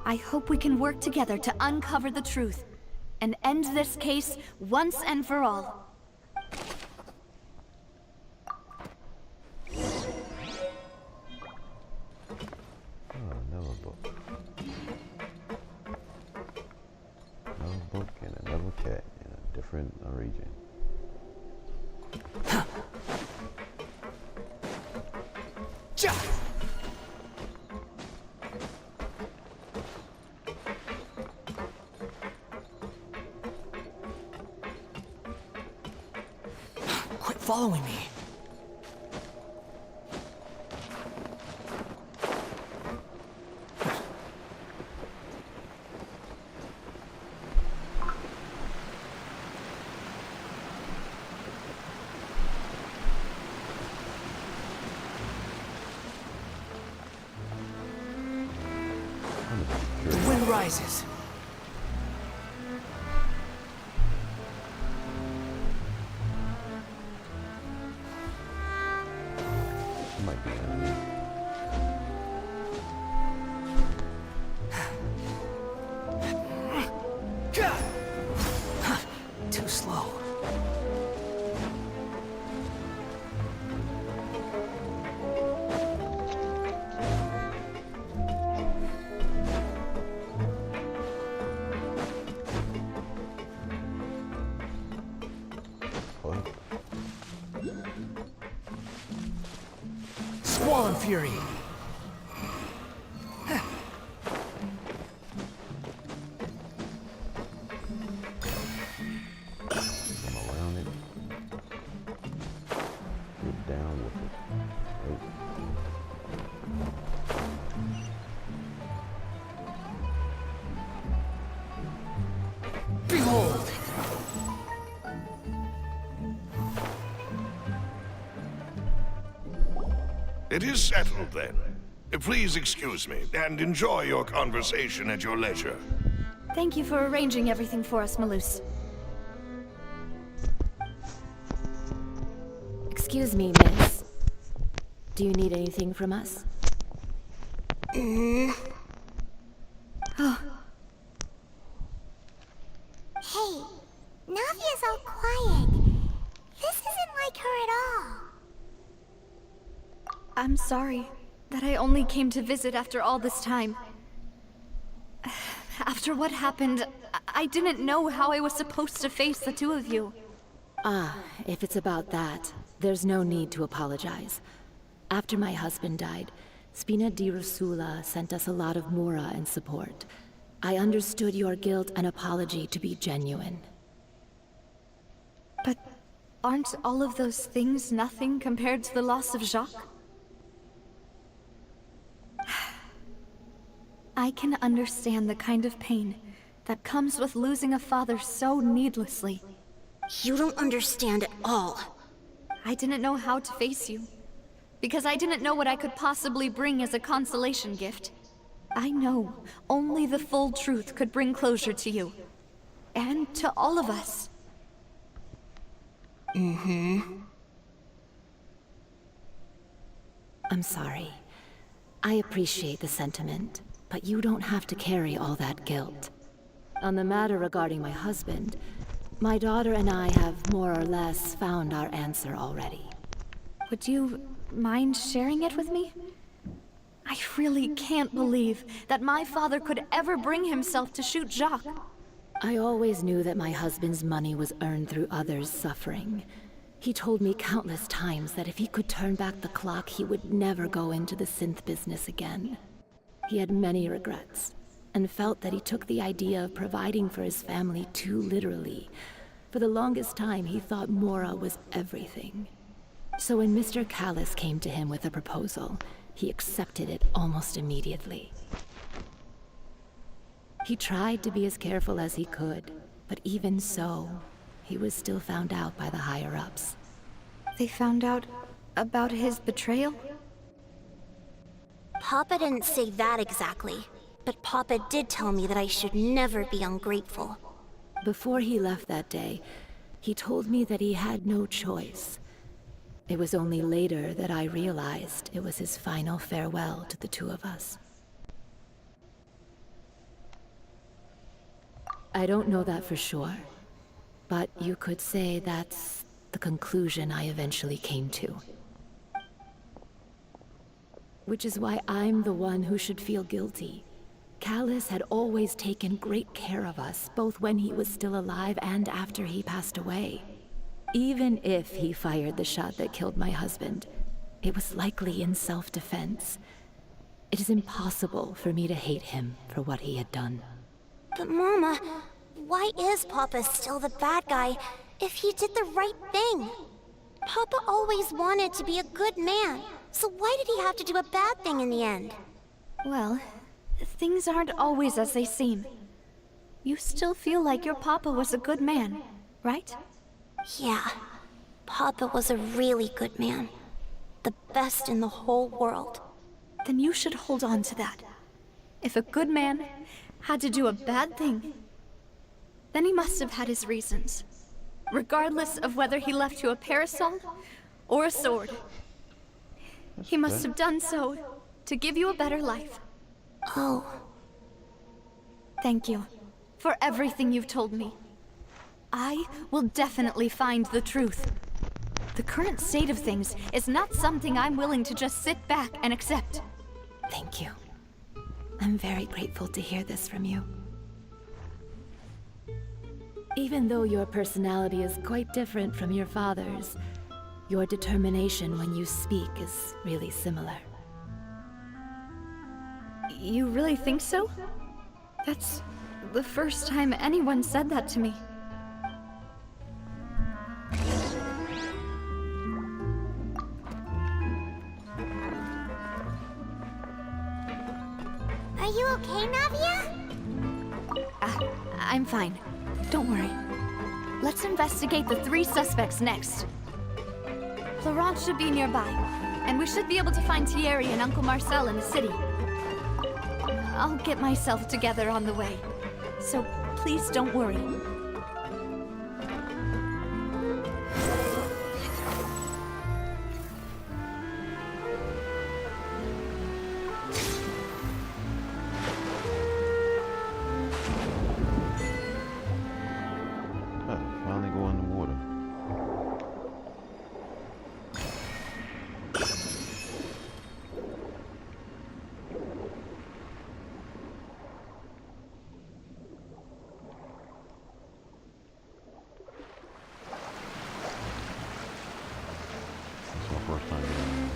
I hope we can work together to uncover the truth and end this case once and for all. Another book. Another book and another cat in a different region. Quit following me. The wind rises. Might be enemy. Too slow. What? Squall and Fury. Come around it. Get down with it. Oh. Behold! It is settled then. Please excuse me, and enjoy your conversation at your leisure. Thank you for arranging everything for us, Malus. Excuse me, miss. Do you need anything from us? Oh, I'm sorry that I only came to visit after all this time. After what happened, I didn't know how I was supposed to face the two of you. Ah, if it's about that, there's no need to apologize. After my husband died, Spina di Rosula sent us a lot of mura and support. I understood your guilt and apology to be genuine. But aren't all of those things nothing compared to the loss of Jacques? I can understand the kind of pain that comes with losing a father so needlessly. You don't understand at all. I didn't know how to face you, because I didn't know what I could possibly bring as a consolation gift. I know only the full truth could bring closure to you, and to all of us. I'm sorry. I appreciate the sentiment, but you don't have to carry all that guilt. On the matter regarding my husband, my daughter and I have more or less found our answer already. Would you mind sharing it with me? I really can't believe that my father could ever bring himself to shoot Jacques. I always knew that my husband's money was earned through others' suffering. He told me countless times that if he could turn back the clock, he would never go into the synth business again. He had many regrets, and felt that he took the idea of providing for his family too literally. For the longest time, he thought Mora was everything. So when Mr. Callis came to him with a proposal, he accepted it almost immediately. He tried to be as careful as he could, but even so, he was still found out by the higher-ups. They found out about his betrayal? Papa didn't say that exactly, but Papa did tell me that I should never be ungrateful. Before he left that day, he told me that he had no choice. It was only later that I realized it was his final farewell to the two of us. I don't know that for sure, but you could say that's the conclusion I eventually came to. Which is why I'm the one who should feel guilty. Callis had always taken great care of us, both when he was still alive and after he passed away. Even if he fired the shot that killed my husband, it was likely in self-defense. It is impossible for me to hate him for what he had done. But Mama, why is Papa still the bad guy if he did the right thing? Papa always wanted to be a good man, so why did he have to do a bad thing in the end? Well, things aren't always as they seem. You still feel like your Papa was a good man, right? Yeah, Papa was a really good man. The best in the whole world. Then you should hold on to that. If a good man had to do a bad thing, then he must have had his reasons. Regardless of whether he left you a parasol or a sword. He must have done so to give you a better life. Oh. Thank you for everything you've told me. I will definitely find the truth. The current state of things is not something I'm willing to just sit back and accept. Thank you. I'm very grateful to hear this from you. Even though your personality is quite different from your father's, your determination when you speak is really similar. You really think so? That's the first time anyone said that to me. Are you okay, Navia? I'm fine. Don't worry. Let's investigate the 3 suspects next. Laurent should be nearby, and we should be able to find Thierry and Uncle Marcel in the city. I'll get myself together on the way, so please don't worry. Finally go in the water. first time doing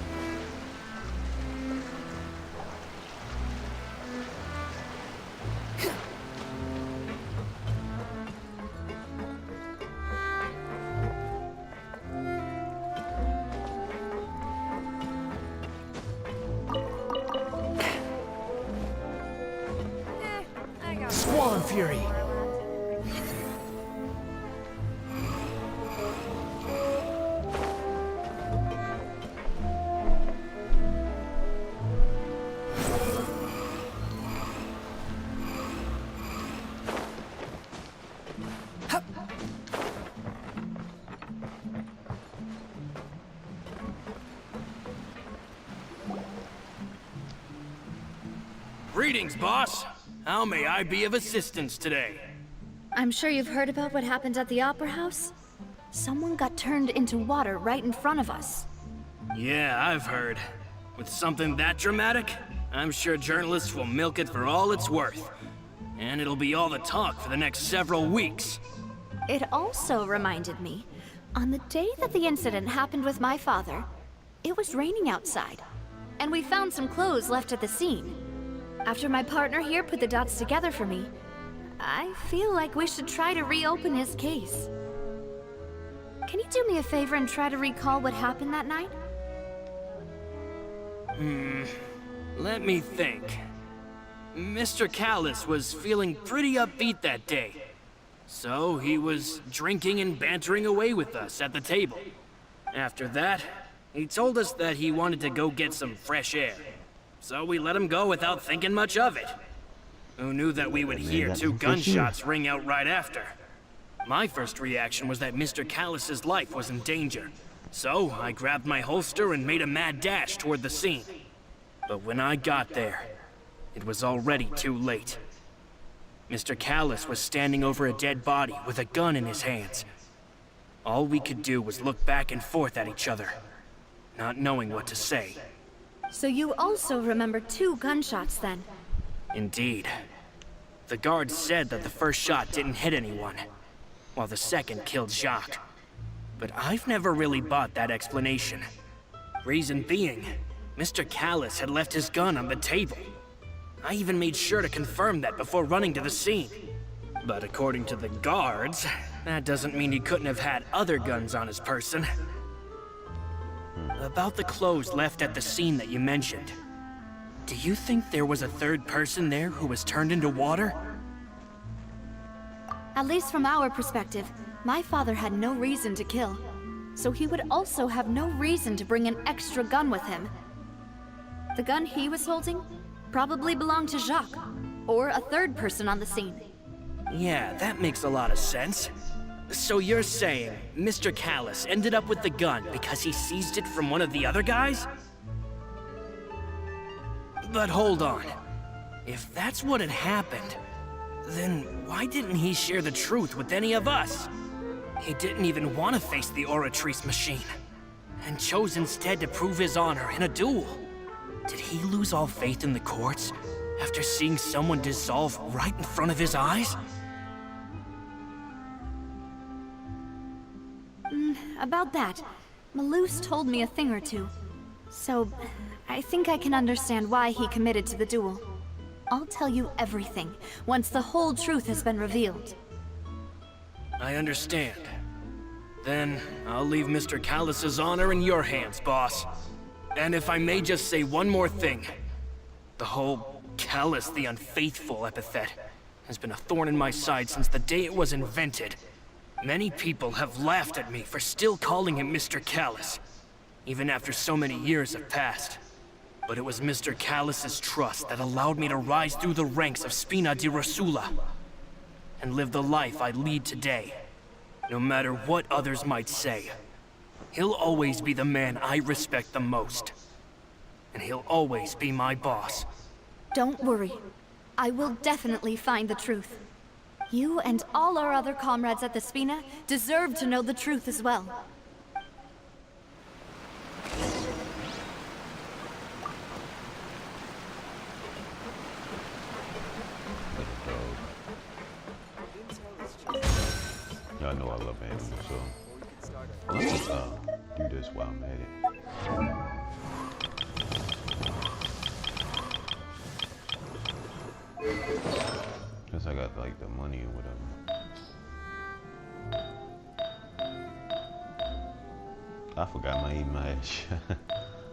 Swan Fury! Greetings, boss. How may I be of assistance today? I'm sure you've heard about what happened at the Opera House. Someone got turned into water right in front of us. Yeah, I've heard. With something that dramatic, I'm sure journalists will milk it for all it's worth. And it'll be all the talk for the next several weeks. It also reminded me, on the day that the incident happened with my father, it was raining outside, and we found some clothes left at the scene. After my partner here put the dots together for me, I feel like we should try to reopen his case. Can you do me a favor and try to recall what happened that night? Let me think. Mr. Callus was feeling pretty upbeat that day. So he was drinking and bantering away with us at the table. After that, he told us that he wanted to go get some fresh air. So we let him go without thinking much of it. Who knew that we would hear 2 gunshots ring out right after? My first reaction was that Mr. Callus's life was in danger. So I grabbed my holster and made a mad dash toward the scene. But when I got there, it was already too late. Mr. Callus was standing over a dead body with a gun in his hands. All we could do was look back and forth at each other, not knowing what to say. So you also remember 2 gunshots then? Indeed. The guard said that the first shot didn't hit anyone, while the second killed Jacques. But I've never really bought that explanation. Reason being, Mr. Callus had left his gun on the table. I even made sure to confirm that before running to the scene. But according to the guards, that doesn't mean he couldn't have had other guns on his person. About the clothes left at the scene that you mentioned, do you think there was a third person there who was turned into water? At least from our perspective, my father had no reason to kill. So he would also have no reason to bring an extra gun with him. The gun he was holding probably belonged to Jacques, or a third person on the scene. Yeah, that makes a lot of sense. So you're saying Mr. Callus ended up with the gun because he seized it from one of the other guys? But hold on. If that's what had happened, then why didn't he share the truth with any of us? He didn't even want to face the Oratrice machine, and chose instead to prove his honor in a duel. Did he lose all faith in the courts after seeing someone dissolve right in front of his eyes? About that, Malus told me a thing or two. So, I think I can understand why he committed to the duel. I'll tell you everything, once the whole truth has been revealed. I understand. Then, I'll leave Mr. Callus's honor in your hands, boss. And if I may just say one more thing. The whole Callus the Unfaithful epithet has been a thorn in my side since the day it was invented. Many people have laughed at me for still calling him Mr. Callus, even after so many years have passed. But it was Mr. Callus's trust that allowed me to rise through the ranks of Spina di Rosula and live the life I lead today. No matter what others might say, he'll always be the man I respect the most. And he'll always be my boss. Don't worry. I will definitely find the truth. You and all our other comrades at the Spina deserve to know the truth as well. Y'all know I love anime, so let me do this while I'm at it. Cause I got like the money or whatever. I forgot my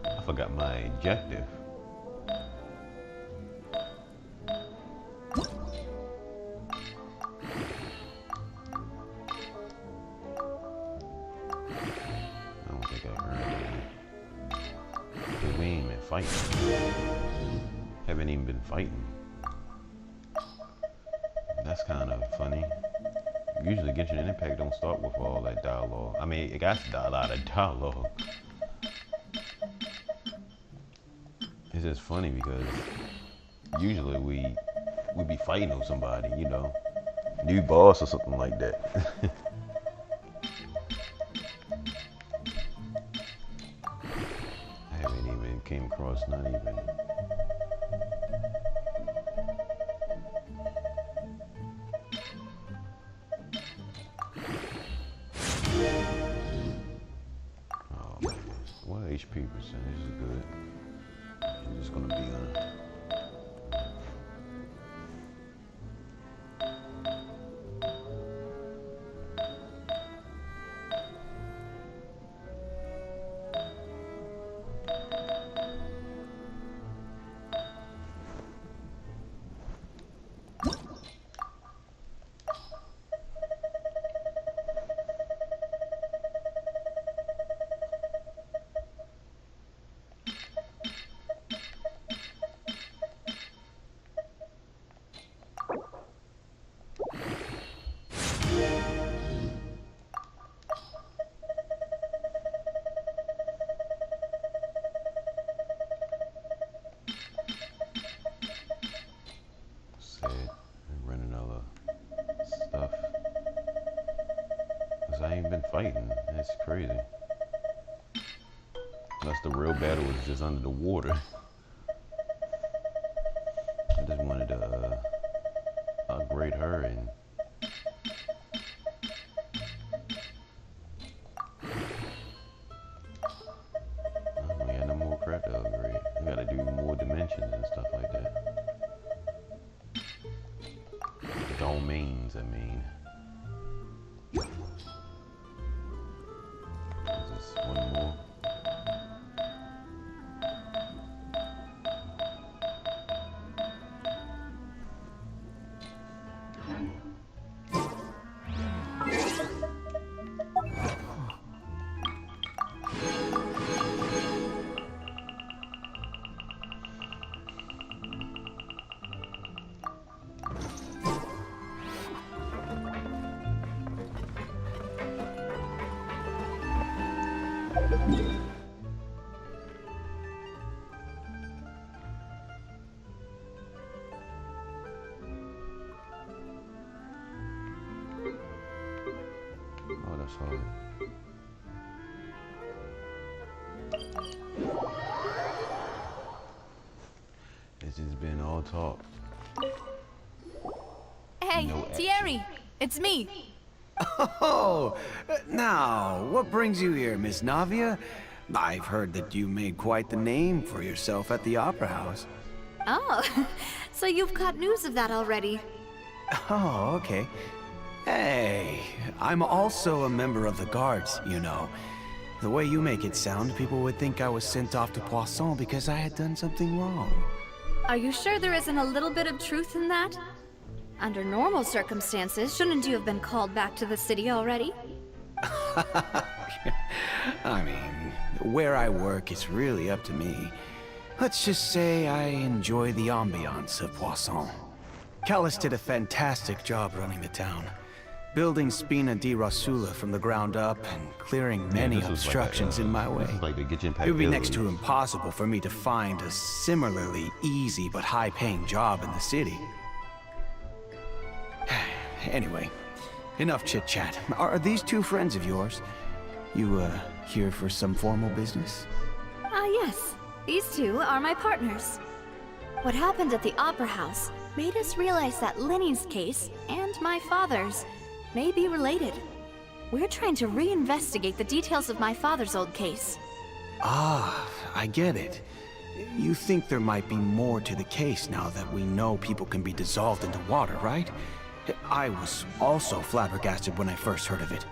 I forgot my objective. I don't think I earned it. Cause we ain't been fighting. Haven't even been fighting. That's kind of funny. Usually Genshin Impact don't start with all that dialogue. I mean, it got a lot of dialogue. It's just funny because usually we be fighting on somebody, you know, new boss or something like that. I haven't even came across, not even. HP percentage is good. I'm just gonna be on it. I ain't been fighting. That's crazy. Unless the real battle was just under the water. I just wanted to upgrade her and I don't have no more crap to upgrade. I gotta do more dimensions and stuff like that. Domains, I mean. Just one more. Oh, that's hard. It's just been all talk. Hey, No action. Thierry, it's me. Oh, now, what brings you here, Miss Navia? I've heard that you made quite the name for yourself at the Opera House. Oh, so you've caught news of that already. Oh, okay. Hey, I'm also a member of the guards, you know. The way you make it sound, people would think I was sent off to Poisson because I had done something wrong. Are you sure there isn't a little bit of truth in that? Under normal circumstances, shouldn't you have been called back to the city already? I mean, where I work is really up to me. Let's just say I enjoy the ambiance of Poisson. Callis did a fantastic job running the town, building Spina di Rosula from the ground up and clearing many obstructions in my way. Like the Genshin Impact It would be building. next to impossible for me to find a similarly easy but high-paying job in the city. Anyway, enough chit-chat. Are these two friends of yours? You, here for some formal business? Ah, yes. These two are my partners. What happened at the Opera House made us realize that Lenny's case and my father's may be related. We're trying to reinvestigate the details of my father's old case. Ah, I get it. You think there might be more to the case now that we know people can be dissolved into water, right? I was also flabbergasted when I first heard of it.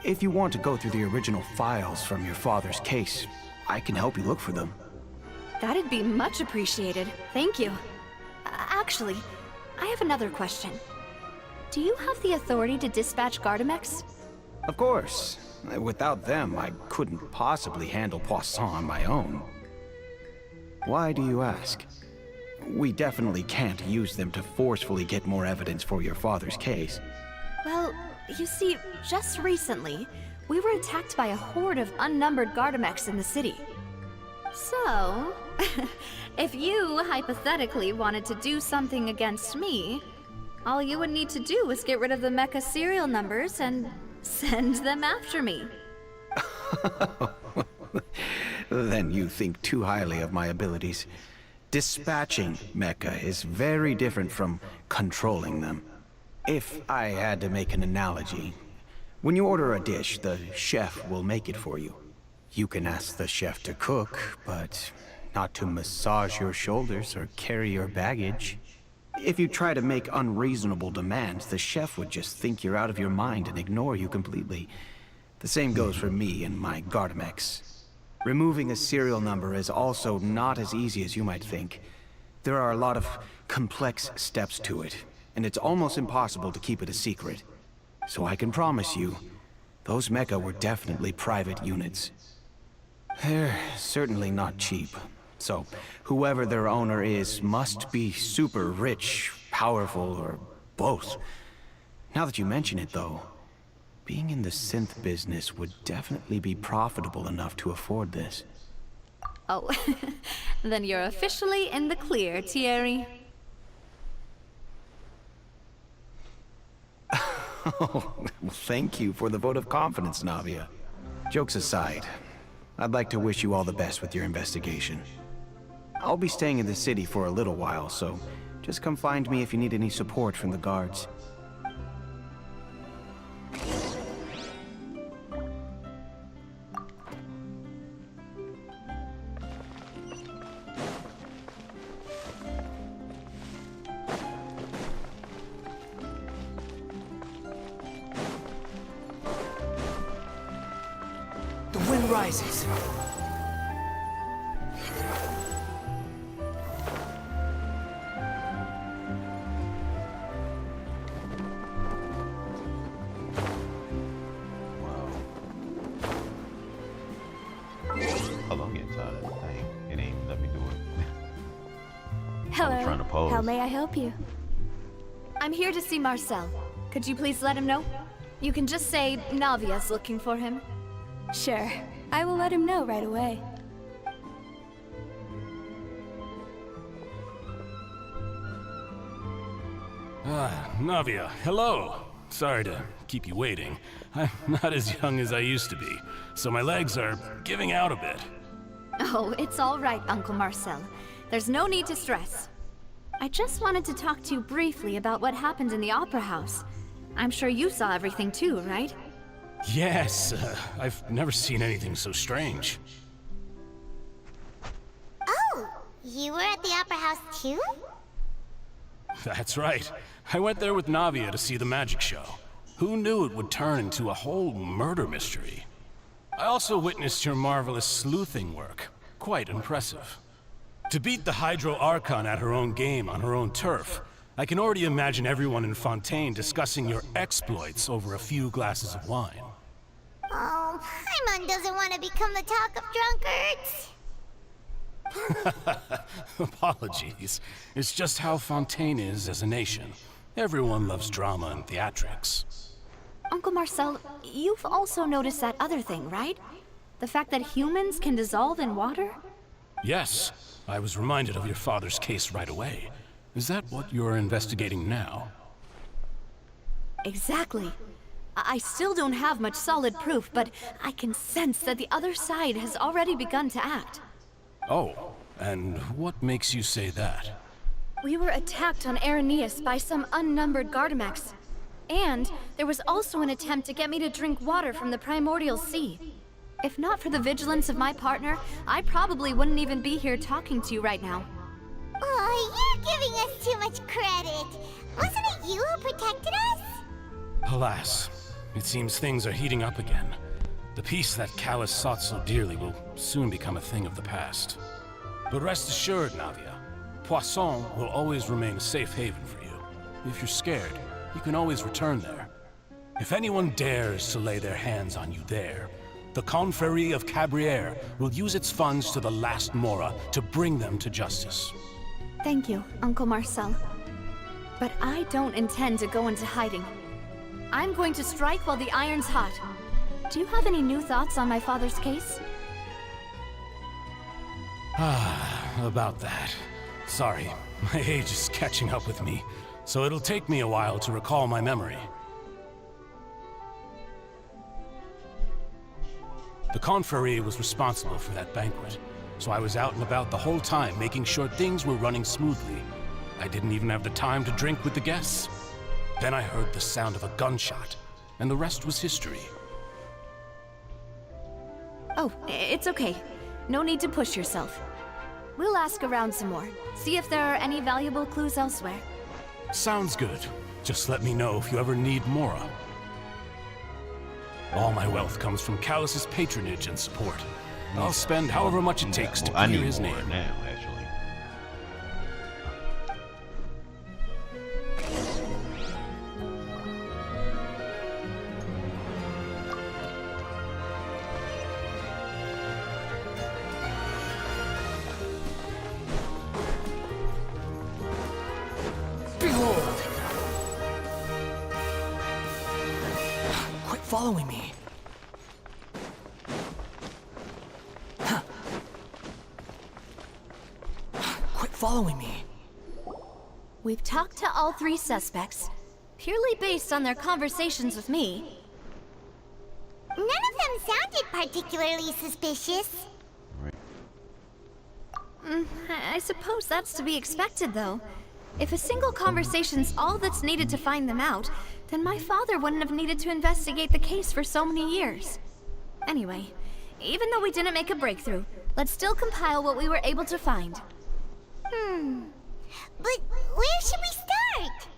If you want to go through the original files from your father's case, I can help you look for them. That'd be much appreciated. Thank you. Actually, I have another question. Do you have the authority to dispatch Gardamex? Of course. Without them, I couldn't possibly handle Poisson on my own. Why do you ask? We definitely can't use them to forcefully get more evidence for your father's case. Well, you see, just recently, we were attacked by a horde of unnumbered Gardamex in the city. So, if you hypothetically wanted to do something against me, all you would need to do was get rid of the mecha serial numbers and send them after me. Then you think too highly of my abilities. Dispatching mecha is very different from controlling them. If I had to make an analogy, when you order a dish, the chef will make it for you. You can ask the chef to cook, but not to massage your shoulders or carry your baggage. If you try to make unreasonable demands, the chef would just think you're out of your mind and ignore you completely. The same goes for me and my Gardamex. Removing a serial number is also not as easy as you might think. There are a lot of complex steps to it, and it's almost impossible to keep it a secret. So I can promise you, those mecha were definitely private units. They're certainly not cheap. So, whoever their owner is must be super rich, powerful, or both. Now that you mention it, though, being in the synth business would definitely be profitable enough to afford this. Oh, then you're officially in the clear, Thierry. Oh, well, thank you for the vote of confidence, Navia. Jokes aside, I'd like to wish you all the best with your investigation. I'll be staying in the city for a little while, so just come find me if you need any support from the guards. The wind rises. Hold on, I'm getting tired of the thing. It ain't let me do it. Hello. I'm trying to pose. How may I help you? I'm here to see Marcel. Could you please let him know? You can just say Navia's looking for him. Sure. I will let him know right away. Navia, hello. Sorry to keep you waiting. I'm not as young as I used to be, so my legs are giving out a bit. Oh, it's all right, Uncle Marcel. There's no need to stress. I just wanted to talk to you briefly about what happened in the Opera House. I'm sure you saw everything too, right? Yes, I've never seen anything so strange. Oh, you were at the Opera House too? That's right. I went there with Navia to see the magic show. Who knew it would turn into a whole murder mystery? I also witnessed your marvelous sleuthing work. Quite impressive. To beat the Hydro Archon at her own game on her own turf, I can already imagine everyone in Fontaine discussing your exploits over a few glasses of wine. Oh, Paimon doesn't want to become the talk of drunkards. Apologies. It's just how Fontaine is as a nation. Everyone loves drama and theatrics. Uncle Marcel, you've also noticed that other thing, right? The fact that humans can dissolve in water? Yes, I was reminded of your father's case right away. Is that what you're investigating now? Exactly. I still don't have much solid proof, but I can sense that the other side has already begun to act. Oh, and what makes you say that? We were attacked on Araneus by some unnumbered Gardamex. And there was also an attempt to get me to drink water from the primordial sea. If not for the vigilance of my partner, I probably wouldn't even be here talking to you right now. Oh, you're giving us too much credit. Wasn't it you who protected us? Alas, it seems things are heating up again. The peace that Callus sought so dearly will soon become a thing of the past. But rest assured, Navia, Poisson will always remain a safe haven for you. If you're scared, you can always return there. If anyone dares to lay their hands on you there, the Confrérie of Cabrières will use its funds to the last Mora to bring them to justice. Thank you, Uncle Marcel. But I don't intend to go into hiding. I'm going to strike while the iron's hot. Do you have any new thoughts on my father's case? About that. Sorry, my age is catching up with me, so it'll take me a while to recall my memory. The Confrérie was responsible for that banquet, so I was out and about the whole time making sure things were running smoothly. I didn't even have the time to drink with the guests. Then I heard the sound of a gunshot, and the rest was history. Oh, it's okay. No need to push yourself. We'll ask around some more, see if there are any valuable clues elsewhere. Sounds good. Just let me know if you ever need Mora. All my wealth comes from Callus's patronage and support. I'll spend however much it takes to clear his name. Now, actually. Quit following me. Quit following me. We've talked to all three suspects, purely based on their conversations with me. None of them sounded particularly suspicious. I suppose that's to be expected, though. If a single conversation's all that's needed to find them out, then my father wouldn't have needed to investigate the case for so many years. Anyway, even though we didn't make a breakthrough, let's still compile what we were able to find. But where should we start?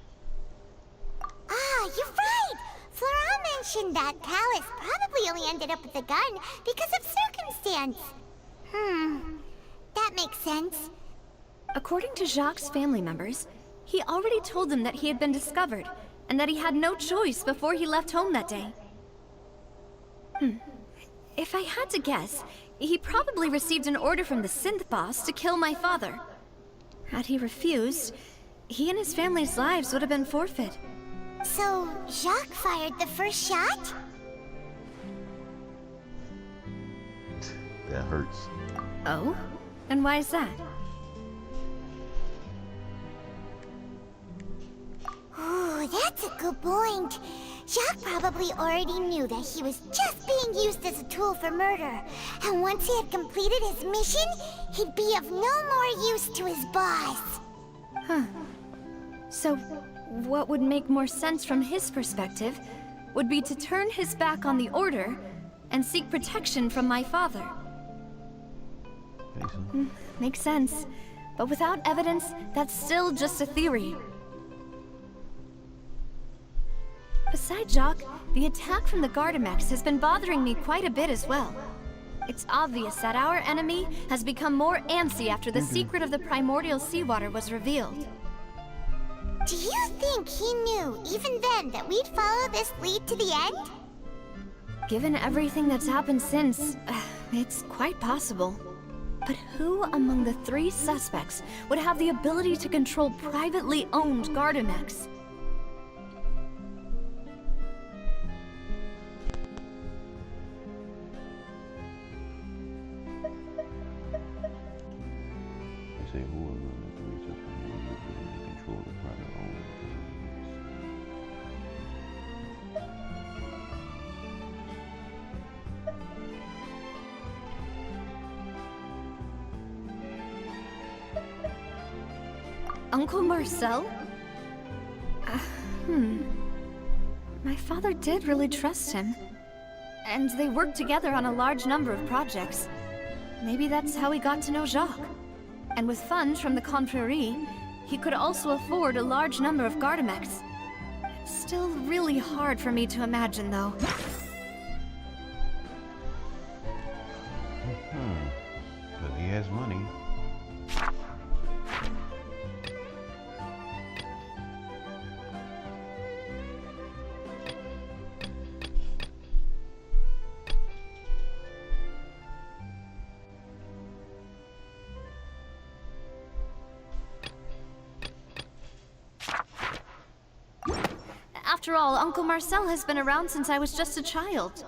Ah, you're right! Flora mentioned that Callus probably only ended up with the gun because of circumstance. That makes sense. According to Jacques' family members, he already told them that he had been discovered, and that he had no choice before he left home that day. If I had to guess, he probably received an order from the synth boss to kill my father. Had he refused, he and his family's lives would have been forfeit. So, Jacques fired the first shot? That hurts. Oh? And why is that? Ooh, that's a good point. Jacques probably already knew that he was just being used as a tool for murder. And once he had completed his mission, he'd be of no more use to his boss. So, what would make more sense from his perspective would be to turn his back on the Order and seek protection from my father. Makes sense. But without evidence, that's still just a theory. Besides Jacques, the attack from the Gardamex has been bothering me quite a bit as well. It's obvious that our enemy has become more antsy after the secret of the primordial seawater was revealed. Do you think he knew, even then, that we'd follow this lead to the end? Given everything that's happened since, it's quite possible. But who among the three suspects would have the ability to control privately owned Gardamex? I say who among the three suspects would control the private owners? Uncle Marcel? father did really trust him. And they worked together on a large number of projects. Maybe that's how he got to know Jacques. And with funds from the Confrérie, he could also afford a large number of Gardamex. It's still really hard for me to imagine, though. Because he has money. After all, Uncle Marcel has been around since I was just a child.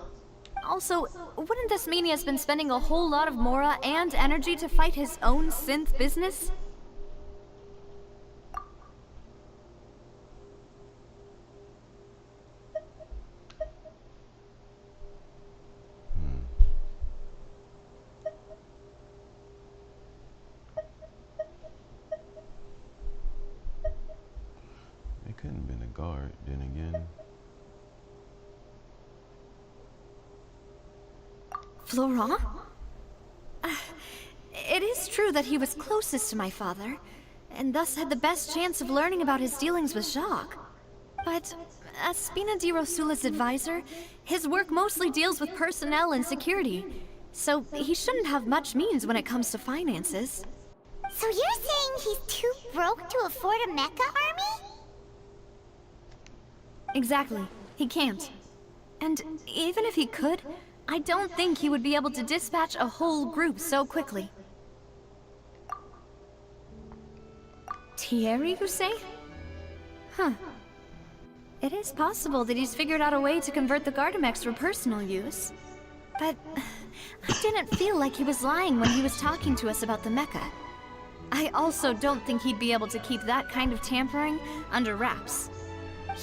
Also, wouldn't this mean he has been spending a whole lot of mora and energy to fight his own synth business? It couldn't have been a guard, then again. Florent? It is true that he was closest to my father, and thus had the best chance of learning about his dealings with Jacques. But as Spina di Rosula's advisor, his work mostly deals with personnel and security, so he shouldn't have much means when it comes to finances. So you're saying he's too broke to afford a mecha army? Exactly. He can't. And even if he could, I don't think he would be able to dispatch a whole group so quickly. Thierry, you say? Huh. It is possible that he's figured out a way to convert the Gardamex for personal use. But I didn't feel like he was lying when he was talking to us about the mecha. I also don't think he'd be able to keep that kind of tampering under wraps.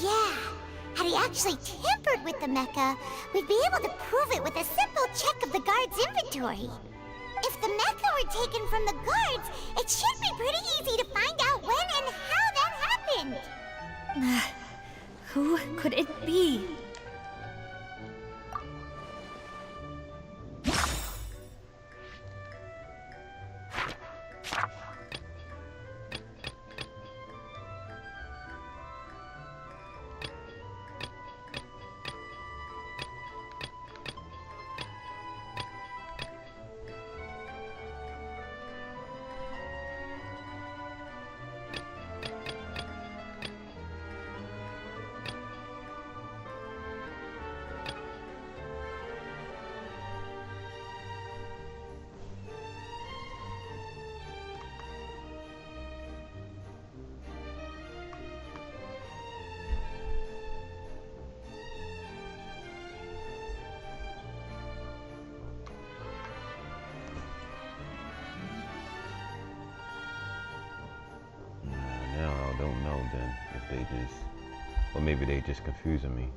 Yeah. Had he actually tampered with the mecha, we'd be able to prove it with a simple check of the guard's inventory. If the mecha were taken from the guards, it should be pretty easy to find out when and how that happened. Who could it be? Now I don't know then if they just, or maybe they just confusing me.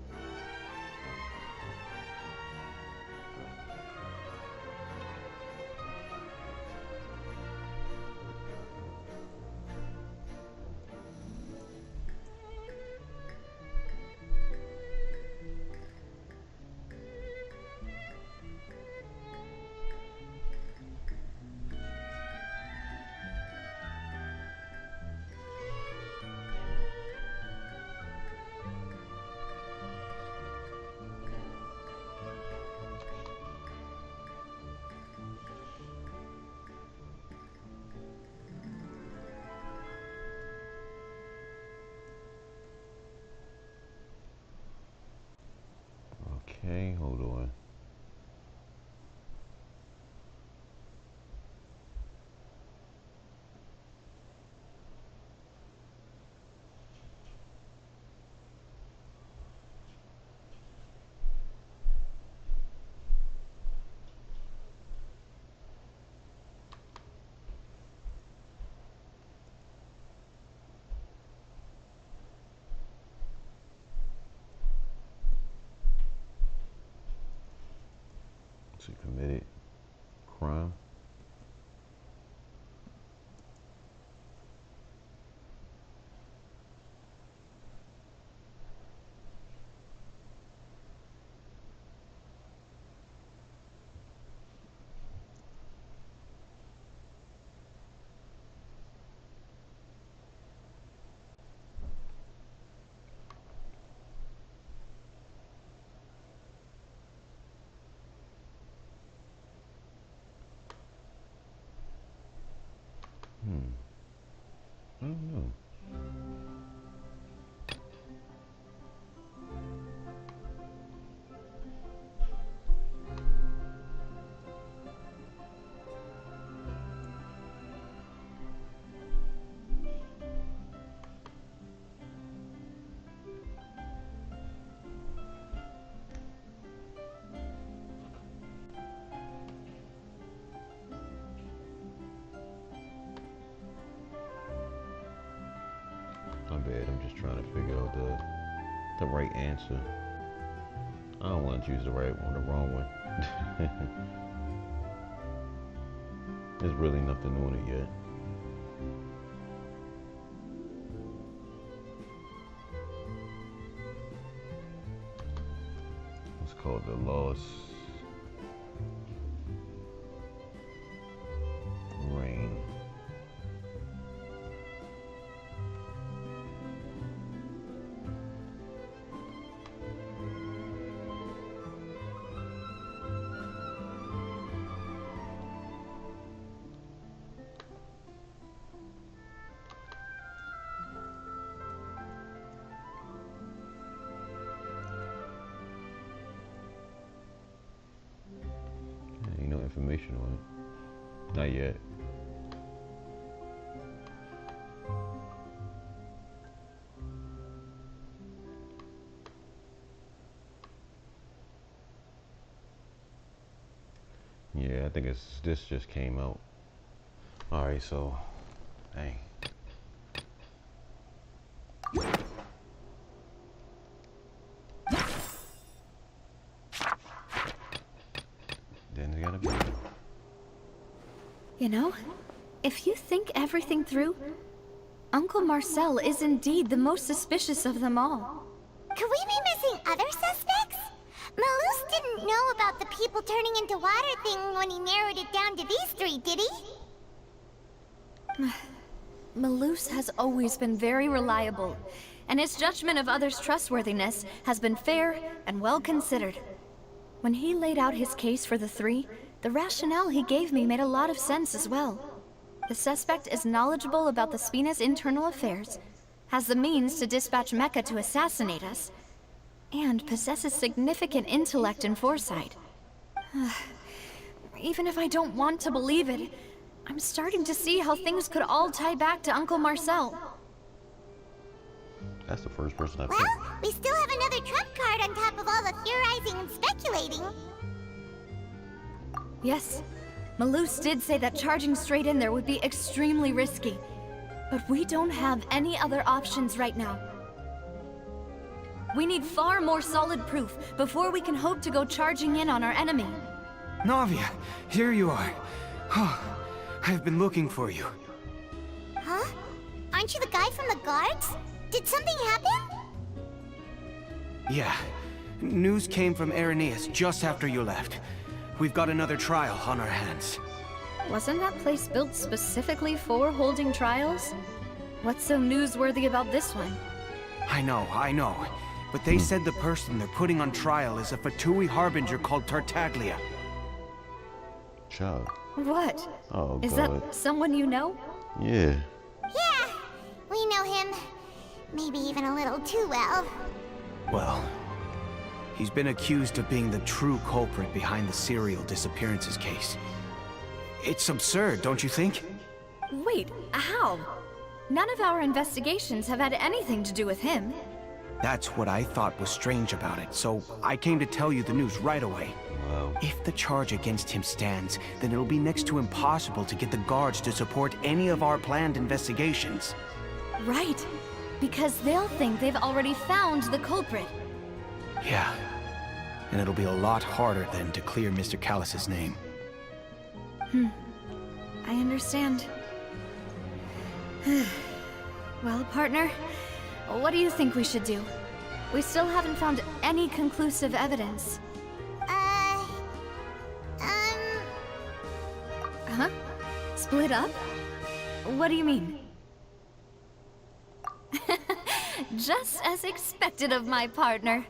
Okay, hold on. She committed crime. I don't know. My bad, I'm just trying to figure out the right answer. I don't want to choose the right one or the wrong one. There's really nothing on it yet. It's called the Lost Rain. Ain't no information on it. Not yet. Yeah, I think this just came out. Alright, so dang. Then it's gotta be. You know, if you think everything through, Uncle Marcel is indeed the most suspicious of them all. Could we be missing other suspects? Malus didn't know about the people turning into water thing when he narrowed it down to these three, did he? Malus has always been very reliable, and his judgment of others' trustworthiness has been fair and well considered. When he laid out his case for the three, the rationale he gave me made a lot of sense as well. The suspect is knowledgeable about the Spina's internal affairs, has the means to dispatch Mecha to assassinate us, and possesses significant intellect and foresight. Even if I don't want to believe it, I'm starting to see how things could all tie back to Uncle Marcel. That's the first person I've Well, we still have another trump card on top of all the theorizing and speculating. Yes, Malus did say that charging straight in there would be extremely risky. But we don't have any other options right now. We need far more solid proof before we can hope to go charging in on our enemy. Navia, here you are. I've been looking for you. Huh? Aren't you the guy from the guards? Did something happen? Yeah. News came from Irenaeus just after you left. We've got another trial on our hands. Wasn't that place built specifically for holding trials? What's so newsworthy about this one? I know. But they said the person they're putting on trial is a Fatui harbinger called Tartaglia. Child. What? Oh, Is God. that someone you know? Yeah. Yeah, we know him. Maybe even a little too well. Well, he's been accused of being the true culprit behind the serial disappearances case. It's absurd, don't you think? Wait, how? None of our investigations have had anything to do with him. That's what I thought was strange about it, so I came to tell you the news right away. Wow. If the charge against him stands, then it'll be next to impossible to get the guards to support any of our planned investigations. Right, because they'll think they've already found the culprit. Yeah, and it'll be a lot harder then to clear Mr. Callus's name. I understand. Well, partner, what do you think we should do? We still haven't found any conclusive evidence. Huh? Split up? What do you mean? Just as expected of my partner.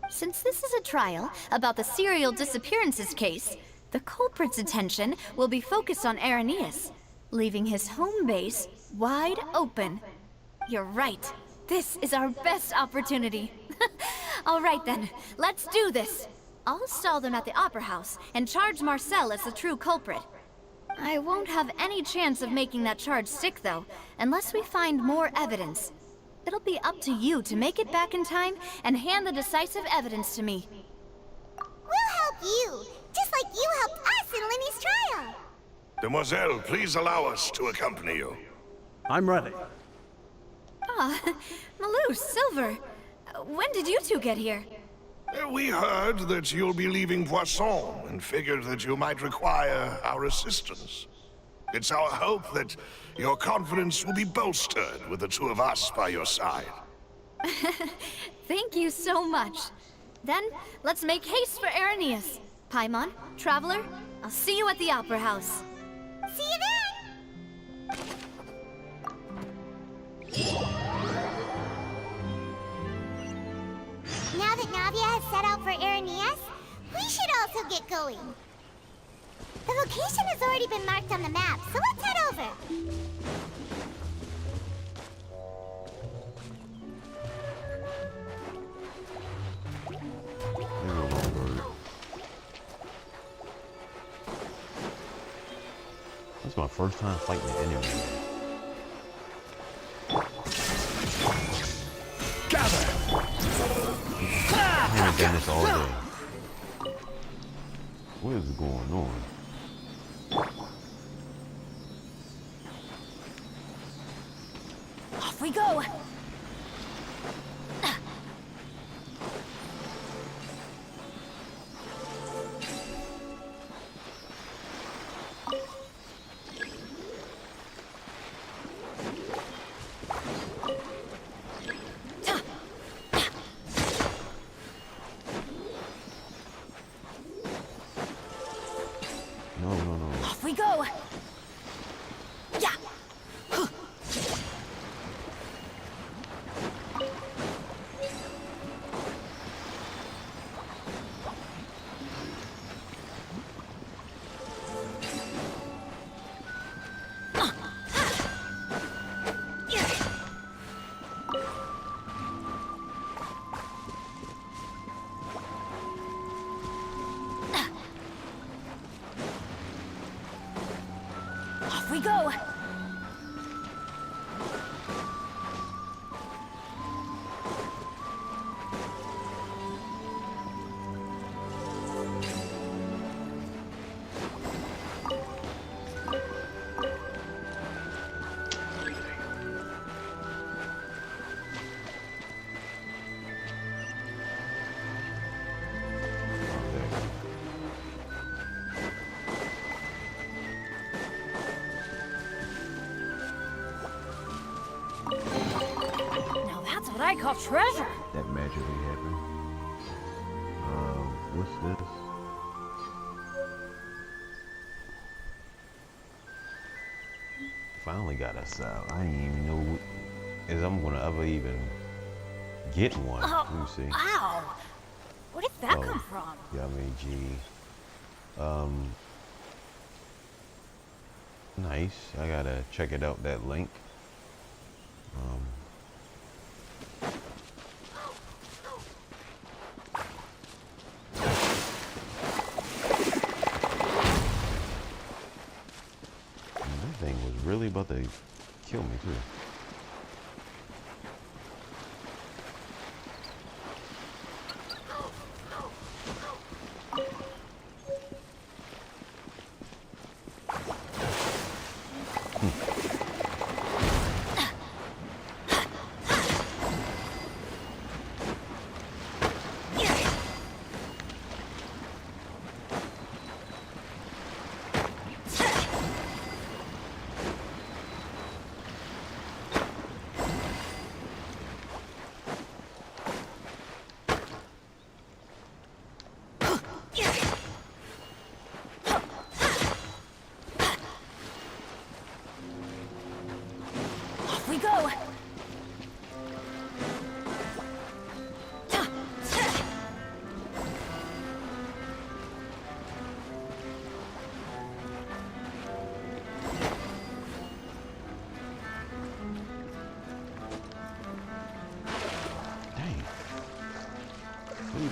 Since this is a trial about the serial disappearances case, the culprit's attention will be focused on Irenaeus. leaving his home base wide open. You're right. This is our best opportunity. All right then, let's do this. I'll stall them at the Opera House and charge Marcel as the true culprit. I won't have any chance of making that charge stick, though, unless we find more evidence. It'll be up to you to make it back in time and hand the decisive evidence to me. We'll help you, just like you helped us in Linny's trial. Demoiselle, please allow us to accompany you. I'm ready. Ah, Malou, Silver. When did you two get here? We heard that you'll be leaving Poisson and figured that you might require our assistance. It's our hope that your confidence will be bolstered with the two of us by your side. Thank you so much. Then, let's make haste for Irenaeus. Paimon, Traveler, I'll see you at the Opera House. See you then! Now that Navia has set out for Irenaeus, we should also get going. The location has already been marked on the map, so let's head over. That's my first time fighting an enemy. Gather! I haven't done this all day. What is going on? Off we go! Off we go! Yeah! Off we go! Now that's what I call treasure! That magically happened. What's this? Finally got us out. I didn't even know if I'm gonna ever even get one. Let me see. Wow! Where did that come from? Yeah, I mean, gee. Nice. I gotta check it out, that link. That thing was really about to kill me too.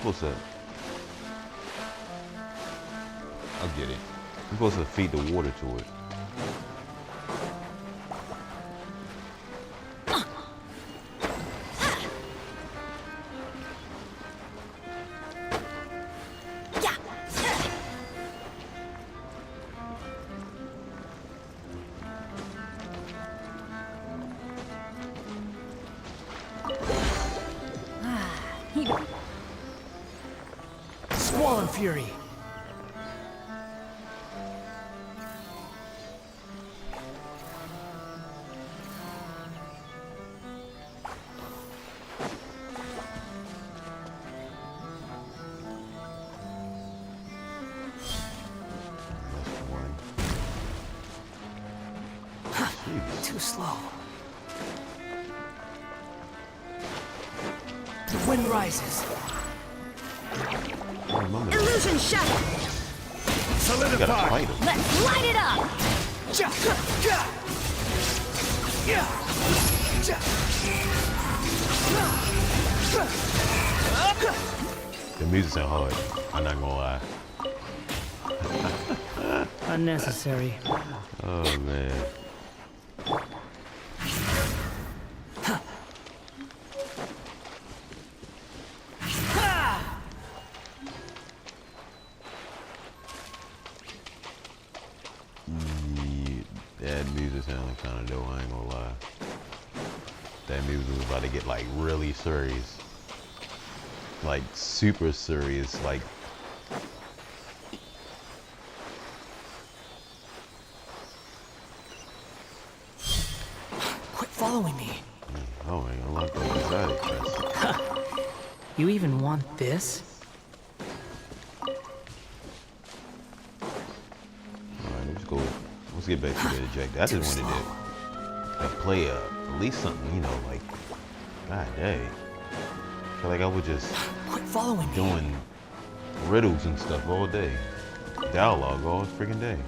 supposed to... I'll get it. I'm supposed to feed the water to it. Squall and Fury. Too slow. The wind rises. Illusion shadow. Solidify. Let's light it up. The music's so hard. I'm not gonna lie. Unnecessary. Oh man. That music sounded kind of dope, I ain't gonna lie. That music was about to get like really serious. Like super serious, like Quit following me. oh, I ain't gonna lie, those exotic chests. You even want this? Alright, let's go. Let's get back to the objective. I just wanted to play at least something, you know, like, god dang. I feel like I was just Quit following me. doing riddles and stuff all day. Dialogue all freaking day.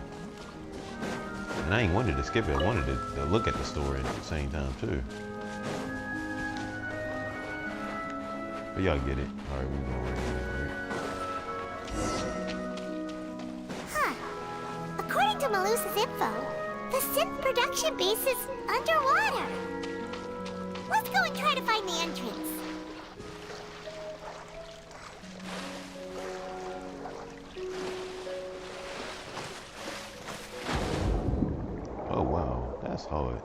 And I ain't wanted to skip it. I wanted to look at the story at the same time too. But y'all get it. Alright, we go right here, Huh. According to Malusa's info, the synth production base is underwater. Let's go and try to find the entrance. Oh wow, that's hard.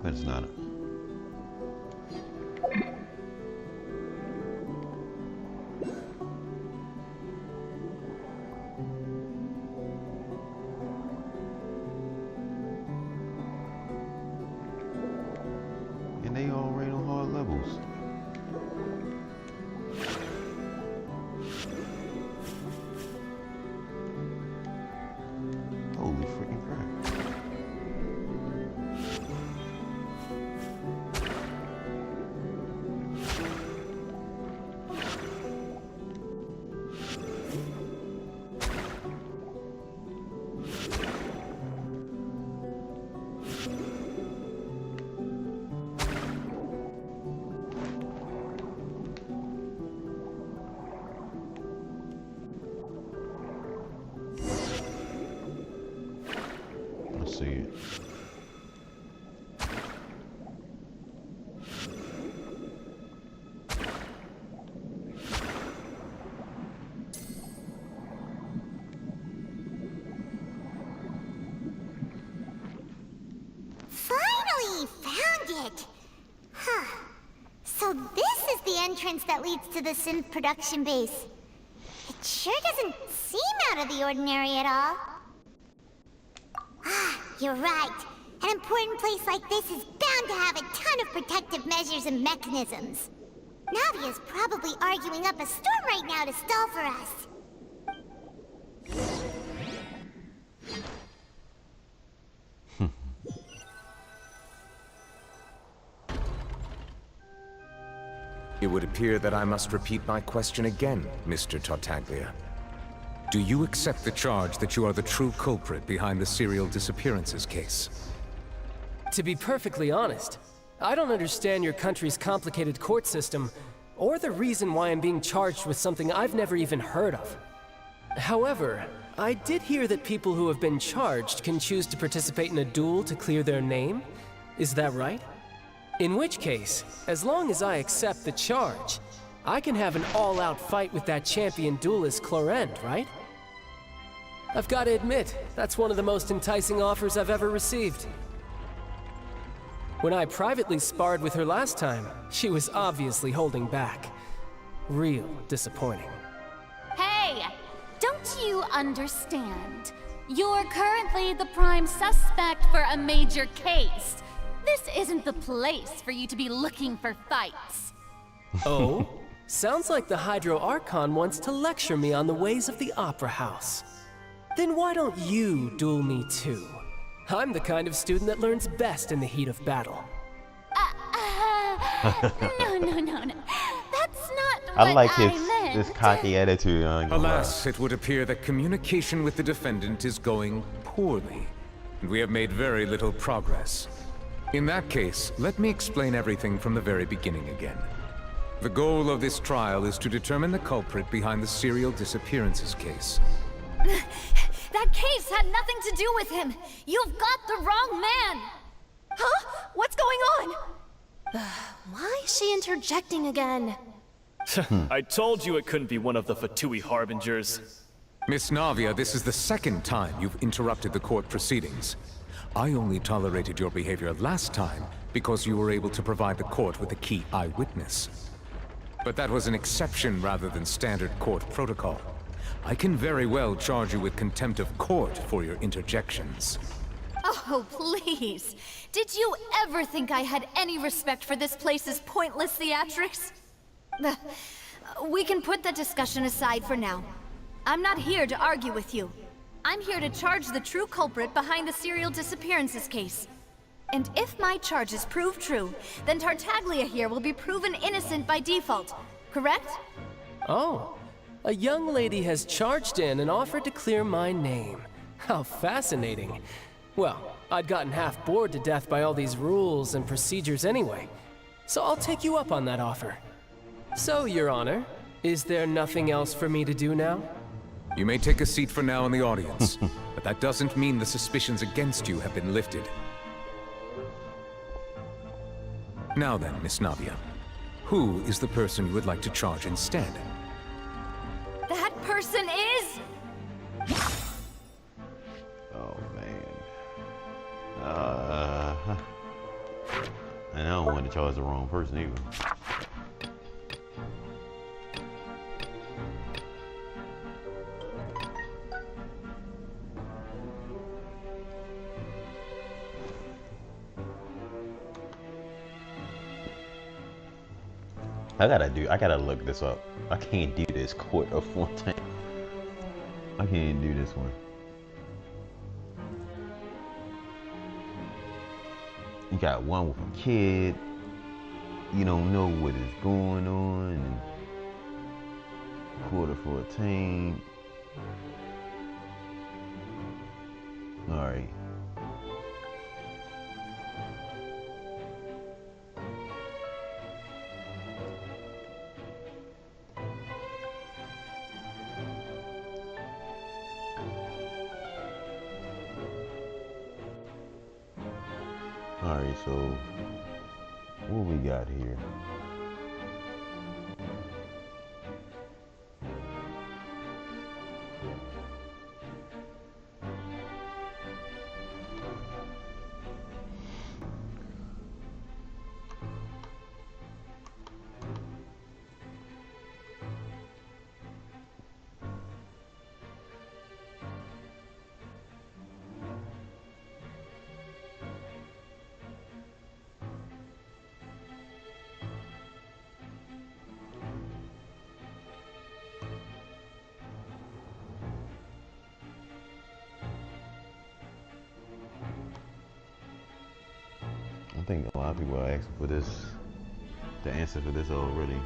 That's not it. And they all right on hard levels. Holy freaking crap. Let's see it. Finally found it. Huh. So this is the entrance that leads to the synth production base. It sure doesn't seem out of the ordinary at all. Ah, you're right. An important place like this is bound to have a ton of protective measures and mechanisms. Navia's probably arguing up a storm right now to stall for us. It would appear that I must repeat my question again, Mr. Tartaglia. Do you accept the charge that you are the true culprit behind the serial disappearances case? To be perfectly honest, I don't understand your country's complicated court system, or the reason why I'm being charged with something I've never even heard of. However, I did hear that people who have been charged can choose to participate in a duel to clear their name. Is that right? In which case, as long as I accept the charge, I can have an all-out fight with that champion duelist Clorend, right? I've got to admit, that's one of the most enticing offers I've ever received. When I privately sparred with her last time, she was obviously holding back. Real disappointing. Hey! Don't you understand? You're currently the prime suspect for a major case. This isn't the place for you to be looking for fights. Oh? Sounds like the Hydro Archon wants to lecture me on the ways of the Opera House. Then why don't you duel me too? I'm the kind of student that learns best in the heat of battle. No. That's not I what like I his meant. this cocky attitude. Alas, it would appear that communication with the defendant is going poorly, and we have made very little progress. In that case, let me explain everything from the very beginning again. The goal of this trial is to determine the culprit behind the serial disappearances case. That case had nothing to do with him. You've got the wrong man. Huh? What's going on? Why is she interjecting again? I told you it couldn't be one of the Fatui Harbingers. Miss Navia, this is the second time you've interrupted the court proceedings. I only tolerated your behavior last time because you were able to provide the court with a key eyewitness. But that was an exception rather than standard court protocol. I can very well charge you with contempt of court for your interjections. Oh, please. Did you ever think I had any respect for this place's pointless theatrics? We can put that discussion aside for now. I'm not here to argue with you. I'm here to charge the true culprit behind the serial disappearances case. And if my charges prove true, then Tartaglia here will be proven innocent by default, correct? Oh, a young lady has charged in and offered to clear my name. How fascinating. Well, I'd gotten half bored to death by all these rules and procedures anyway, so I'll take you up on that offer. So, Your Honor, is there nothing else for me to do now? You may take a seat for now in the audience, but that doesn't mean the suspicions against you have been lifted. Now then, Miss Navia, who is the person you would like to charge instead? That person is... Oh man. And I don't want to charge the wrong person either. I gotta look this up. I can't do this court of Fontaine. I can't do this one. You got one with a kid. You don't know what is going on. Court of Fontaine. Alright. Alright, so what we got here? I think a lot of people are asking for this the answer for this already.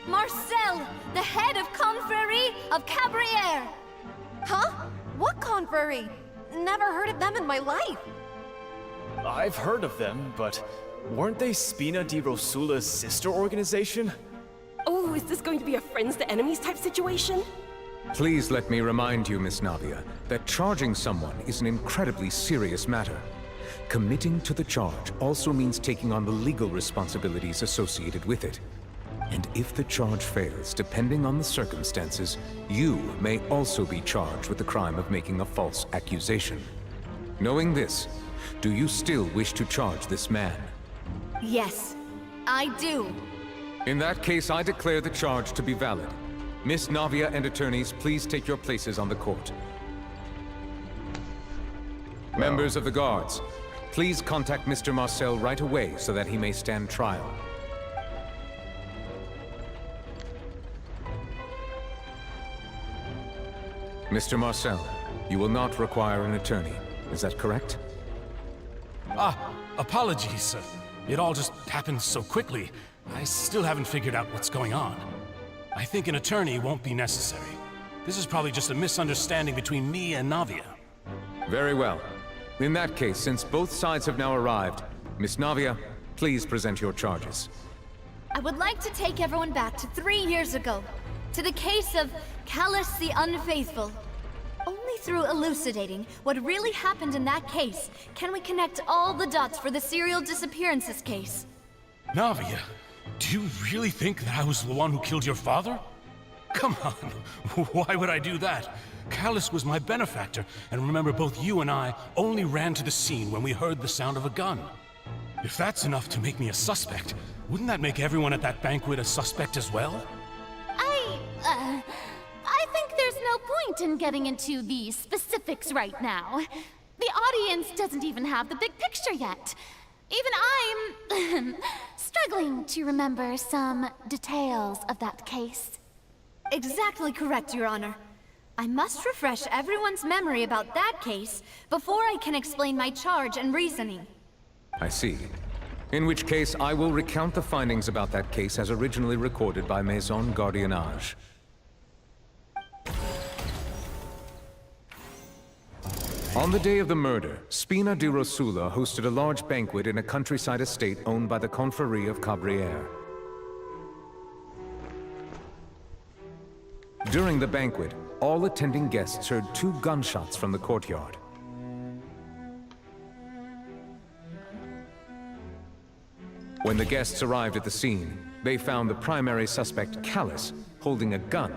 Marcel, the head of Confrérie of Cabrières! Huh? What confrérie? Never heard of them in my life. I've heard of them, but weren't they Spina di Rosula's sister organization? Oh, is this going to be a friends to enemies type situation? Please let me remind you, Miss Navia, that charging someone is an incredibly serious matter. Committing to the charge also means taking on the legal responsibilities associated with it. And if the charge fails, depending on the circumstances, you may also be charged with the crime of making a false accusation. Knowing this, do you still wish to charge this man? Yes, I do. In that case, I declare the charge to be valid. Miss Navia and attorneys, please take your places on the court. Members of the guards, please contact Mr. Marcel right away so that he may stand trial. Mr. Marcel, you will not require an attorney. Is that correct? Apologies, sir. It all just happened so quickly. I still haven't figured out what's going on. I think an attorney won't be necessary. This is probably just a misunderstanding between me and Navia. Very well. In that case, since both sides have now arrived, Miss Navia, please present your charges. I would like to take everyone back to 3 years ago, to the case of Callus the Unfaithful. Only through elucidating what really happened in that case can we connect all the dots for the serial disappearances case. Navia, do you really think that I was the one who killed your father? Come on, why would I do that? Callus was my benefactor, and remember, both you and I only ran to the scene when we heard the sound of a gun. If that's enough to make me a suspect, wouldn't that make everyone at that banquet a suspect as well? I think there's no point in getting into the specifics right now. The audience doesn't even have the big picture yet. Even I'm struggling to remember some details of that case. Exactly correct, Your Honor. I must refresh everyone's memory about that case before I can explain my charge and reasoning. I see. In which case, I will recount the findings about that case as originally recorded by Maison Gardiennage. On the day of the murder, Spina di Rosula hosted a large banquet in a countryside estate owned by the Confrérie of Cabrières. During the banquet, all attending guests heard 2 gunshots from the courtyard. When the guests arrived at the scene, they found the primary suspect, Callus, holding a gun,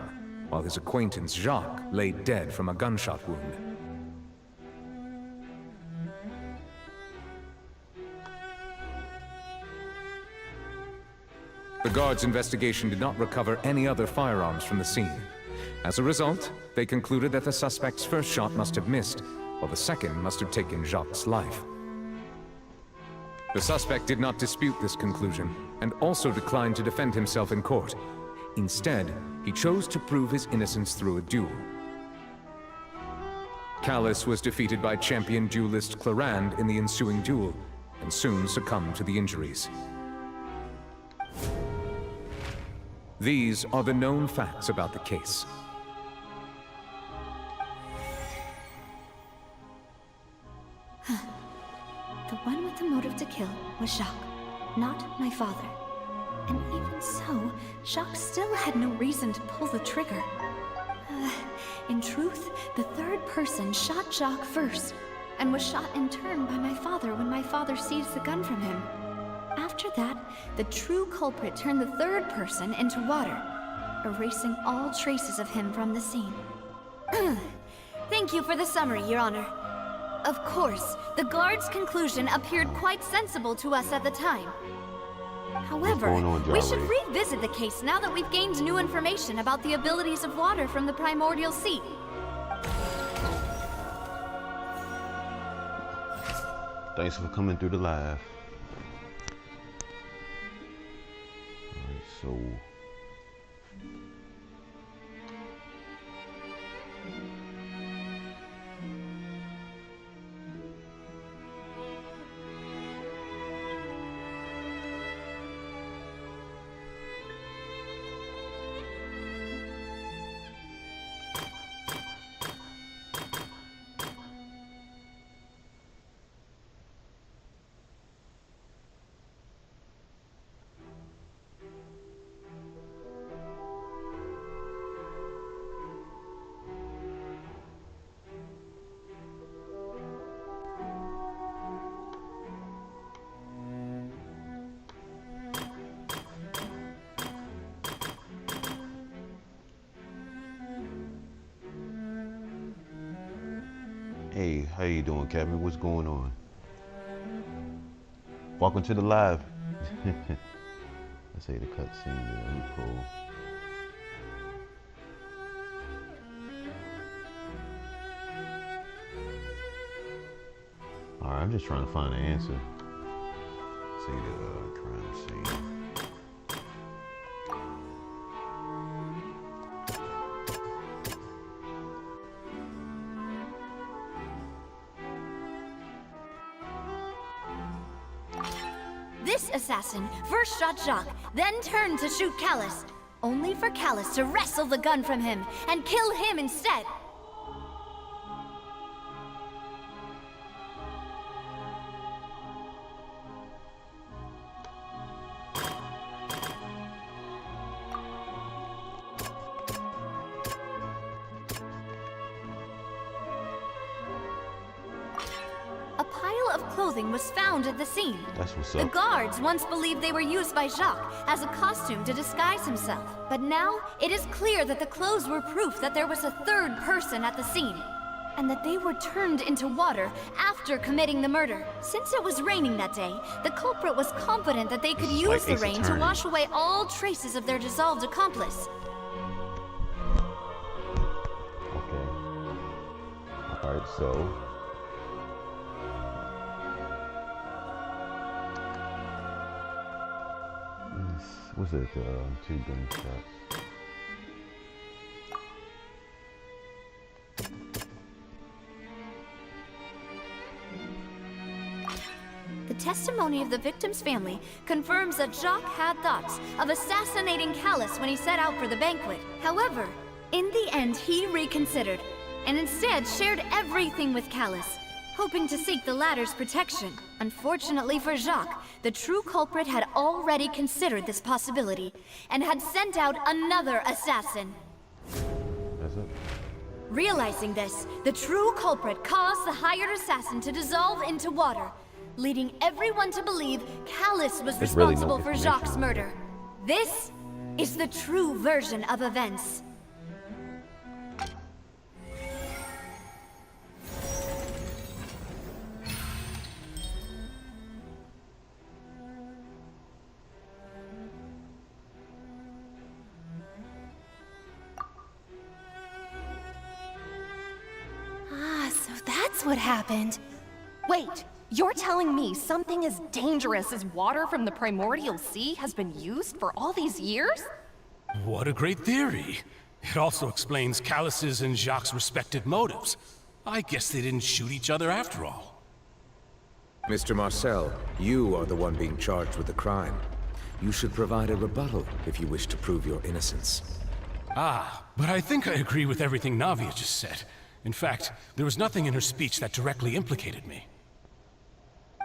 while his acquaintance, Jacques, lay dead from a gunshot wound. The guards' investigation did not recover any other firearms from the scene. As a result, they concluded that the suspect's first shot must have missed, while the second must have taken Jacques' life. The suspect did not dispute this conclusion, and also declined to defend himself in court. Instead, he chose to prove his innocence through a duel. Callus was defeated by champion duelist Clarand in the ensuing duel, and soon succumbed to the injuries. These are the known facts about the case. The one with the motive to kill was Jacques, not my father. And even so, Jacques still had no reason to pull the trigger. In truth, the third person shot Jacques first, and was shot in turn by my father when my father seized the gun from him. After that, the true culprit turned the third person into water, erasing all traces of him from the scene. Thank you for the summary, Your Honor. Of course, the guard's conclusion appeared quite sensible to us at the time. However, we should revisit the case now that we've gained new information about the abilities of water from the primordial sea. Thanks for coming through the live. Alright, so Hey, how you doing, Kevin? What's going on? Welcome to the live. Let's say the cutscene there. Cool. Alright, I'm just trying to find an answer. See the crime scene. This assassin first shot Jacques, then turned to shoot Callus, only for Callus to wrestle the gun from him and kill him instead. Was found at the scene. That's what's up. The guards once believed they were used by Jacques as a costume to disguise himself. But now, it is clear that the clothes were proof that there was a third person at the scene, and that they were turned into water after committing the murder. Since it was raining that day, the culprit was confident that they could use the rain to wash away all traces of their dissolved accomplice. Okay. Alright, so... What's it? 2 gunshots. The testimony of the victim's family confirms that Jacques had thoughts of assassinating Callus when he set out for the banquet. However, in the end, he reconsidered, and instead shared everything with Callus, hoping to seek the latter's protection. Unfortunately for Jacques, the true culprit had already considered this possibility, and had sent out another assassin. That's it. Realizing this, the true culprit caused the hired assassin to dissolve into water, leading everyone to believe Callus was responsible for Jacques' murder. This is the true version of events. That's what happened. Wait, you're telling me something as dangerous as water from the primordial sea has been used for all these years? What a great theory. It also explains Callus's and Jacques' respective motives. I guess they didn't shoot each other after all. Mr. Marcel, you are the one being charged with the crime. You should provide a rebuttal if you wish to prove your innocence. Ah, but I think I agree with everything Navia just said. In fact, there was nothing in her speech that directly implicated me.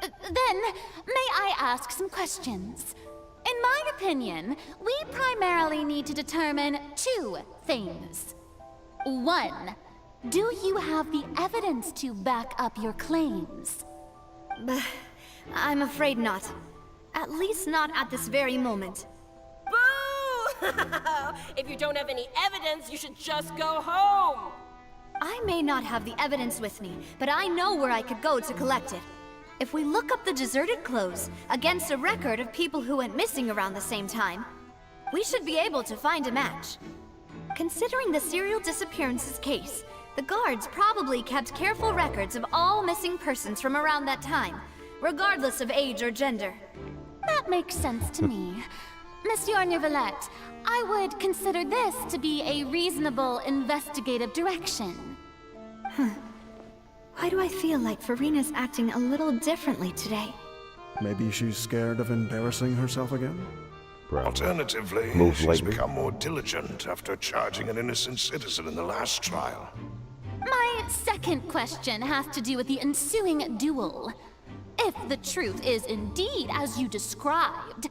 Then, may I ask some questions? In my opinion, we primarily need to determine 2 things. 1, do you have the evidence to back up your claims? I'm afraid not. At least not at this very moment. Boo! If you don't have any evidence, you should just go home! I may not have the evidence with me, but I know where I could go to collect it. If we look up the deserted clothes against a record of people who went missing around the same time, we should be able to find a match. Considering the serial disappearances case, the guards probably kept careful records of all missing persons from around that time, regardless of age or gender. That makes sense to me. Monsieur Neuvillette, I would consider this to be a reasonable investigative direction. Why do I feel like Farina's acting a little differently today? Maybe she's scared of embarrassing herself again? Alternatively, she's become more diligent after charging an innocent citizen in the last trial. My second question has to do with the ensuing duel. If the truth is indeed as you described,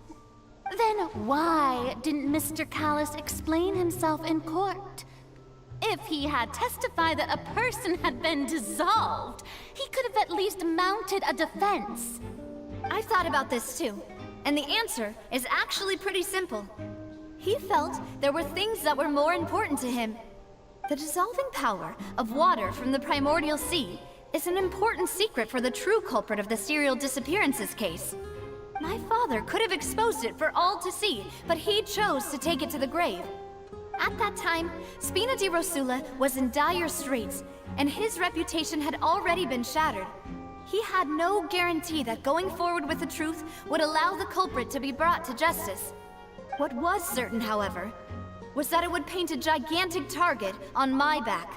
then why didn't Mr. Callus explain himself in court? If he had testified that a person had been dissolved, he could have at least mounted a defense. I've thought about this too, and the answer is actually pretty simple. He felt there were things that were more important to him. The dissolving power of water from the primordial sea is an important secret for the true culprit of the serial disappearances case. My father could have exposed it for all to see, but he chose to take it to the grave. At that time, Spina di Rosula was in dire straits, and his reputation had already been shattered. He had no guarantee that going forward with the truth would allow the culprit to be brought to justice. What was certain, however, was that it would paint a gigantic target on my back.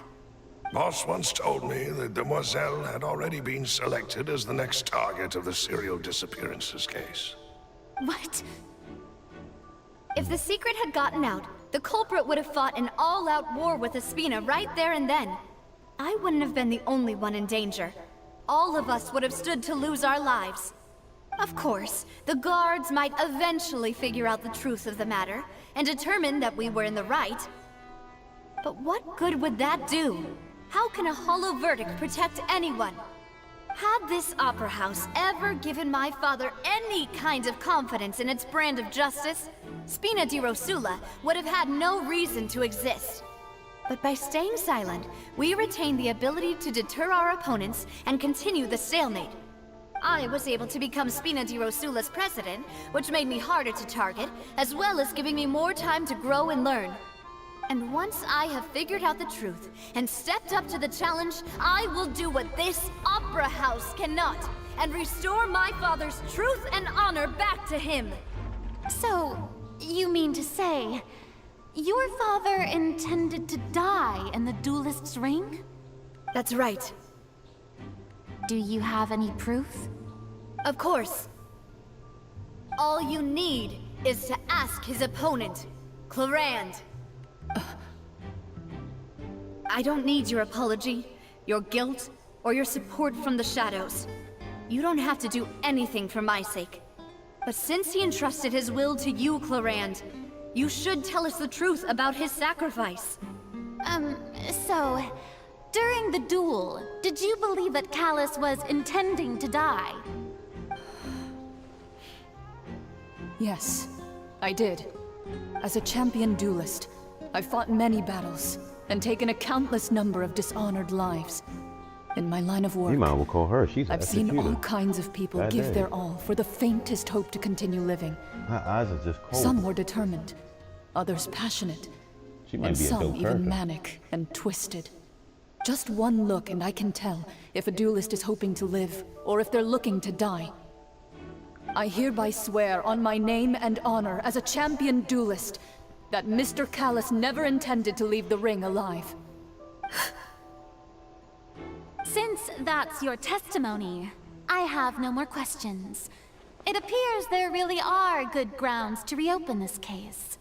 Boss once told me that Demoiselle had already been selected as the next target of the serial disappearances case. What? If the secret had gotten out, the culprit would have fought an all-out war with Espina right there and then. I wouldn't have been the only one in danger. All of us would have stood to lose our lives. Of course, the guards might eventually figure out the truth of the matter and determine that we were in the right. But what good would that do? How can a hollow verdict protect anyone? Had this opera house ever given my father any kind of confidence in its brand of justice, Spina di Rosula would have had no reason to exist. But by staying silent, we retain the ability to deter our opponents and continue the stalemate. I was able to become Spina di Rosula's president, which made me harder to target, as well as giving me more time to grow and learn. And once I have figured out the truth and stepped up to the challenge, I will do what this opera house cannot, and restore my father's truth and honor back to him. So, you mean to say, your father intended to die in the duelist's ring? That's right. Do you have any proof? Of course. All you need is to ask his opponent, Clarand. I don't need your apology, your guilt, or your support from the shadows. You don't have to do anything for my sake. But since he entrusted his will to you, Clarand, you should tell us the truth about his sacrifice. So, during the duel, did you believe that Callus was intending to die? Yes, I did. As a champion duelist, I've fought many battles and taken a countless number of dishonored lives. In my line of work, You might well call her. She's an I've seen all executor. kinds of people Bad give day. their all for the faintest hope to continue living. Her eyes are just cold. Some were determined, others passionate, She might and be a some dope even character. manic and twisted. Just one look and I can tell if a duelist is hoping to live or if they're looking to die. I hereby swear on my name and honor as a champion duelist that Mr. Callus never intended to leave the ring alive. Since that's your testimony, I have no more questions. It appears there really are good grounds to reopen this case.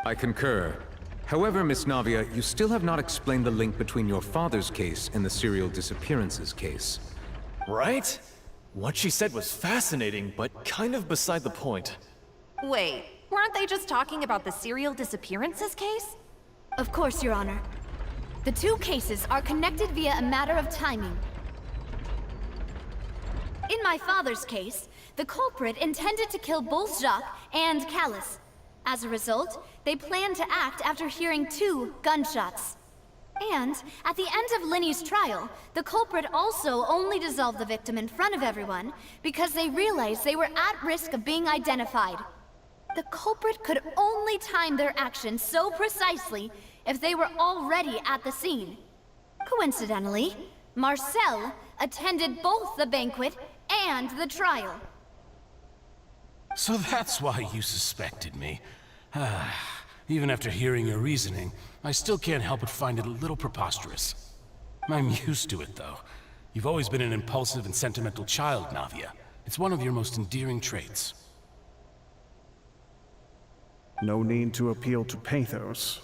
I concur. However, Miss Navia, you still have not explained the link between your father's case and the serial disappearances case. Right? What she said was fascinating, but kind of beside the point. Wait, weren't they just talking about the serial disappearances case? Of course, Your Honor. The two cases are connected via a matter of timing. In my father's case, the culprit intended to kill both Jacques and Callus. As a result, they planned to act after hearing 2 gunshots. And, at the end of Linny's trial, the culprit also only dissolved the victim in front of everyone because they realized they were at risk of being identified. The culprit could only time their actions so precisely if they were already at the scene. Coincidentally, Marcel attended both the banquet and the trial. So that's why you suspected me. Even after hearing your reasoning, I still can't help but find it a little preposterous. I'm used to it, though. You've always been an impulsive and sentimental child, Navia. It's one of your most endearing traits. No need to appeal to pathos.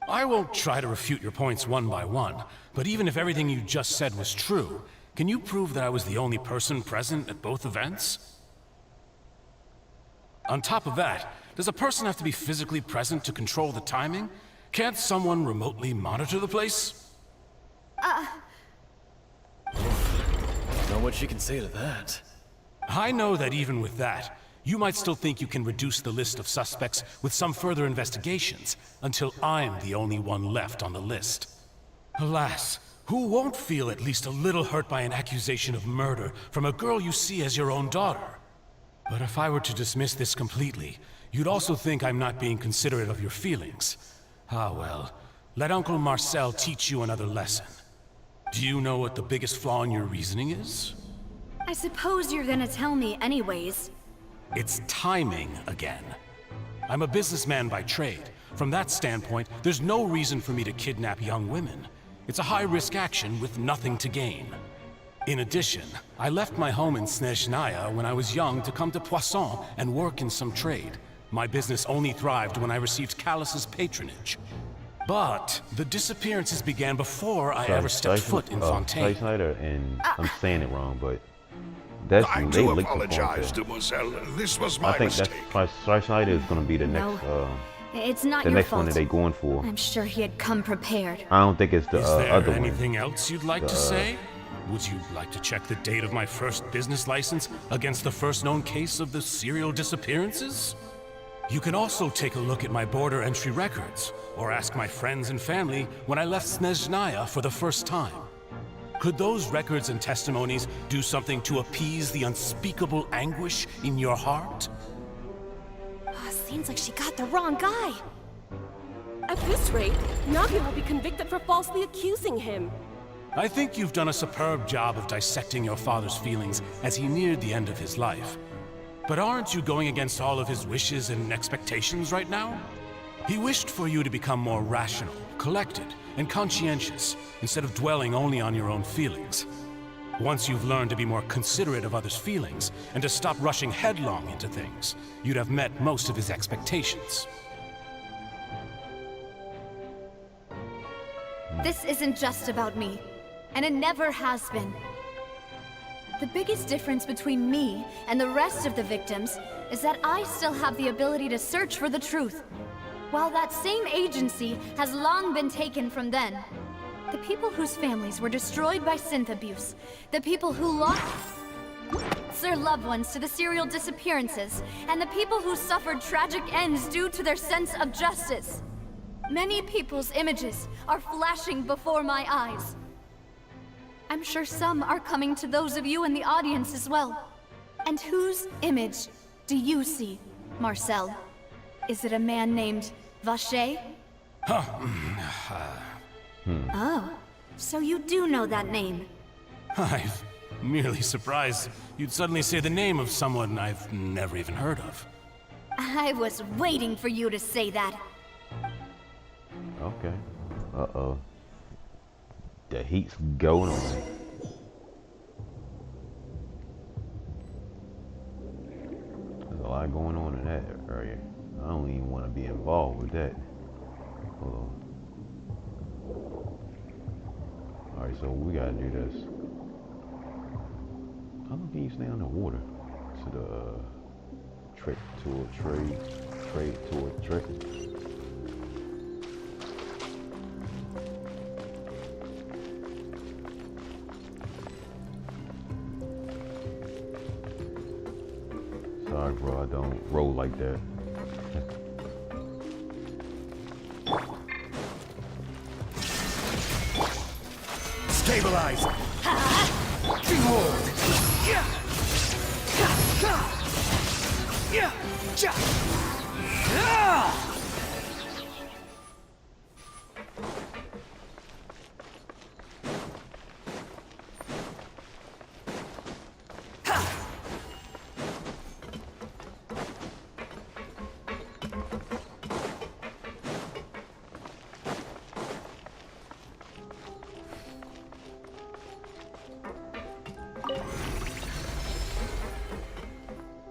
I won't try to refute your points one by one, but even if everything you just said was true, can you prove that I was the only person present at both events? On top of that, does a person have to be physically present to control the timing? Can't someone remotely monitor the place? Know what she can say to that. I know that even with that, you might still think you can reduce the list of suspects with some further investigations, until I'm the only one left on the list. Alas, Who won't feel at least a little hurt by an accusation of murder from a girl you see as your own daughter? But if I were to dismiss this completely, you'd also think I'm not being considerate of your feelings. Ah well, let Uncle Marcel teach you another lesson. Do you know what the biggest flaw in your reasoning is? I suppose you're gonna tell me anyways. It's timing again. I'm a businessman by trade. From that standpoint, there's no reason for me to kidnap young women. It's a high-risk action with nothing to gain. In addition, I left my home in Snezhnaya when I was young to come to Poisson and work in some trade. My business only thrived when I received Callus's patronage. But the disappearances began before I ever stepped foot in Fontaine. And I'm saying it wrong, but that's I they do linked to apologize, Fontaine. Demoiselle. This was my I think mistake. that's Schneider is going to be the next. It's not the your next fault. one that they going for. I'm sure he had come prepared. I don't think it's the Is other there one. anything else you'd like to say? Would you like to check the date of my first business license against the first known case of the serial disappearances? You can also take a look at my border entry records, or ask my friends and family when I left Snezhnaya for the first time. Could those records and testimonies do something to appease the unspeakable anguish in your heart? Seems like she got the wrong guy. At this rate, Navia will be convicted for falsely accusing him. I think you've done a superb job of dissecting your father's feelings as he neared the end of his life. But aren't you going against all of his wishes and expectations right now? He wished for you to become more rational, collected, and conscientious, instead of dwelling only on your own feelings. Once you've learned to be more considerate of others' feelings, and to stop rushing headlong into things, you'd have met most of his expectations. This isn't just about me, and it never has been. The biggest difference between me and the rest of the victims is that I still have the ability to search for the truth, while that same agency has long been taken from them. The people whose families were destroyed by synth abuse, the people who lost their loved ones to the serial disappearances, and the people who suffered tragic ends due to their sense of justice. Many people's images are flashing before my eyes. I'm sure some are coming to those of you in the audience as well. And whose image do you see, Marcel? Is it a man named Vacher? Oh, so you do know that name. I'm merely surprised you'd suddenly say the name of someone I've never even heard of. I was waiting for you to say that. Okay. Uh-oh. The heat's going on. There's a lot going on in that area. I don't even want to be involved with that. Hold on. Alright, so we gotta do this. How long can you stay underwater? To the trick to a trade to a trick. Sorry, bro, I don't roll like that. Stabilize! Behold!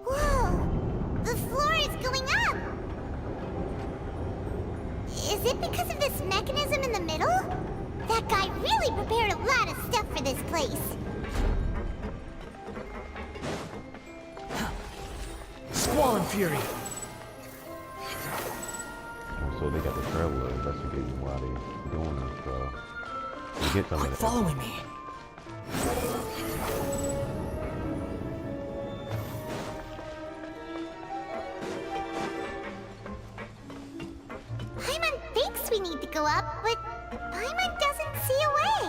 Whoa! The floor is going up! Is it because of this mechanism in the middle? That guy really prepared a lot of stuff for this place. Squall and Fury! So they got the traveler investigating while they doing this, so get some of that. Following me. Paimon thinks we need to go up, but Paimon doesn't see a way.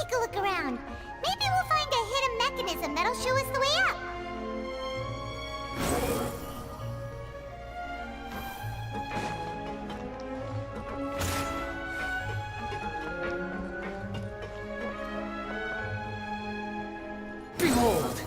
take a look around. Maybe we'll find a hidden mechanism that'll show us the way up. Behold!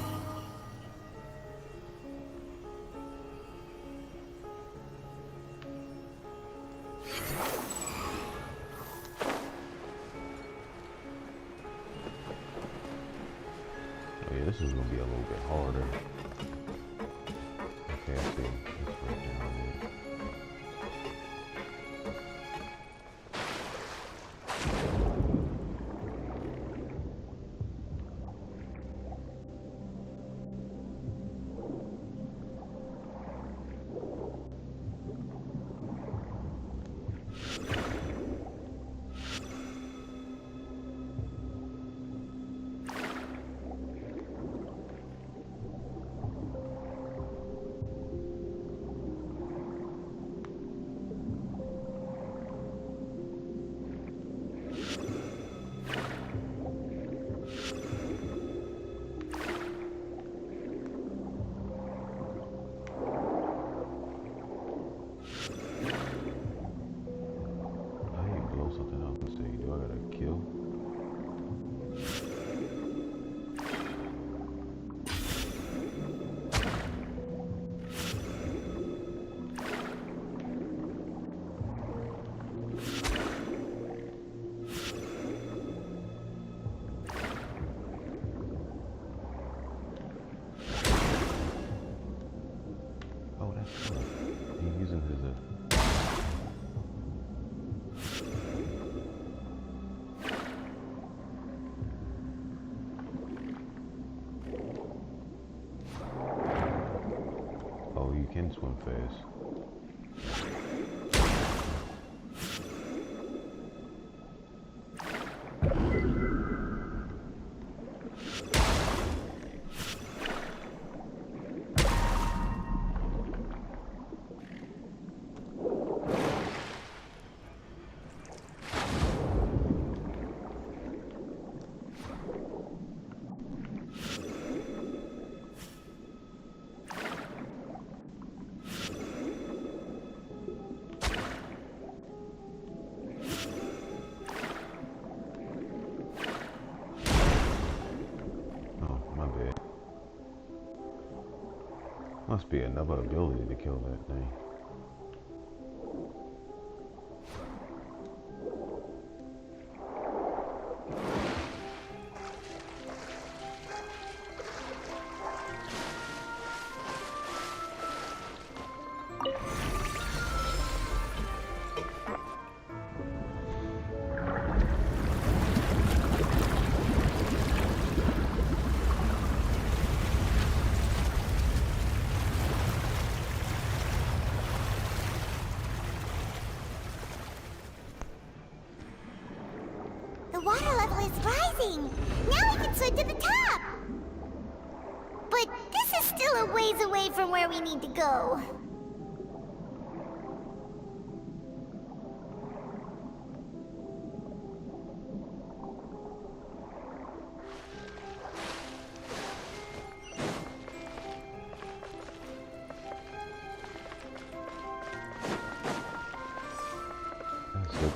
Oh yeah, this is gonna be a little bit harder. Okay, I see. It's right down there. Something up and say, do I gotta kill? Oh, that's cool. He's using his Oh, you can swim fast. Must be another ability to kill that thing. The water level is rising. Now we can swim to the top. But this is still a ways away from where we need to go.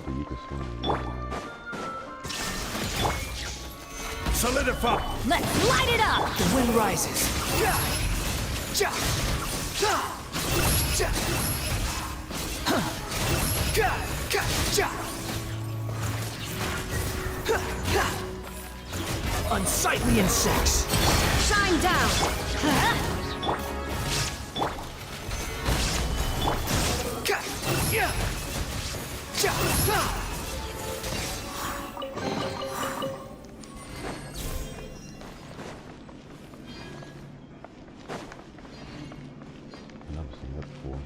You can swim the water now. Solidify! Let's light it up! The wind rises. Unsightly insects! Shine down! Never seen that before.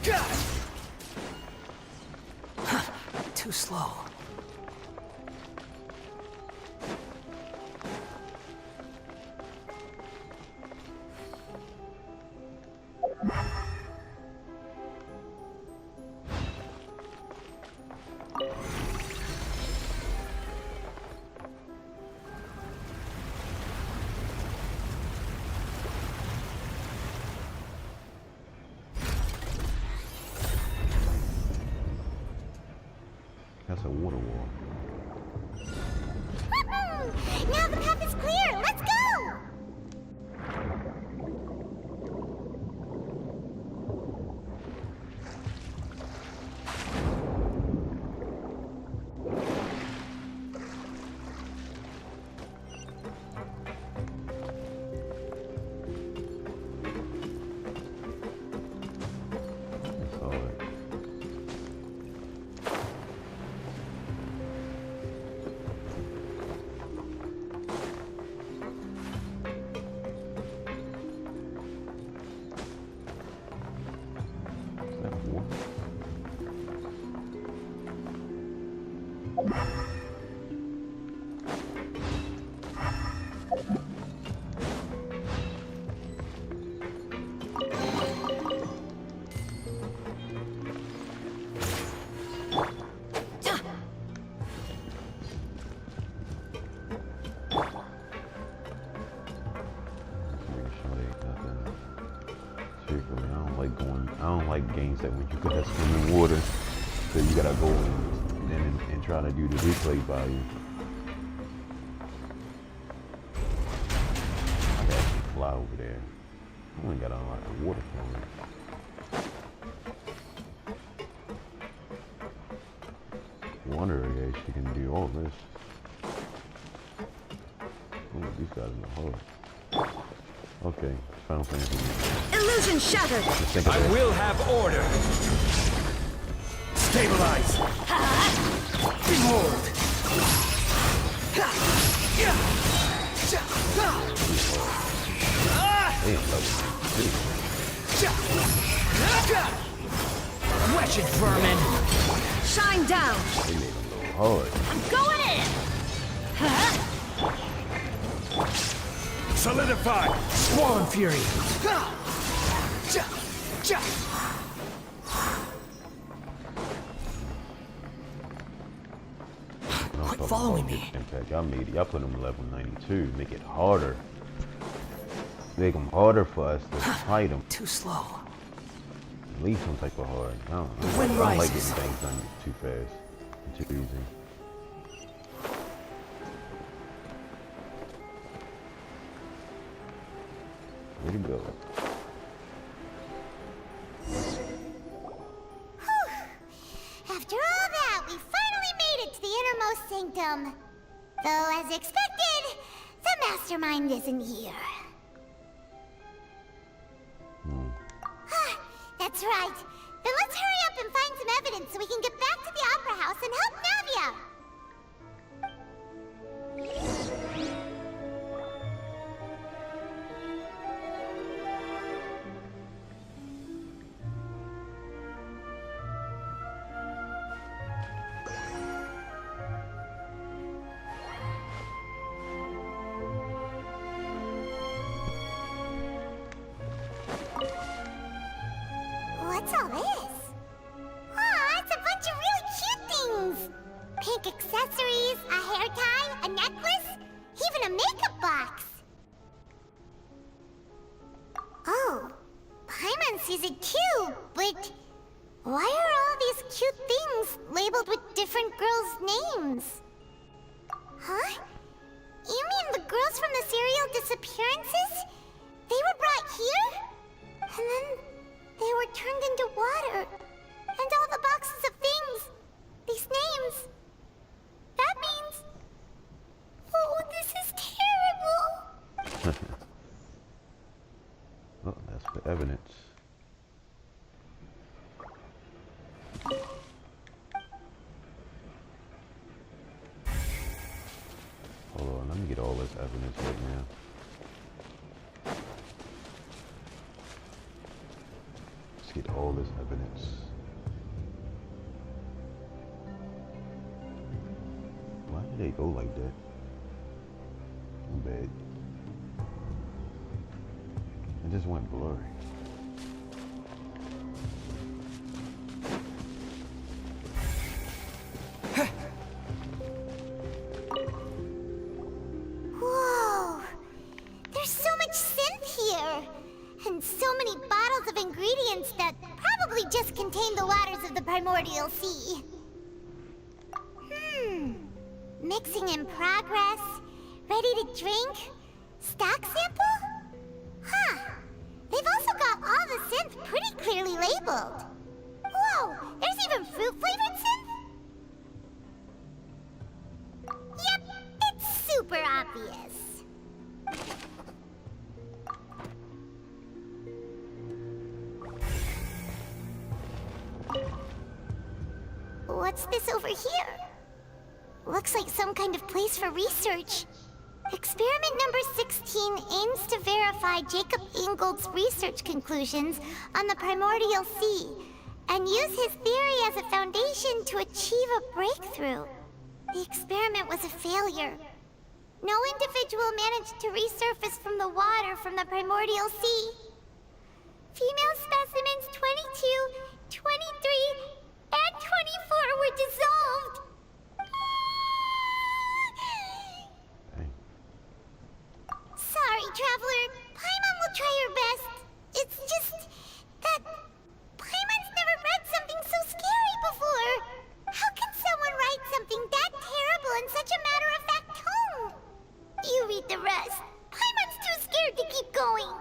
Yeah. Too slow. that's a water wall. Now the path is clear. Let's go. I don't like games that when you could have swim in water, so you gotta go and try to do the replay value. I can actually fly over there. I only got a lot of water flowing. Wonder I actually can do all this. Oh, these guys are hard. Okay, Final Fantasy. Illusion shattered! I will have order! Stabilize! Behold! Wretched vermin! Shine down! They made them a little hard. I'm going in! Solidify! Swarm Fury! Quit following me. Impact, y'all put them level 92, make it harder. Make them harder for us to fight them. Too slow. At least some type of hard. I don't like getting things done too fast and too easy. Where'd he go? After all that, we finally made it to the innermost sanctum. Though, as expected, the mastermind isn't here. That's right. Then let's hurry up and find some evidence so we can get back to the Opera House and help Navia. What's all this? Aw, it's a bunch of really cute things! Pink accessories, a hair tie, a necklace, even a makeup box! Oh, Paimon sees it too, but why are all these cute things labeled with different girls' names? Huh? You mean the girls from the serial disappearances? They were brought here? And then they were turned into water. And all the boxes of things. These names. That means... Oh, this is terrible. Oh, that's for evidence. Hold on, let me get all this evidence right now. Let's get all this evidence. Why did they go like that? I'm bad. It just went blurry. Whoa! There's so much synth here! And so many bottles of ingredients that probably just contain the waters of the primordial sea. Mixing in progress. Ready to drink? Stock sample? Huh. They've also got all the synth pretty clearly labeled. Whoa, there's even fruit-flavored synth? Yep, it's super obvious. What's this over here? Looks like some kind of place for research. Experiment number 16 aims to verify Jacob Ingold's research conclusions on the primordial sea and use his theory as a foundation to achieve a breakthrough. The experiment was a failure. No individual managed to resurface from the water from the primordial sea. Female specimens 22, 23, and 24 were dissolved. Sorry, Traveler. Paimon will try her best. It's just that Paimon's never read something so scary before. How can someone write something that terrible in such a matter-of-fact tone? You read the rest. Paimon's too scared to keep going.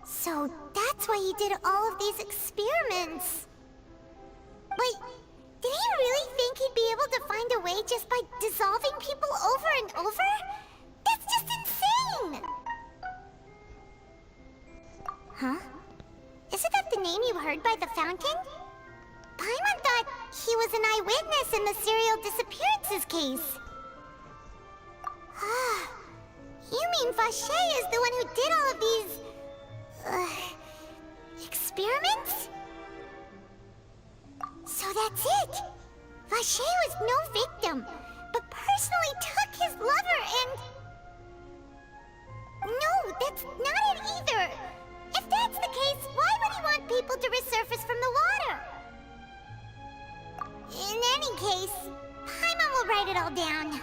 So that's why he did all of these experiments. Wait, did he really think he'd be able to find a way just by dissolving people over and over? That's just insane! Huh? Isn't that the name you heard by the fountain? Paimon thought he was an eyewitness in the serial disappearances case. You mean Vacher is the one who did all of these... experiments? So that's it! Vacher was no victim, but personally took his lover and... No, that's not it either! If that's the case, why would he want people to resurface from the water? In any case, Paimon will write it all down.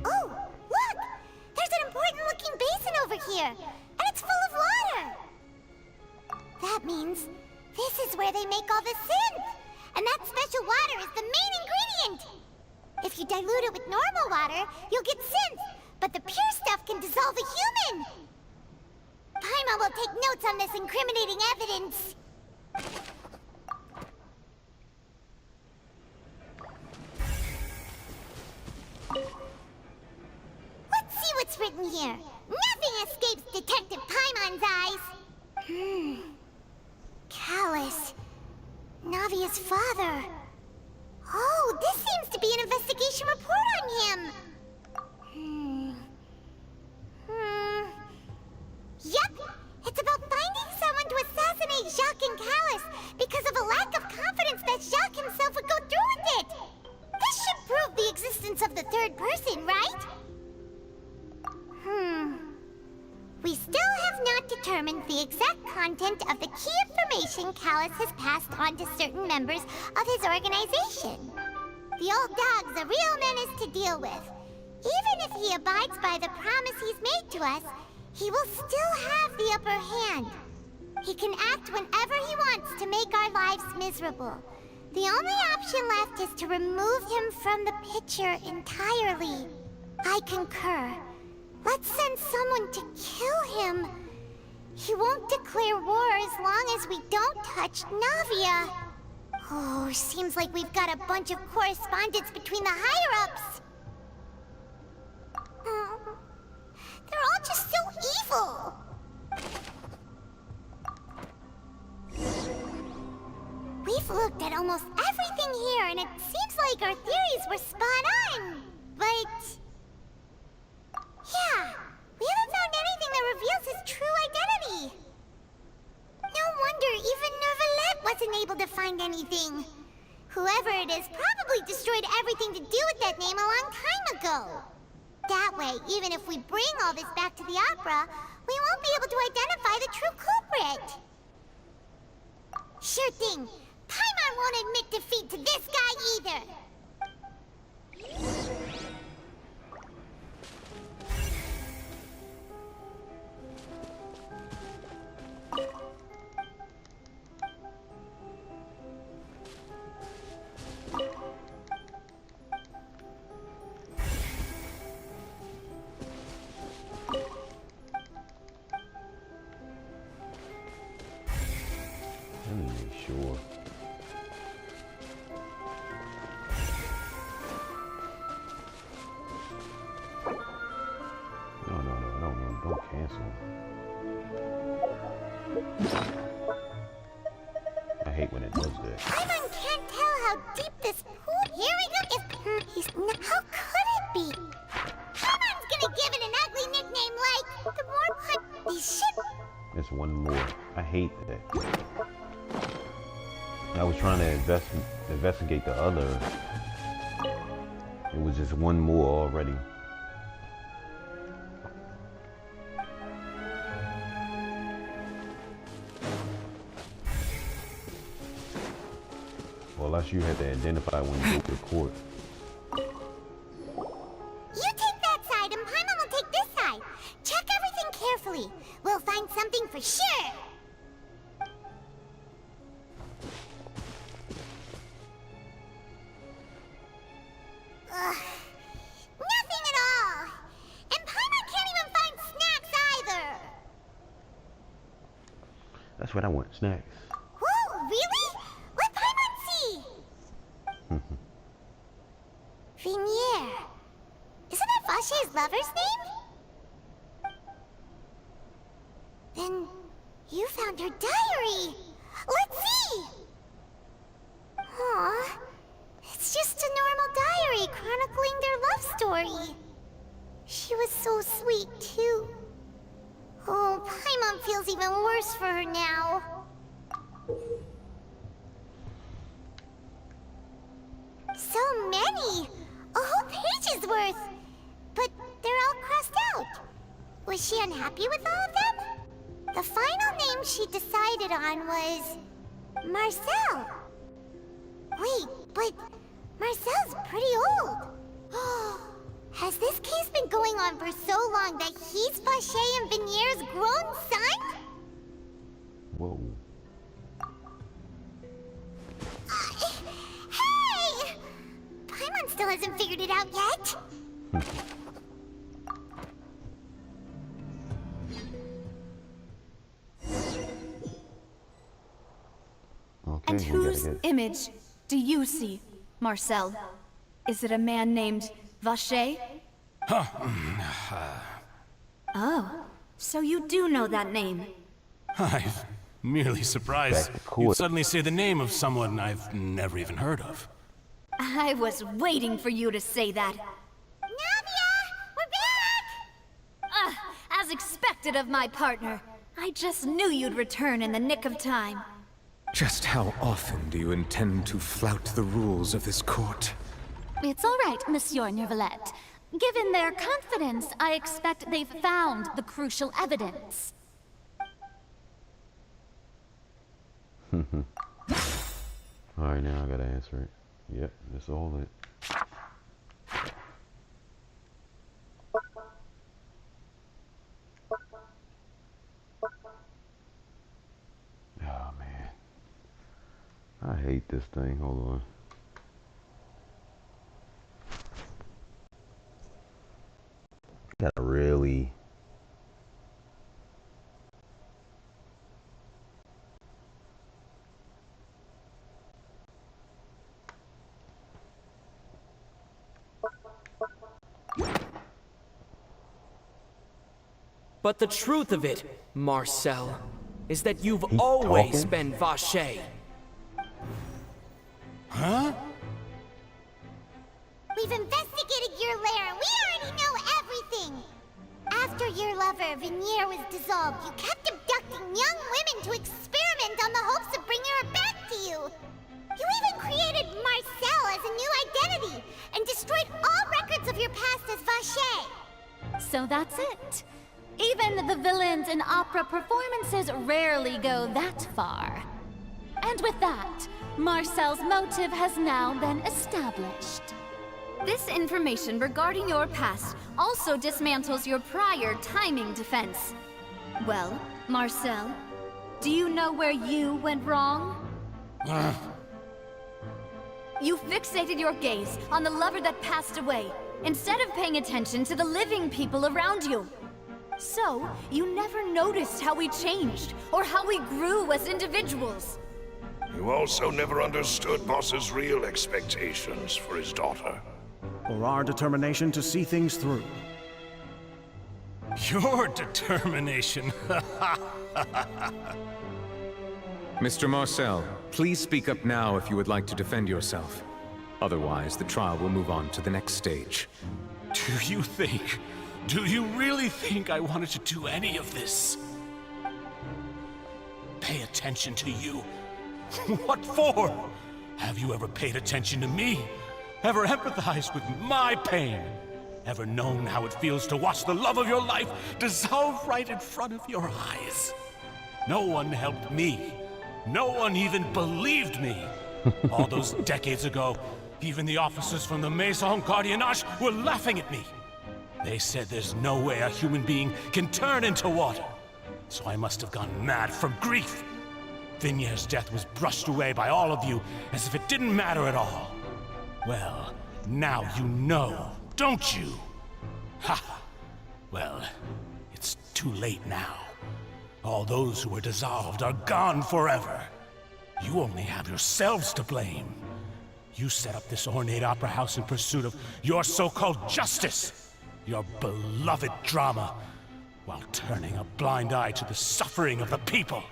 Oh, look! There's an important-looking basin over here, and it's full of water! That means this is where they make all the synth! And that special water is the main ingredient! If you dilute it with normal water, you'll get synth, but the pure stuff can dissolve a human! Paimon will take notes on this incriminating evidence. Let's see what's written here. Nothing escapes Detective Paimon's eyes. Callus. Navia's father. Oh, this seems to be an investigation report on him. Yep, it's about finding someone to assassinate Jacques and Callus because of a lack of confidence that Jacques himself would go through with it. This should prove the existence of the third person, right? We still have not determined the exact content of the key information Callus has passed on to certain members of his organization. The old dog's a real menace to deal with. Even if he abides by the promise he's made to us, he will still have the upper hand. He can act whenever he wants to make our lives miserable. The only option left is to remove him from the picture entirely. I concur. Let's send someone to kill him. He won't declare war as long as we don't touch Navia. Oh, seems like we've got a bunch of correspondence between the higher-ups. They're all just so evil. We've looked at almost everything here, and it seems like our theories were spot on. But... yeah, we haven't found anything that reveals his true identity. No wonder even Neuvillette wasn't able to find anything. Whoever it is probably destroyed everything to do with that name a long time ago. That way, even if we bring all this back to the opera, we won't be able to identify the true culprit. Sure thing. Paimon Paimon won't admit defeat to this guy either! Let me make sure. No, don't cancel. I hate when it does that. Paimon can't tell how deep this pool. Here we go. How could it be? Paimon's gonna give it an ugly nickname like the more these shit. It's one more. I hate that. I was trying to investigate the other. It was just one more already. Well, unless you had to identify when you go to court. You take that side and Paimon will take this side. Check everything carefully. We'll find something for sure. Nothing at all. And Paimon can't even find snacks either. That's what I want, snacks. Whoa, really? Let Paimon see. Vinier. Isn't that Vache's lover's name? Then you found her diary. Let's see. Aw. It's just a normal diary chronicling their love story. She was so sweet, too. Oh, Paimon feels even worse for her now. So many! A whole page's worth! But they're all crossed out. Was she unhappy with all of them? The final name she decided on was... Marcel. Wait, but... Marcel's pretty old. Has this case been going on for so long that he's Vache and Vinier's grown son? Whoa. Hey! Paimon still hasn't figured it out yet. Okay, And whose image do you see, Marcel? Is it a man named Vache? Oh, so you do know that name. I'm merely surprised you'd suddenly say the name of someone I've never even heard of. I was waiting for you to say that. Navia! We're back! As expected of my partner. I just knew you'd return in the nick of time. Just how often do you intend to flout the rules of this court? It's all right, Monsieur Nervalette. Given their confidence, I expect they've found the crucial evidence. Alright, now I gotta answer it. Yep, that's all it. Oh man. I hate this thing. Hold on. Gotta really... But the truth of it, Marcel, is that you've always been Vache. Huh? We've investigated your lair and we already know everything! After your lover, Vinier, was dissolved, you kept abducting young women to experiment on the hopes of bringing her back to you! You even created Marcel as a new identity and destroyed all records of your past as Vache! So that's it. Even the villains in opera performances rarely go that far. And with that, Marcel's motive has now been established. This information regarding your past also dismantles your prior timing defense. Well, Marcel, do you know where you went wrong? You fixated your gaze on the lover that passed away, instead of paying attention to the living people around you. So, you never noticed how we changed, or how we grew as individuals. You also never understood Boss's real expectations for his daughter. Or our determination to see things through. Your determination. Mr. Marcel, please speak up now if you would like to defend yourself. Otherwise, the trial will move on to the next stage. Do you really think I wanted to do any of this? Pay attention to you? What for? Have you ever paid attention to me? Ever empathized with my pain? Ever known how it feels to watch the love of your life dissolve right in front of your eyes? No one helped me. No one even believed me. All those decades ago, even the officers from the Maison Gardiennage were laughing at me. They said there's no way a human being can turn into water. So I must have gone mad from grief. Vignier's death was brushed away by all of you as if it didn't matter at all. Well, now you know, don't you? Ha! Well, it's too late now. All those who were dissolved are gone forever. You only have yourselves to blame. You set up this ornate opera house in pursuit of your so-called justice, your beloved drama, while turning a blind eye to the suffering of the people.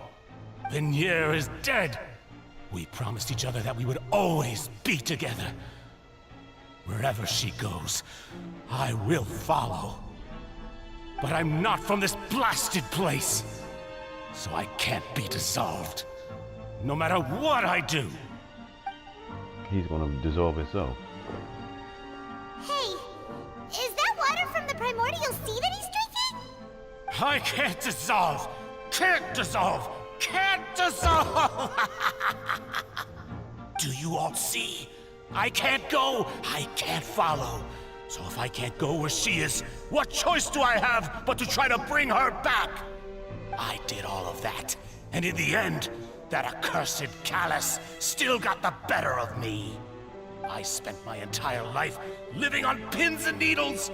Vignier is dead. We promised each other that we would always be together. Wherever she goes, I will follow. But I'm not from this blasted place, so I can't be dissolved. No matter what I do. He's gonna dissolve himself. Hey, is that water from the primordial sea that he's drinking? I can't dissolve! Can't dissolve! Can't dissolve! Do you all see? I can't go, I can't follow. So if I can't go where she is, what choice do I have but to try to bring her back? I did all of that, and in the end, that accursed Callus still got the better of me. I spent my entire life living on pins and needles,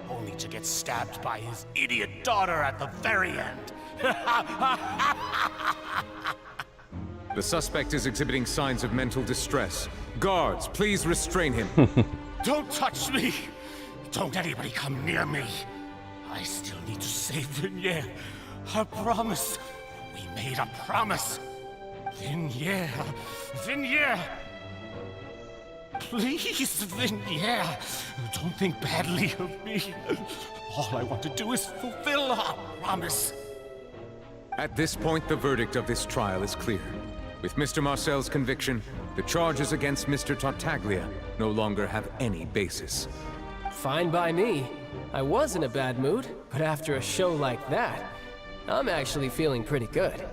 only to get stabbed by his idiot daughter at the very end. The suspect is exhibiting signs of mental distress. Guards, please restrain him. Don't touch me! Don't anybody come near me. I still need to save Vignier. I promise. We made a promise. Vignier. Vignier. Please, Vignier. Don't think badly of me. All I want to do is fulfill our promise. At this point, the verdict of this trial is clear. With Mr. Marcel's conviction, the charges against Mr. Tartaglia no longer have any basis. Fine by me. I was in a bad mood, but after a show like that, I'm actually feeling pretty good.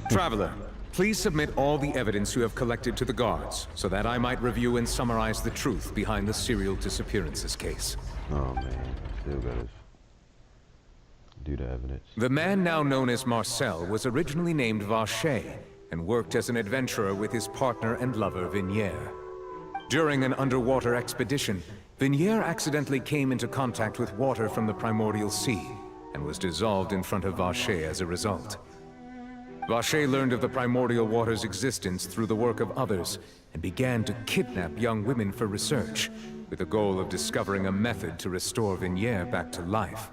Traveler, please submit all the evidence you have collected to the guards, so that I might review and summarize the truth behind the serial disappearances case. Oh man, still gotta do the evidence. The man now known as Marcel was originally named Vacher, and worked as an adventurer with his partner and lover Vignier. During an underwater expedition, Vignier accidentally came into contact with water from the primordial sea, and was dissolved in front of Vacher as a result. Vacher learned of the primordial water's existence through the work of others, and began to kidnap young women for research, with the goal of discovering a method to restore Vignier back to life.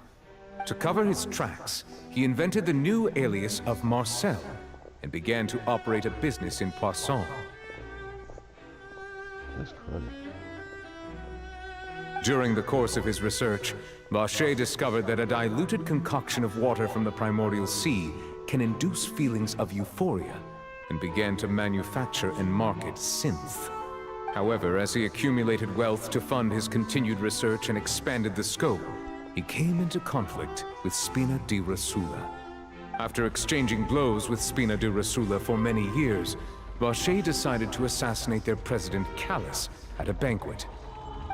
To cover his tracks, he invented the new alias of Marcel, and began to operate a business in Poisson. That's crazy. During the course of his research, Vacher discovered that a diluted concoction of water from the primordial sea can induce feelings of euphoria, and began to manufacture and market synth. However, as he accumulated wealth to fund his continued research and expanded the scope, he came into conflict with Spina di Rosula. After exchanging blows with Spina di Rosula for many years, Vacher decided to assassinate their president, Callus, at a banquet.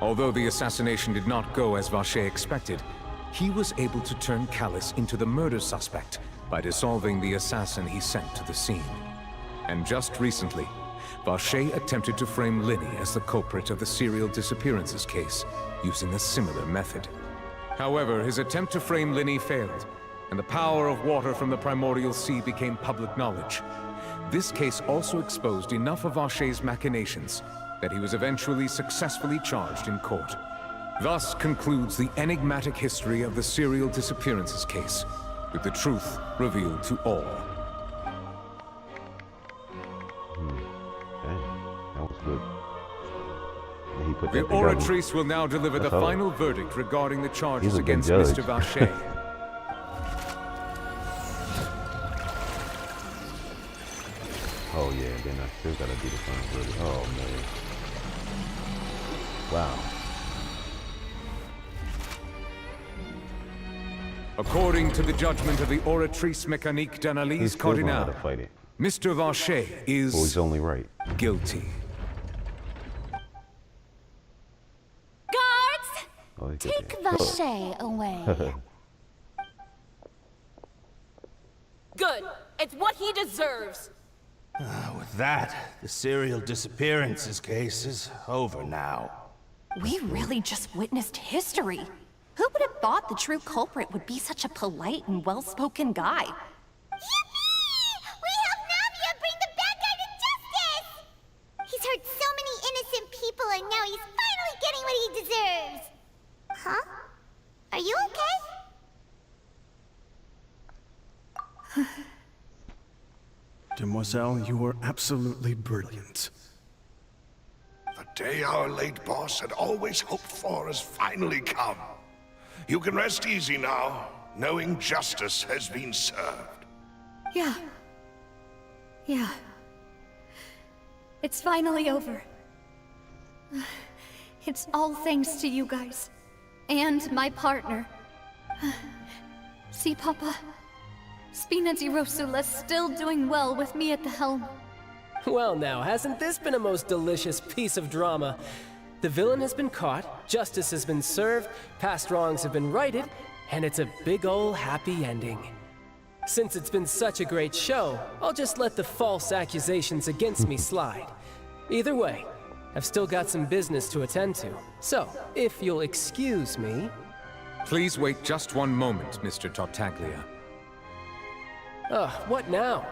Although the assassination did not go as Vacher expected, he was able to turn Callus into the murder suspect by dissolving the assassin he sent to the scene. And just recently, Vacher attempted to frame Linny as the culprit of the serial disappearances case, using a similar method. However, his attempt to frame Linny failed, and the power of water from the primordial sea became public knowledge. This case also exposed enough of Vacher's machinations that he was eventually successfully charged in court. Thus concludes the enigmatic history of the serial disappearances case, with the truth revealed to all. That was good. Yeah, he put The that together. Oratrice will now deliver the That's all. final verdict regarding the charges He's a good against judge. Mr. Vacher. Oh yeah, then I still gotta do the final verdict. Oh man. Wow. According to the judgment of the Oratrice Mécanique He's d'Analyse still gonna have Cardinal, to fight it. Mr. Vacher is Well, he's only right. guilty. Guards! Oh, he Take did that. Vacher away. Good. It's what he deserves. With that, the serial disappearances case is over now. We really just witnessed history. Who would have thought the true culprit would be such a polite and well-spoken guy? Yippee! We helped Navia bring the bad guy to justice! He's hurt so many innocent people and now he's finally getting what he deserves! Huh? Are you okay? Demoiselle, you were absolutely brilliant. The day our late boss had always hoped for has finally come. You can rest easy now, knowing justice has been served. Yeah. Yeah. It's finally over. It's all thanks to you guys. And my partner. See, Papa? Spina di Rosula's still doing well with me at the helm. Well now, hasn't this been a most delicious piece of drama? The villain has been caught, justice has been served, past wrongs have been righted, and it's a big ol' happy ending. Since it's been such a great show, I'll just let the false accusations against me slide. Either way, I've still got some business to attend to. So, if you'll excuse me... Please wait just one moment, Mr. Tartaglia. What now?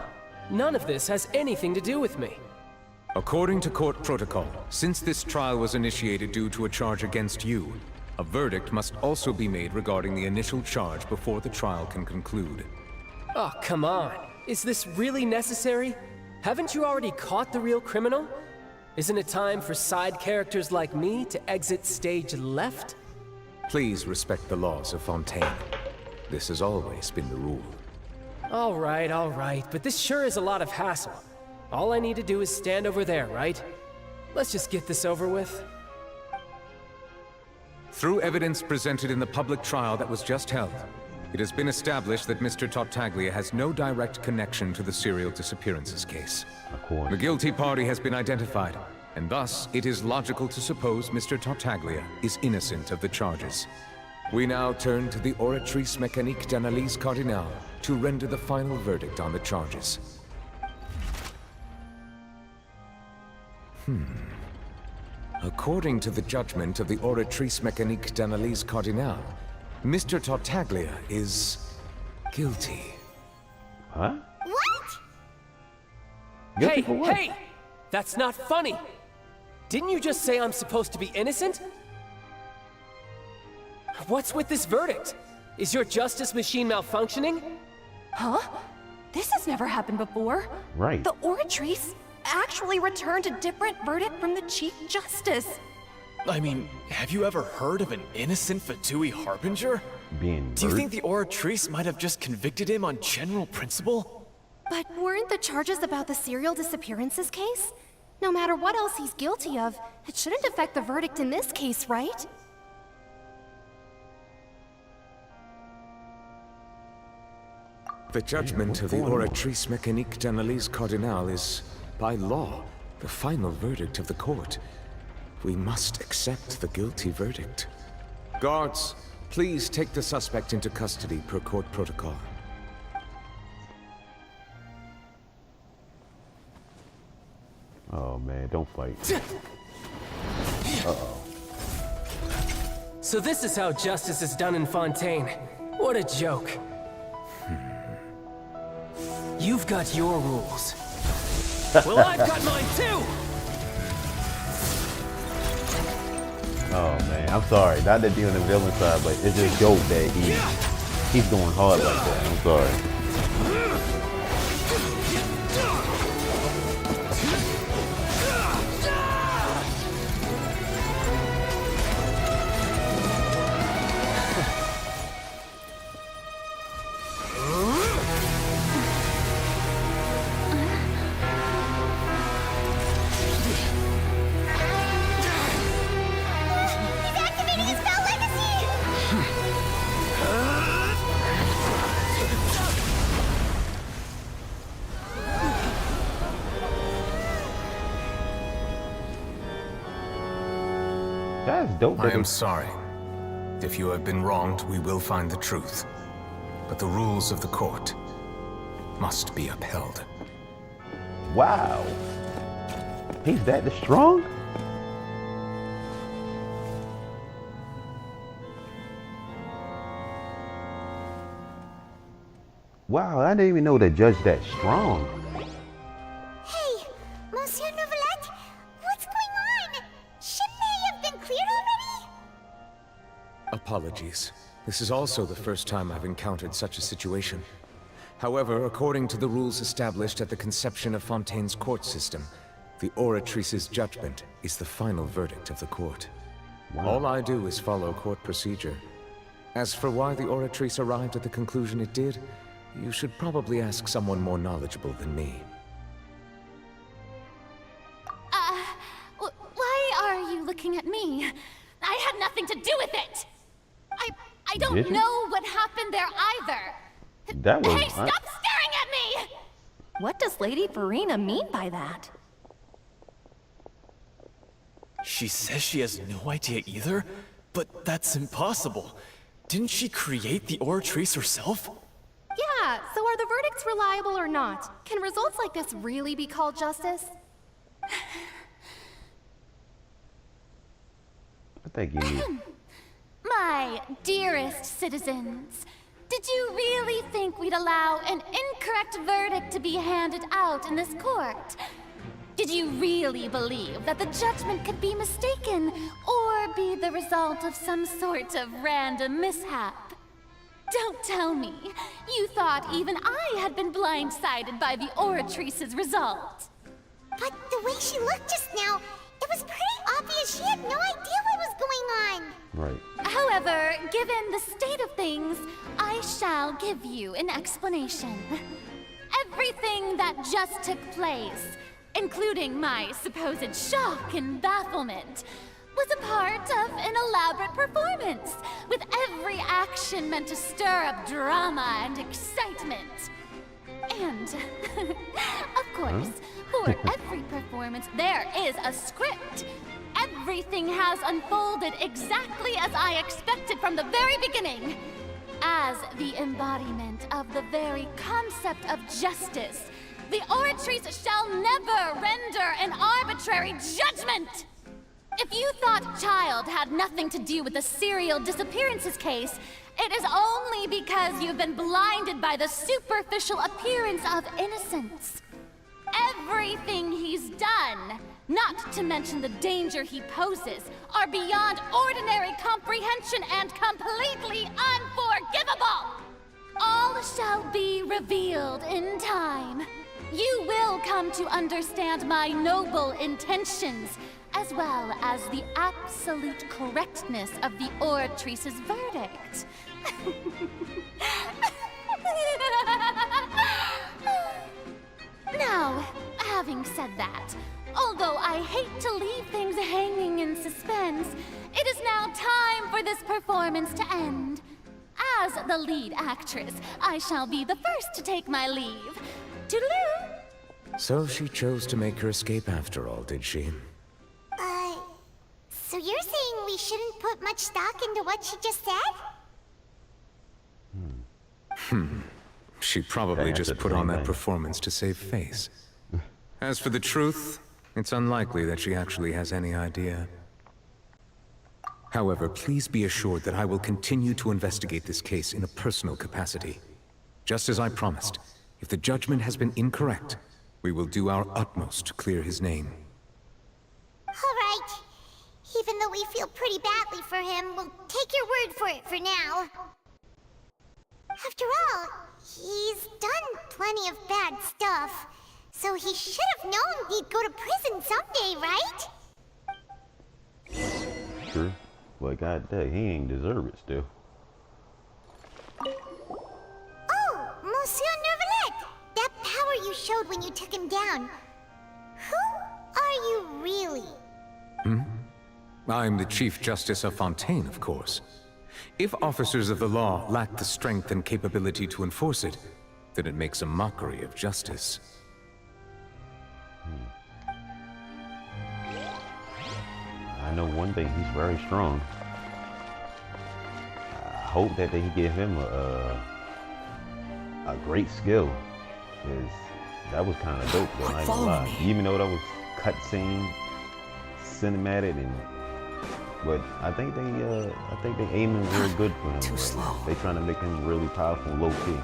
None of this has anything to do with me. According to court protocol, since this trial was initiated due to a charge against you, a verdict must also be made regarding the initial charge before the trial can conclude. Oh, come on. Is this really necessary? Haven't you already caught the real criminal? Isn't it time for side characters like me to exit stage left? Please respect the laws of Fontaine. This has always been the rule. All right, but this sure is a lot of hassle. All I need to do is stand over there, right? Let's just get this over with. Through evidence presented in the public trial that was just held, it has been established that Mr. Tartaglia has no direct connection to the serial disappearances case. The guilty party has been identified, and thus it is logical to suppose Mr. Tartaglia is innocent of the charges. We now turn to the Oratrice Mécanique d'Analyse Cardinal to render the final verdict on the charges. According to the judgment of the Oratrice Mécanique d'Analyse Cardinal, Mr. Tartaglia is guilty. Huh? What? Guilty for what? Hey! That's not funny! Didn't you just say I'm supposed to be innocent? What's with this verdict? Is your justice machine malfunctioning? Huh? This has never happened before. Right. The Oratrice actually returned a different verdict from the Chief Justice. I mean, have you ever heard of an innocent Fatui Harbinger? Being Do you bird? think the Oratrice might have just convicted him on general principle? But weren't the charges about the serial disappearances case? No matter what else he's guilty of, it shouldn't affect the verdict in this case, right? The judgment of the Oratrice Mécanique d'Analyse Cardinal is by law, the final verdict of the court. We must accept the guilty verdict. Guards, please take the suspect into custody per court protocol. Oh man, don't fight. Uh-oh. So this is how justice is done in Fontaine. What a joke. You've got your rules. Well, I've got mine too! Oh man, I'm sorry. Not that you're on the villain side, but it's just dope that he's going hard like that. I'm sorry. That's dope. I am sorry. If you have been wronged, we will find the truth. But the rules of the court must be upheld. Wow. He's that strong? Wow, I didn't even know the judge that strong. Hey, Monsieur Novelette, what's going on? Shouldn't they have been cleared already? Apologies. This is also the first time I've encountered such a situation. However, according to the rules established at the conception of Fontaine's court system, the Oratrice's judgment is the final verdict of the court. Wow. All I do is follow court procedure. As for why the Oratrice arrived at the conclusion it did, you should probably ask someone more knowledgeable than me. Why are you looking at me? I had nothing to do with it! I don't know what happened there either! That was... Hey, stop staring at me! What does Lady Farina mean by that? She says she has no idea either? But that's impossible. Didn't she create the Oratrice herself? Yeah, so are the verdicts reliable or not? Can results like this really be called justice? Thank you. My dearest citizens, did you really think we'd allow an incorrect verdict to be handed out in this court? Did you really believe that the judgment could be mistaken or be the result of some sort of random mishap? Don't tell me you thought even I had been blindsided by the Oratrice's result. But the way she looked just now, it was pretty obvious she had no idea what was going on. Right. However, given the state of things, I shall give you an explanation. Everything that just took place, including my supposed shock and bafflement, was a part of an elaborate performance, with every action meant to stir up drama and excitement. And, of course, for every performance, there is a script. Everything has unfolded exactly as I expected from the very beginning. As the embodiment of the very concept of justice, the Oratrice shall never render an arbitrary judgment! If you thought Child had nothing to do with the serial disappearances case, it is only because you've been blinded by the superficial appearance of innocence. Everything he's done, not to mention the danger he poses, are beyond ordinary comprehension and completely unforgivable! All shall be revealed in time. You will come to understand my noble intentions, as well as the absolute correctness of the Oratrice's verdict. Now, having said that, although I hate to leave things hanging in suspense, it is now time for this performance to end. As the lead actress, I shall be the first to take my leave. Toodaloo! So she chose to make her escape after all, did she? So you're saying we shouldn't put much stock into what she just said? She probably just put on that performance to save face. As for the truth, it's unlikely that she actually has any idea. However, please be assured that I will continue to investigate this case in a personal capacity. Just as I promised, if the judgment has been incorrect, we will do our utmost to clear his name. All right. Even though we feel pretty badly for him, we'll take your word for it for now. After all, he's done plenty of bad stuff, so he should have known he'd go to prison someday, right? True. But goddamn, he ain't deserve it still. Oh, Monsieur Nervalet! That power you showed when you took him down. Who are you really? I'm the Chief Justice of Fontaine, of course. If officers of the law lack the strength and capability to enforce it, then it makes a mockery of justice. I know one thing, he's very strong. I hope that they give him a great skill, because that was kind of dope, though, I ain't gonna lie. Even though that was cutscene, cinematic, but I think they aiming real good for him. Too slow. They trying to make him really powerful, low key.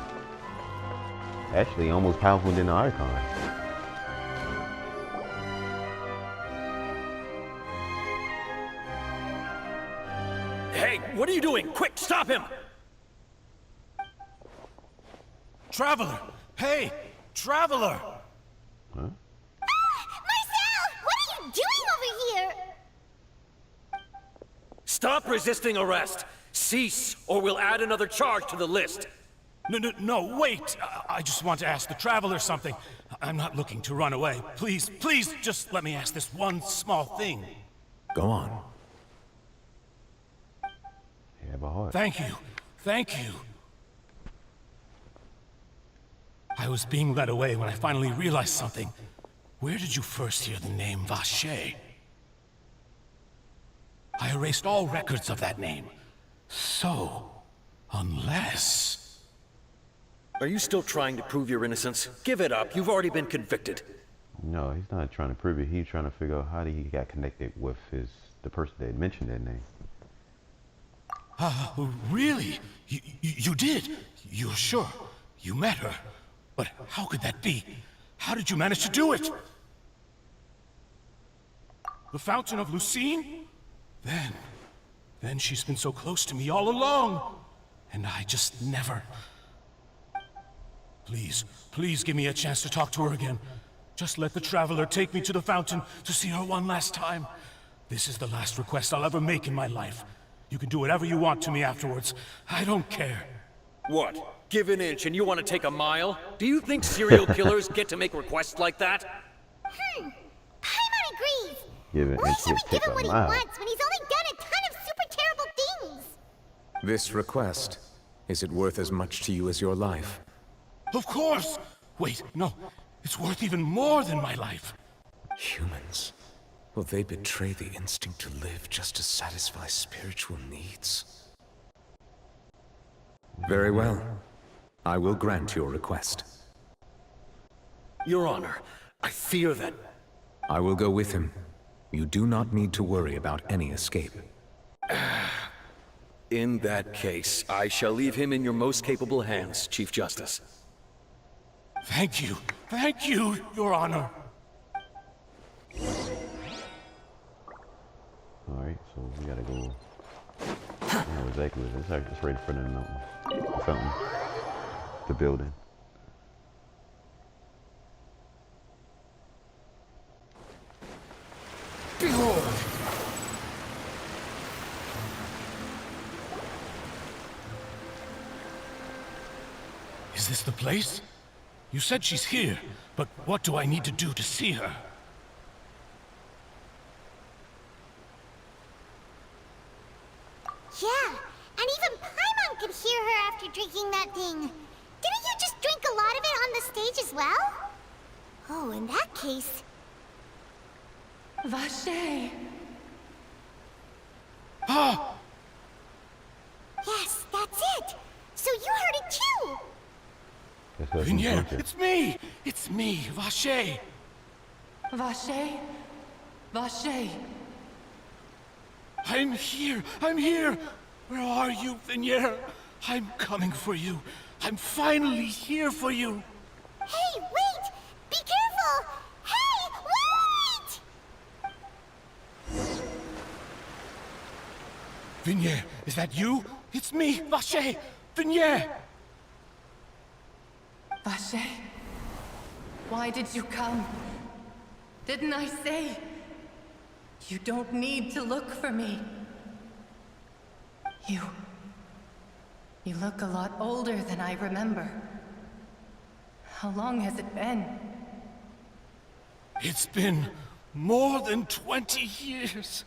Actually, almost powerful than the Icon. Hey, what are you doing? Quick, stop him! Traveler! Hey! Traveler! Huh? Marcel! What are you doing over here? Stop resisting arrest! Cease, or we'll add another charge to the list! No, wait! I just want to ask the Traveler something. I'm not looking to run away. Please, just let me ask this one small thing. Go on. You have a heart. Thank you. I was being led away when I finally realized something. Where did you first hear the name Vacher? I erased all records of that name. So, unless... Are you still trying to prove your innocence? Give it up. You've already been convicted. No, he's not trying to prove it. He's trying to figure out how he got connected with the person that mentioned that name. Really? You did? You're sure? You met her? But how could that be? How did you manage to do it? The Fountain of Lucine? Then she's been so close to me all along. And I just never... Please give me a chance to talk to her again. Just let the Traveler take me to the fountain to see her one last time. This is the last request I'll ever make in my life. You can do whatever you want to me afterwards. I don't care. What? Give an inch and you want to take a mile? Do you think serial killers get to make requests like that? Paimon agrees. Give it Why should we give him what he mile. wants when he's only done a ton of super terrible things? This request, is it worth as much to you as your life? Of course! Wait, no. It's worth even more than my life. Humans. Will they betray the instinct to live just to satisfy spiritual needs? Very well. I will grant your request. Your Honor, I fear that... I will go with him. You do not need to worry about any escape. In that case, I shall leave him in your most capable hands, Chief Justice. Thank you, Your Honor. Alright, so we gotta go... I don't know exactly what it is. It's right in front of the fountain. The building. Behold! Is this the place? You said she's here, but what do I need to do to see her? Yeah, and even Paimon could hear her after drinking that thing. Didn't you just drink a lot of it on the stage as well? Oh, in that case... Vache! Ah! Yes, that's it! So you heard it too! Vignere, it's me! It's me, Vache! Vache? Vache? I'm here! I'm here! Where are you, Vignere? I'm coming for you. I'm finally here for you. Hey, wait! Be careful! Hey, wait! Vignere, is that you? It's me, Vache! Vignere! Vache? Why did you come? Didn't I say? You don't need to look for me. You look a lot older than I remember. How long has it been? It's been more than 20 years.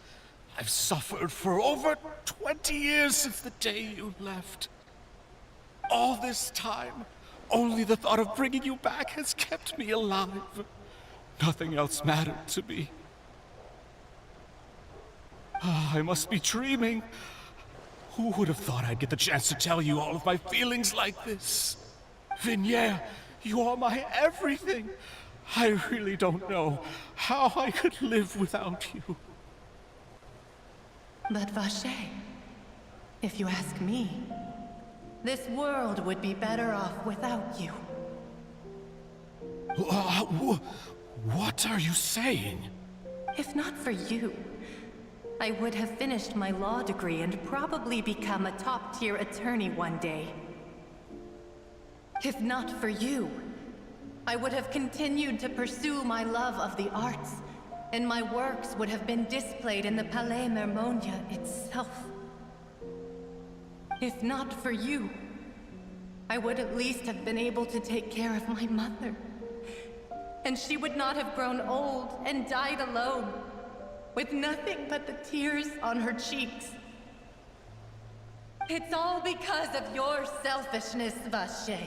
I've suffered for over 20 years since the day you left. All this time, only the thought of bringing you back has kept me alive. Nothing else mattered to me. I must be dreaming. Who would have thought I'd get the chance to tell you all of my feelings like this? Vignere, you are my everything. I really don't know how I could live without you. But Vache, if you ask me, this world would be better off without you. What are you saying? If not for you, I would have finished my law degree and probably become a top-tier attorney one day. If not for you, I would have continued to pursue my love of the arts, and my works would have been displayed in the Palais Mermonia itself. If not for you, I would at least have been able to take care of my mother. And she would not have grown old and died alone, with nothing but the tears on her cheeks. It's all because of your selfishness, Vache.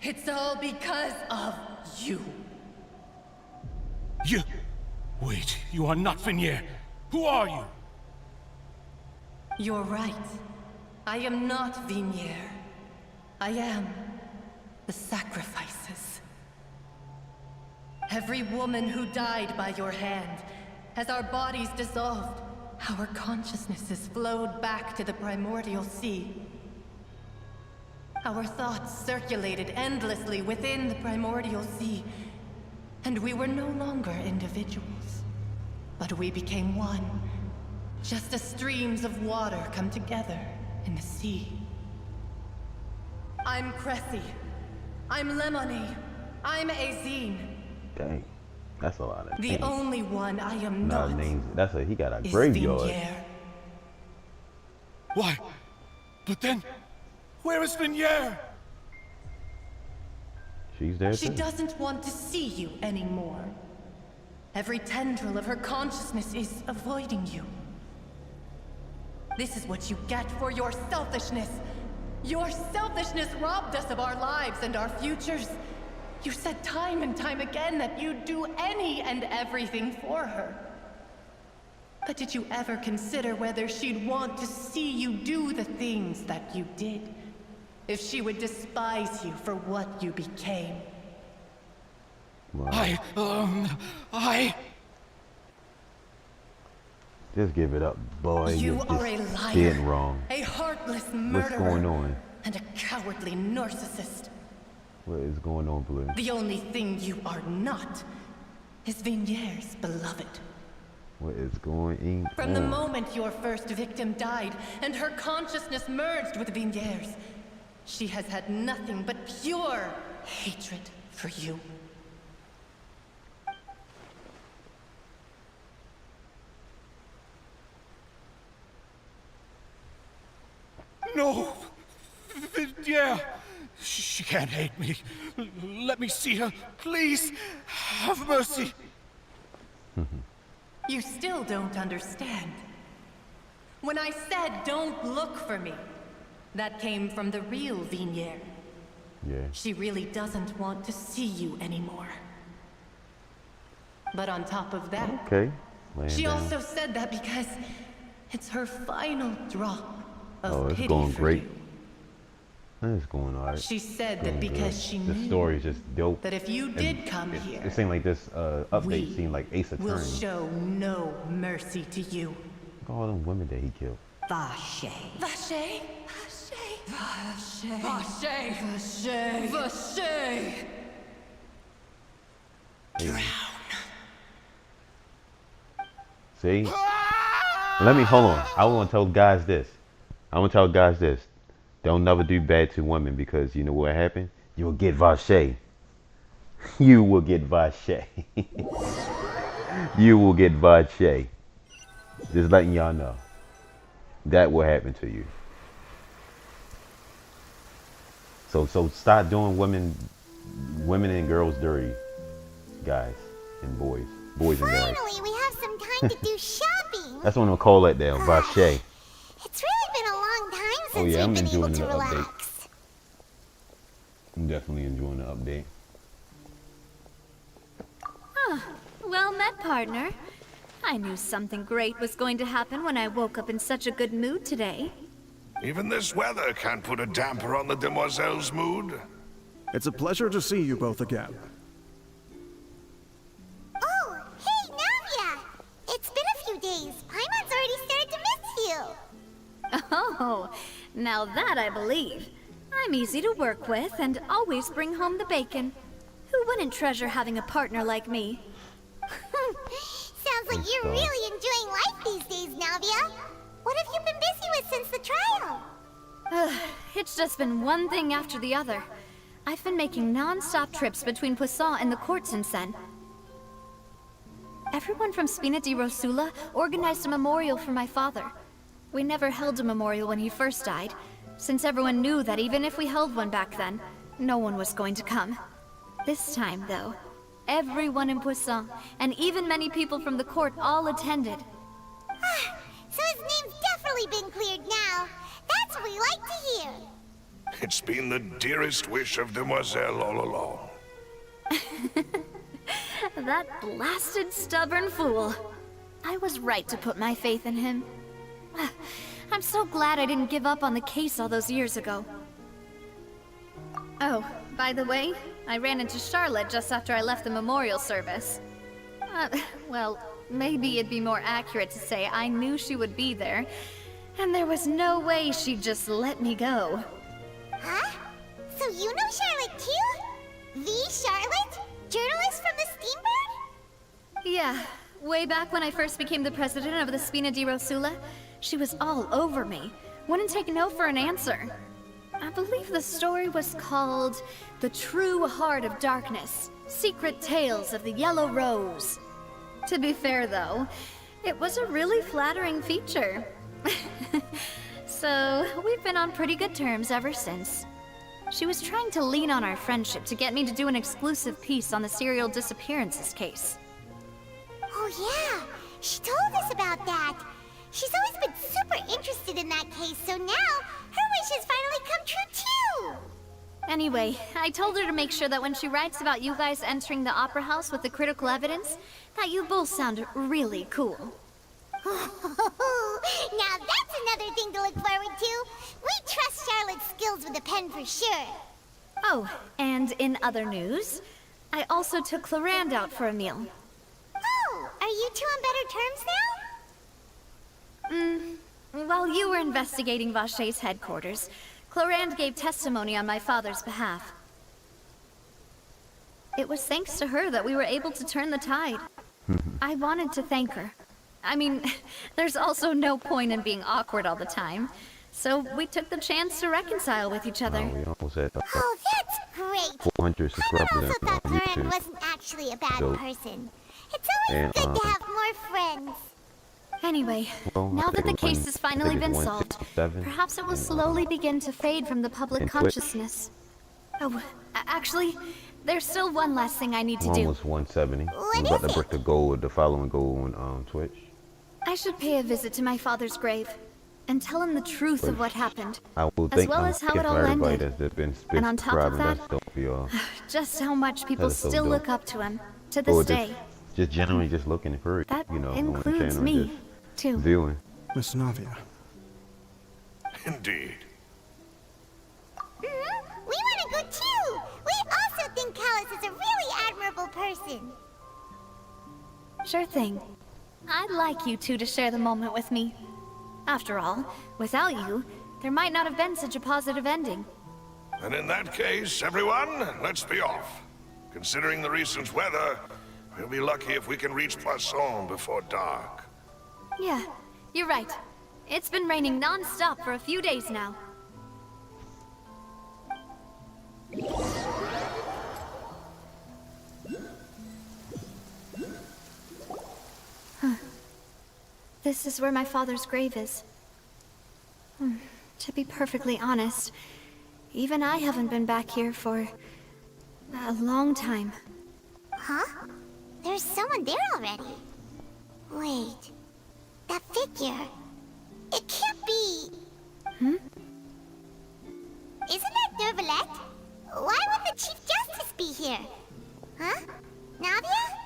It's all because of you. Wait, you are not Vignere. Who are you? You're right. I am not Vignere. I am the sacrifices. Every woman who died by your hand, as our bodies dissolved, our consciousnesses flowed back to the primordial sea. Our thoughts circulated endlessly within the primordial sea, and we were no longer individuals, but we became one, just as streams of water come together in the sea. I'm Cressy. I'm Lemony. I'm Azine. Dang, that's a lot of The names. only one I am not names. He got a is graveyard. Vignere. Why? But then, where is Vignere? She's there She too. doesn't want to see you anymore. Every tendril of her consciousness is avoiding you. This is what you get for your selfishness. Your selfishness robbed us of our lives and our futures. You said time and time again that you'd do any and everything for her. But did you ever consider whether she'd want to see you do the things that you did? If she would despise you for what you became? Wow. Just give it up, boy. You You're are a just liar, dead wrong. a heartless murderer, What's going on? and a cowardly narcissist. What is going on, Blue? The only thing you are not is Vignere's beloved. What is going on? From the moment your first victim died and her consciousness merged with Vignere's, she has had nothing but pure hatred for you. No! Vignere! She can't hate me. Let me see her. Please, have mercy. You still don't understand. When I said don't look for me, that came from the real Vignere. Yeah. She really doesn't want to see you anymore. But on top of that, Okay. she also said that because it's her final drop of It's pity going for great. you. It's going alright. She said Going that because good. she The knew story is just dope. that if you And did come here, it seemed like this update seemed like Ace we'll Attorney. show no mercy to you. Look at all them women that he killed. Vache. Vache! Vache! Vache! Vache! Vache! See? Let me hold on. I want to tell guys this. Don't never do bad to women because you know what happened? You'll get vache. You will get vache. You will get vache. Just letting y'all know. That will happen to you. So stop doing women and girls dirty, guys and boys and girls. Finally, we have some time to do shopping. That's what I'm gonna call it now, vache. It's really been a long time Oh since yeah, I'm we've been able enjoying to the update. relax. I'm definitely enjoying the update. Well met, partner. I knew something great was going to happen when I woke up in such a good mood today. Even this weather can't put a damper on the demoiselle's mood. It's a pleasure to see you both again. Oh, hey, Navia! It's been a few days. Paimon's already started to miss you. Oh, now that I believe. I'm easy to work with and always bring home the bacon. Who wouldn't treasure having a partner like me? Sounds like you're really enjoying life these days, Navia. What have you been busy with since the trial? It's just been one thing after the other. I've been making non-stop trips between Poisson and the court since then. Everyone from Spina di Rosula organized a memorial for my father. We never held a memorial when he first died, since everyone knew that even if we held one back then, no one was going to come. This time, though, everyone in Poisson, and even many people from the court all attended. So his name's definitely been cleared now. That's what we like to hear. It's been the dearest wish of Demoiselle all along. That blasted stubborn fool. I was right to put my faith in him. I'm so glad I didn't give up on the case all those years ago. Oh, by the way, I ran into Charlotte just after I left the memorial service. Well, maybe it'd be more accurate to say I knew she would be there, and there was no way she'd just let me go. Huh? So you know Charlotte too? The Charlotte? Journalist from the Steambird? Yeah, way back when I first became the president of the Spina di Rosula, she was all over me. Wouldn't take no for an answer. I believe the story was called The True Heart of Darkness, Secret Tales of the Yellow Rose. To be fair though, it was a really flattering feature. So, we've been on pretty good terms ever since. She was trying to lean on our friendship to get me to do an exclusive piece on the serial disappearances case. Oh yeah, she told us about that. She's always been super interested in that case, so now her wish has finally come true too! Anyway, I told her to make sure that when she writes about you guys entering the opera house with the critical evidence, that you both sound really cool. Now that's another thing to look forward to. We trust Charlotte's skills with a pen for sure. Oh, and in other news, I also took Clarand out for a meal. Oh, are you two on better terms now? While you were investigating Vache's headquarters, Clarand gave testimony on my father's behalf. It was thanks to her that we were able to turn the tide. I wanted to thank her. I mean, there's also no point in being awkward all the time. So we took the chance to reconcile with each other. Oh, that's great! 400 subscribers I also thought on Clarand YouTube. wasn't actually a bad Dope. person. It's always And, good to have more friends. Anyway, Well, now I that the think it was case has finally been solved, 167, perhaps it will and, slowly begin to fade from the public and Twitch. consciousness. Oh, actually, there's still one last thing I need to We're do. almost 170. We're about to break the goal, the following goal on Twitch. I should pay a visit to my father's grave and tell him the truth of what happened, I will as thank well as how it for all everybody ended. that's been And on top of subscribing. that, That's dope for y'all. just how much people That is so still dope. look up to him to this day. Just generally just looking for it. That you know, on the includes channel, me, just too. Viewing. Miss Navia. Indeed. We want to go too! We also think Callus is a really admirable person. Sure thing. I'd like you two to share the moment with me. After all, without you, there might not have been such a positive ending. And in that case, everyone, let's be off. Considering the recent weather, we'll be lucky if we can reach Poisson before dark. Yeah, you're right. It's been raining non-stop for a few days now. Huh. This is where my father's grave is. To be perfectly honest, even I haven't been back here for a long time. Huh? There's someone there already. Wait. That figure. It can't be. Hmm? Isn't that Nervalette? Why would the Chief Justice be here? Huh? Navia?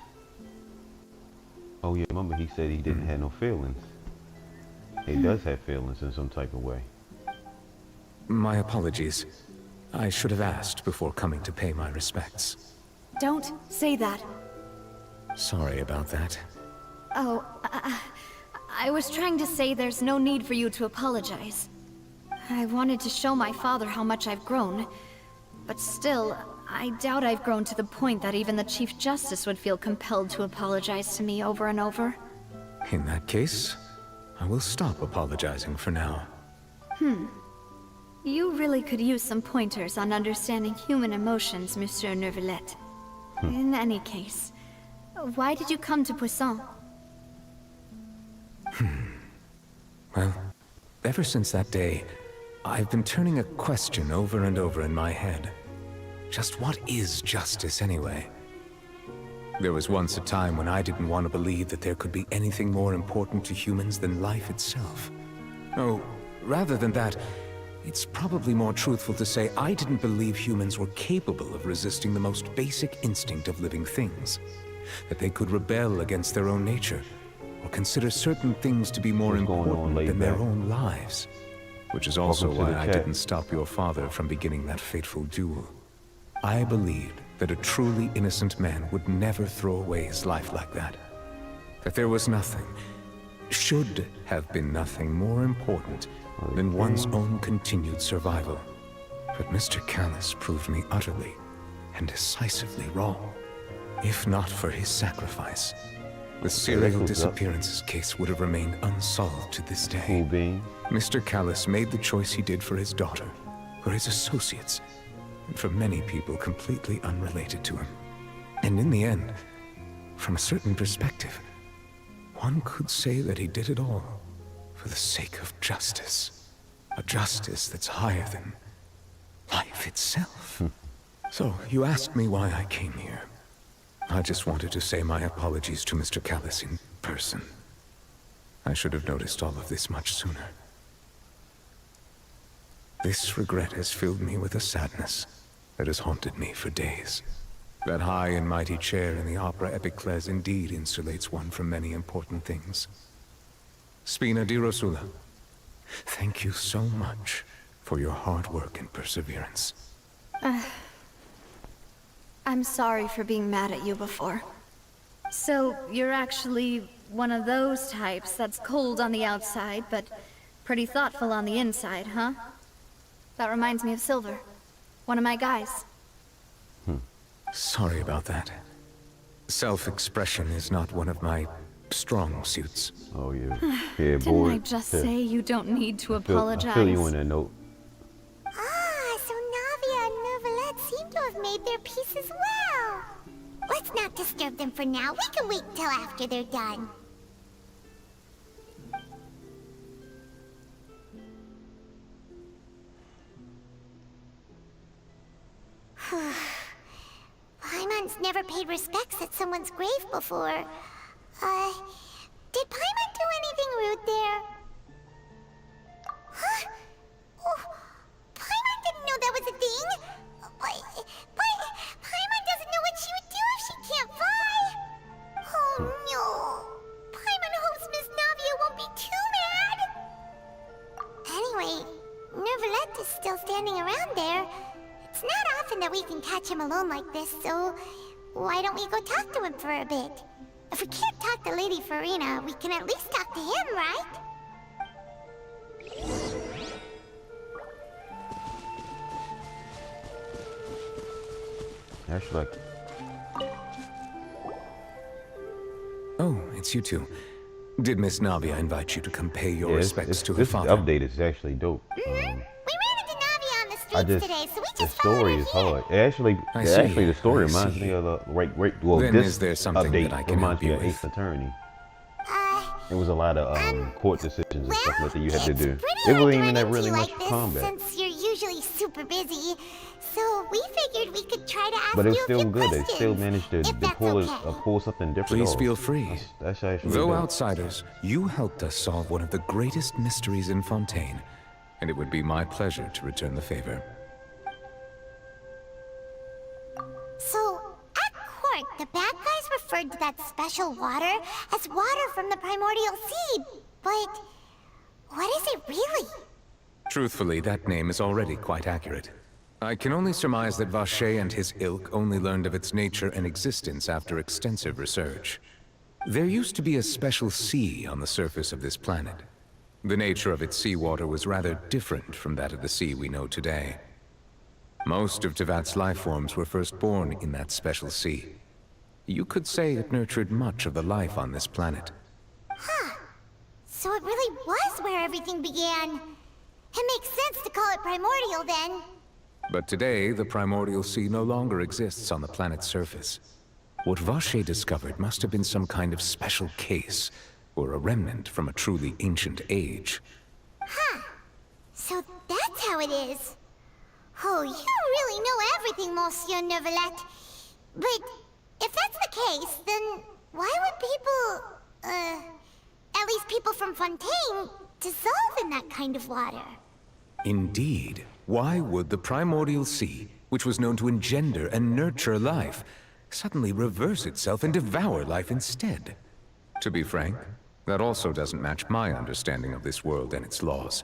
Oh yeah, remember he said he didn't have no feelings. He does have feelings in some type of way. My apologies. I should have asked before coming to pay my respects. Don't say that. Sorry about that. Oh, I was trying to say there's no need for you to apologize. I wanted to show my father how much I've grown, but still, I doubt I've grown to the point that even the Chief Justice would feel compelled to apologize to me over and over. In that case, I will stop apologizing for now. You really could use some pointers on understanding human emotions, Monsieur Nervalette. In any case, why did you come to Poisson? Well, ever since that day, I've been turning a question over and over in my head. Just what is justice anyway? There was once a time when I didn't want to believe that there could be anything more important to humans than life itself. Oh, rather than that, it's probably more truthful to say I didn't believe humans were capable of resisting the most basic instinct of living things. That they could rebel against their own nature, or consider certain things to be more important than their own lives. Which is also why I didn't stop your father from beginning that fateful duel. I believed that a truly innocent man would never throw away his life like that. That there was nothing, should have been nothing more important than one's own continued survival. But Mr. Callus proved me utterly and decisively wrong. If not for his sacrifice, the serial disappearances case would have remained unsolved to this day. Mr. Callus made the choice he did for his daughter, for his associates, and for many people completely unrelated to him. And in the end, from a certain perspective, one could say that he did it all for the sake of justice. A justice that's higher than life itself. So, you asked me why I came here. I just wanted to say my apologies to Mr. Callus in person. I should have noticed all of this much sooner. This regret has filled me with a sadness that has haunted me for days. That high and mighty chair in the Opera Epiclese indeed insulates one from many important things. Spina di Rosula, thank you so much for your hard work and perseverance. I'm sorry for being mad at you before. So, you're actually one of those types that's cold on the outside, but pretty thoughtful on the inside, huh? That reminds me of Silver, one of my guys. Sorry about that. Self-expression is not one of my strong suits. Oh yeah. Didn't I just say you don't need to apologize? I feel you on that note. Ah, so Navia and Nervalette seem to have made their peace as well. Let's not disturb them for now. We can wait till after they're done. Paimon's never paid respects at someone's grave before. Did Paimon do anything rude there? Huh? Oh, Paimon didn't know that was a thing. But Paimon doesn't know what she would do if she can't fly. that we can catch him alone like this, so why don't we go talk to him for a bit? If we can't talk to Lady Farina, we can at least talk to him, right? Actually, Oh, it's you two. Did Miss Navia invite you to come pay your respects to her this father? update is actually dope. We ran into Navia on the I streets just today, so we the just story is hard. Actually, the story reminds me of the well, Then this is there something update that I can reminds help me you of Ace with? Attorney. It was a lot of court decisions and stuff like that you had to do. It wasn't even that really much like this combat, since you're usually super busy. So we figured we could try to ask but it was you a still few good. They questions. still managed to pull something different. Please off. feel free. That's actually Though dope. outsiders, you helped us solve one of the greatest mysteries in Fontaine, and it would be my pleasure to return the favor. So, at court, the bad guys referred to that special water as water from the primordial sea. But what is it really? Truthfully, that name is already quite accurate. I can only surmise that Vacher and his ilk only learned of its nature and existence after extensive research. There used to be a special sea on the surface of this planet. The nature of its seawater was rather different from that of the sea we know today. Most of Tevat's life forms were first born in that special sea. You could say it nurtured much of the life on this planet. Huh. So it really was where everything began. It makes sense to call it primordial then. But today, the primordial sea no longer exists on the planet's surface. What Vacher discovered must have been some kind of special case, or a remnant from a truly ancient age. Huh. So that's how it is. Oh, you really know everything, Monsieur Neuvillette. But if that's the case, then why would people, at least people from Fontaine, dissolve in that kind of water? Indeed. Why would the primordial sea, which was known to engender and nurture life, suddenly reverse itself and devour life instead? To be frank, that also doesn't match my understanding of this world and its laws.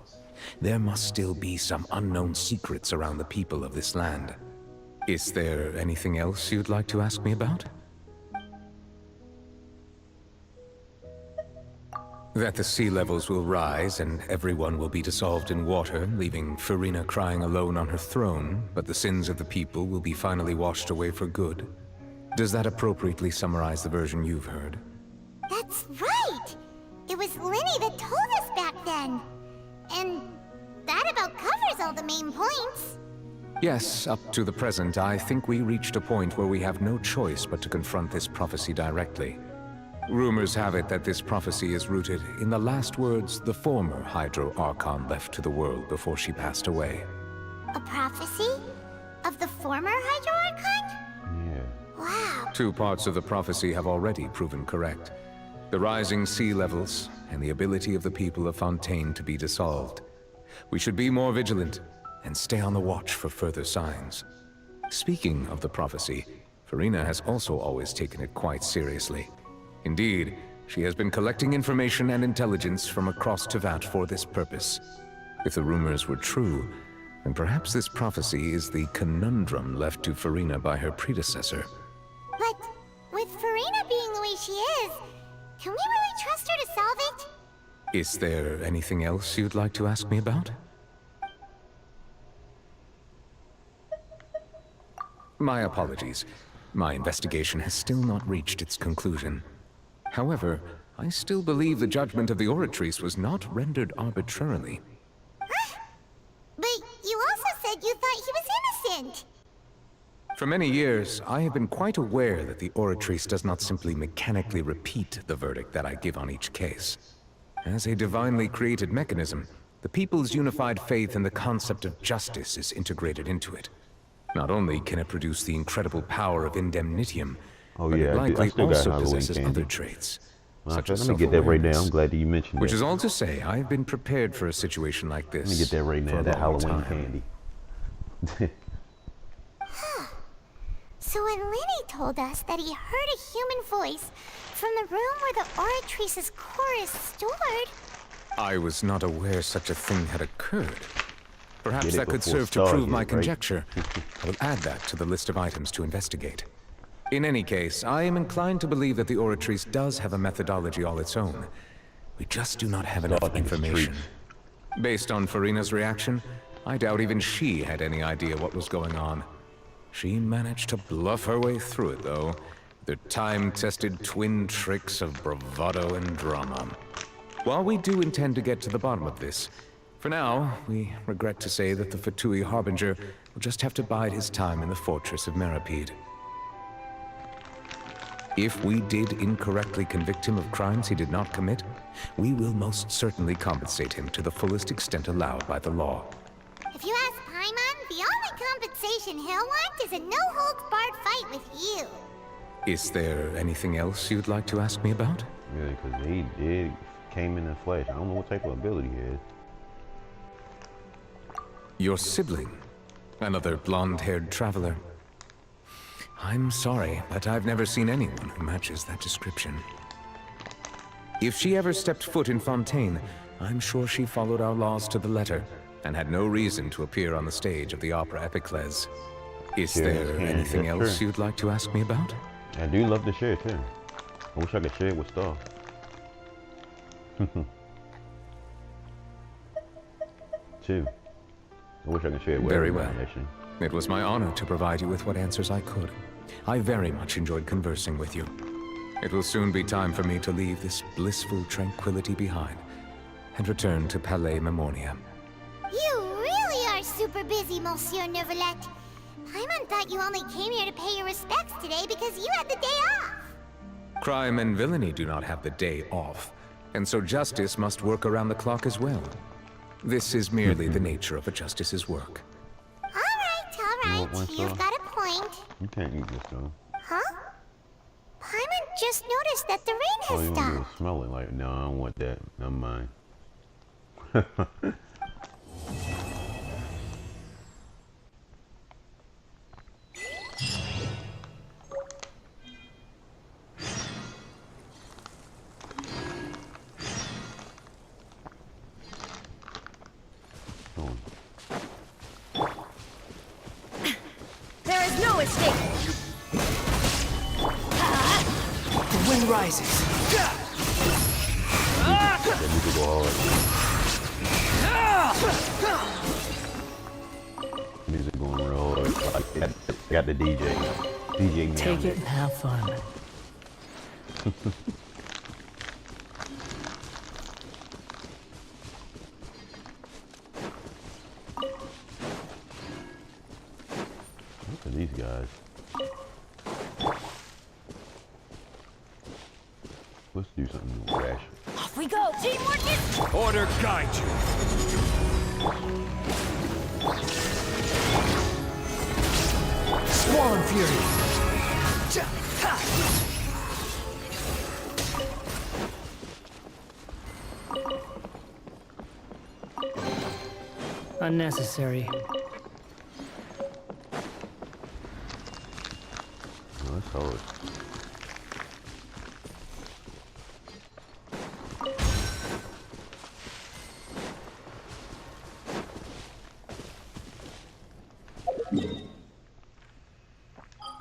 There must still be some unknown secrets around the people of this land. Is there anything else you'd like to ask me about? That the sea levels will rise and everyone will be dissolved in water, leaving Farina crying alone on her throne, but the sins of the people will be finally washed away for good. Does that appropriately summarize the version you've heard? That's right! It was Linny that told us back then. And that about covers all the main points. Yes, up to the present, I think we reached a point where we have no choice but to confront this prophecy directly. Rumors have it that this prophecy is rooted in the last words the former Hydro Archon left to the world before she passed away. A prophecy? Of the former Hydro Archon? Yeah. Wow. 2 parts of the prophecy have already proven correct. The rising sea levels, and the ability of the people of Fontaine to be dissolved. We should be more vigilant, and stay on the watch for further signs. Speaking of the prophecy, Farina has also always taken it quite seriously. Indeed, she has been collecting information and intelligence from across Tevat for this purpose. If the rumors were true, then perhaps this prophecy is the conundrum left to Farina by her predecessor. But with Farina being the way she is, can we really trust her to solve it? Is there anything else you'd like to ask me about? My apologies. My investigation has still not reached its conclusion. However, I still believe the judgment of the Oratrice was not rendered arbitrarily. But you also said you thought he was innocent. For many years, I have been quite aware that the Oratrice does not simply mechanically repeat the verdict that I give on each case. As a divinely created mechanism, the people's unified faith in the concept of justice is integrated into it. Not only can it produce the incredible power of indemnitium, but it likely also possesses other traits. Let me get that right now. I'm glad that you mentioned that. Which is all to say, I've been prepared for a situation like this. Let me get that right now, that Halloween candy. So when Linny told us that he heard a human voice from the room where the Oratrice's core is stored... I was not aware such a thing had occurred. Perhaps that could serve to prove my conjecture. I will add that to the list of items to investigate. In any case, I am inclined to believe that the Oratrice does have a methodology all its own. We just do not have enough information. Based on Farina's reaction, I doubt even she had any idea what was going on. She managed to bluff her way through it, though. The time-tested twin tricks of bravado and drama. While we do intend to get to the bottom of this, for now, we regret to say that the Fatui Harbinger will just have to bide his time in the fortress of Meripede. If we did incorrectly convict him of crimes he did not commit, we will most certainly compensate him to the fullest extent allowed by the law. If you ask Paimon, the only compensation he'll want is a no-holds-barred fight with you. Is there anything else you'd like to ask me about? Yeah, because he came in the flesh. I don't know what type of ability he has. Your sibling, another blonde-haired traveler. I'm sorry, but I've never seen anyone who matches that description. If she ever stepped foot in Fontaine, I'm sure she followed our laws to the letter, and had no reason to appear on the stage of the opera Epiclese. Is there anything else you'd like to ask me about? I do love to share too. I wish I could share it with Star. Too. I wish I could share it with Very well. It was my honor to provide you with what answers I could. I very much enjoyed conversing with you. It will soon be time for me to leave this blissful tranquility behind and return to Palais Memoria. You really are super busy, Monsieur Neuvillette. Paimon thought you only came here to pay your respects today because you had the day off. Crime and villainy do not have the day off, and so justice must work around the clock as well. This is merely the nature of a justice's work. All right. You've got a point. You can't eat this though. Huh? Paimon just noticed that the rain has you stopped. want to smell it like, no, I don't want that. Not mine. There is no escape. The wind rises. That music go hard. Music going real hard. I got the DJ. Take it and have fun. Look at these guys. Let's do something rash. Off we go! Teamwork is... Order guide you! Swan Fury! Unnecessary. Oh, that's hard.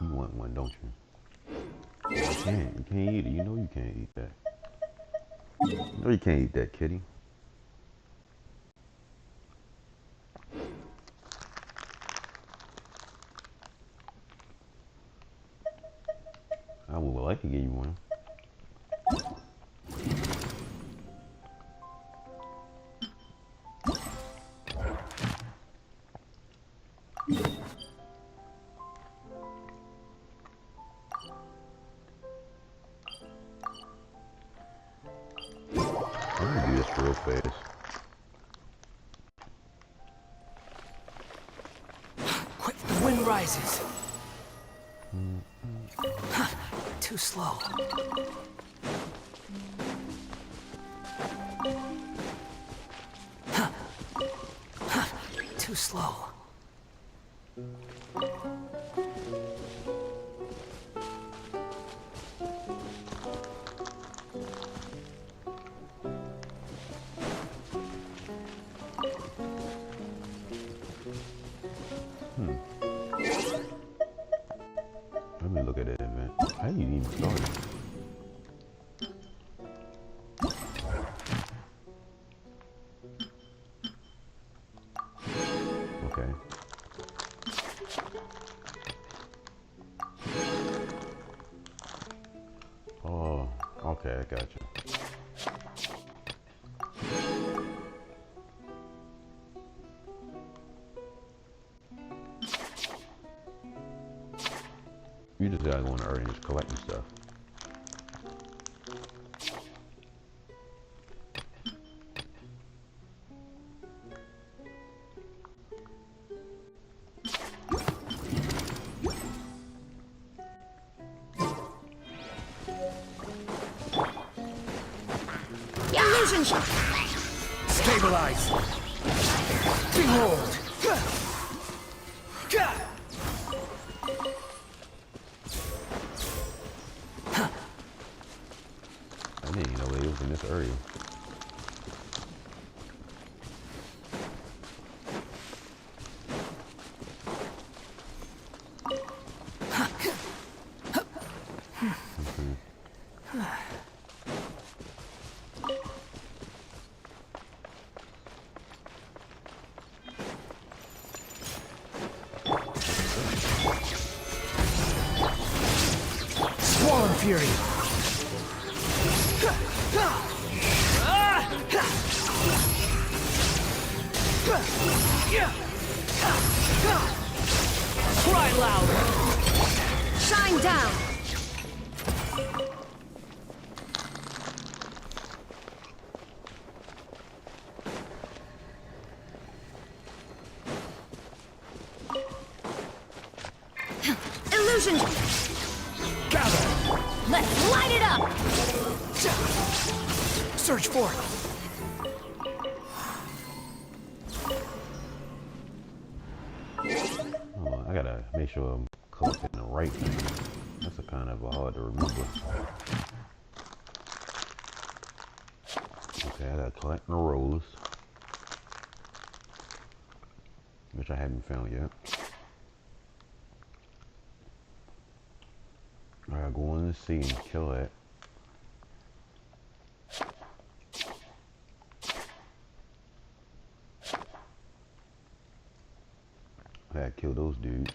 You want one, don't you? You can't eat it. You know you can't eat that. You know you can't eat that, kitty. I would like to give you one. I'm gonna do this real fast. Quick, the wind rises. Too slow. Too slow. How do you even start? Okay. Oh, okay, I got you. You just gotta go in the area and just collecting stuff. Illusion shot! Stabilize! Behold! I didn't even know it was in this area. Swarm Fury! Cry louder! Shine down! Illusion! Gather! Let's light it up! Search for it! Oh, I gotta make sure I'm collecting the right thing. That's a kind of hard to remember. Okay, I gotta collect the rollers, which I haven't found yet. I gotta go in the sea and kill it. I gotta kill those dudes.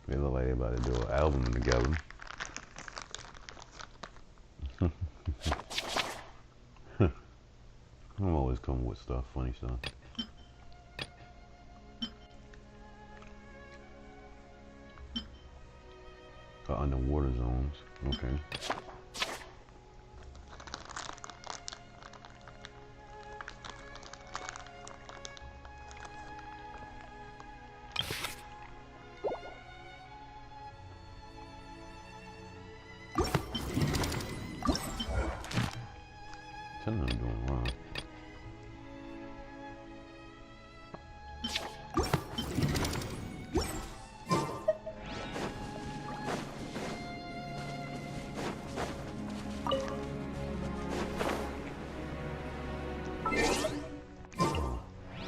They look like they're about to do an album together. I'm always coming with stuff, funny stuff. Underwater zones, okay. Tell them I'm doing wrong.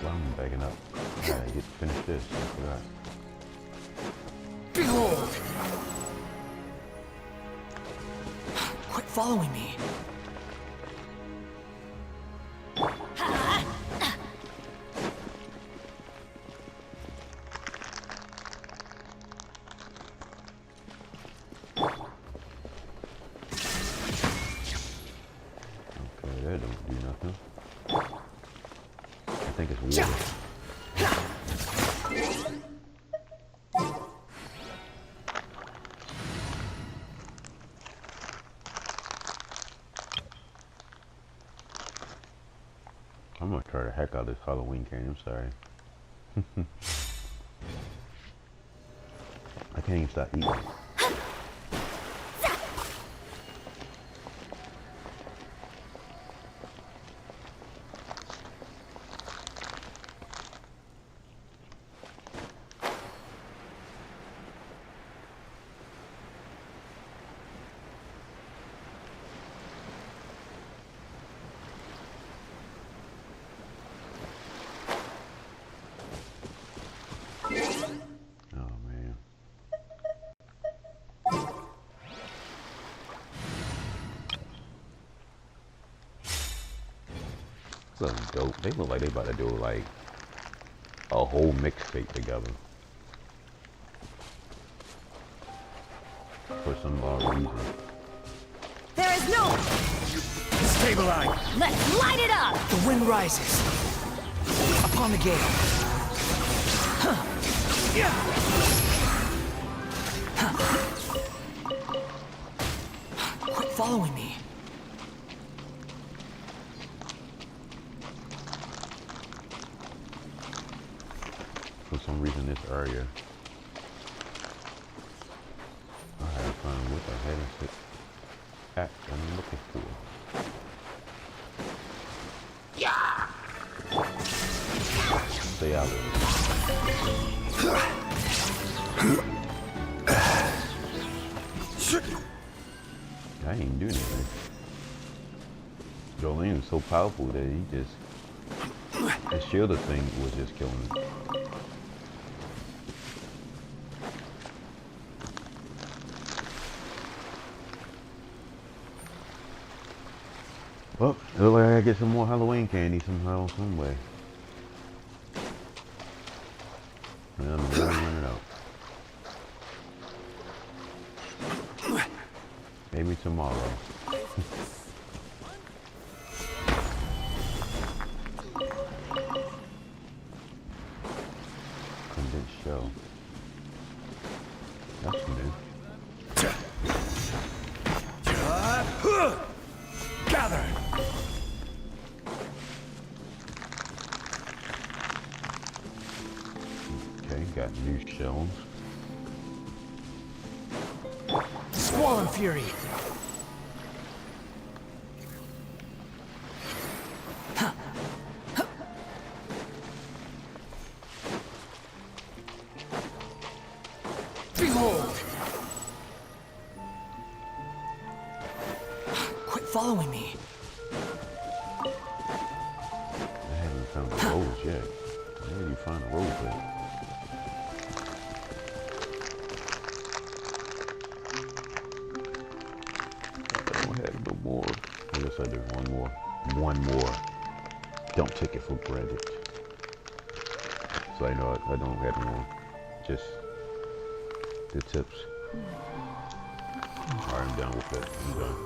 I'm backing up. I gotta get finish this. I forgot. Behold! Quit following me. Okay, that don't do nothing. I think it's water. I'm gonna try the heck out of this Halloween candy, I'm sorry. I can't even stop eating. looks dope. They look like they about to do like a whole mixtape together. For some reason. There is no... Stabilize! Let's light it up! The wind rises. Upon the gale. Huh. Yeah. Huh. Quit following me. For some reason, this area. I had to find what the hell is it at that I'm looking for. Yeah. Stay out of it. I ain't do anything. Jolene was so powerful that he just, his shielder thing was just killing him. Well, it looks like I gotta get some more Halloween candy somehow, some way. And I'm really running out. Maybe tomorrow. Condensed shell. That's new. Gather! Okay, got new shells. Squall and Fury! Behold! Quit following me. I haven't found the rose yet. Where do you find a rose at? I don't have no more. I guess I do. One more. Don't take it for granted. So I know I don't have more. Just the tips. Alright, I'm done with it. I'm done.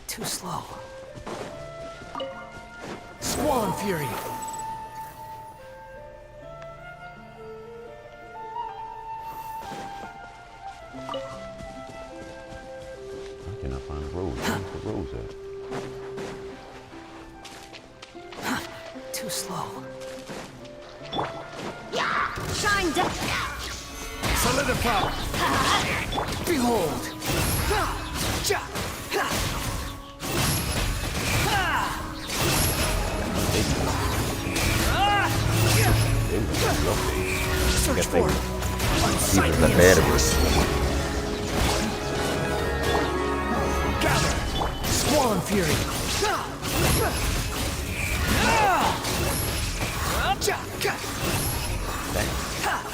Too slow. Squall and Fury! Why can't I find a rose? Where's the rose at? Too slow. Shine down! Solidify! Behold! Search for it! Unsightly Gather! Squall and Fury!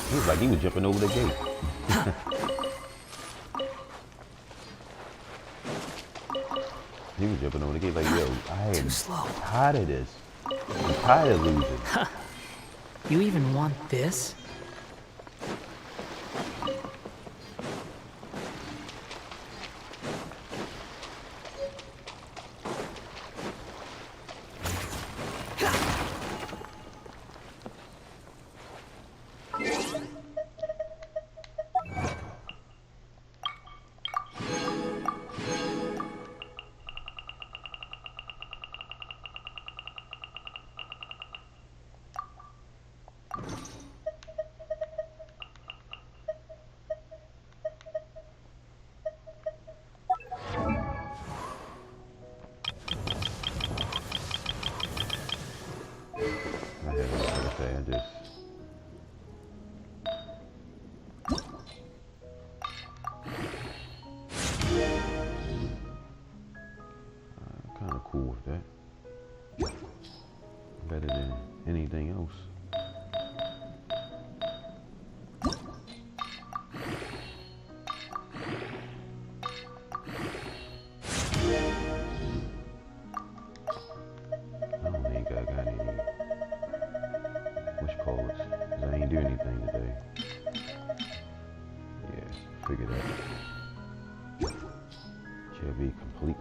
It was like he was jumping over the gate. He was jumping over the gate like, yo, I am tired of this. I'm tired of losing. You even want this? Kind of cool with that. Better than anything else.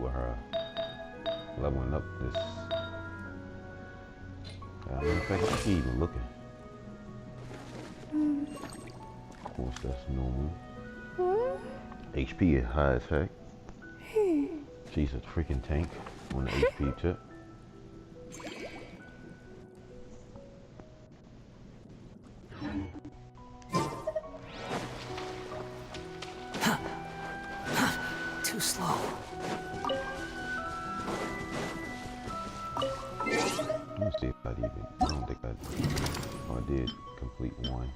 with her leveling up this. Matter of fact, I ain't even looking. Of course, that's normal. HP is high as heck. She's a freaking tank on the HP tip. Too slow. Let me see if I don't think I did complete one.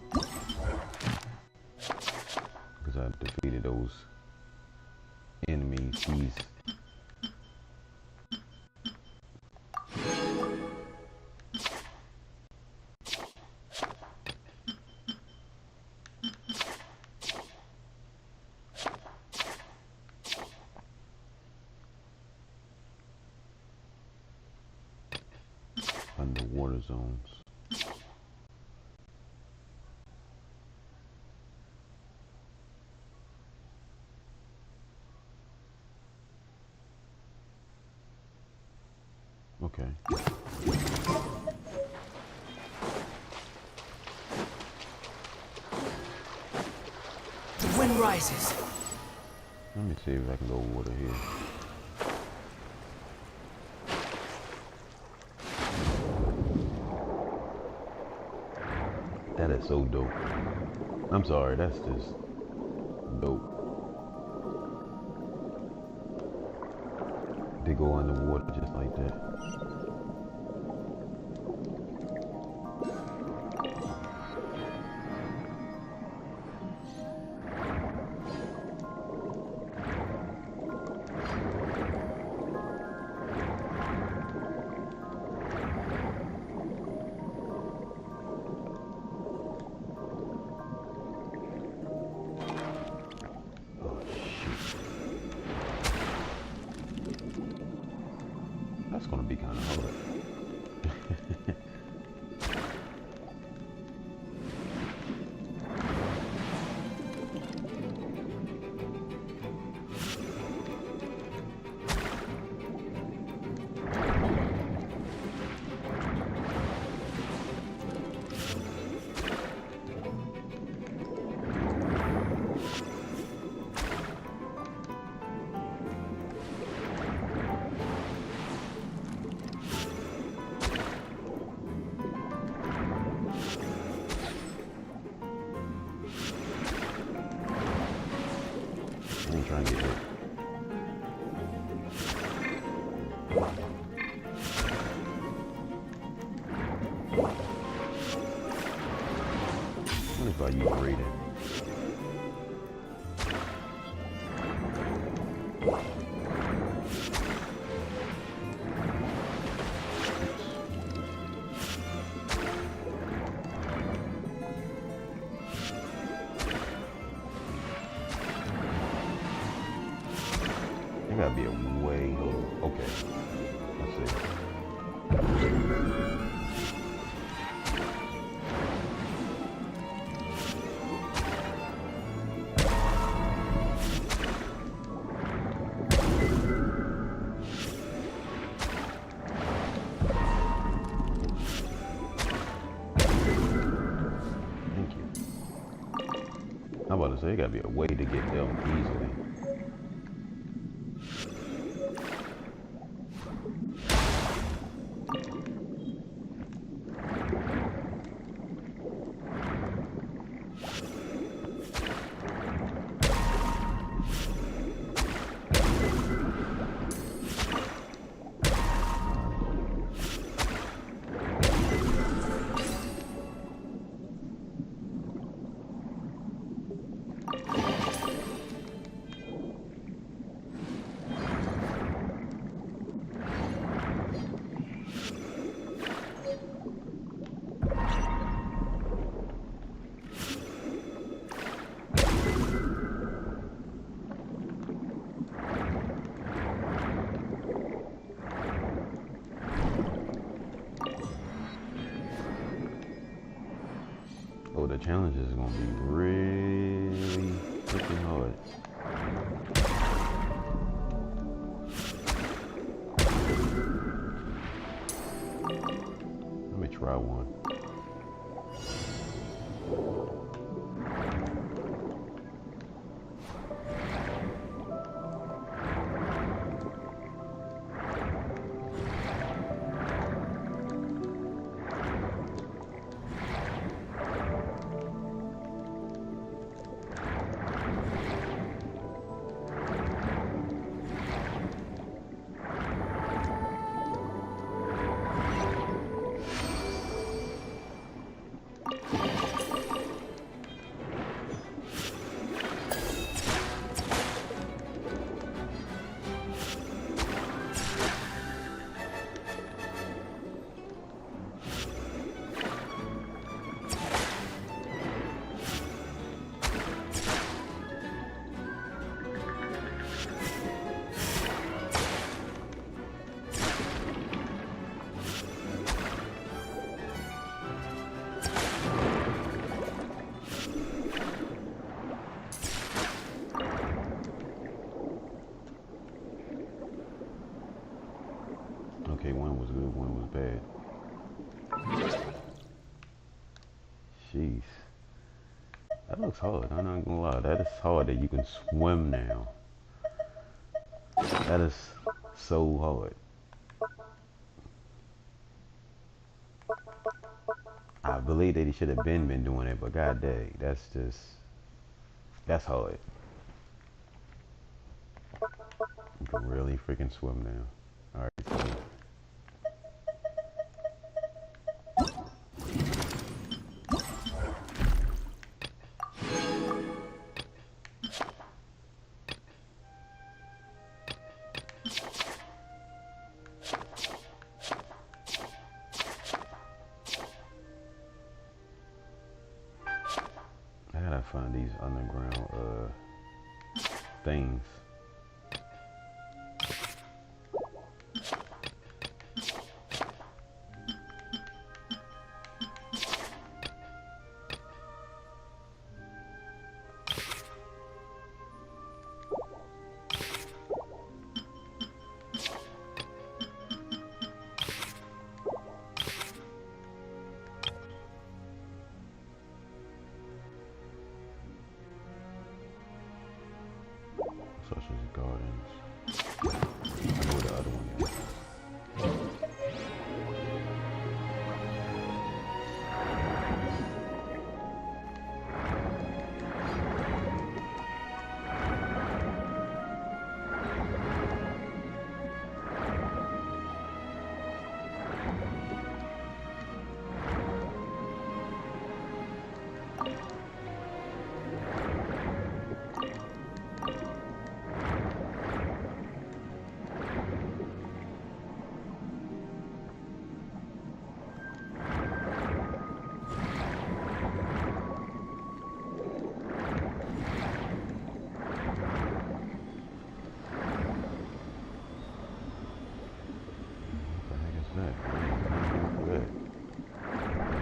Because I defeated those enemies. These underwater zones. Okay. The wind rises. Let me see if I can go water here. That is so dope. I'm sorry, that's just dope. They go underwater just like that. That's gonna be kind of hard. Trying to get hit. What if I use Raiden? There gotta be a way. Okay. Let's see. Thank you. I'm about to say, there gotta be a way to get them easily. Oh, the challenge is gonna be really freaking hard. try one. Okay, one was good, one was bad. Jeez. That looks hard, I'm not gonna lie. That is hard that you can swim now. That is so hard. I believe that he should have been doing it, but god dang, that's hard. You can really freaking swim now. Alright, so I gotta find these underground things. Such as gardens. I know where the other one is.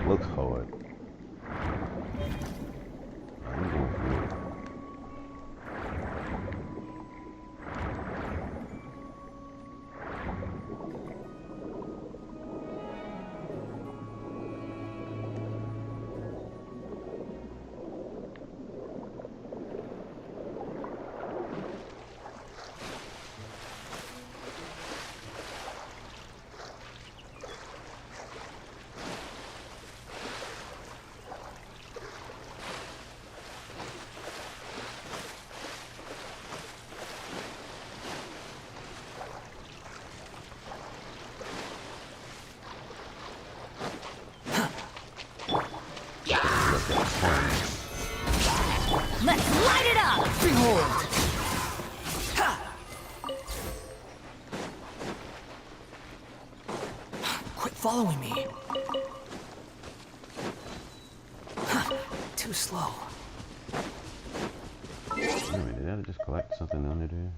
Looks hard. I'm going for it. Let's light it up! Behold! Quit following me. Too slow. Wait a minute, did I just collect something under there?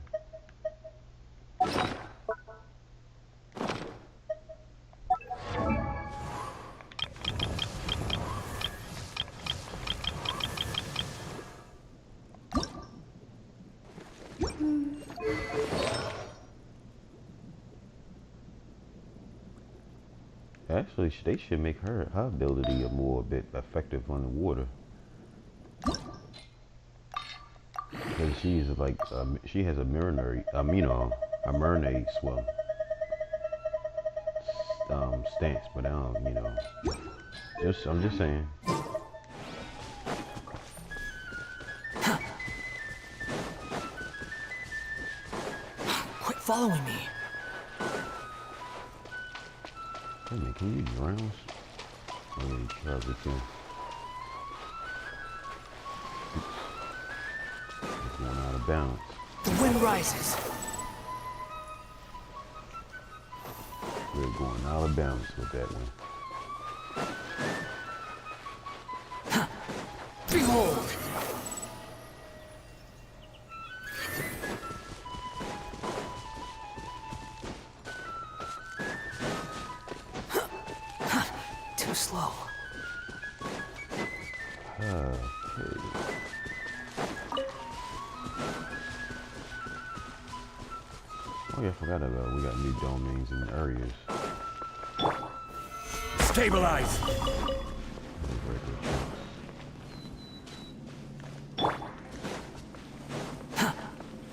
Actually, they should make her ability a more bit effective underwater. Because she's like, she has a mermaid, a mermaid swim stance, but I don't, I'm just saying. Quit following me. Wait a minute, can you drown? Oh, yeah, you probably can. It's going out of bounds. The wind rises. We're going out of bounds with that one. Behold! Too slow. Okay. Oh yeah, I forgot about we got new domains and areas. Stabilize!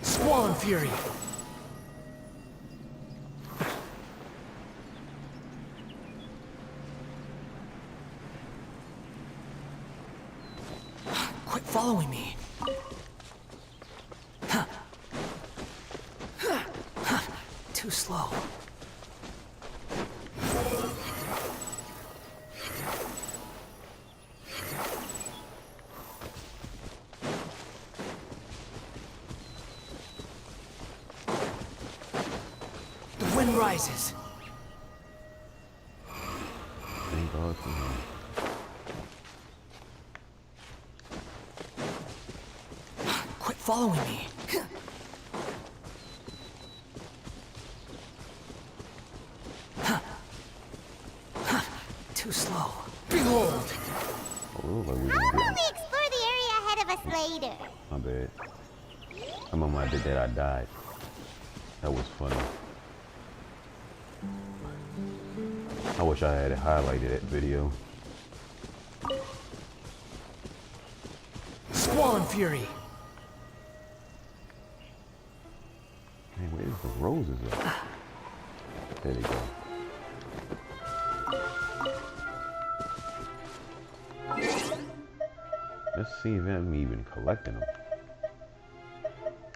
Squall Fury! Quit following me. Too slow. The wind rises. Thank God for him. Quit following me. Too slow. Behold! Oh, like I'll probably explore the area ahead of us later. My bad. I'm on my bed that I died. That was funny. I wish I had highlighted that video. Squall Fury! Man, where's the roses at? There they go. Let's see if I'm even collecting them.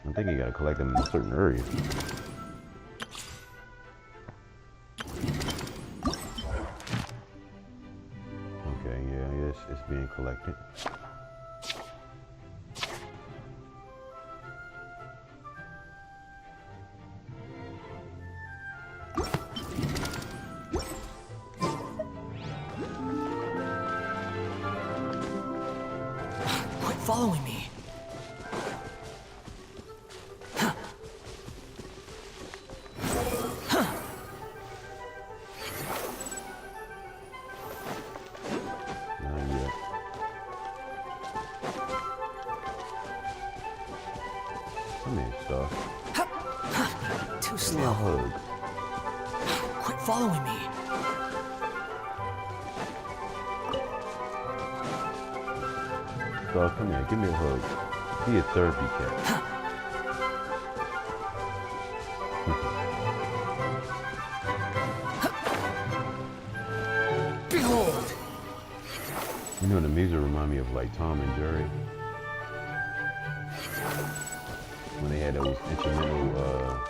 I think you gotta collect them in a certain area. Okay, yeah, it's being collected. Quit following me. Not yet. Come here, Star. Too Give me a slow. hug. Quit following me. Star, come here. Give me a hug. Be a therapy cat. Behold! You know, the music remind me of like Tom and Jerry. When they had those instrumental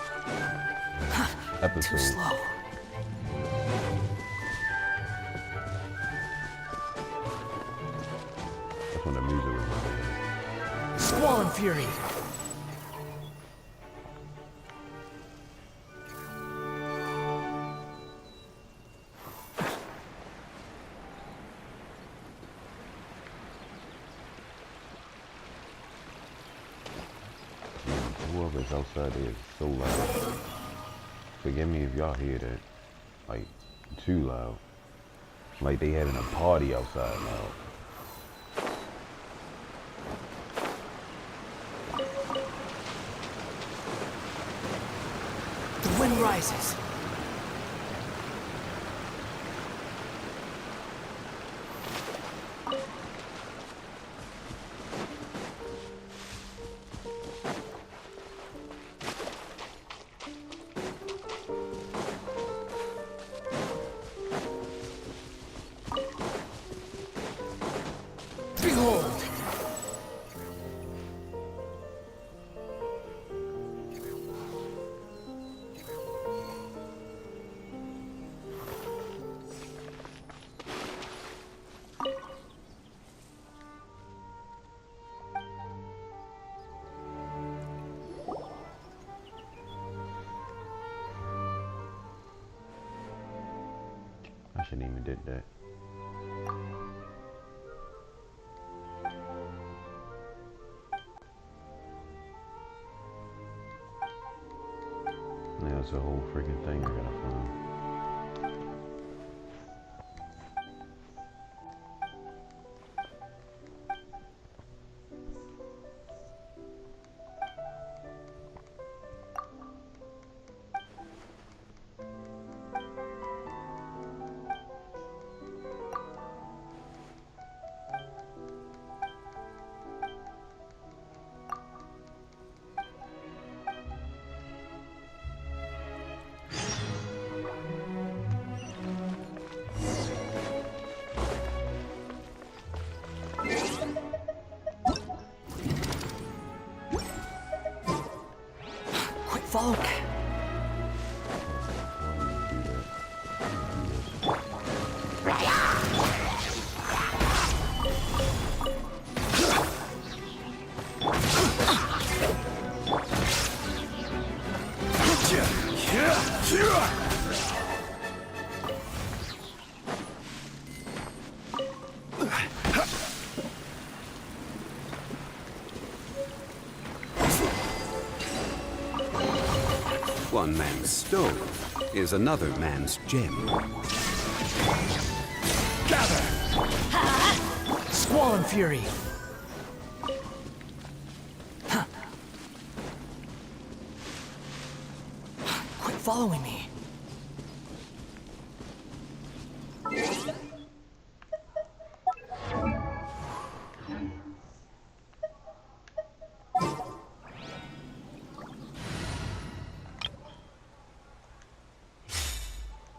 episodes. Too slow. That's when the music reminded me. Squall Fury! Whoever's outside there is so loud. Forgive me if y'all hear that. Like, too loud. Like they having a party outside loud. The wind rises. I shouldn't even did that. Now it's a whole freaking thing I gotta find. Follow me. One man's stone is another man's gem. Gather! Squall and Fury! Quit following me.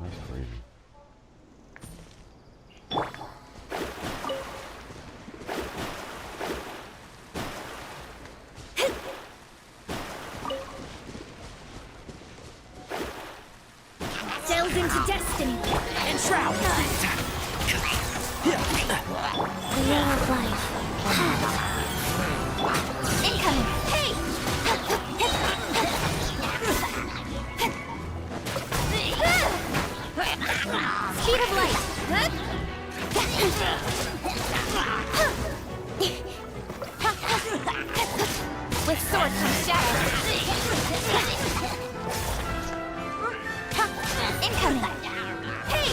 That's crazy. Delve into destiny. Enshroud! The air of life. Incoming! Hey! Speed of light! With sword comes shadow! Incoming! Hey!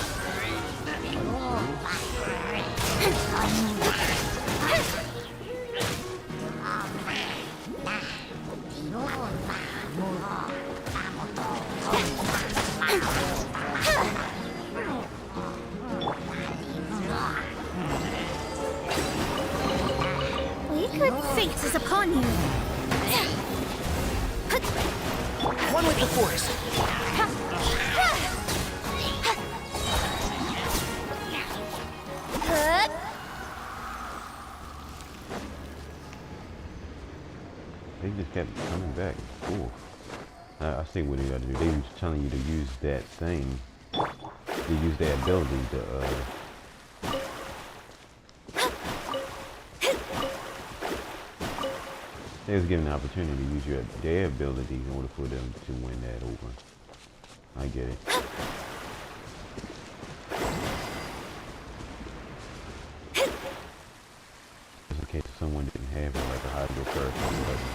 Wicked fate is upon you. One with the Force. They just kept coming back. Cool. I see what they got to do. They was telling you to use that thing. To use their ability to, they was given the opportunity to use their ability in order for them to win that over. I get it. Just in case someone didn't have it, like a hydro first or whatever.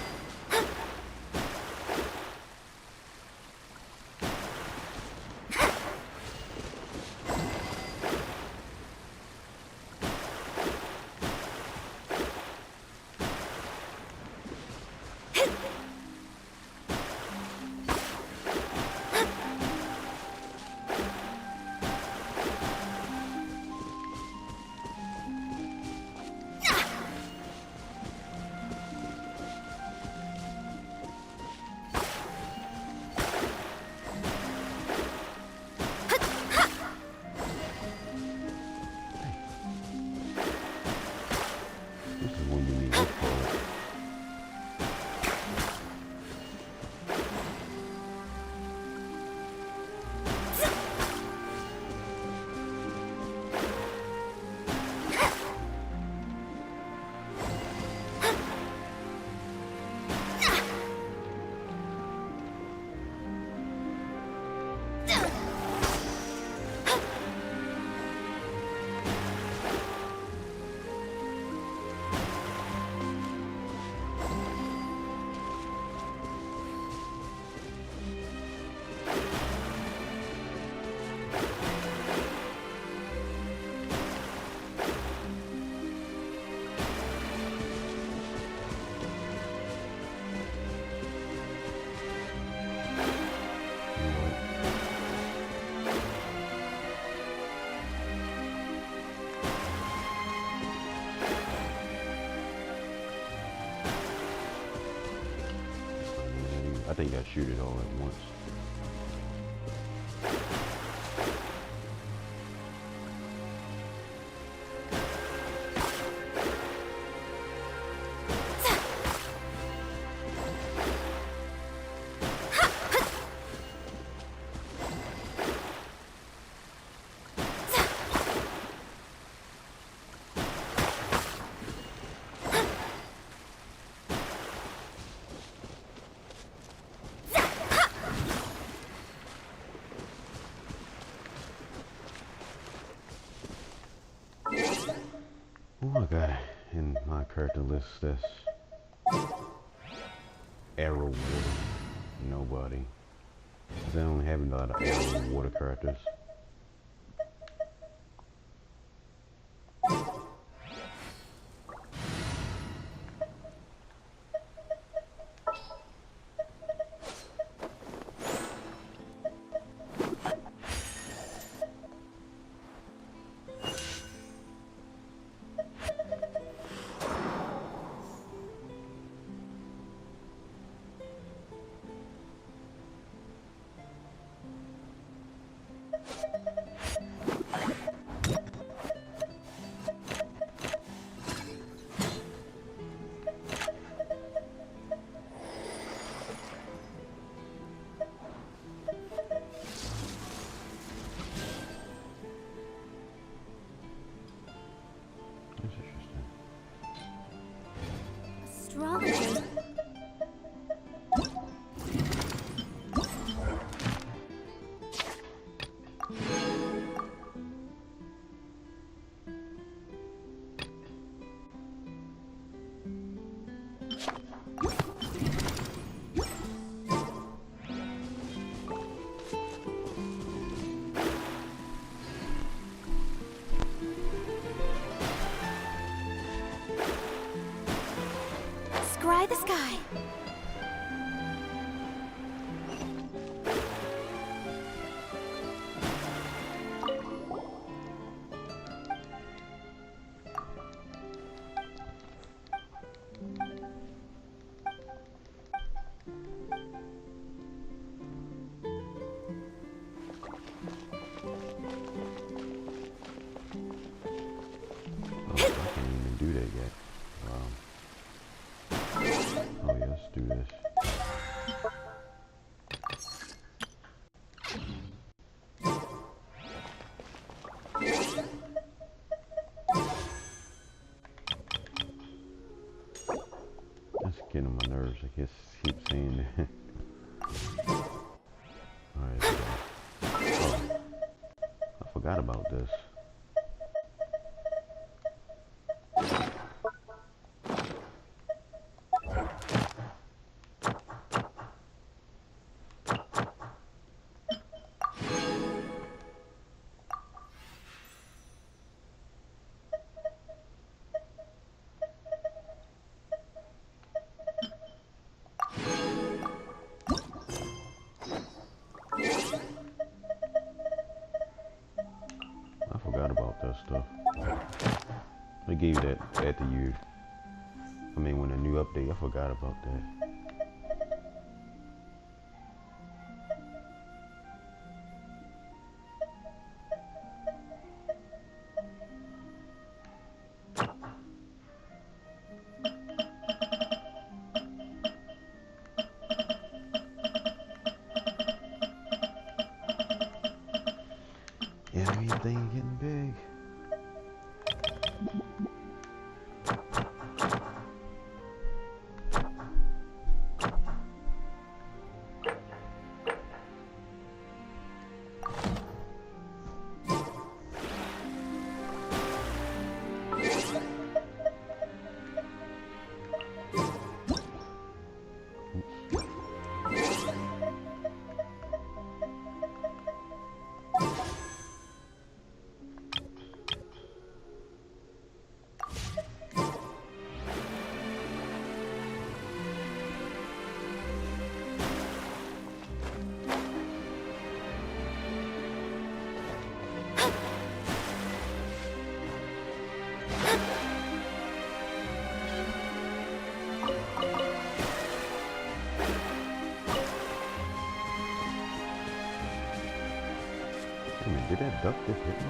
think I shoot it all at once. Oh, I got in my character list this arrow water. Nobody. I don't have a lot of arrow water characters. Astrology. Scry the sky. Do that yet. Oh yeah, let's do this. That's getting on my nerves. I guess keep saying that. Alright. Oh, I forgot about this. That stuff. They gave that at the year. I mean, when a new update, I forgot about that. Everything getting big. Wait a minute, did that duck just hit me?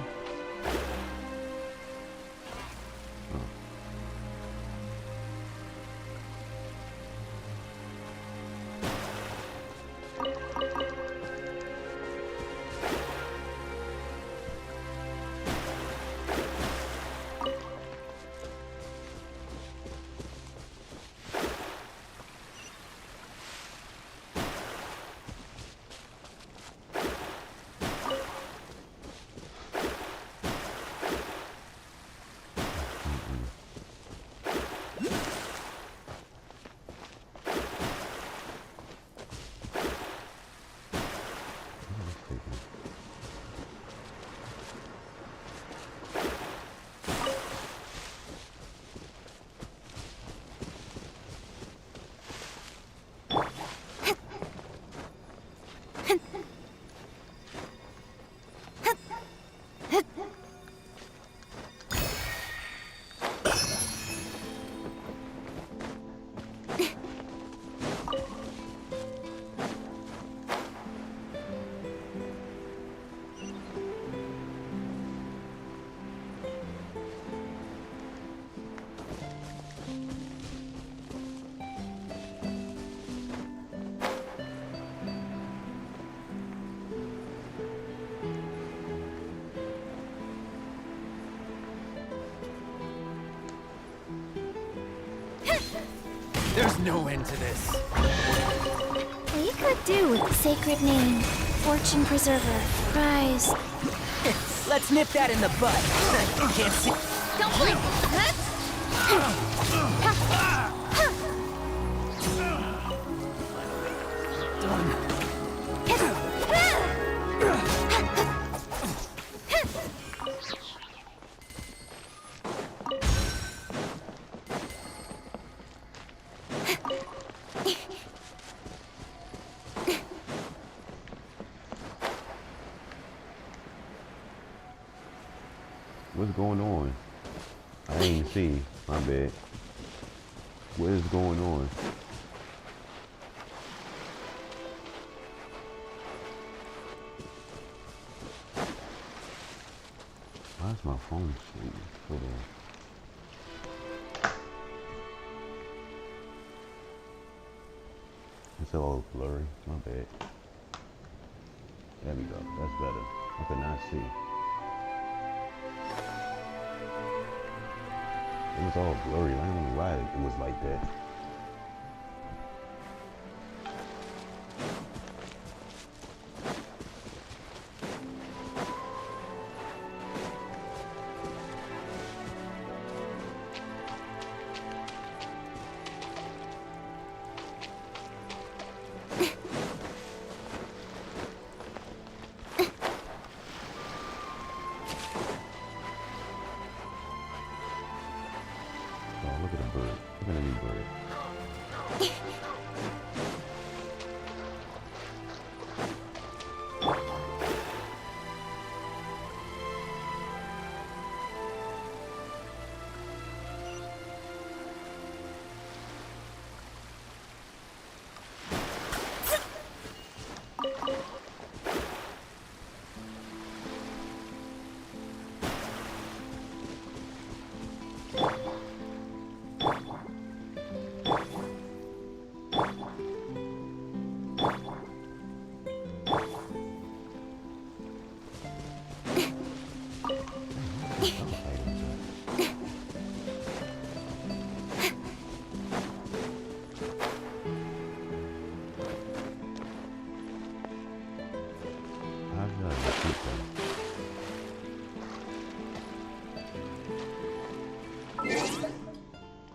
There's no end to this. We could do with the sacred name, Fortune Preserver, Prize. Let's nip that in the bud. Can't see. Don't blink! What's going on? I didn't see. My bad. What is going on? Why is my phone shaking? Hold on. It's all blurry. My bad. There we go. That's better. I could not see. It was all blurry. I don't know why it was like that. Look at the bird. Look at the new bird.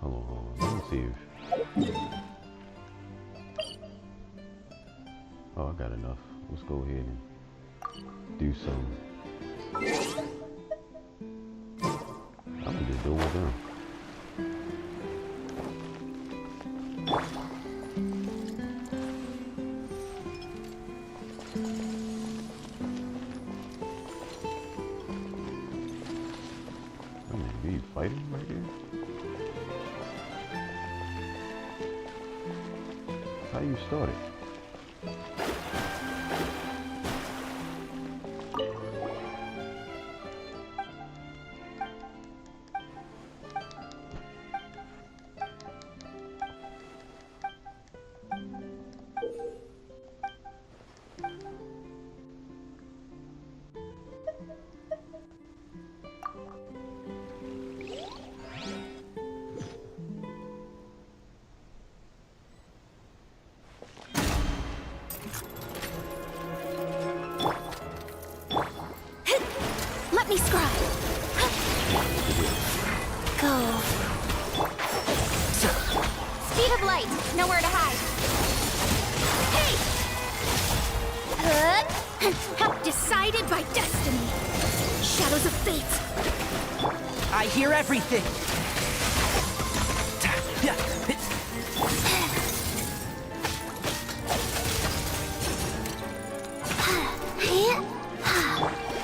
Hold on. Let me see if... Oh, I got enough. Let's go ahead and do some. I'm gonna just do it with them. Be fighting right here? How you start it? Let me scribe. Go. Speed of light. Nowhere to hide. Hey! Decided by destiny. Shadows of fate. I hear everything.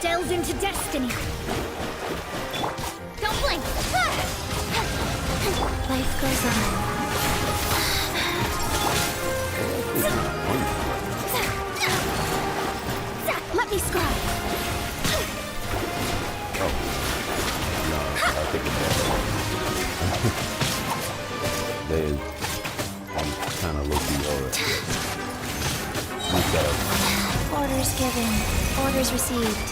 Delves into destiny. Don't blink. Life goes on. Let me scribe. I'm kind of low-key Orders given. Orders received.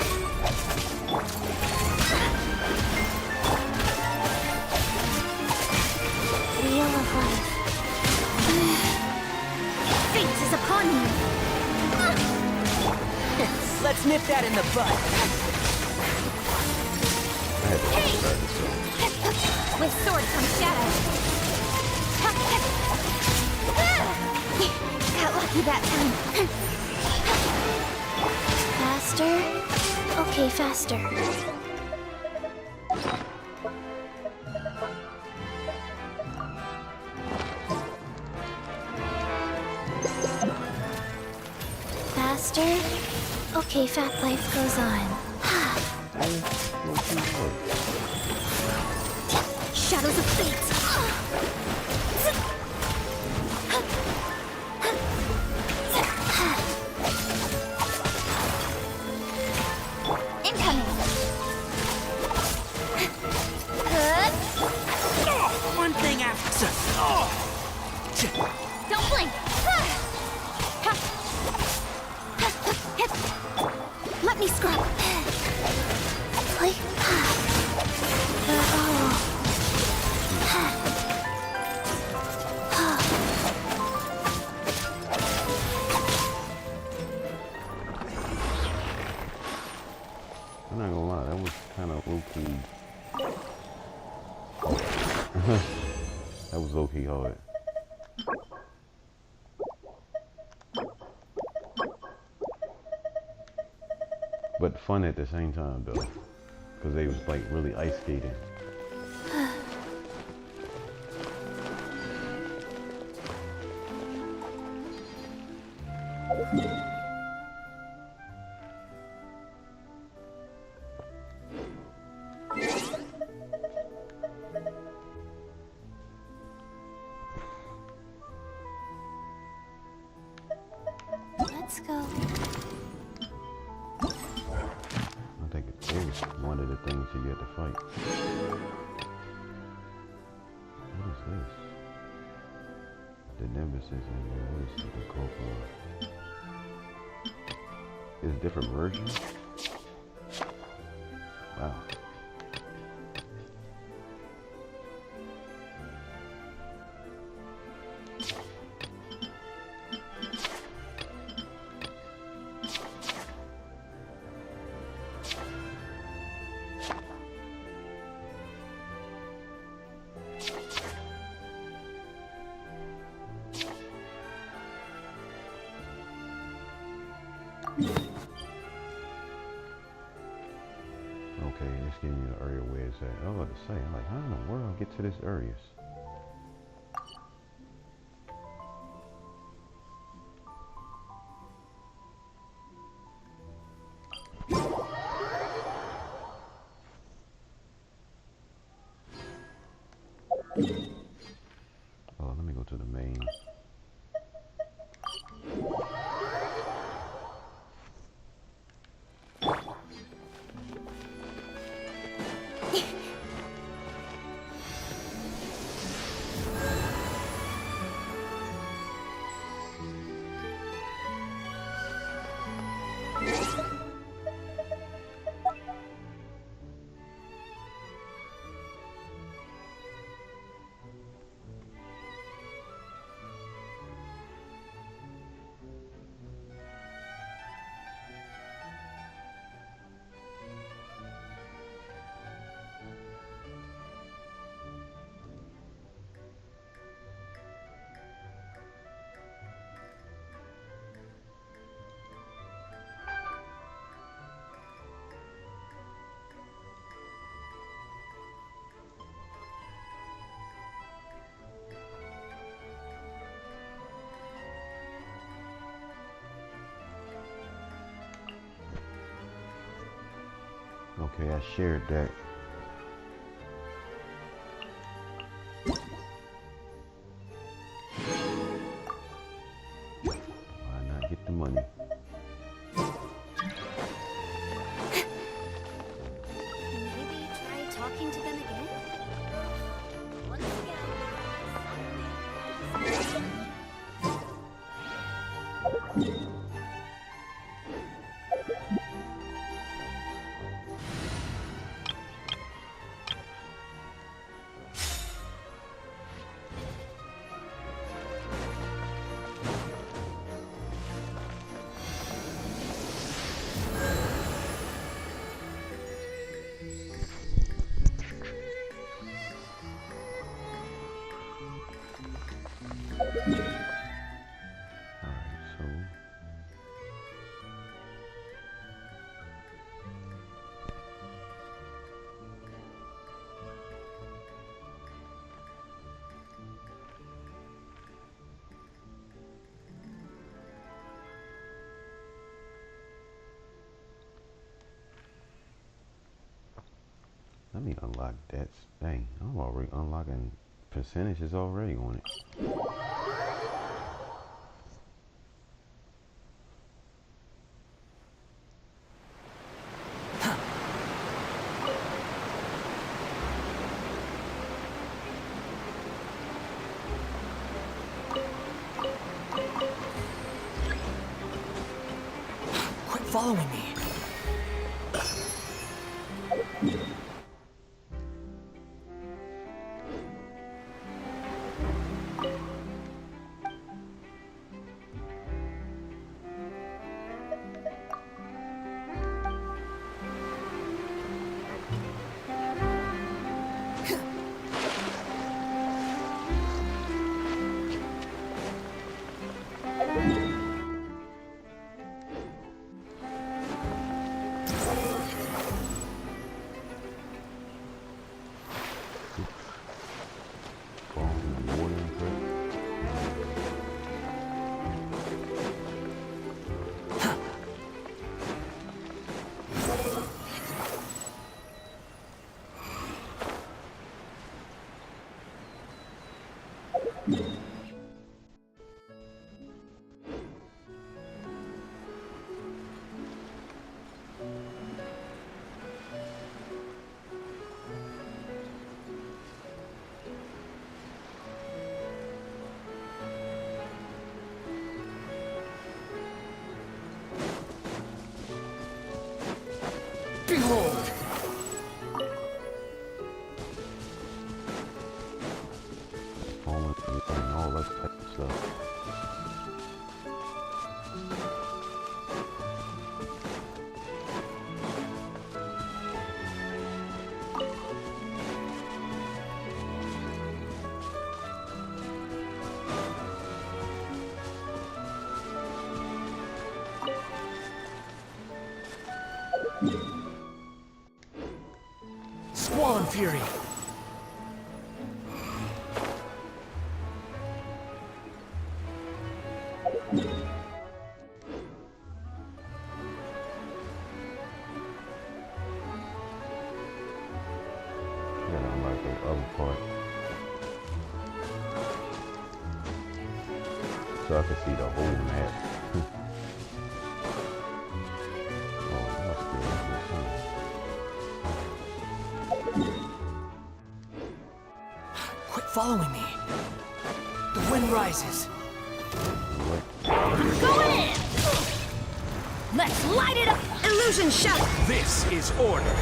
Wheel of life. Fate is upon you. Let's nip that in the bud. With sword comes shadow. Got lucky that time. Faster? Okay, faster. Faster? Okay, fat life goes on. Shadows of fate! Incoming! One thing after... Don't blink! Let me scrub! Play... I'm not gonna lie, that was kind of low-key. That was low-key hard. But fun at the same time though, because they was like really ice skating. Let's go. I think it was one of the things you get to fight. What is this? The Nemesis and the voice of the Cobra. Is it different versions? Wow. Okay, it's giving you the area where it's at. I was about to say, I'm like, how in the world I get to this area? Oh, let me go to the main. Okay, I shared that. Why not get the money? Maybe try talking to them again? Once again. Let me unlock that. Dang, I'm already unlocking percentages already on it. Quit following me. Behold! Falling and all that type of stuff. Squall Fury! Gotta unlock the other part. So I can see the whole map. Oh, that must be over here. Quit following me. The wind rises. Go in! Let's light it up! Illusion shot! This is order.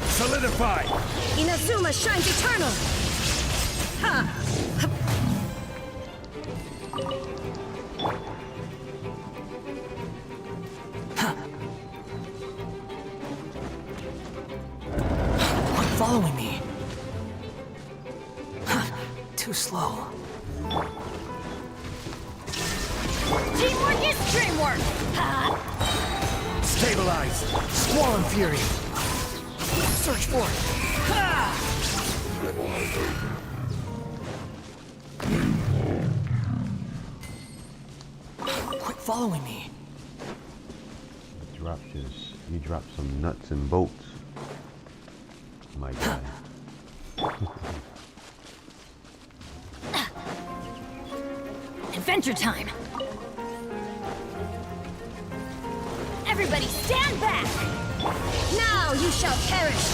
Solidify! Inazuma shines eternal! Ha! Quit following me. Too slow. Teamwork is dreamwork! Ha! Stabilize! Squall Fury! Search for it! Ha! Quit following me. You dropped some nuts and bolts, my guy. Adventure time! Everybody stand back! Now you shall perish!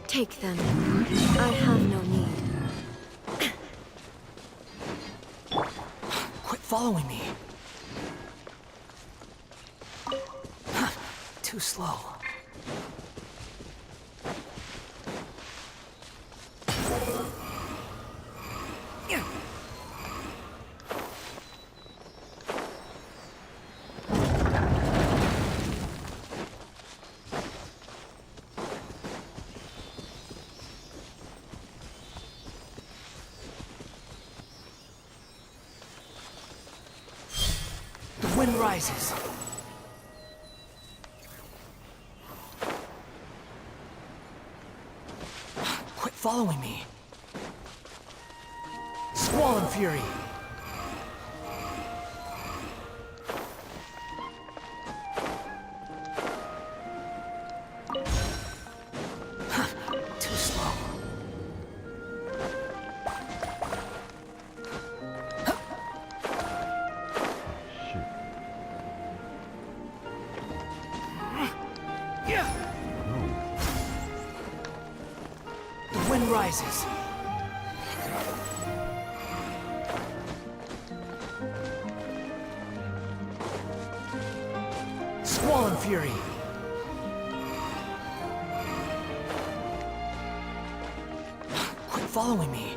Take them. I have no need. Quit following me. Too slow. The wind rises. Quit following me. Squall and fury. Too slow. The wind rises. Squall and fury. Quit following me.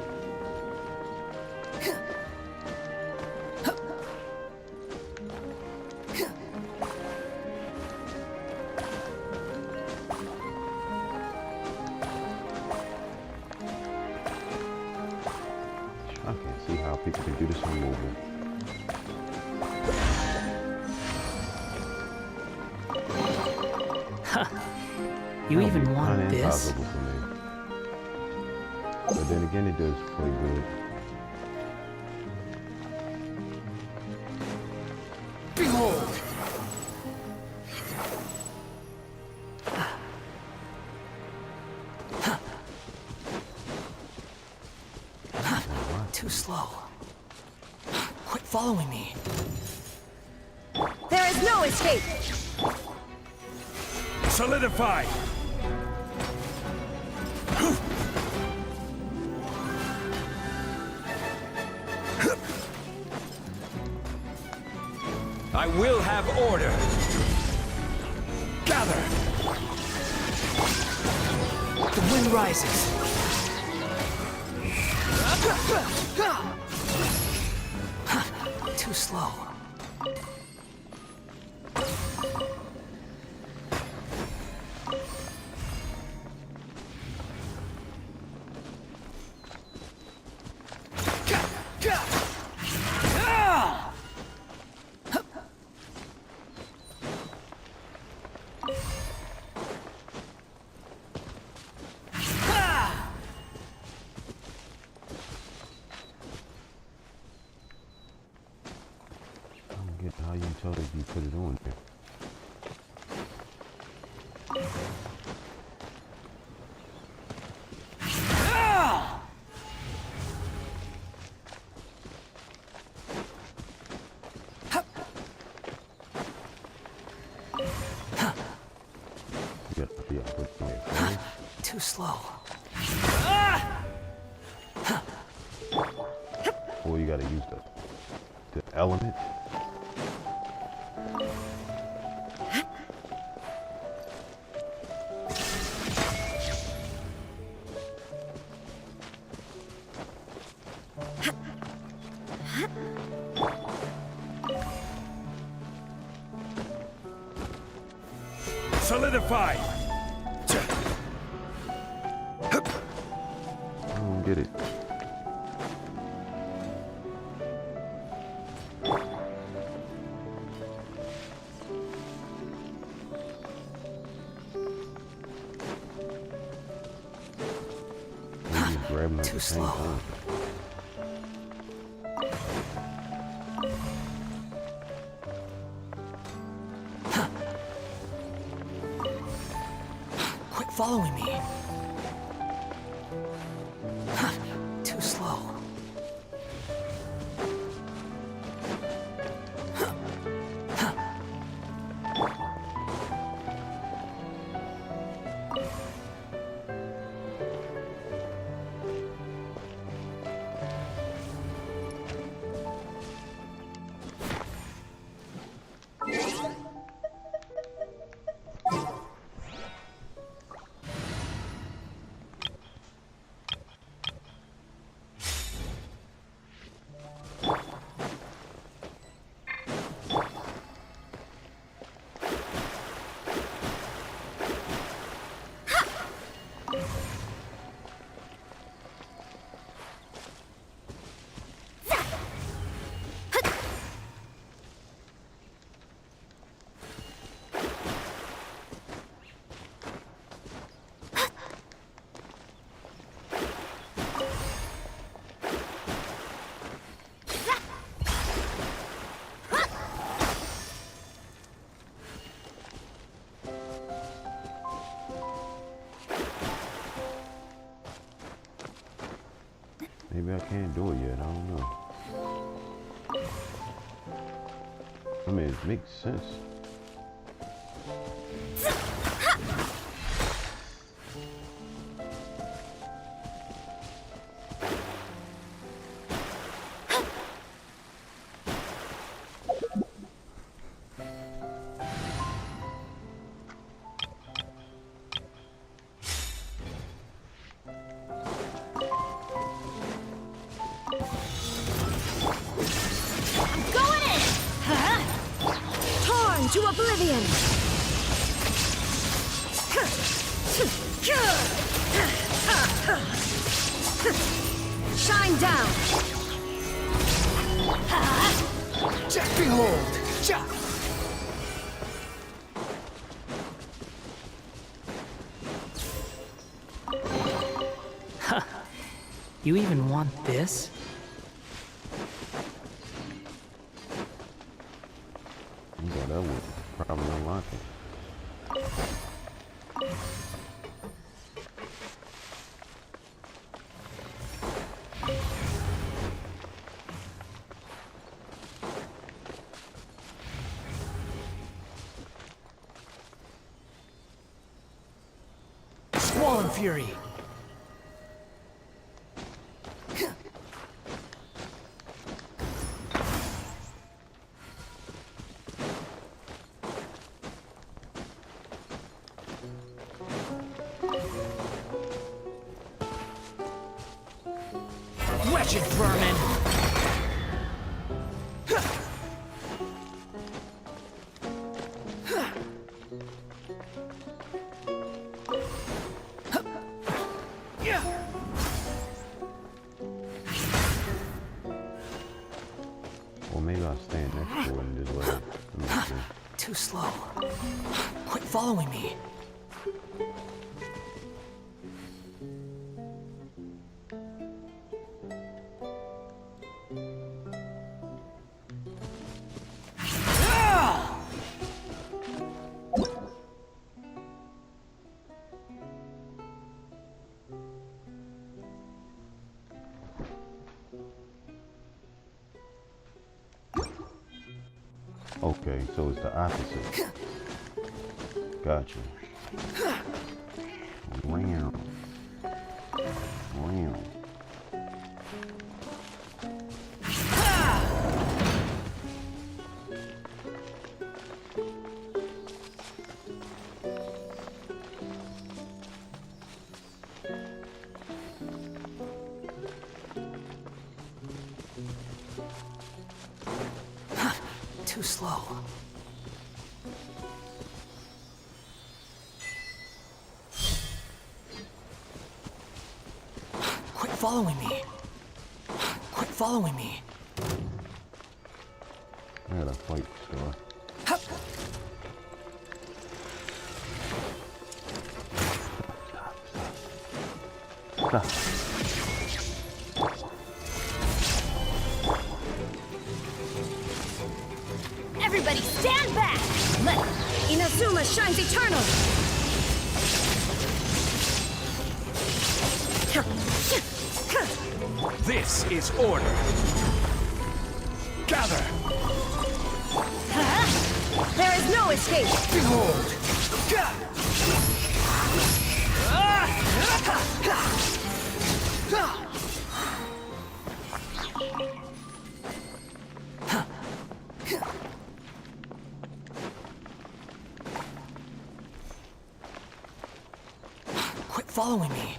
I can't see how people can do this on mobile. You even Kinda want this? impossible for me. But then again, it does play good. Behold! Too slow. Quit following me. There is no escape! Solidify! I will have order. Gather! The wind rises. Too slow. I don't get how you tell that you put it on there. Too slow. Or you gotta use the element. Solidify! I don't get it. Too slow. Quit following me. Too slow. Maybe I can't do it yet, I don't know. I mean, it makes sense. To oblivion! Shine down! Behold! Huh. You even want this? Yeah, that would probably unlock it. Squall Fury! Wretched vermin! Or maybe I'll stand next to it and just let it. Let me see. Too slow. Quit following me. Okay, so it's the opposite. Gotcha. Wow. Wow. Too slow. Quit following me. Quit following me. I gotta fight still. Stop. Stand back! Let Inazuma shines eternal! This is order. Gather! There is no escape! Behold! Quit following me.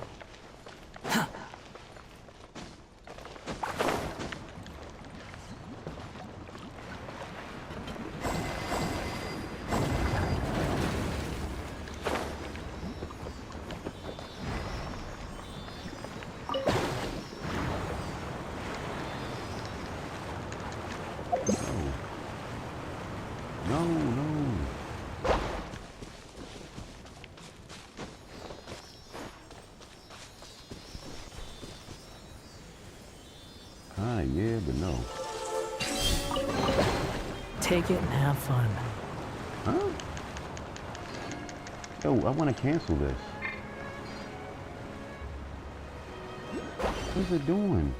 No, no. Yeah, but no. Take it and have fun. Huh? Yo, I want to cancel this. What's it doing?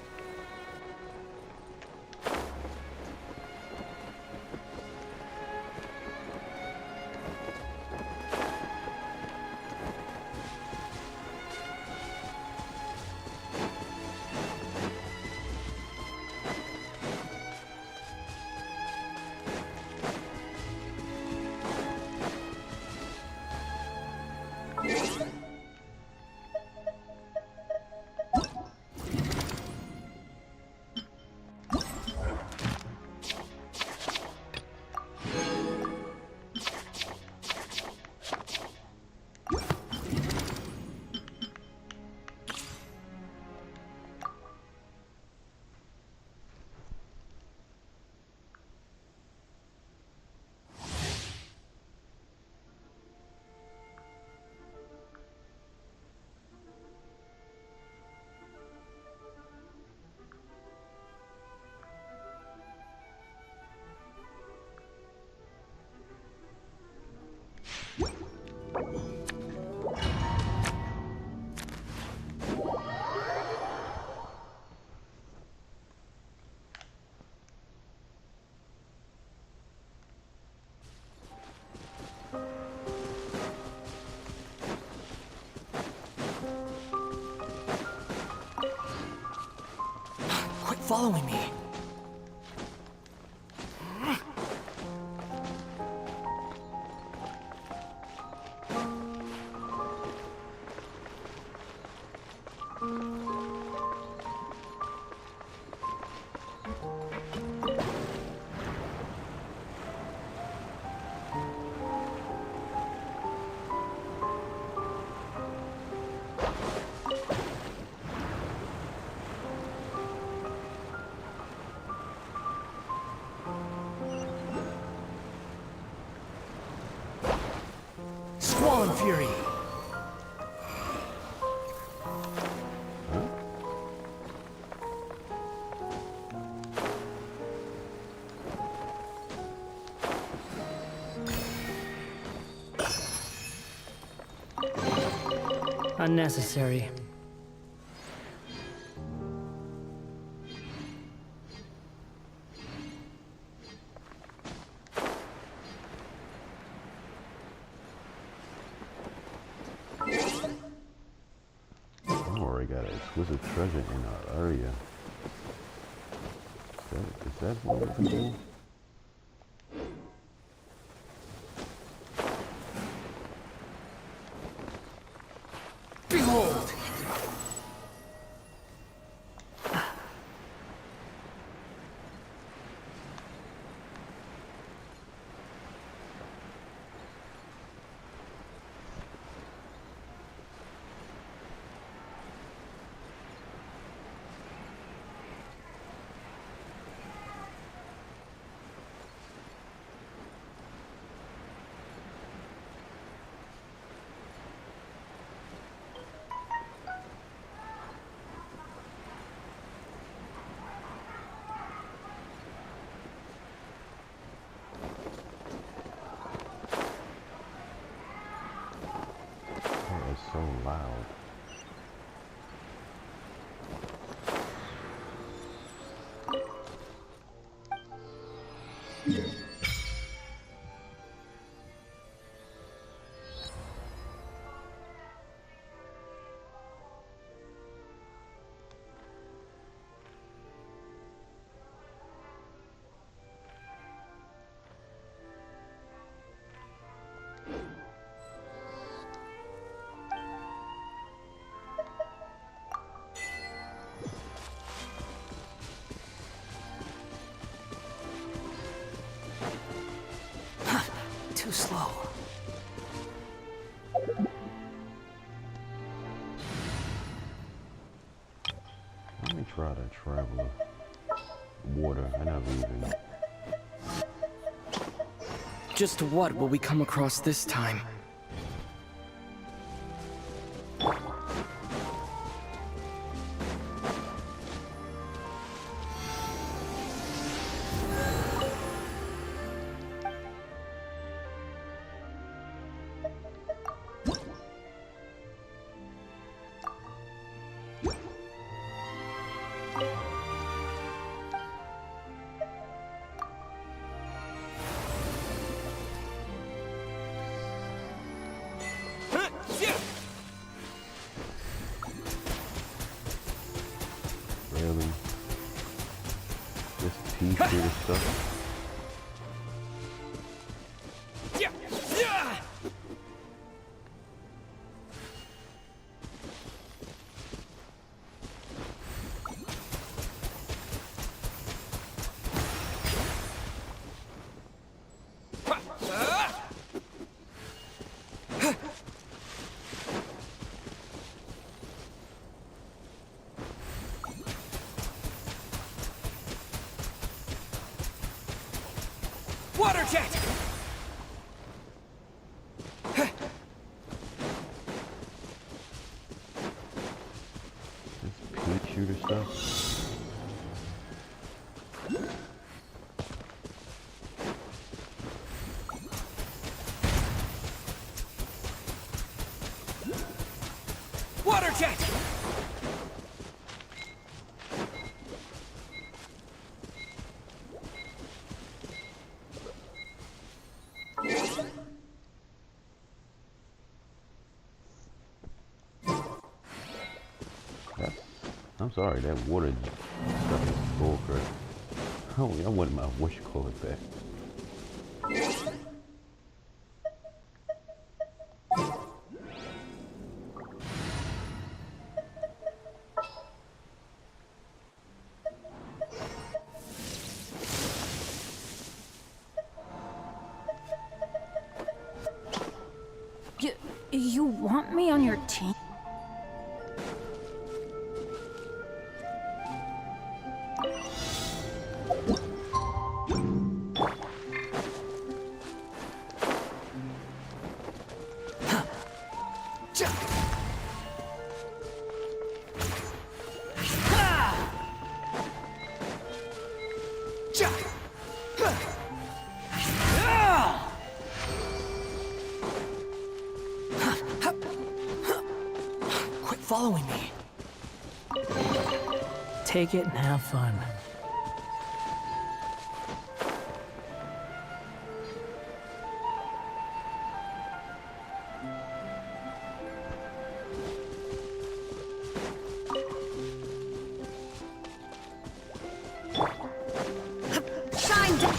Quit following me. Squall and Fury. Unnecessary. Exquisite treasure in our area. Is that what we can do? Behold! Too slow. Let me try to travel water. I never even. Just what will we come across this time? Really? This pea-shooter stuff? Water jet! This pea-shooter stuff? Water jet! I'm sorry, that water stuff is bullcrap. Oh, I want my what you call it back. You want me on your team? Quit following me. Take it and have fun. Shine down!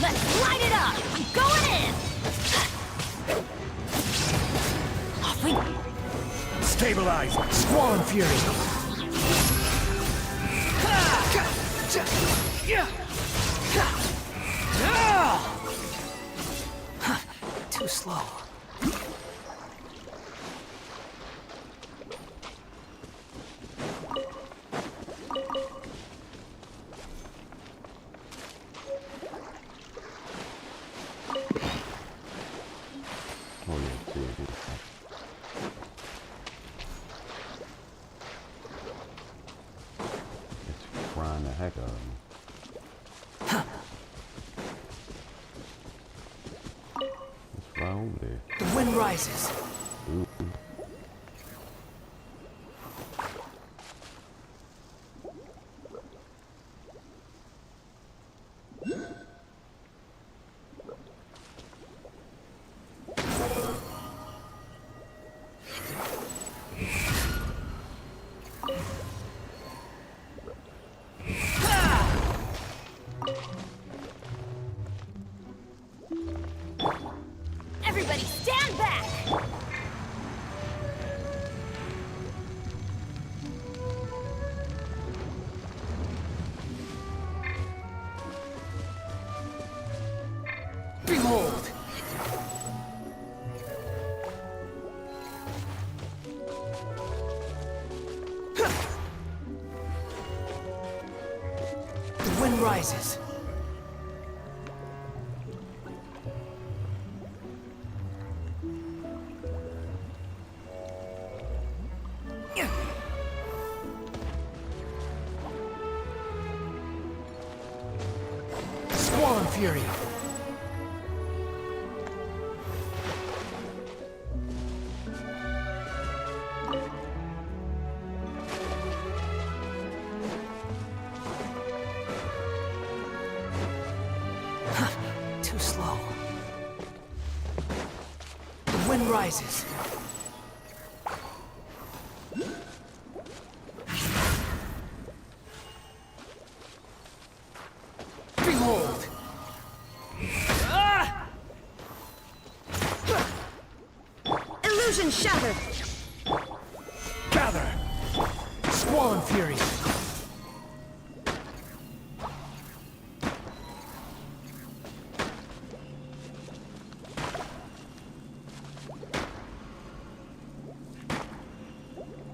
Let's light it up! I'm going in! Off we... Stabilize! Squall and Fury! Too slow. Oh yeah, see it. It's frying the heck out of me. Let's fly over there. The wind rises. Ooh. Everybody stand back! Behold! rises. Squall Fury. Too slow. The wind rises. Behold! Illusion shattered! Gather! Squall and Fury!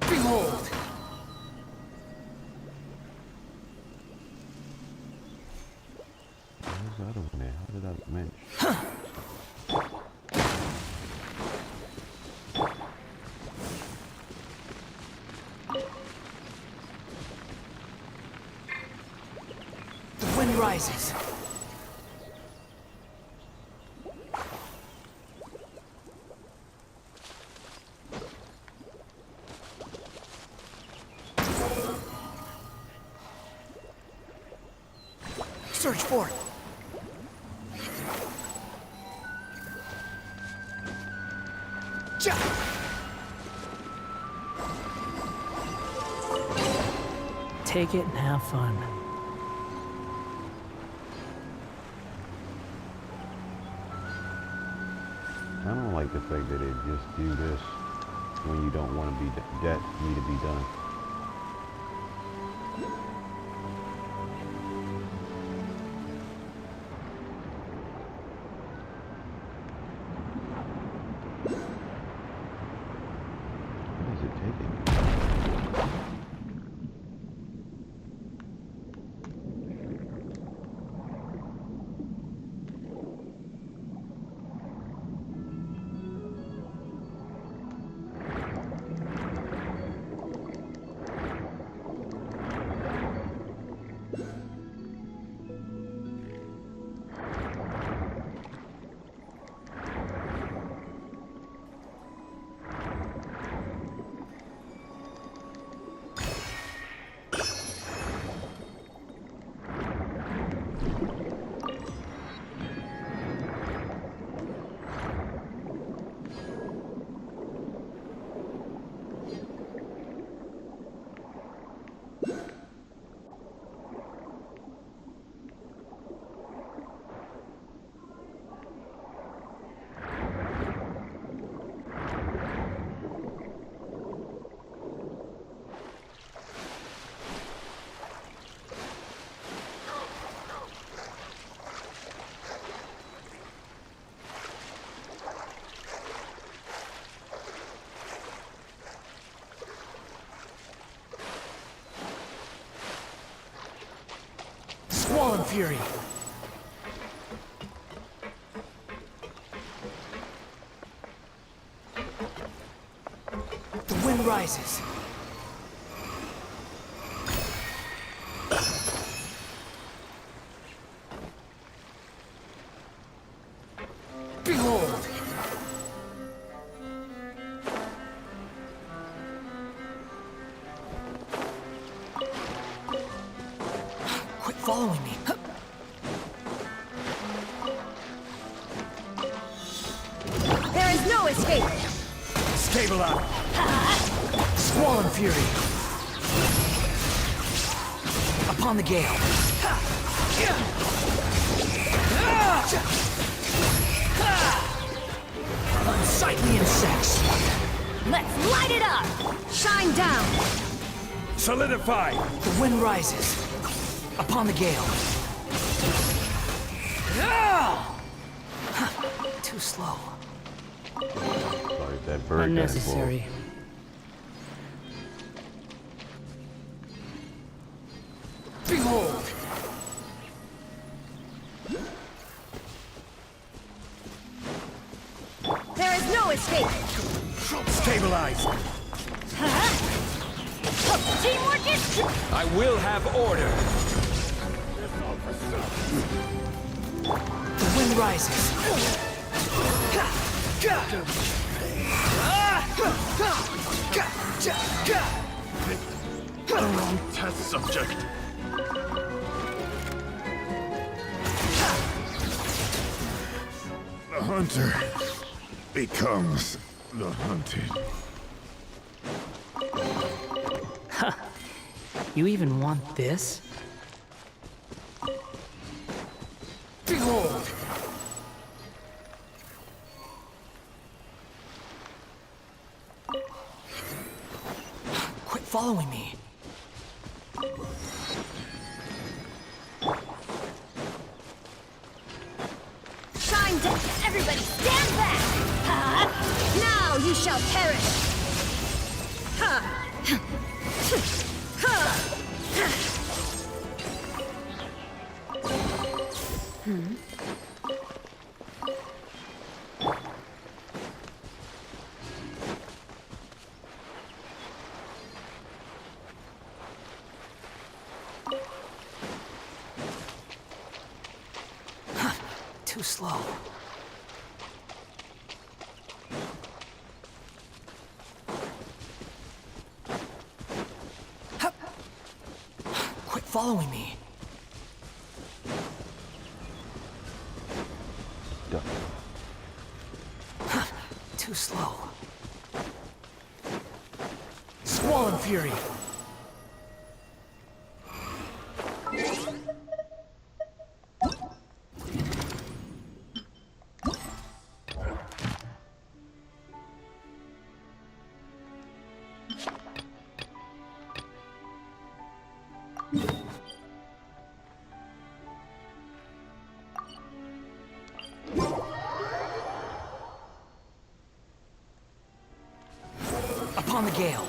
Behold! Where's the other one there? How did I manage? The wind rises. Search for it. Take it and have fun. I don't like the fact that they just do this when you don't want to be that need to be done. What is it taking? Squall and Fury. The wind rises. Behold! Quit following me. There is no escape! Stable up. Squall and Fury. Upon the gale. Unsightly insects. Let's light it up! Shine down! Solidify. The wind rises. Upon the gale. Too slow. Sorry, that bird Unnecessary. Behold! escape. Stabilize. Teamwork is... I will have order. The wind rises. Test subject. The hunter becomes the hunted. Huh. You even want this? Behold! Quit following me. Shine down! Everybody stand back! Now you shall perish! Too slow. Quit following me. Too slow. Squall and fury. Upon the gale.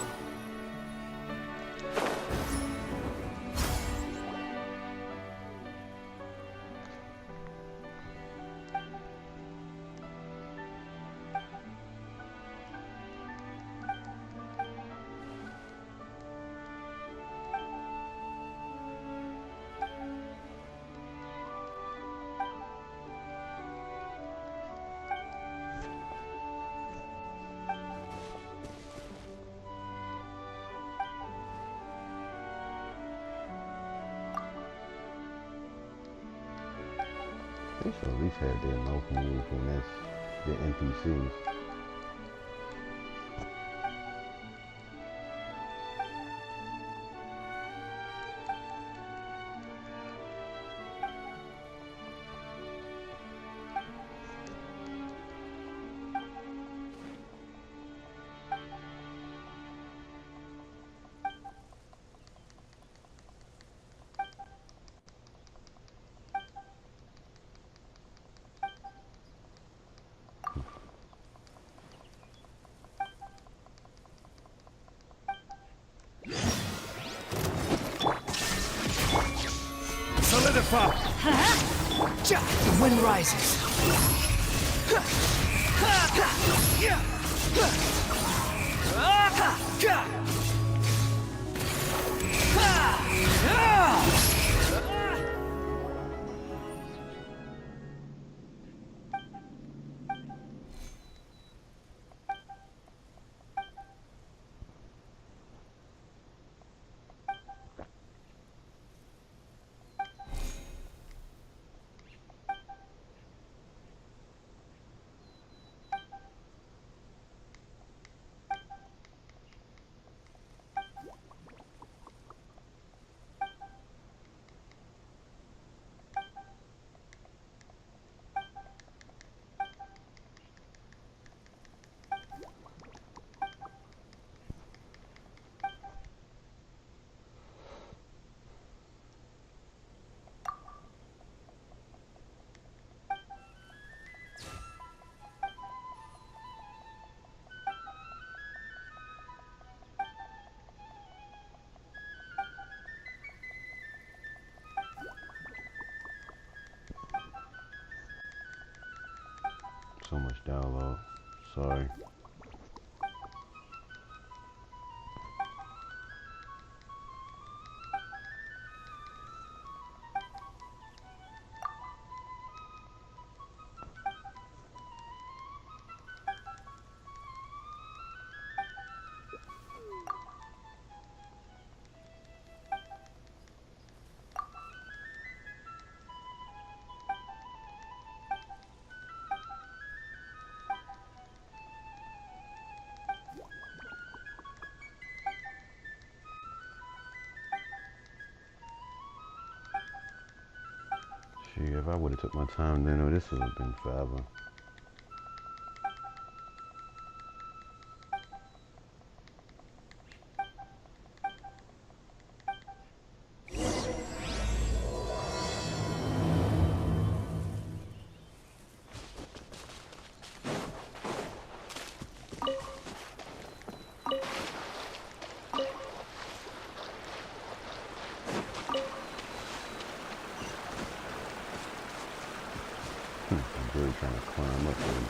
They should at least have their mouth moved from this, the NPCs. Solidify! The wind rises. So much download, Sorry. Shit, if I would have took my time, then this would have been forever. I'm really trying to climb up and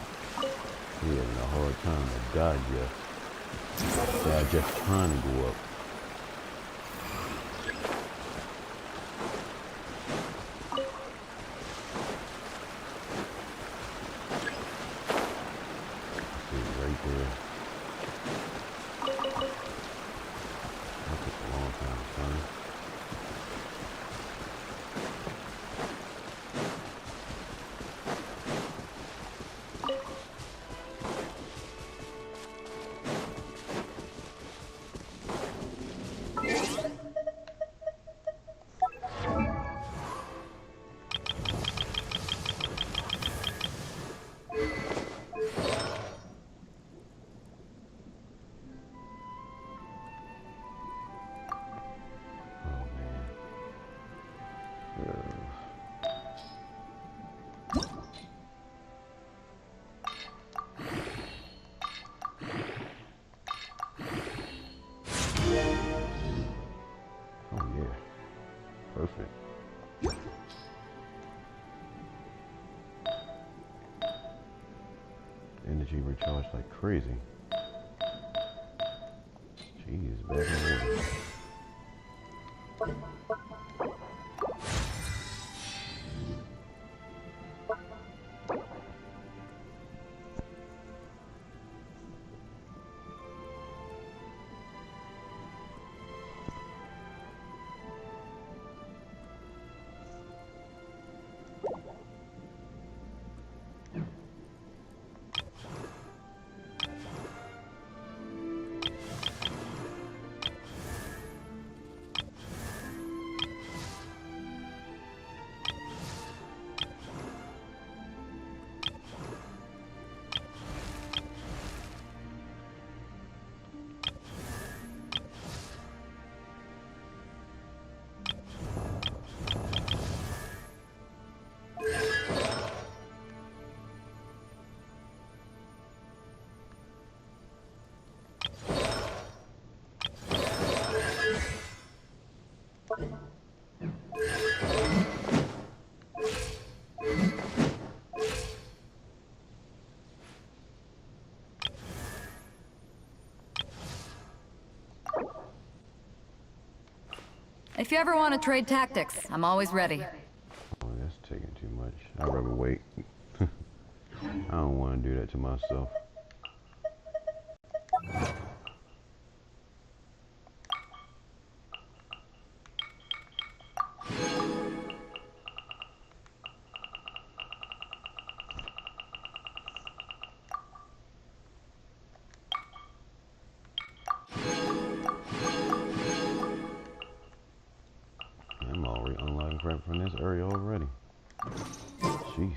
he having a hard time to digest. Yeah, just trying to go up. See right there. That took a long time to find. Perfect. Energy recharged like crazy. Jeez, back in order. If you ever want to trade tactics, I'm always ready. Oh, that's taking too much. I'd rather wait. I don't want to do that to myself. I'm already unlocking crap from this area already. Jeez.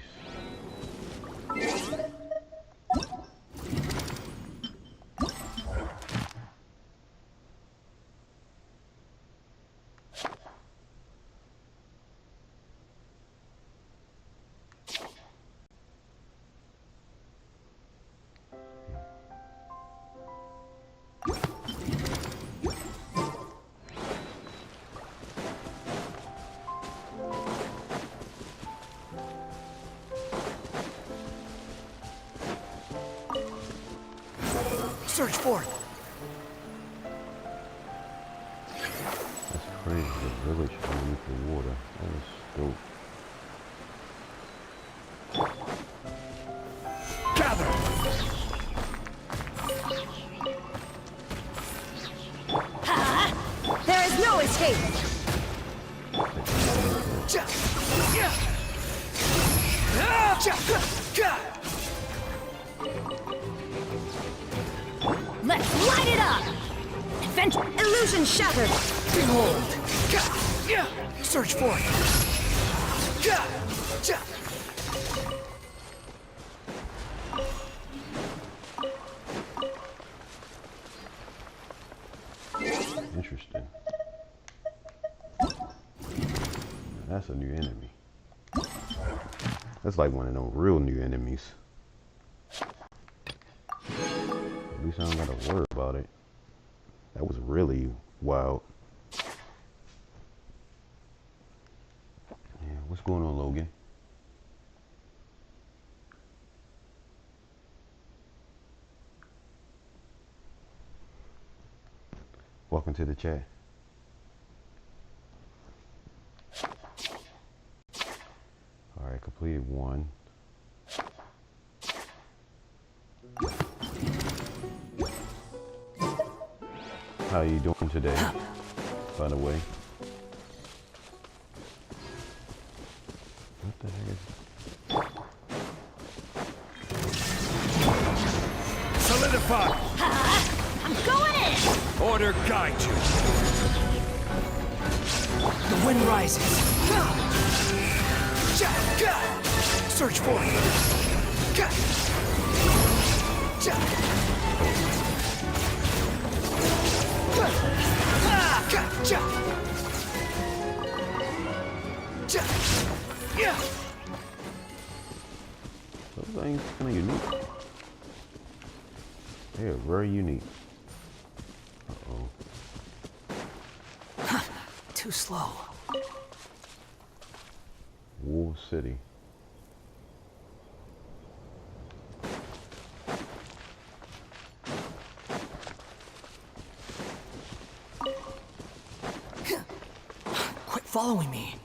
Search for it. That's crazy. The village underneath the water. That is dope. Gather! Ha! There is no escape! Let's light it up! Adventure! Illusion shattered! Behold! Search for it! Interesting. That's a new enemy. That's like one of those real new enemies. At least I don't gotta worry about it. That was really wild. Yeah, what's going on, Logan? Welcome to the chat. Alright, completed one. How are you doing today, by the way? What the heck is... Solidify! I'm going in! Order guide you! The wind rises! Search for it! Those things kind of unique. They are very unique. Uh-oh. Too slow. Wolf City. Quit following me.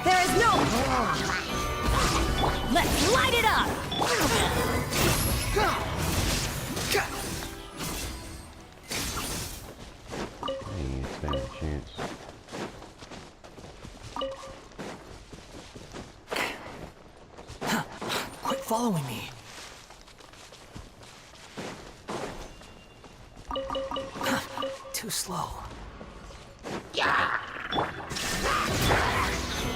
There is no... Let's light it up! I ain't stand a chance. Quit following me. Too slow.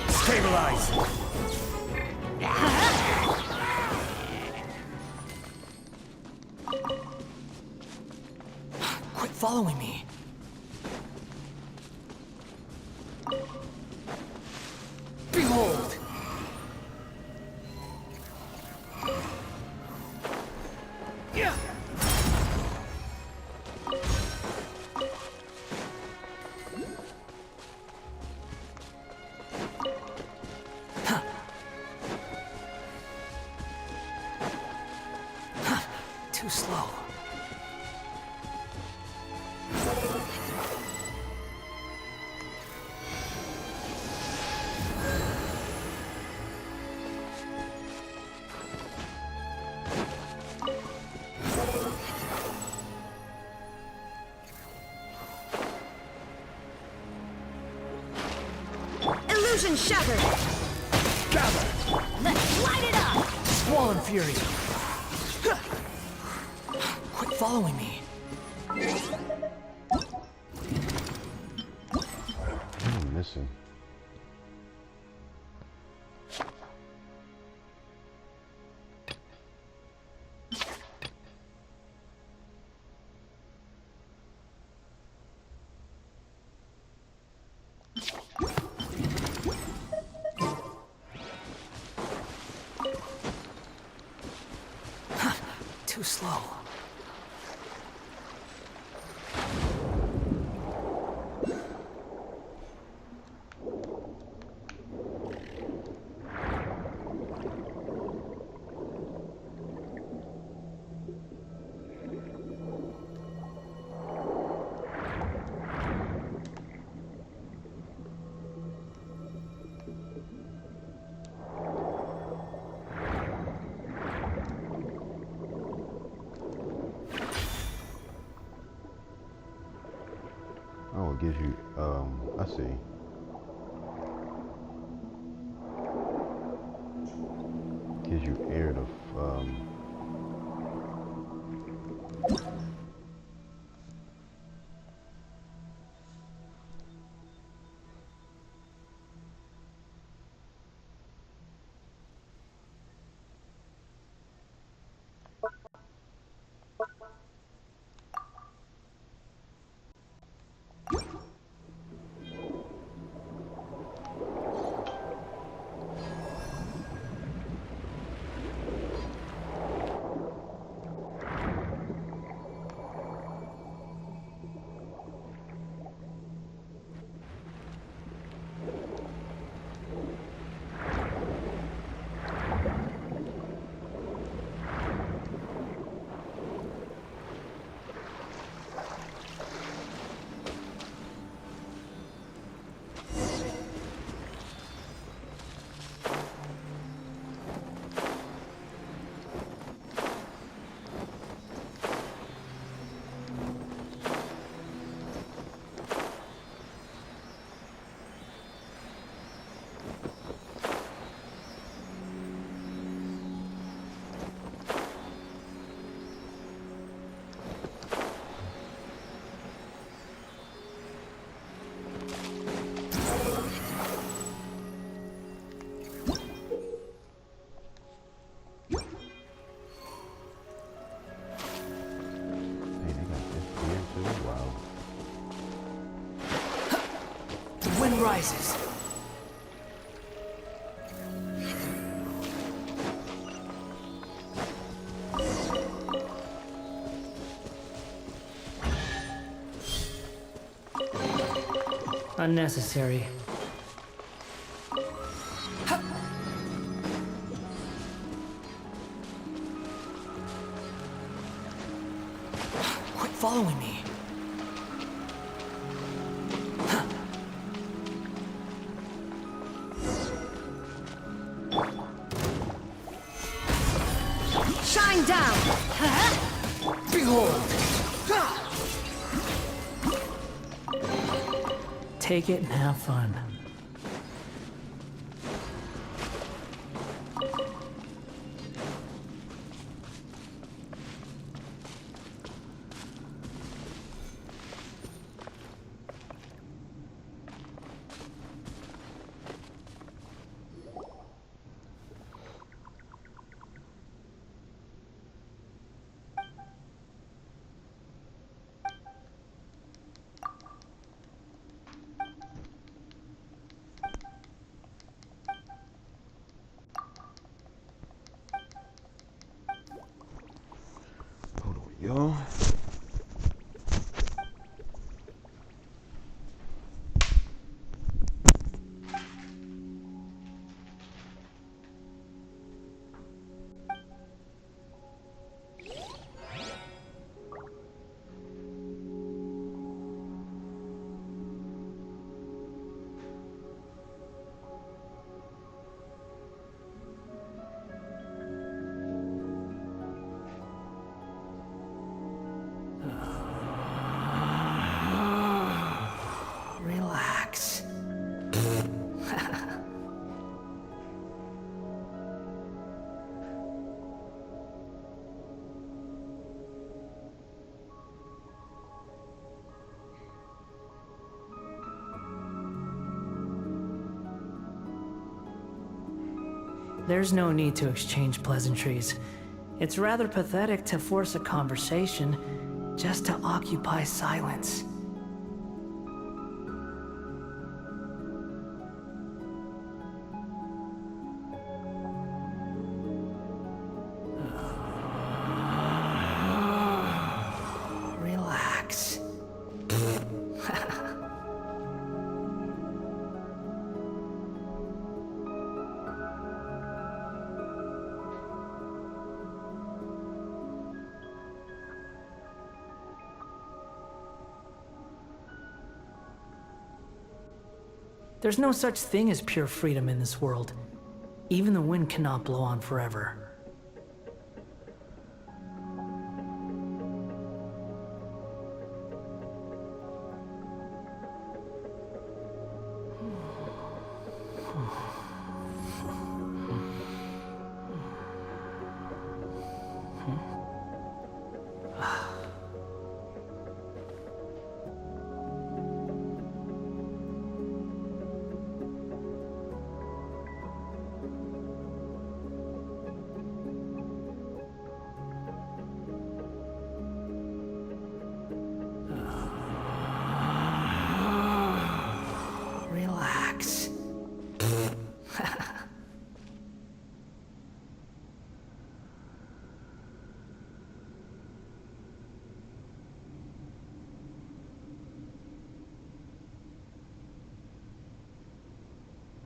Stabilize! Quit following me. Behold! Too slow. Illusion shattered! Gather! Let's light it up! Swollen fury! Quit following me. What am I missing? Too slow. it gives you, I see. Gives you air to, Wind rises. Unnecessary. Quit following me. Shine down! Behold! Take it and have fun. Yo. Relax. There's no need to exchange pleasantries. It's rather pathetic to force a conversation just to occupy silence. Relax. There's no such thing as pure freedom in this world. Even the wind cannot blow on forever.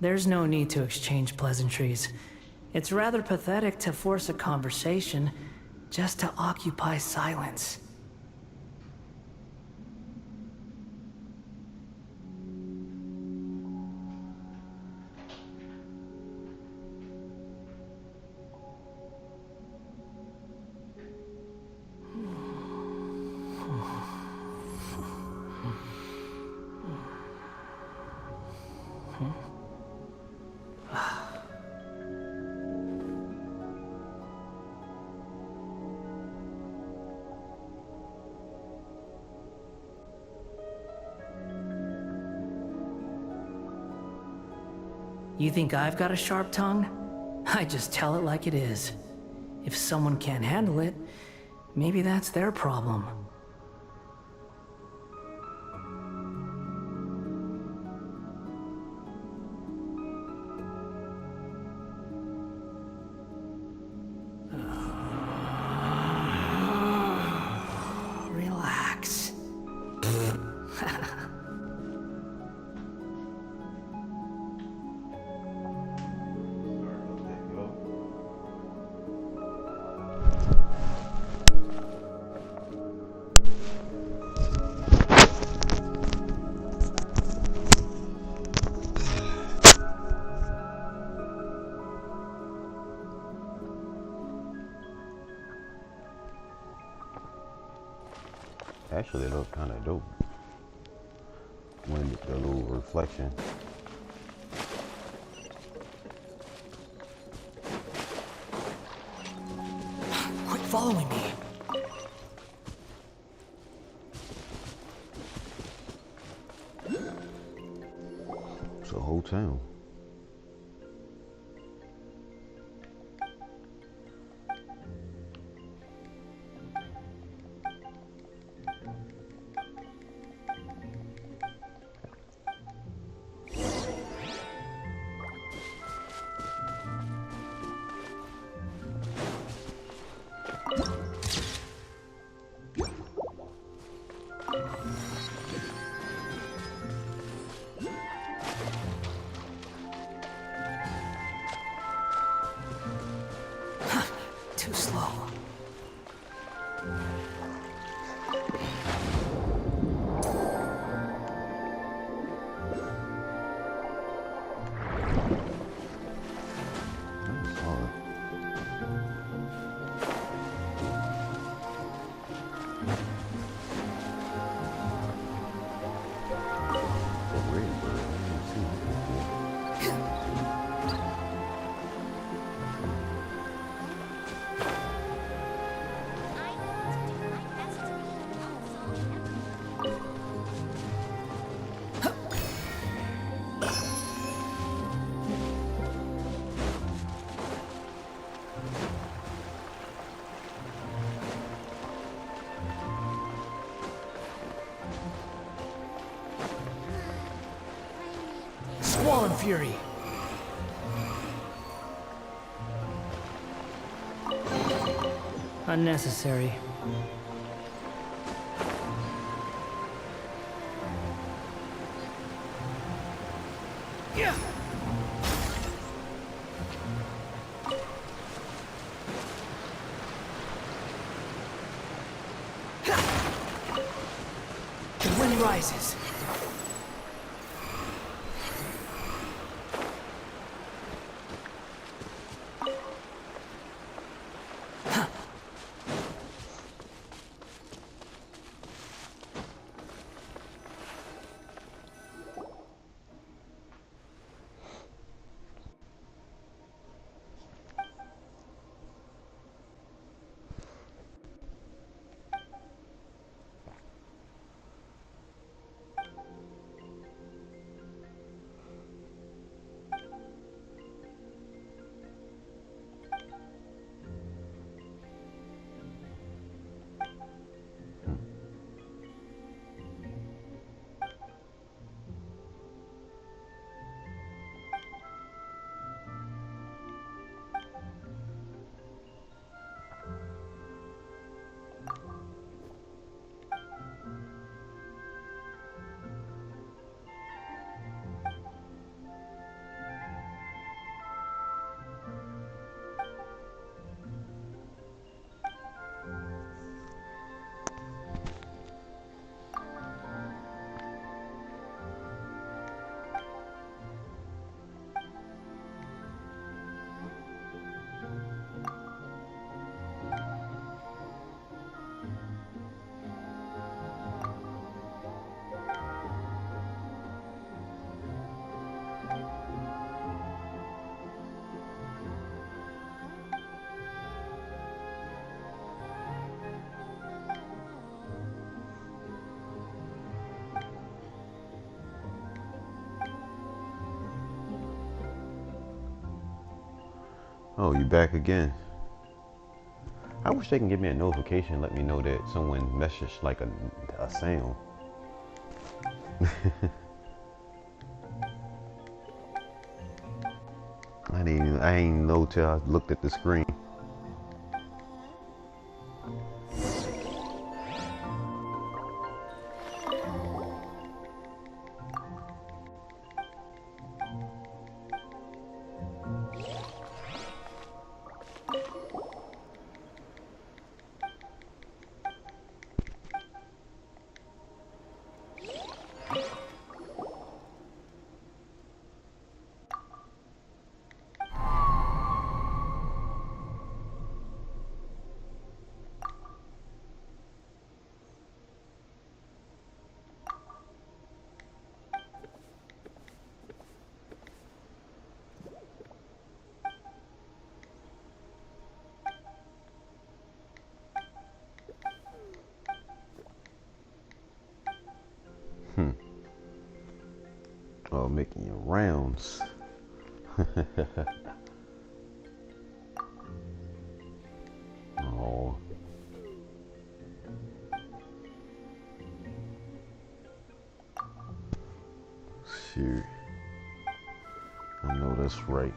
There's no need to exchange pleasantries. It's rather pathetic to force a conversation just to occupy silence. You think I've got a sharp tongue? I just tell it like it is. If someone can't handle it, maybe that's their problem. Relax. Actually, it looked kind of dope when the little reflection. Quit following me. It's a whole town. Too slow. Squall and Fury. Unnecessary. Yeah. The wind rises. Oh, you back again? I wish they can give me a notification and let me know that someone messaged like a sound. I ain't know till I looked at the screen. Oh, making your rounds. Oh. Shoot. I know that's right.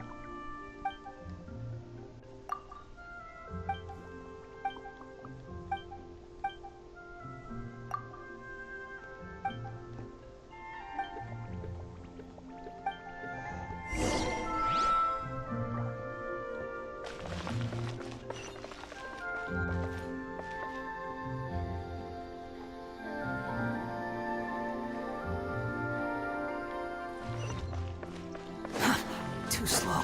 Too slow.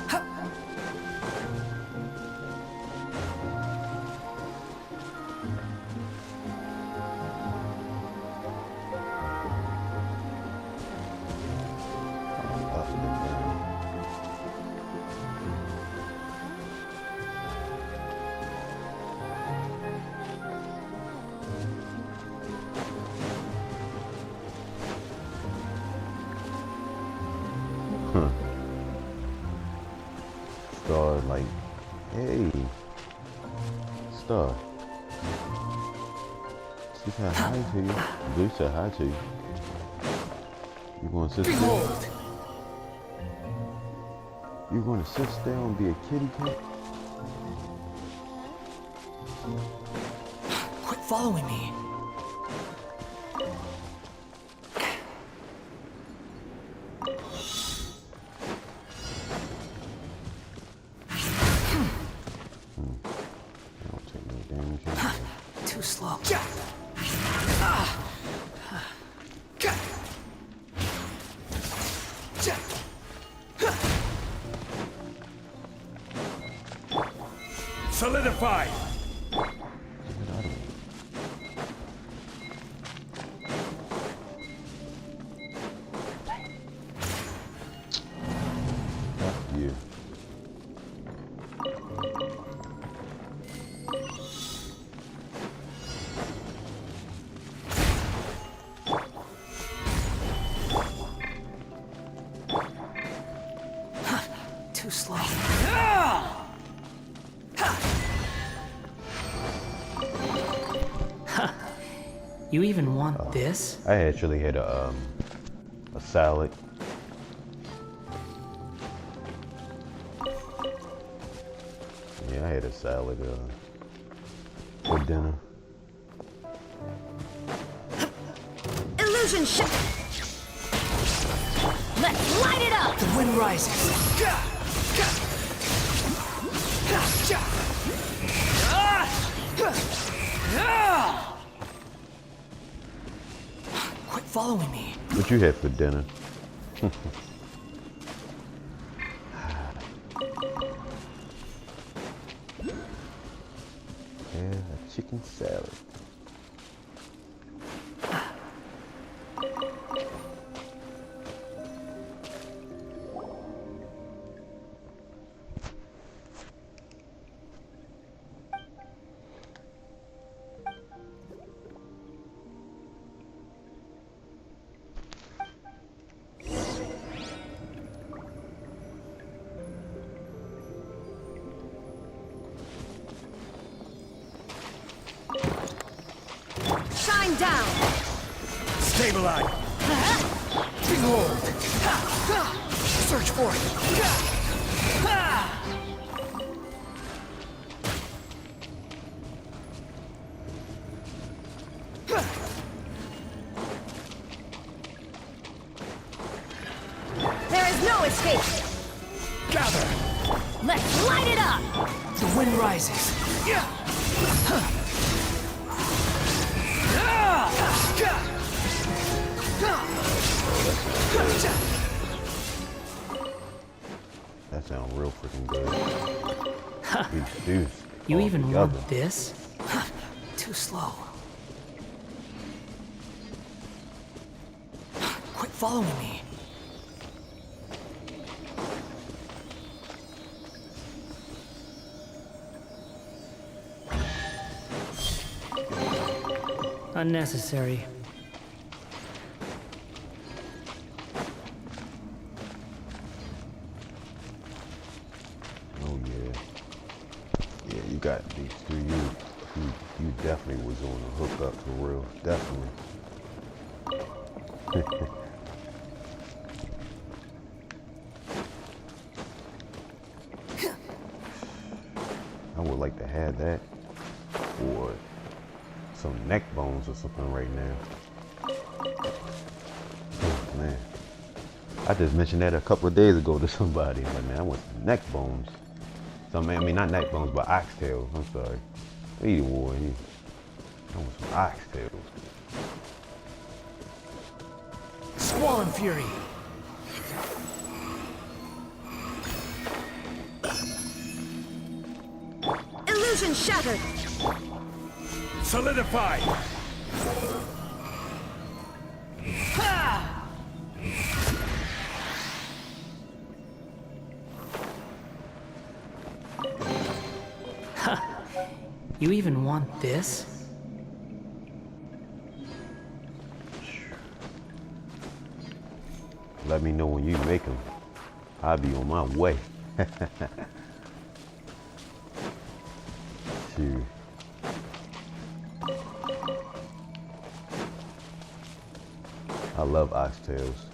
Star like, hey, Star. She said hi to you. Blue said hi to you. You gonna sit still? You gonna sit still and be a kitty cat? Quit following me. Too slow. Solidify! Yeah. Too slow. You even want this? I actually had a salad. Yeah, I had a salad for dinner. Illusion ship! Let's light it up! The wind rises. Quit following me. What you had for dinner? Yeah, a chicken salad. Shine down! Stabilize! Behold! Search for it! There is no escape! Gather! Let's light it up! The wind rises. That sounds real freaking good. These dudes You all even together. want this? Too slow. Quit following me. Unnecessary. Oh yeah. Yeah, you got these two. You definitely was on a hookup for real. Definitely. I would like to have that, or some neck bones or something right now. Oh, man, I just mentioned that a couple of days ago to somebody. Like, man, I want some neck bones. I mean, not neck bones, but oxtails. I'm sorry. Either one. I want some oxtails. Squall and Fury. Illusion shattered! Solidify! You even want this? Let me know when you make them. I'll be on my way. Shoot. I love oxtails.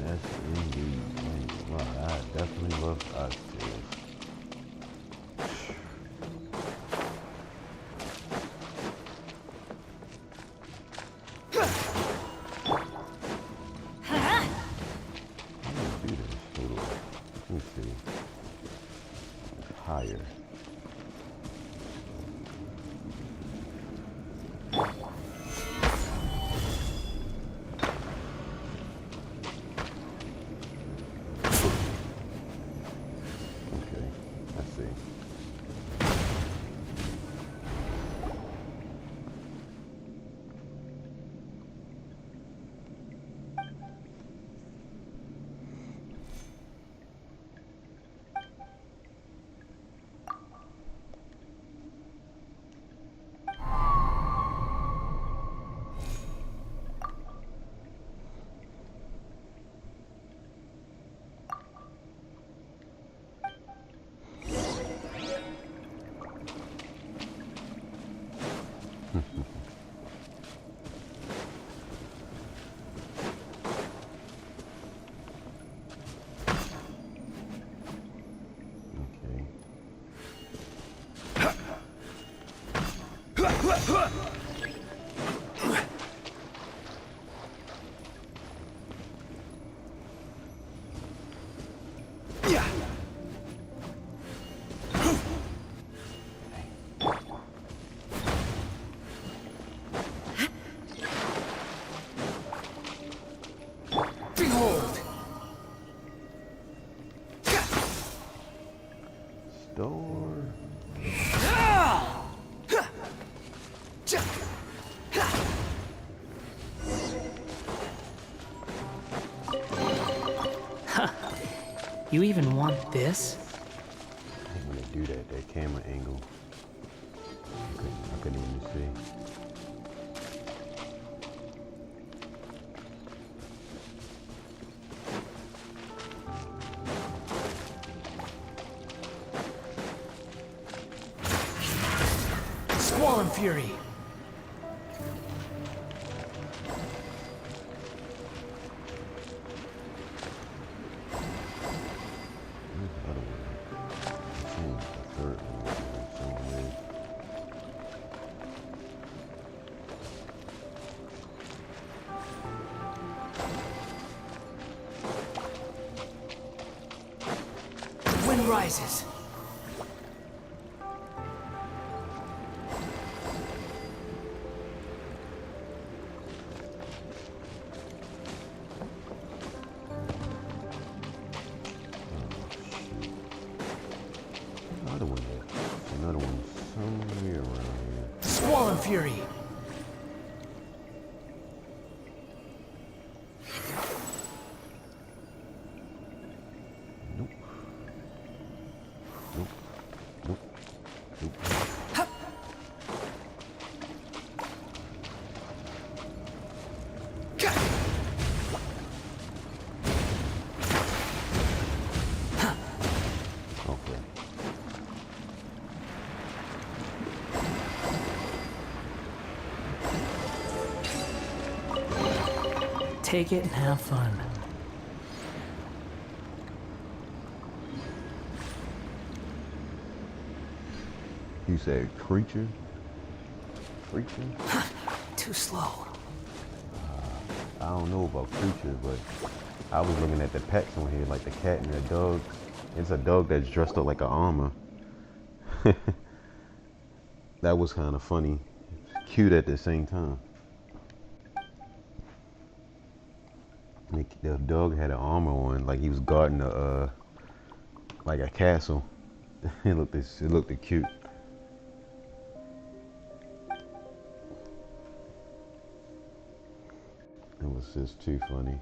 Yes, indeed. Wow, I definitely love oxtails. Let me see. Higher. Okay, let's see. Behold! Door. You even want this? I hate when they do that camera angle. I couldn't even see. Squall and Fury! Wind rises. Another one somewhere around here. Squall and Fury. Nope. Nope. Nope. Nope. Take it and have fun. You said creature? Creature? Too slow. I don't know about creatures, but I was looking at the pets on here, like the cat and the dog. It's a dog that's dressed up like an armor. That was kind of funny. Cute at the same time. The dog had an armor on, like he was guarding like a castle. It looked cute. It was just too funny.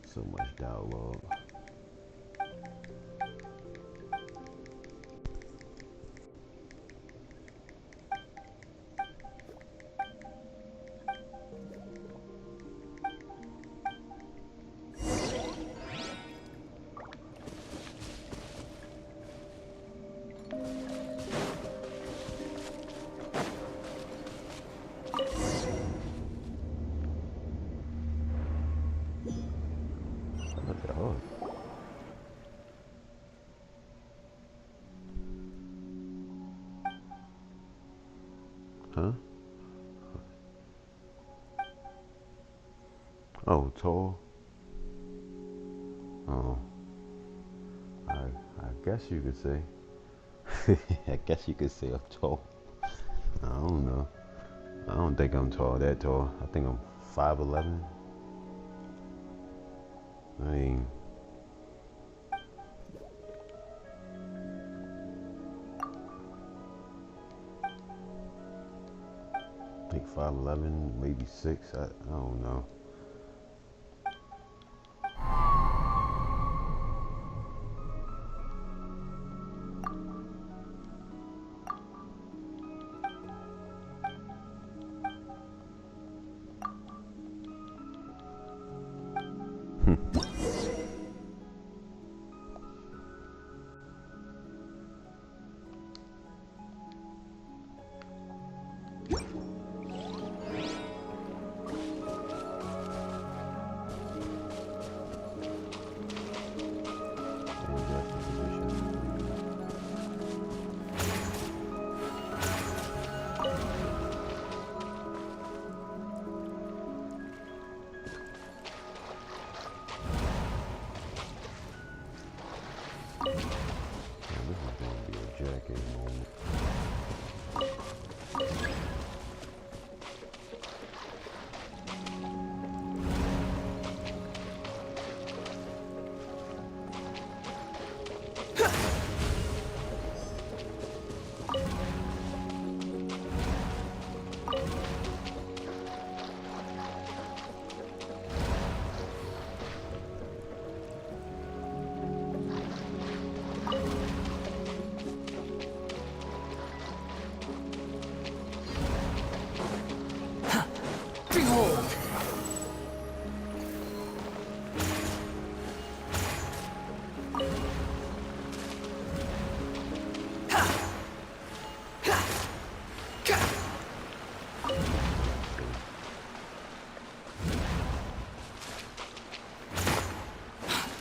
So much dialogue. What the hell? Huh? Oh, tall. Oh, I guess you could say. I guess you could say I'm tall. I don't know. I don't think I'm that tall. I think I'm 5'11". I mean, I think 5'11", maybe 6. I don't know. Behold!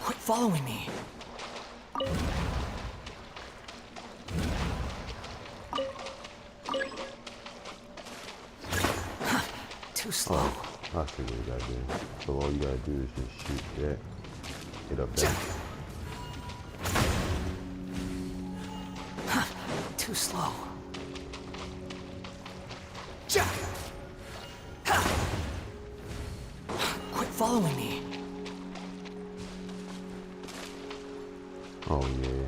Quit following me. Too slow. I see what you gotta do. So all you gotta do is just shoot that. Get up there. Too slow. Quit following me. Oh yeah.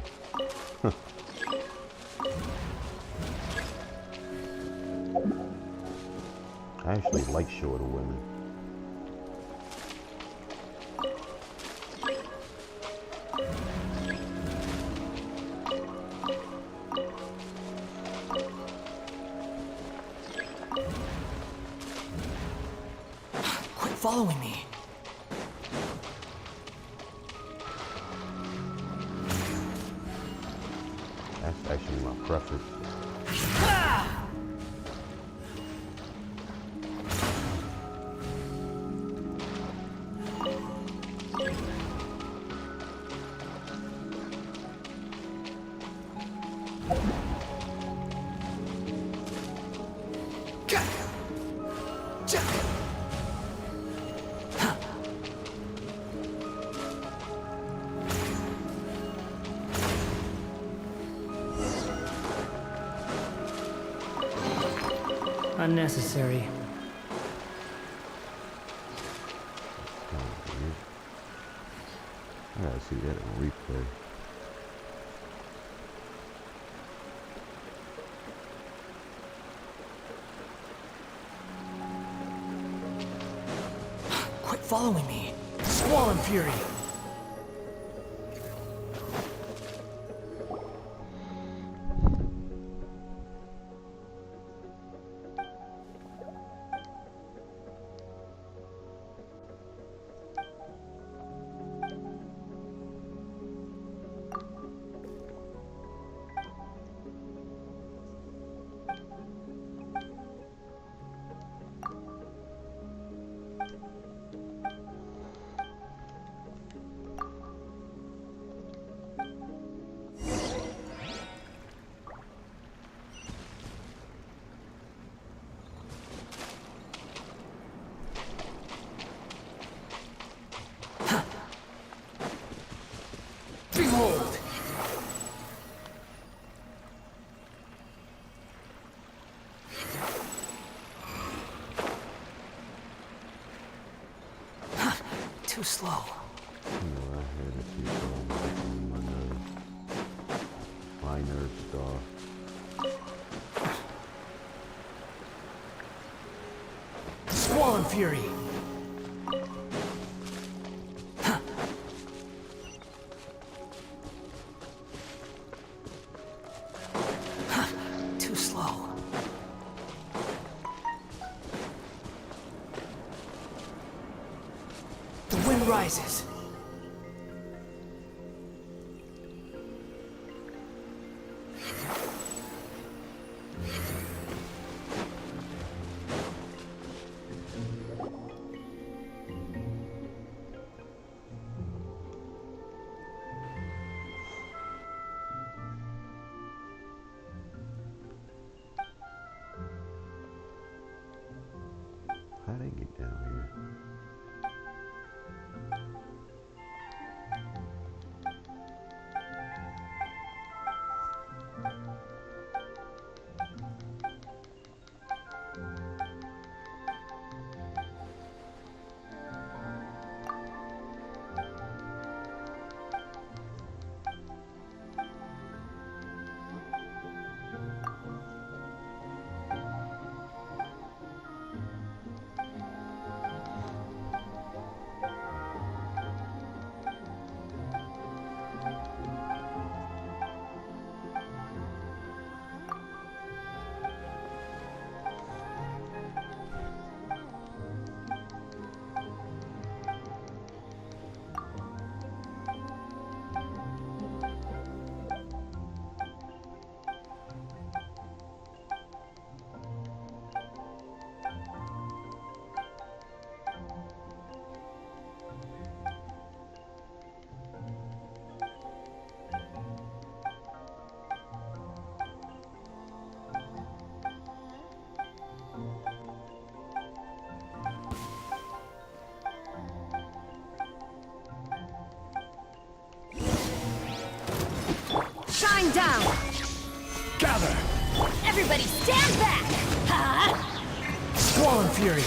I actually like shorter women. Quit following me. That's actually my preference. Unnecessary. I gotta see that in replay. Quit following me. Squall and fury. Behold! Too slow. I had a few problems with my nerves. My nerves star. Squall and fury. Too slow. The wind rises. How they get down here? Gather! Everybody stand back! Squall and Fury!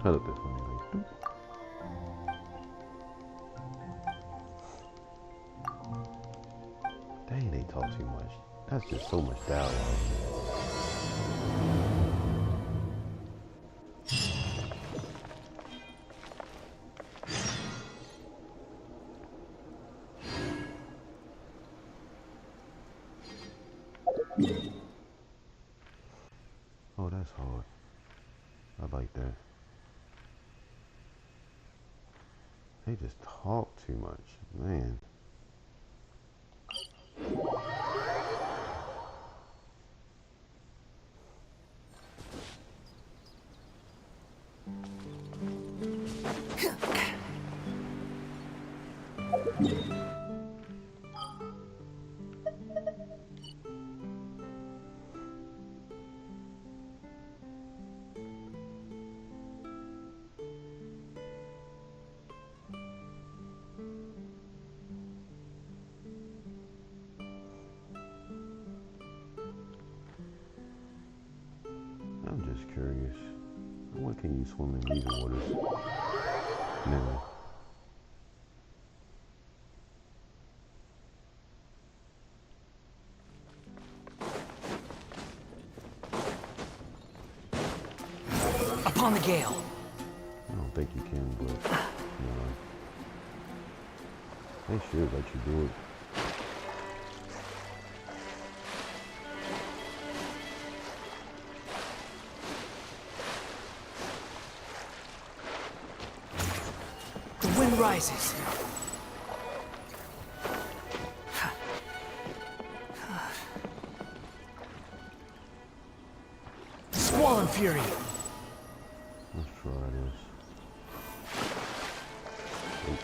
I looked at funny like, doop. Dang, they talk too much. That's just so much dialogue. Oh, that's hard. I like that. They just talk too much, man. I'm just curious. What can you swim in these waters? Never. Upon the gale. I don't think you can, but they should let you do it. The wind rises. Squall and Fury. Let's try this. Oh.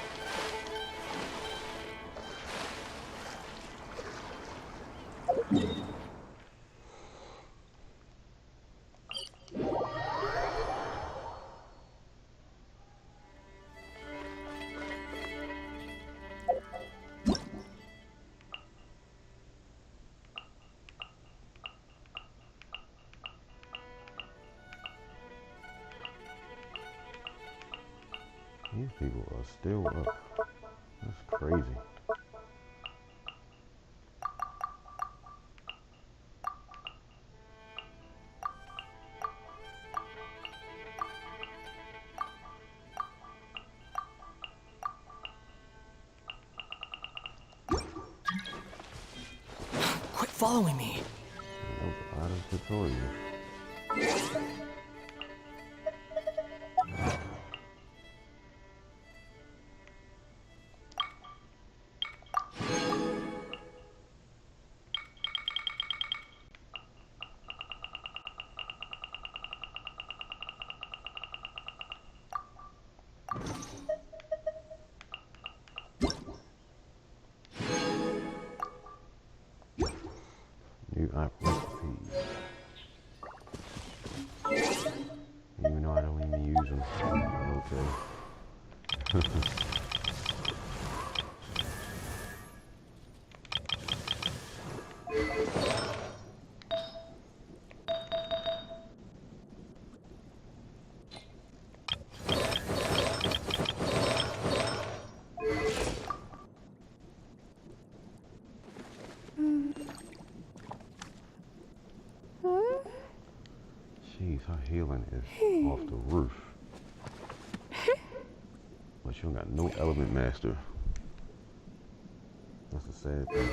These people are still up. That's crazy. Quit following me. Nope, out of tutorial. New app recipes. Even though I don't even use them. Okay. Jeez, her healing is off the roof. But she don't got no element master. That's a sad thing.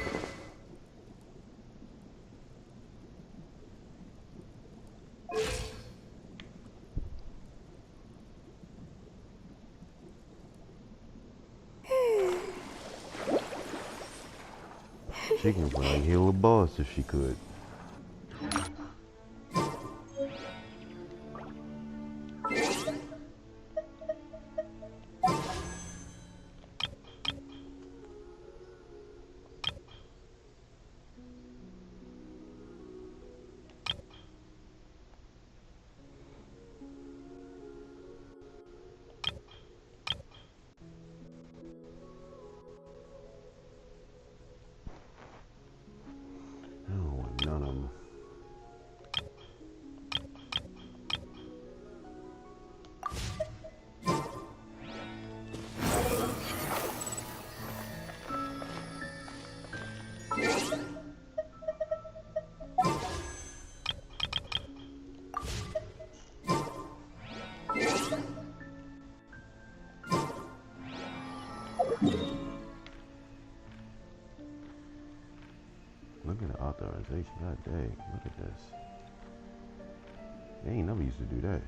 She can probably heal a boss if she could. I don't want none of them. Look at the authorization. God dang, look at this. They ain't never used to do that.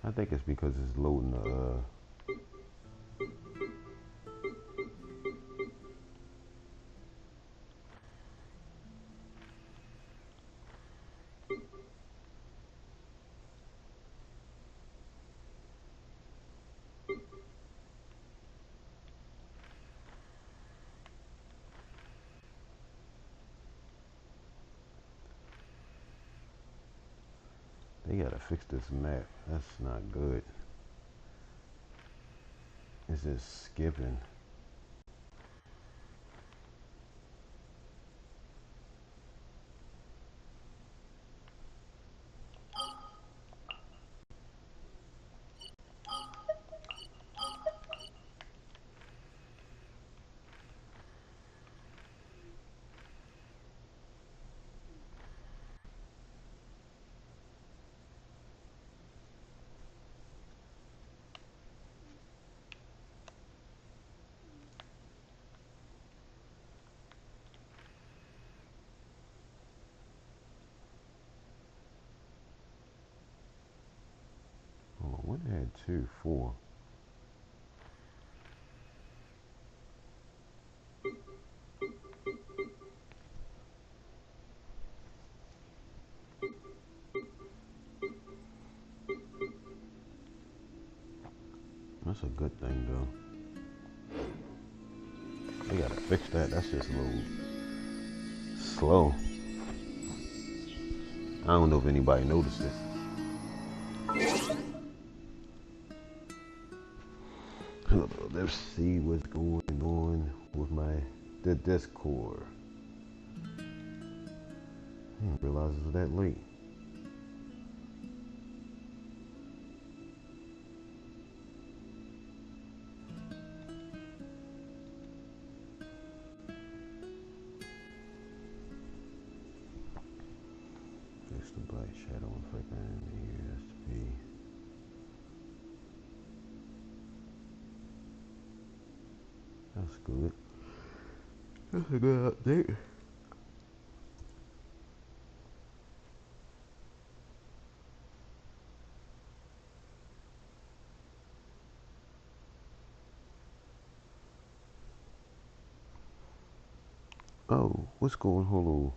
I think it's because it's loading the they gotta fix this map. That's not good. It's just skipping. Oh, what had 2, 4? That's a good thing though. They gotta fix that. That's just a little slow. I don't know if anybody noticed it. Let's see what's going on with the Discord. I didn't realize it was that late. Fix the black shadow effect in here. That's good. That's a good update. Oh, what's going on? Hold on.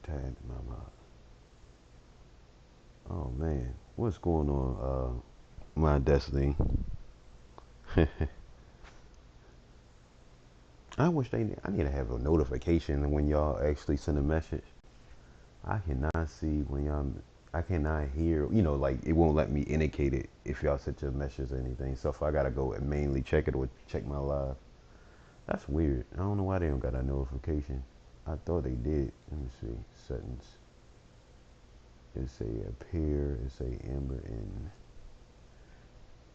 Tag my mod. Oh man, what's going on, my Destiny? I wish I need to have a notification when y'all actually send a message. I cannot see when y'all, I cannot hear, like it won't let me indicate it if y'all sent your message or anything. So if I gotta go and mainly check it or check my live, that's weird. I don't know why they don't got a notification. I thought they did. Let me see, settings. It say appear, it say Amber in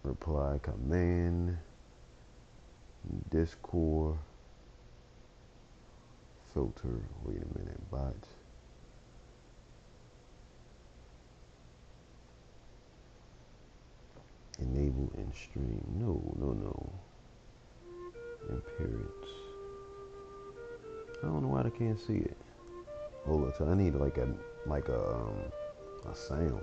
reply command, Discord, filter, wait a minute, bots. Enable and stream. No. Appearance. I don't know why I can't see it. Hold on, so I need like a sound.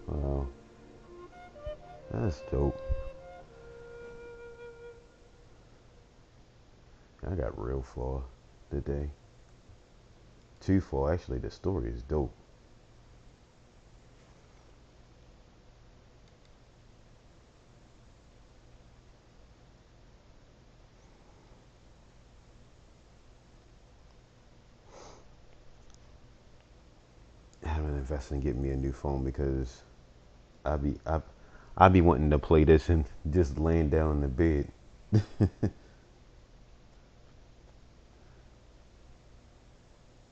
Wow, that's dope. I got real far today. Too far, actually. The story is dope. I haven't invested in getting me a new phone because I be wanting to play this and just laying down in the bed.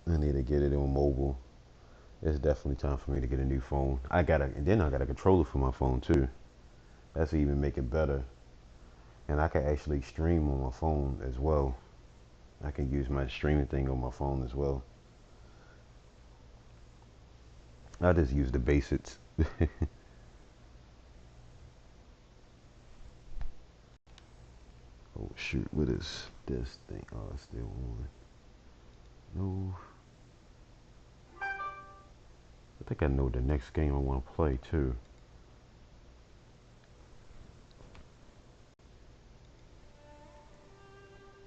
I need to get it on mobile. It's definitely time for me to get a new phone. And then I got a controller for my phone too. That's even make it better. And I can actually stream on my phone as well. I can use my streaming thing on my phone as well. I just use the basics. Oh shoot, what is this thing? Oh, it's still on. No. I think I know the next game I want to play too.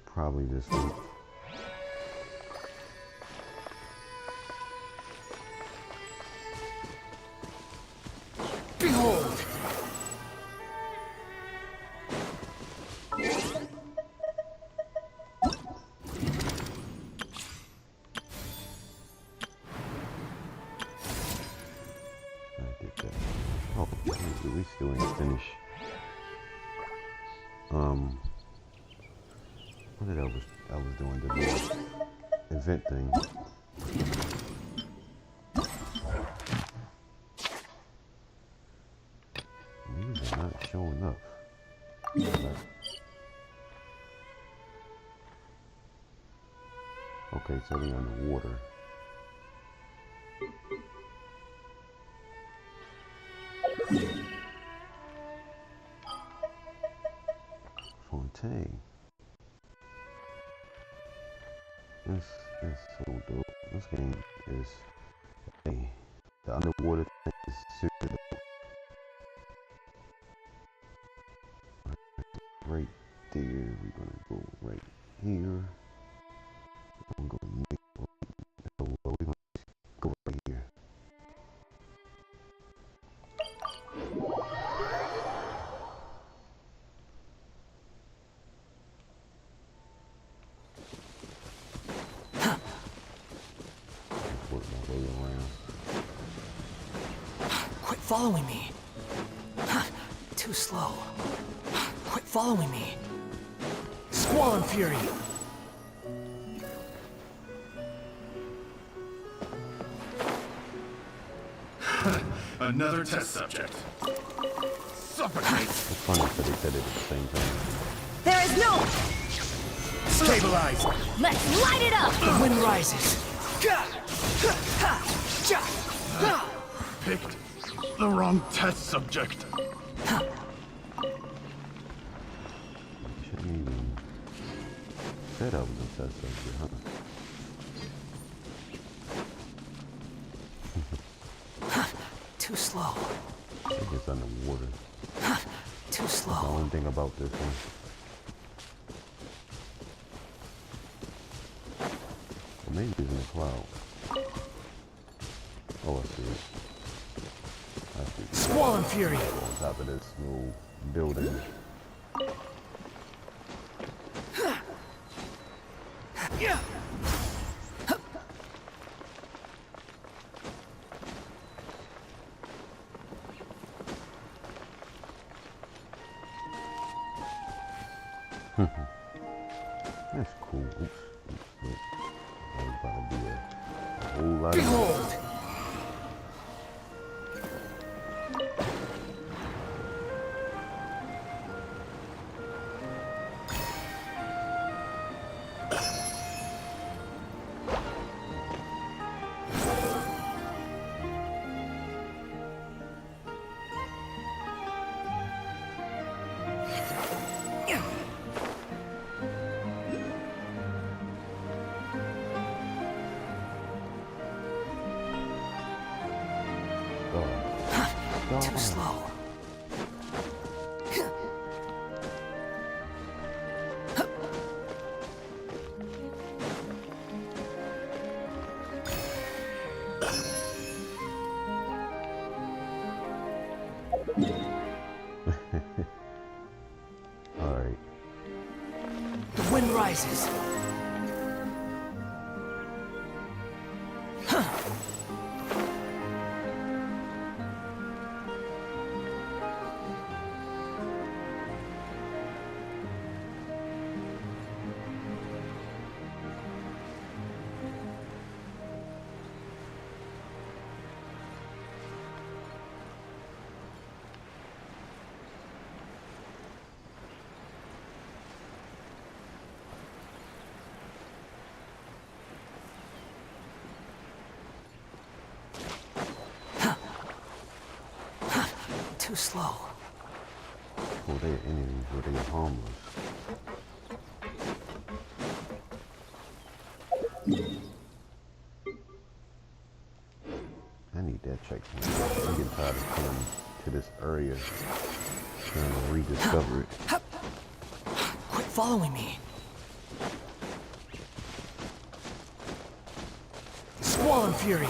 Probably this one. Behold! Oh, we still ain't finished. What did I was doing the little event thing. These are not showing up. Okay, so they're underwater. Fontaine. This is so dope. This game is the underwater thing is super dope. Right there, we're gonna go right here. I'm gonna make following me. Too slow. Quit following me. Squall and Fury. Another test subject. Suffocate. It's funny that they said it at the same time. There is no... Stabilize. Let's light it up! The wind rises. Picked the wrong test subject. Shouldn't even said I was a test subject, huh? Too slow. I think it's underwater. Too slow. That's the only thing about this one. Or maybe it's in the cloud. Oh, I see it. I see it. Squall and Fury. On top of this little building. Yeah. That's cool. Oops. Oops. Wait. That was about to be a whole lot Behold! of... Too slow. All right. The wind rises. Too slow. Well, they're enemies, but they're harmless. I need that checkpoint. I'm getting tired of coming to this area, trying to rediscover it. Quit following me. Squall and Fury.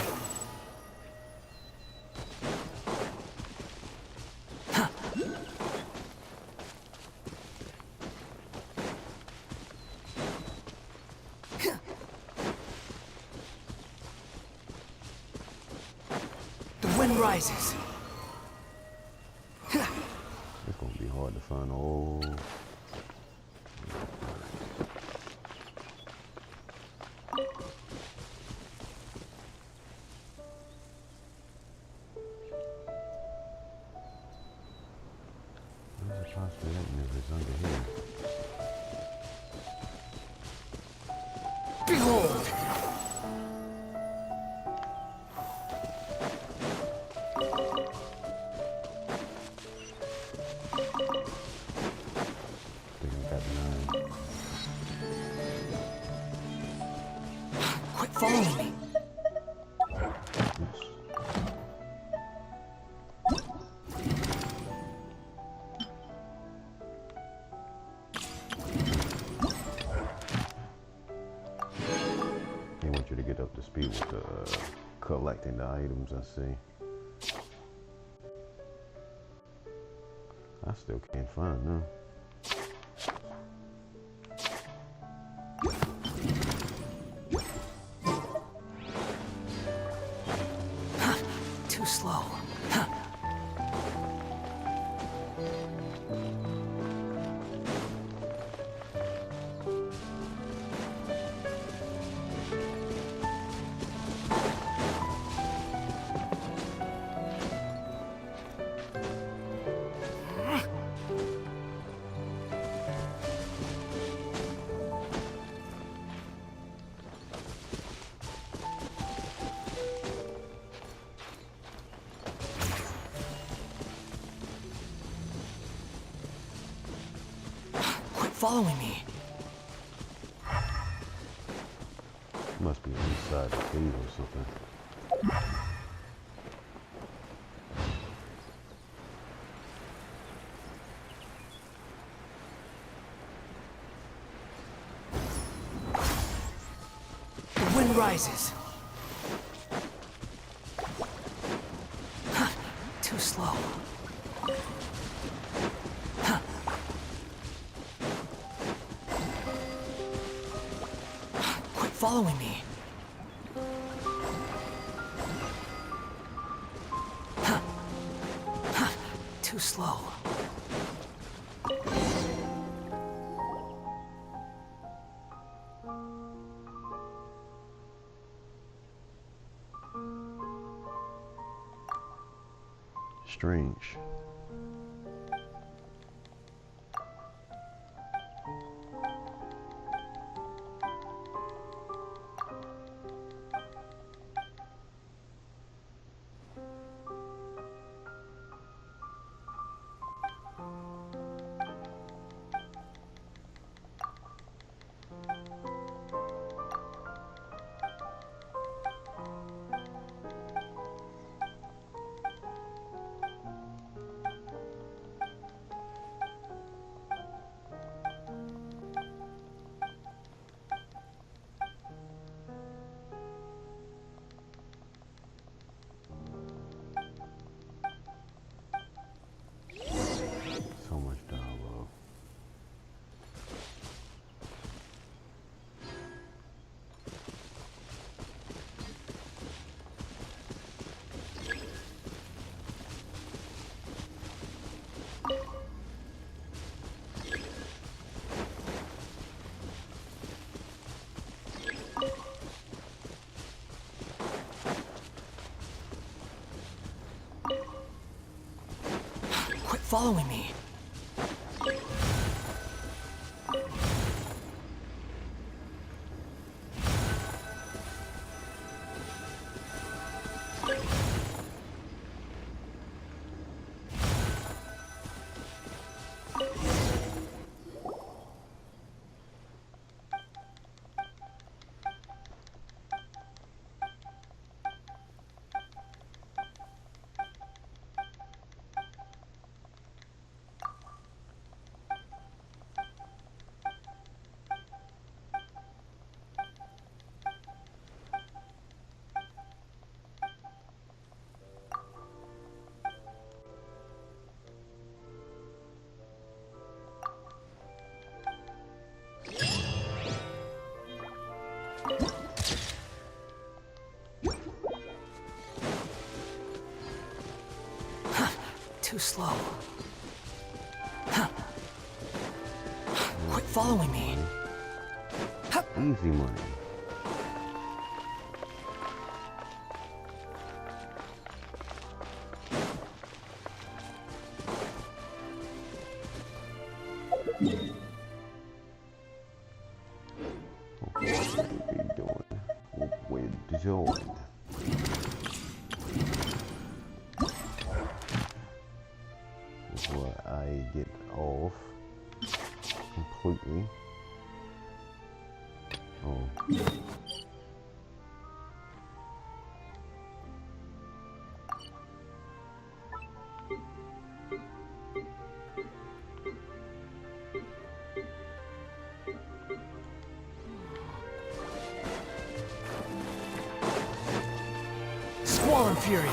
The wind rises. It's gonna be hard to find all. There's a possibility if it's under here. Behold! Quit following me. They want you to get up to speed with the collecting the items, I see. I still can't find them. Too slow. following me. Must be inside the cave or something. The wind rises. Huh, too slow. Huh. Quit following me. Huh. Huh, too slow. Strange. So much dialogue. Quit following me. Too slow. Huh. Quit following me. Easy money. What are they doing? We're joined. Before I get off completely. Oh. Squall Fury.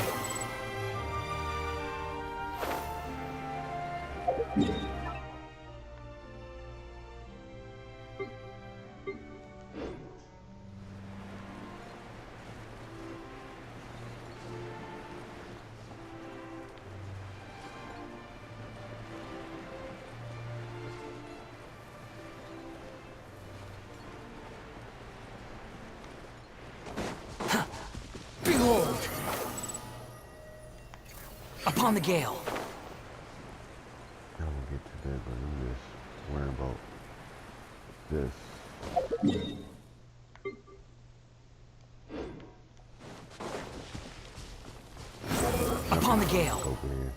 Behold! Upon the gale. I will get to bed, but I'm just worrying about this. Upon the gale. Over here.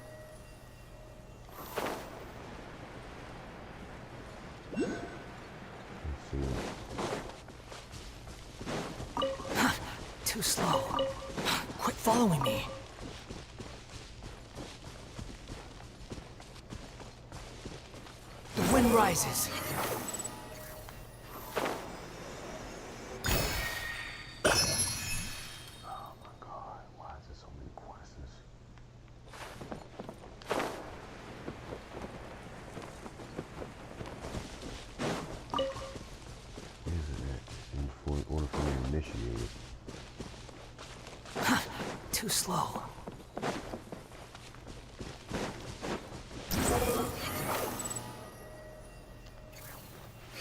rises. Too slow.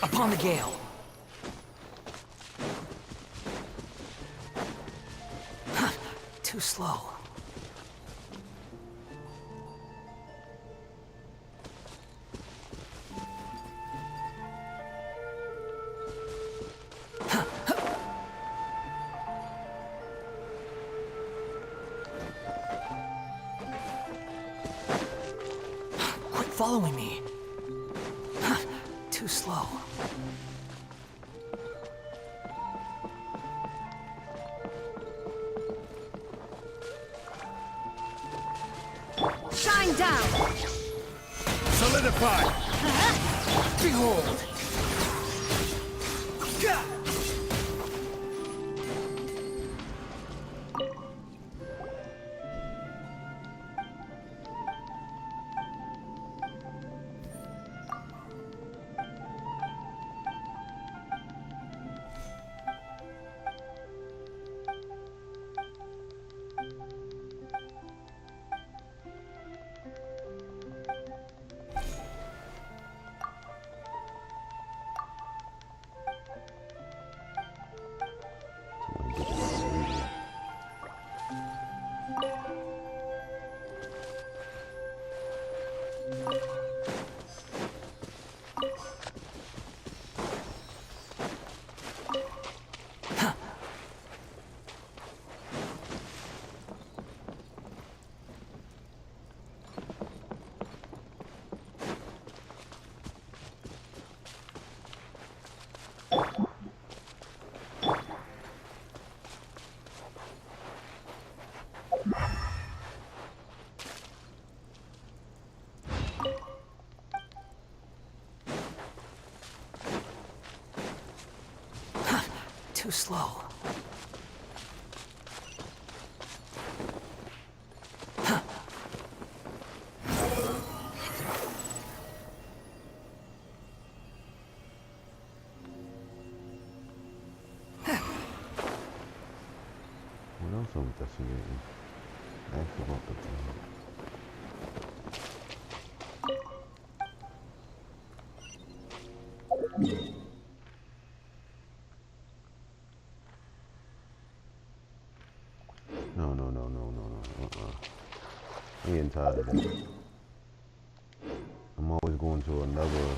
Upon the gale. Too slow. Quit following me. Too slow. Shine down! Solidify! Behold! Too slow. What else are we investigating? Ask about the No. I'm getting tired of that. I'm always going to another.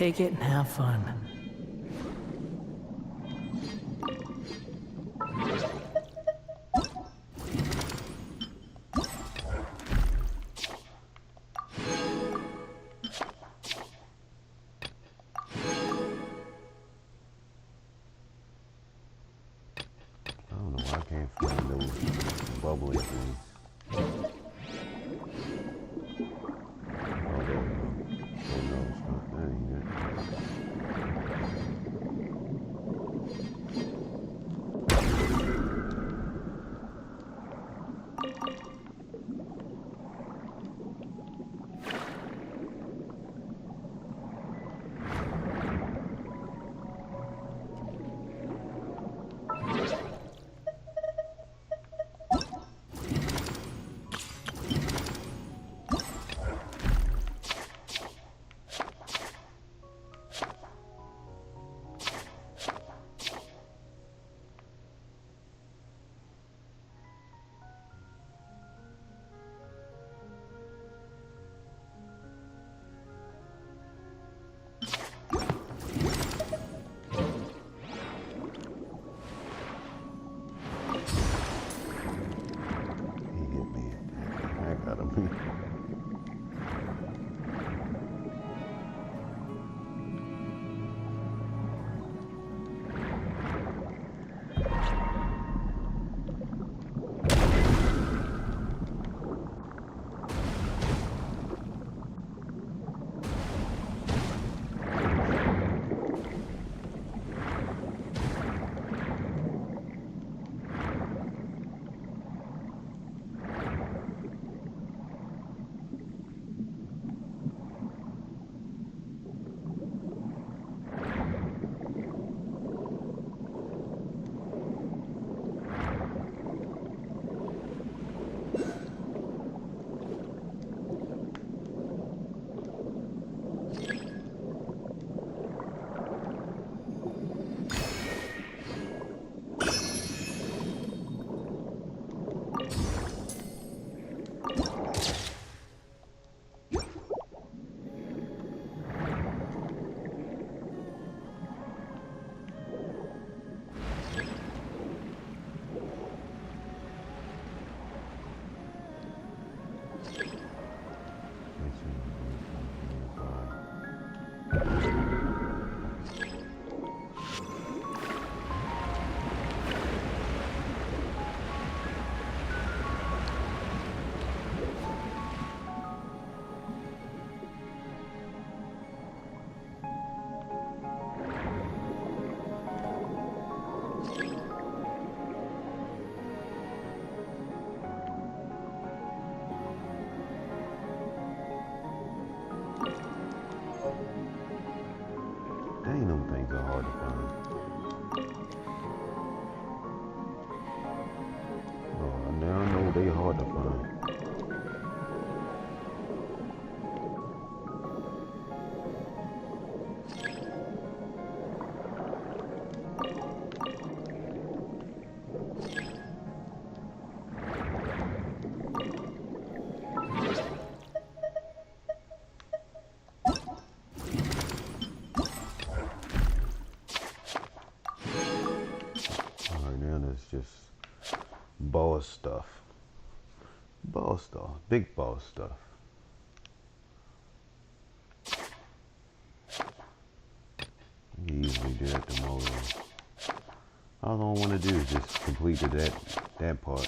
take it and have fun. I don't know why I can't find those bubbly things. Oh, there we go. Oh no, it's not. That ain't it. Dang, them things are hard to find. Oh, now I know they hard to find. Just boss stuff. Boss stuff. Big boss stuff. You easily do that tomorrow. All I want to do is just complete that part.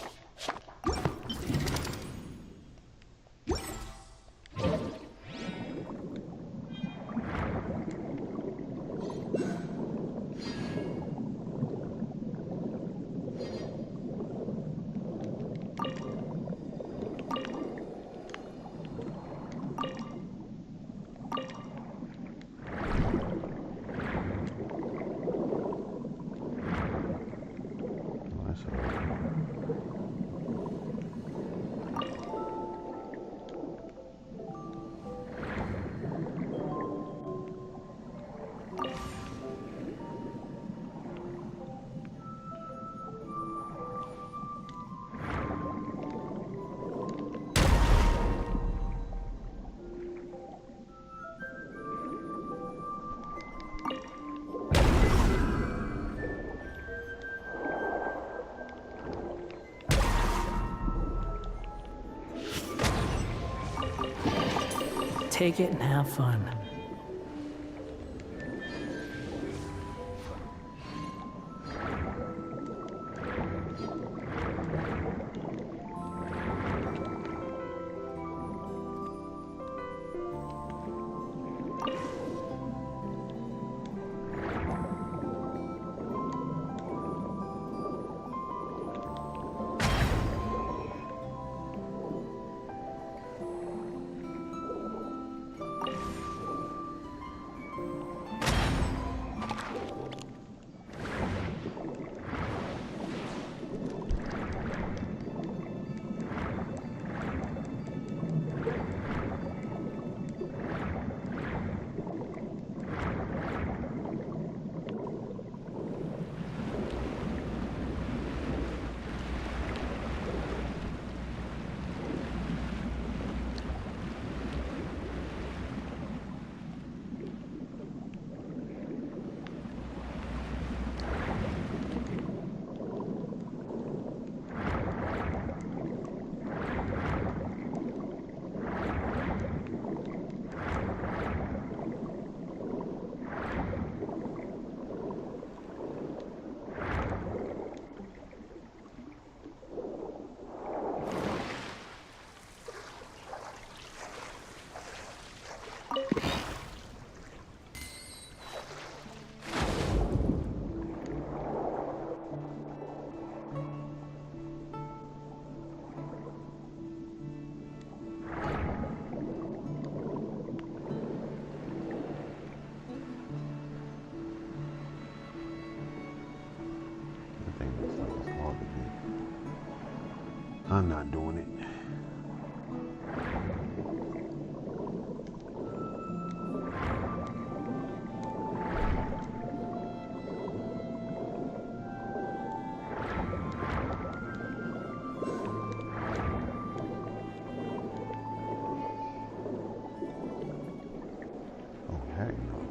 take it and have fun. I'm not doing it. Oh, heck no.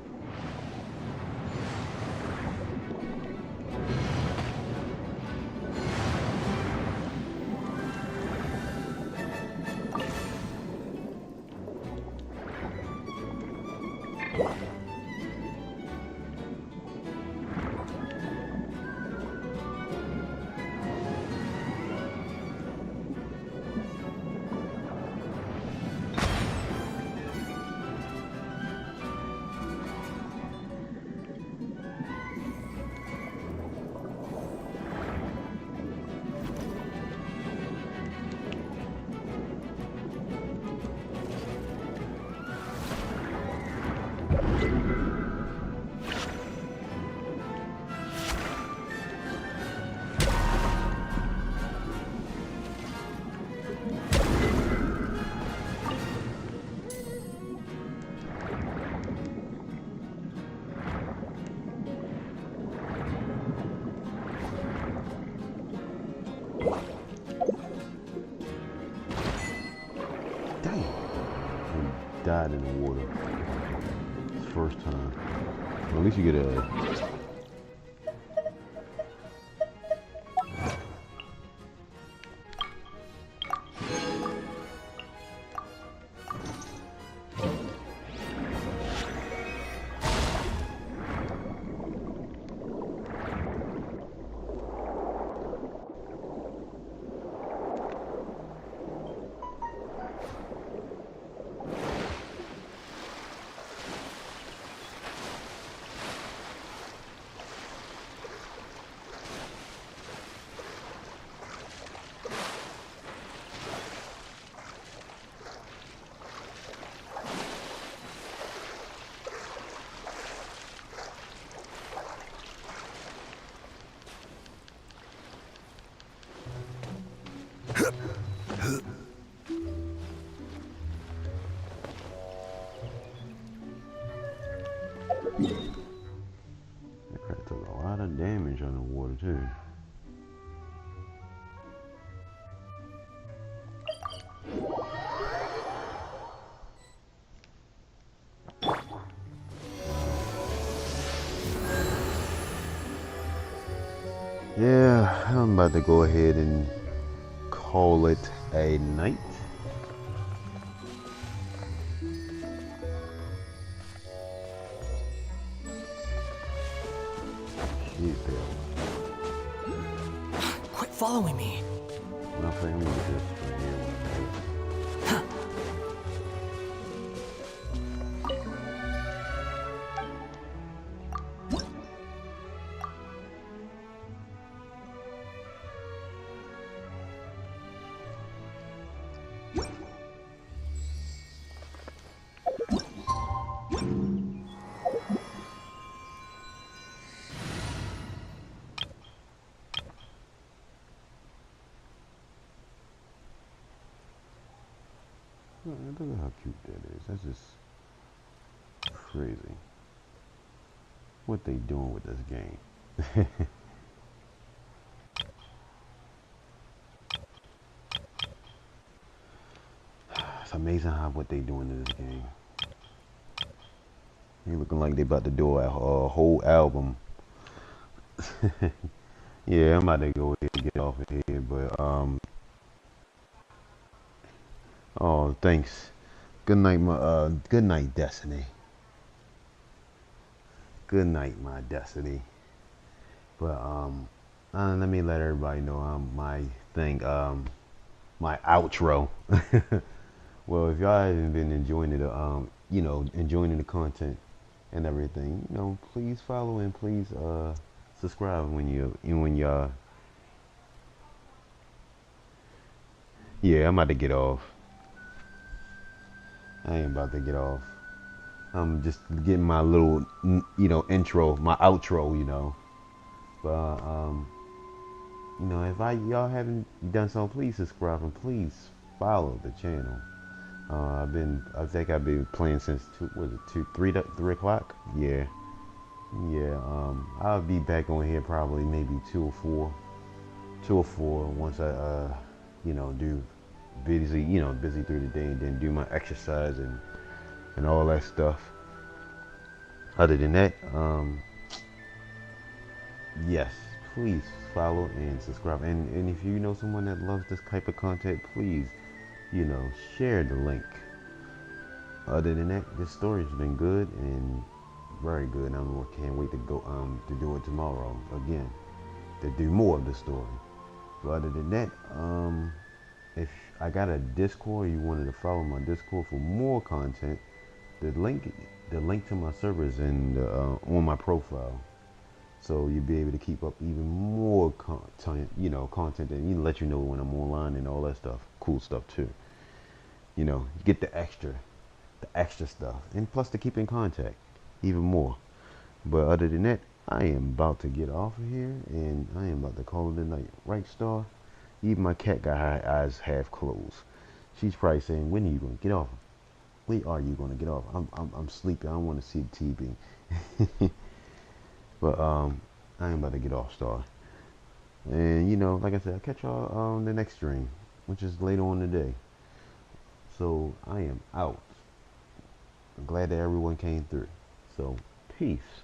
Died in the water. It's the first time. Well, at least you get a... That crap took a lot of damage underwater too. Yeah, I'm about to go ahead and call it a night. following me. When I play, I'm gonna get this from here when I play. Look at how cute that is. That's just crazy. What they doing with this game? It's amazing how what they doing in this game. They looking like they about to do a whole album. Yeah, I'm about to go ahead and get off of here, but oh, thanks. Good night, good night, Destiny. Good night, my Destiny. But let me let everybody know my thing, my outro. Well, if y'all haven't been enjoying it, you know, enjoying the content and everything, you know, please follow and please subscribe when y'all. Yeah, I'm about to get off. I ain't about to get off. I'm just getting my little, you know, intro, my outro, you know. But you know, if y'all haven't done so, please subscribe and please follow the channel. I think I've been playing since 3 o'clock. Yeah. I'll be back on here probably maybe 2 or 4 once I you know, busy through the day and then do my exercise and all that stuff. Other than that, yes, please follow and subscribe. And if you know someone that loves this type of content, please, you know, share the link. Other than that, this story's been good and very good. I can't wait to go to do it tomorrow again, to do more of the story. But other than that, if I got a Discord, you wanted to follow my Discord for more content, the link to my server is in on my profile. So you'll be able to keep up even more content, you know, content and even let you know when I'm online and all that stuff, cool stuff too. You know, you get the extra stuff, and plus to keep in contact even more. But other than that, I am about to get off of here, and I am about to call it a night. Right, Star? Even my cat got her eyes half closed. She's probably saying, "When are you going to get off? When are you going to get off? I'm sleepy. I don't want to see the TV." But I am about to get off, Star. And you know, like I said, I'll catch y'all on the next stream, which is later on today. So I am out. I'm glad that everyone came through. So peace.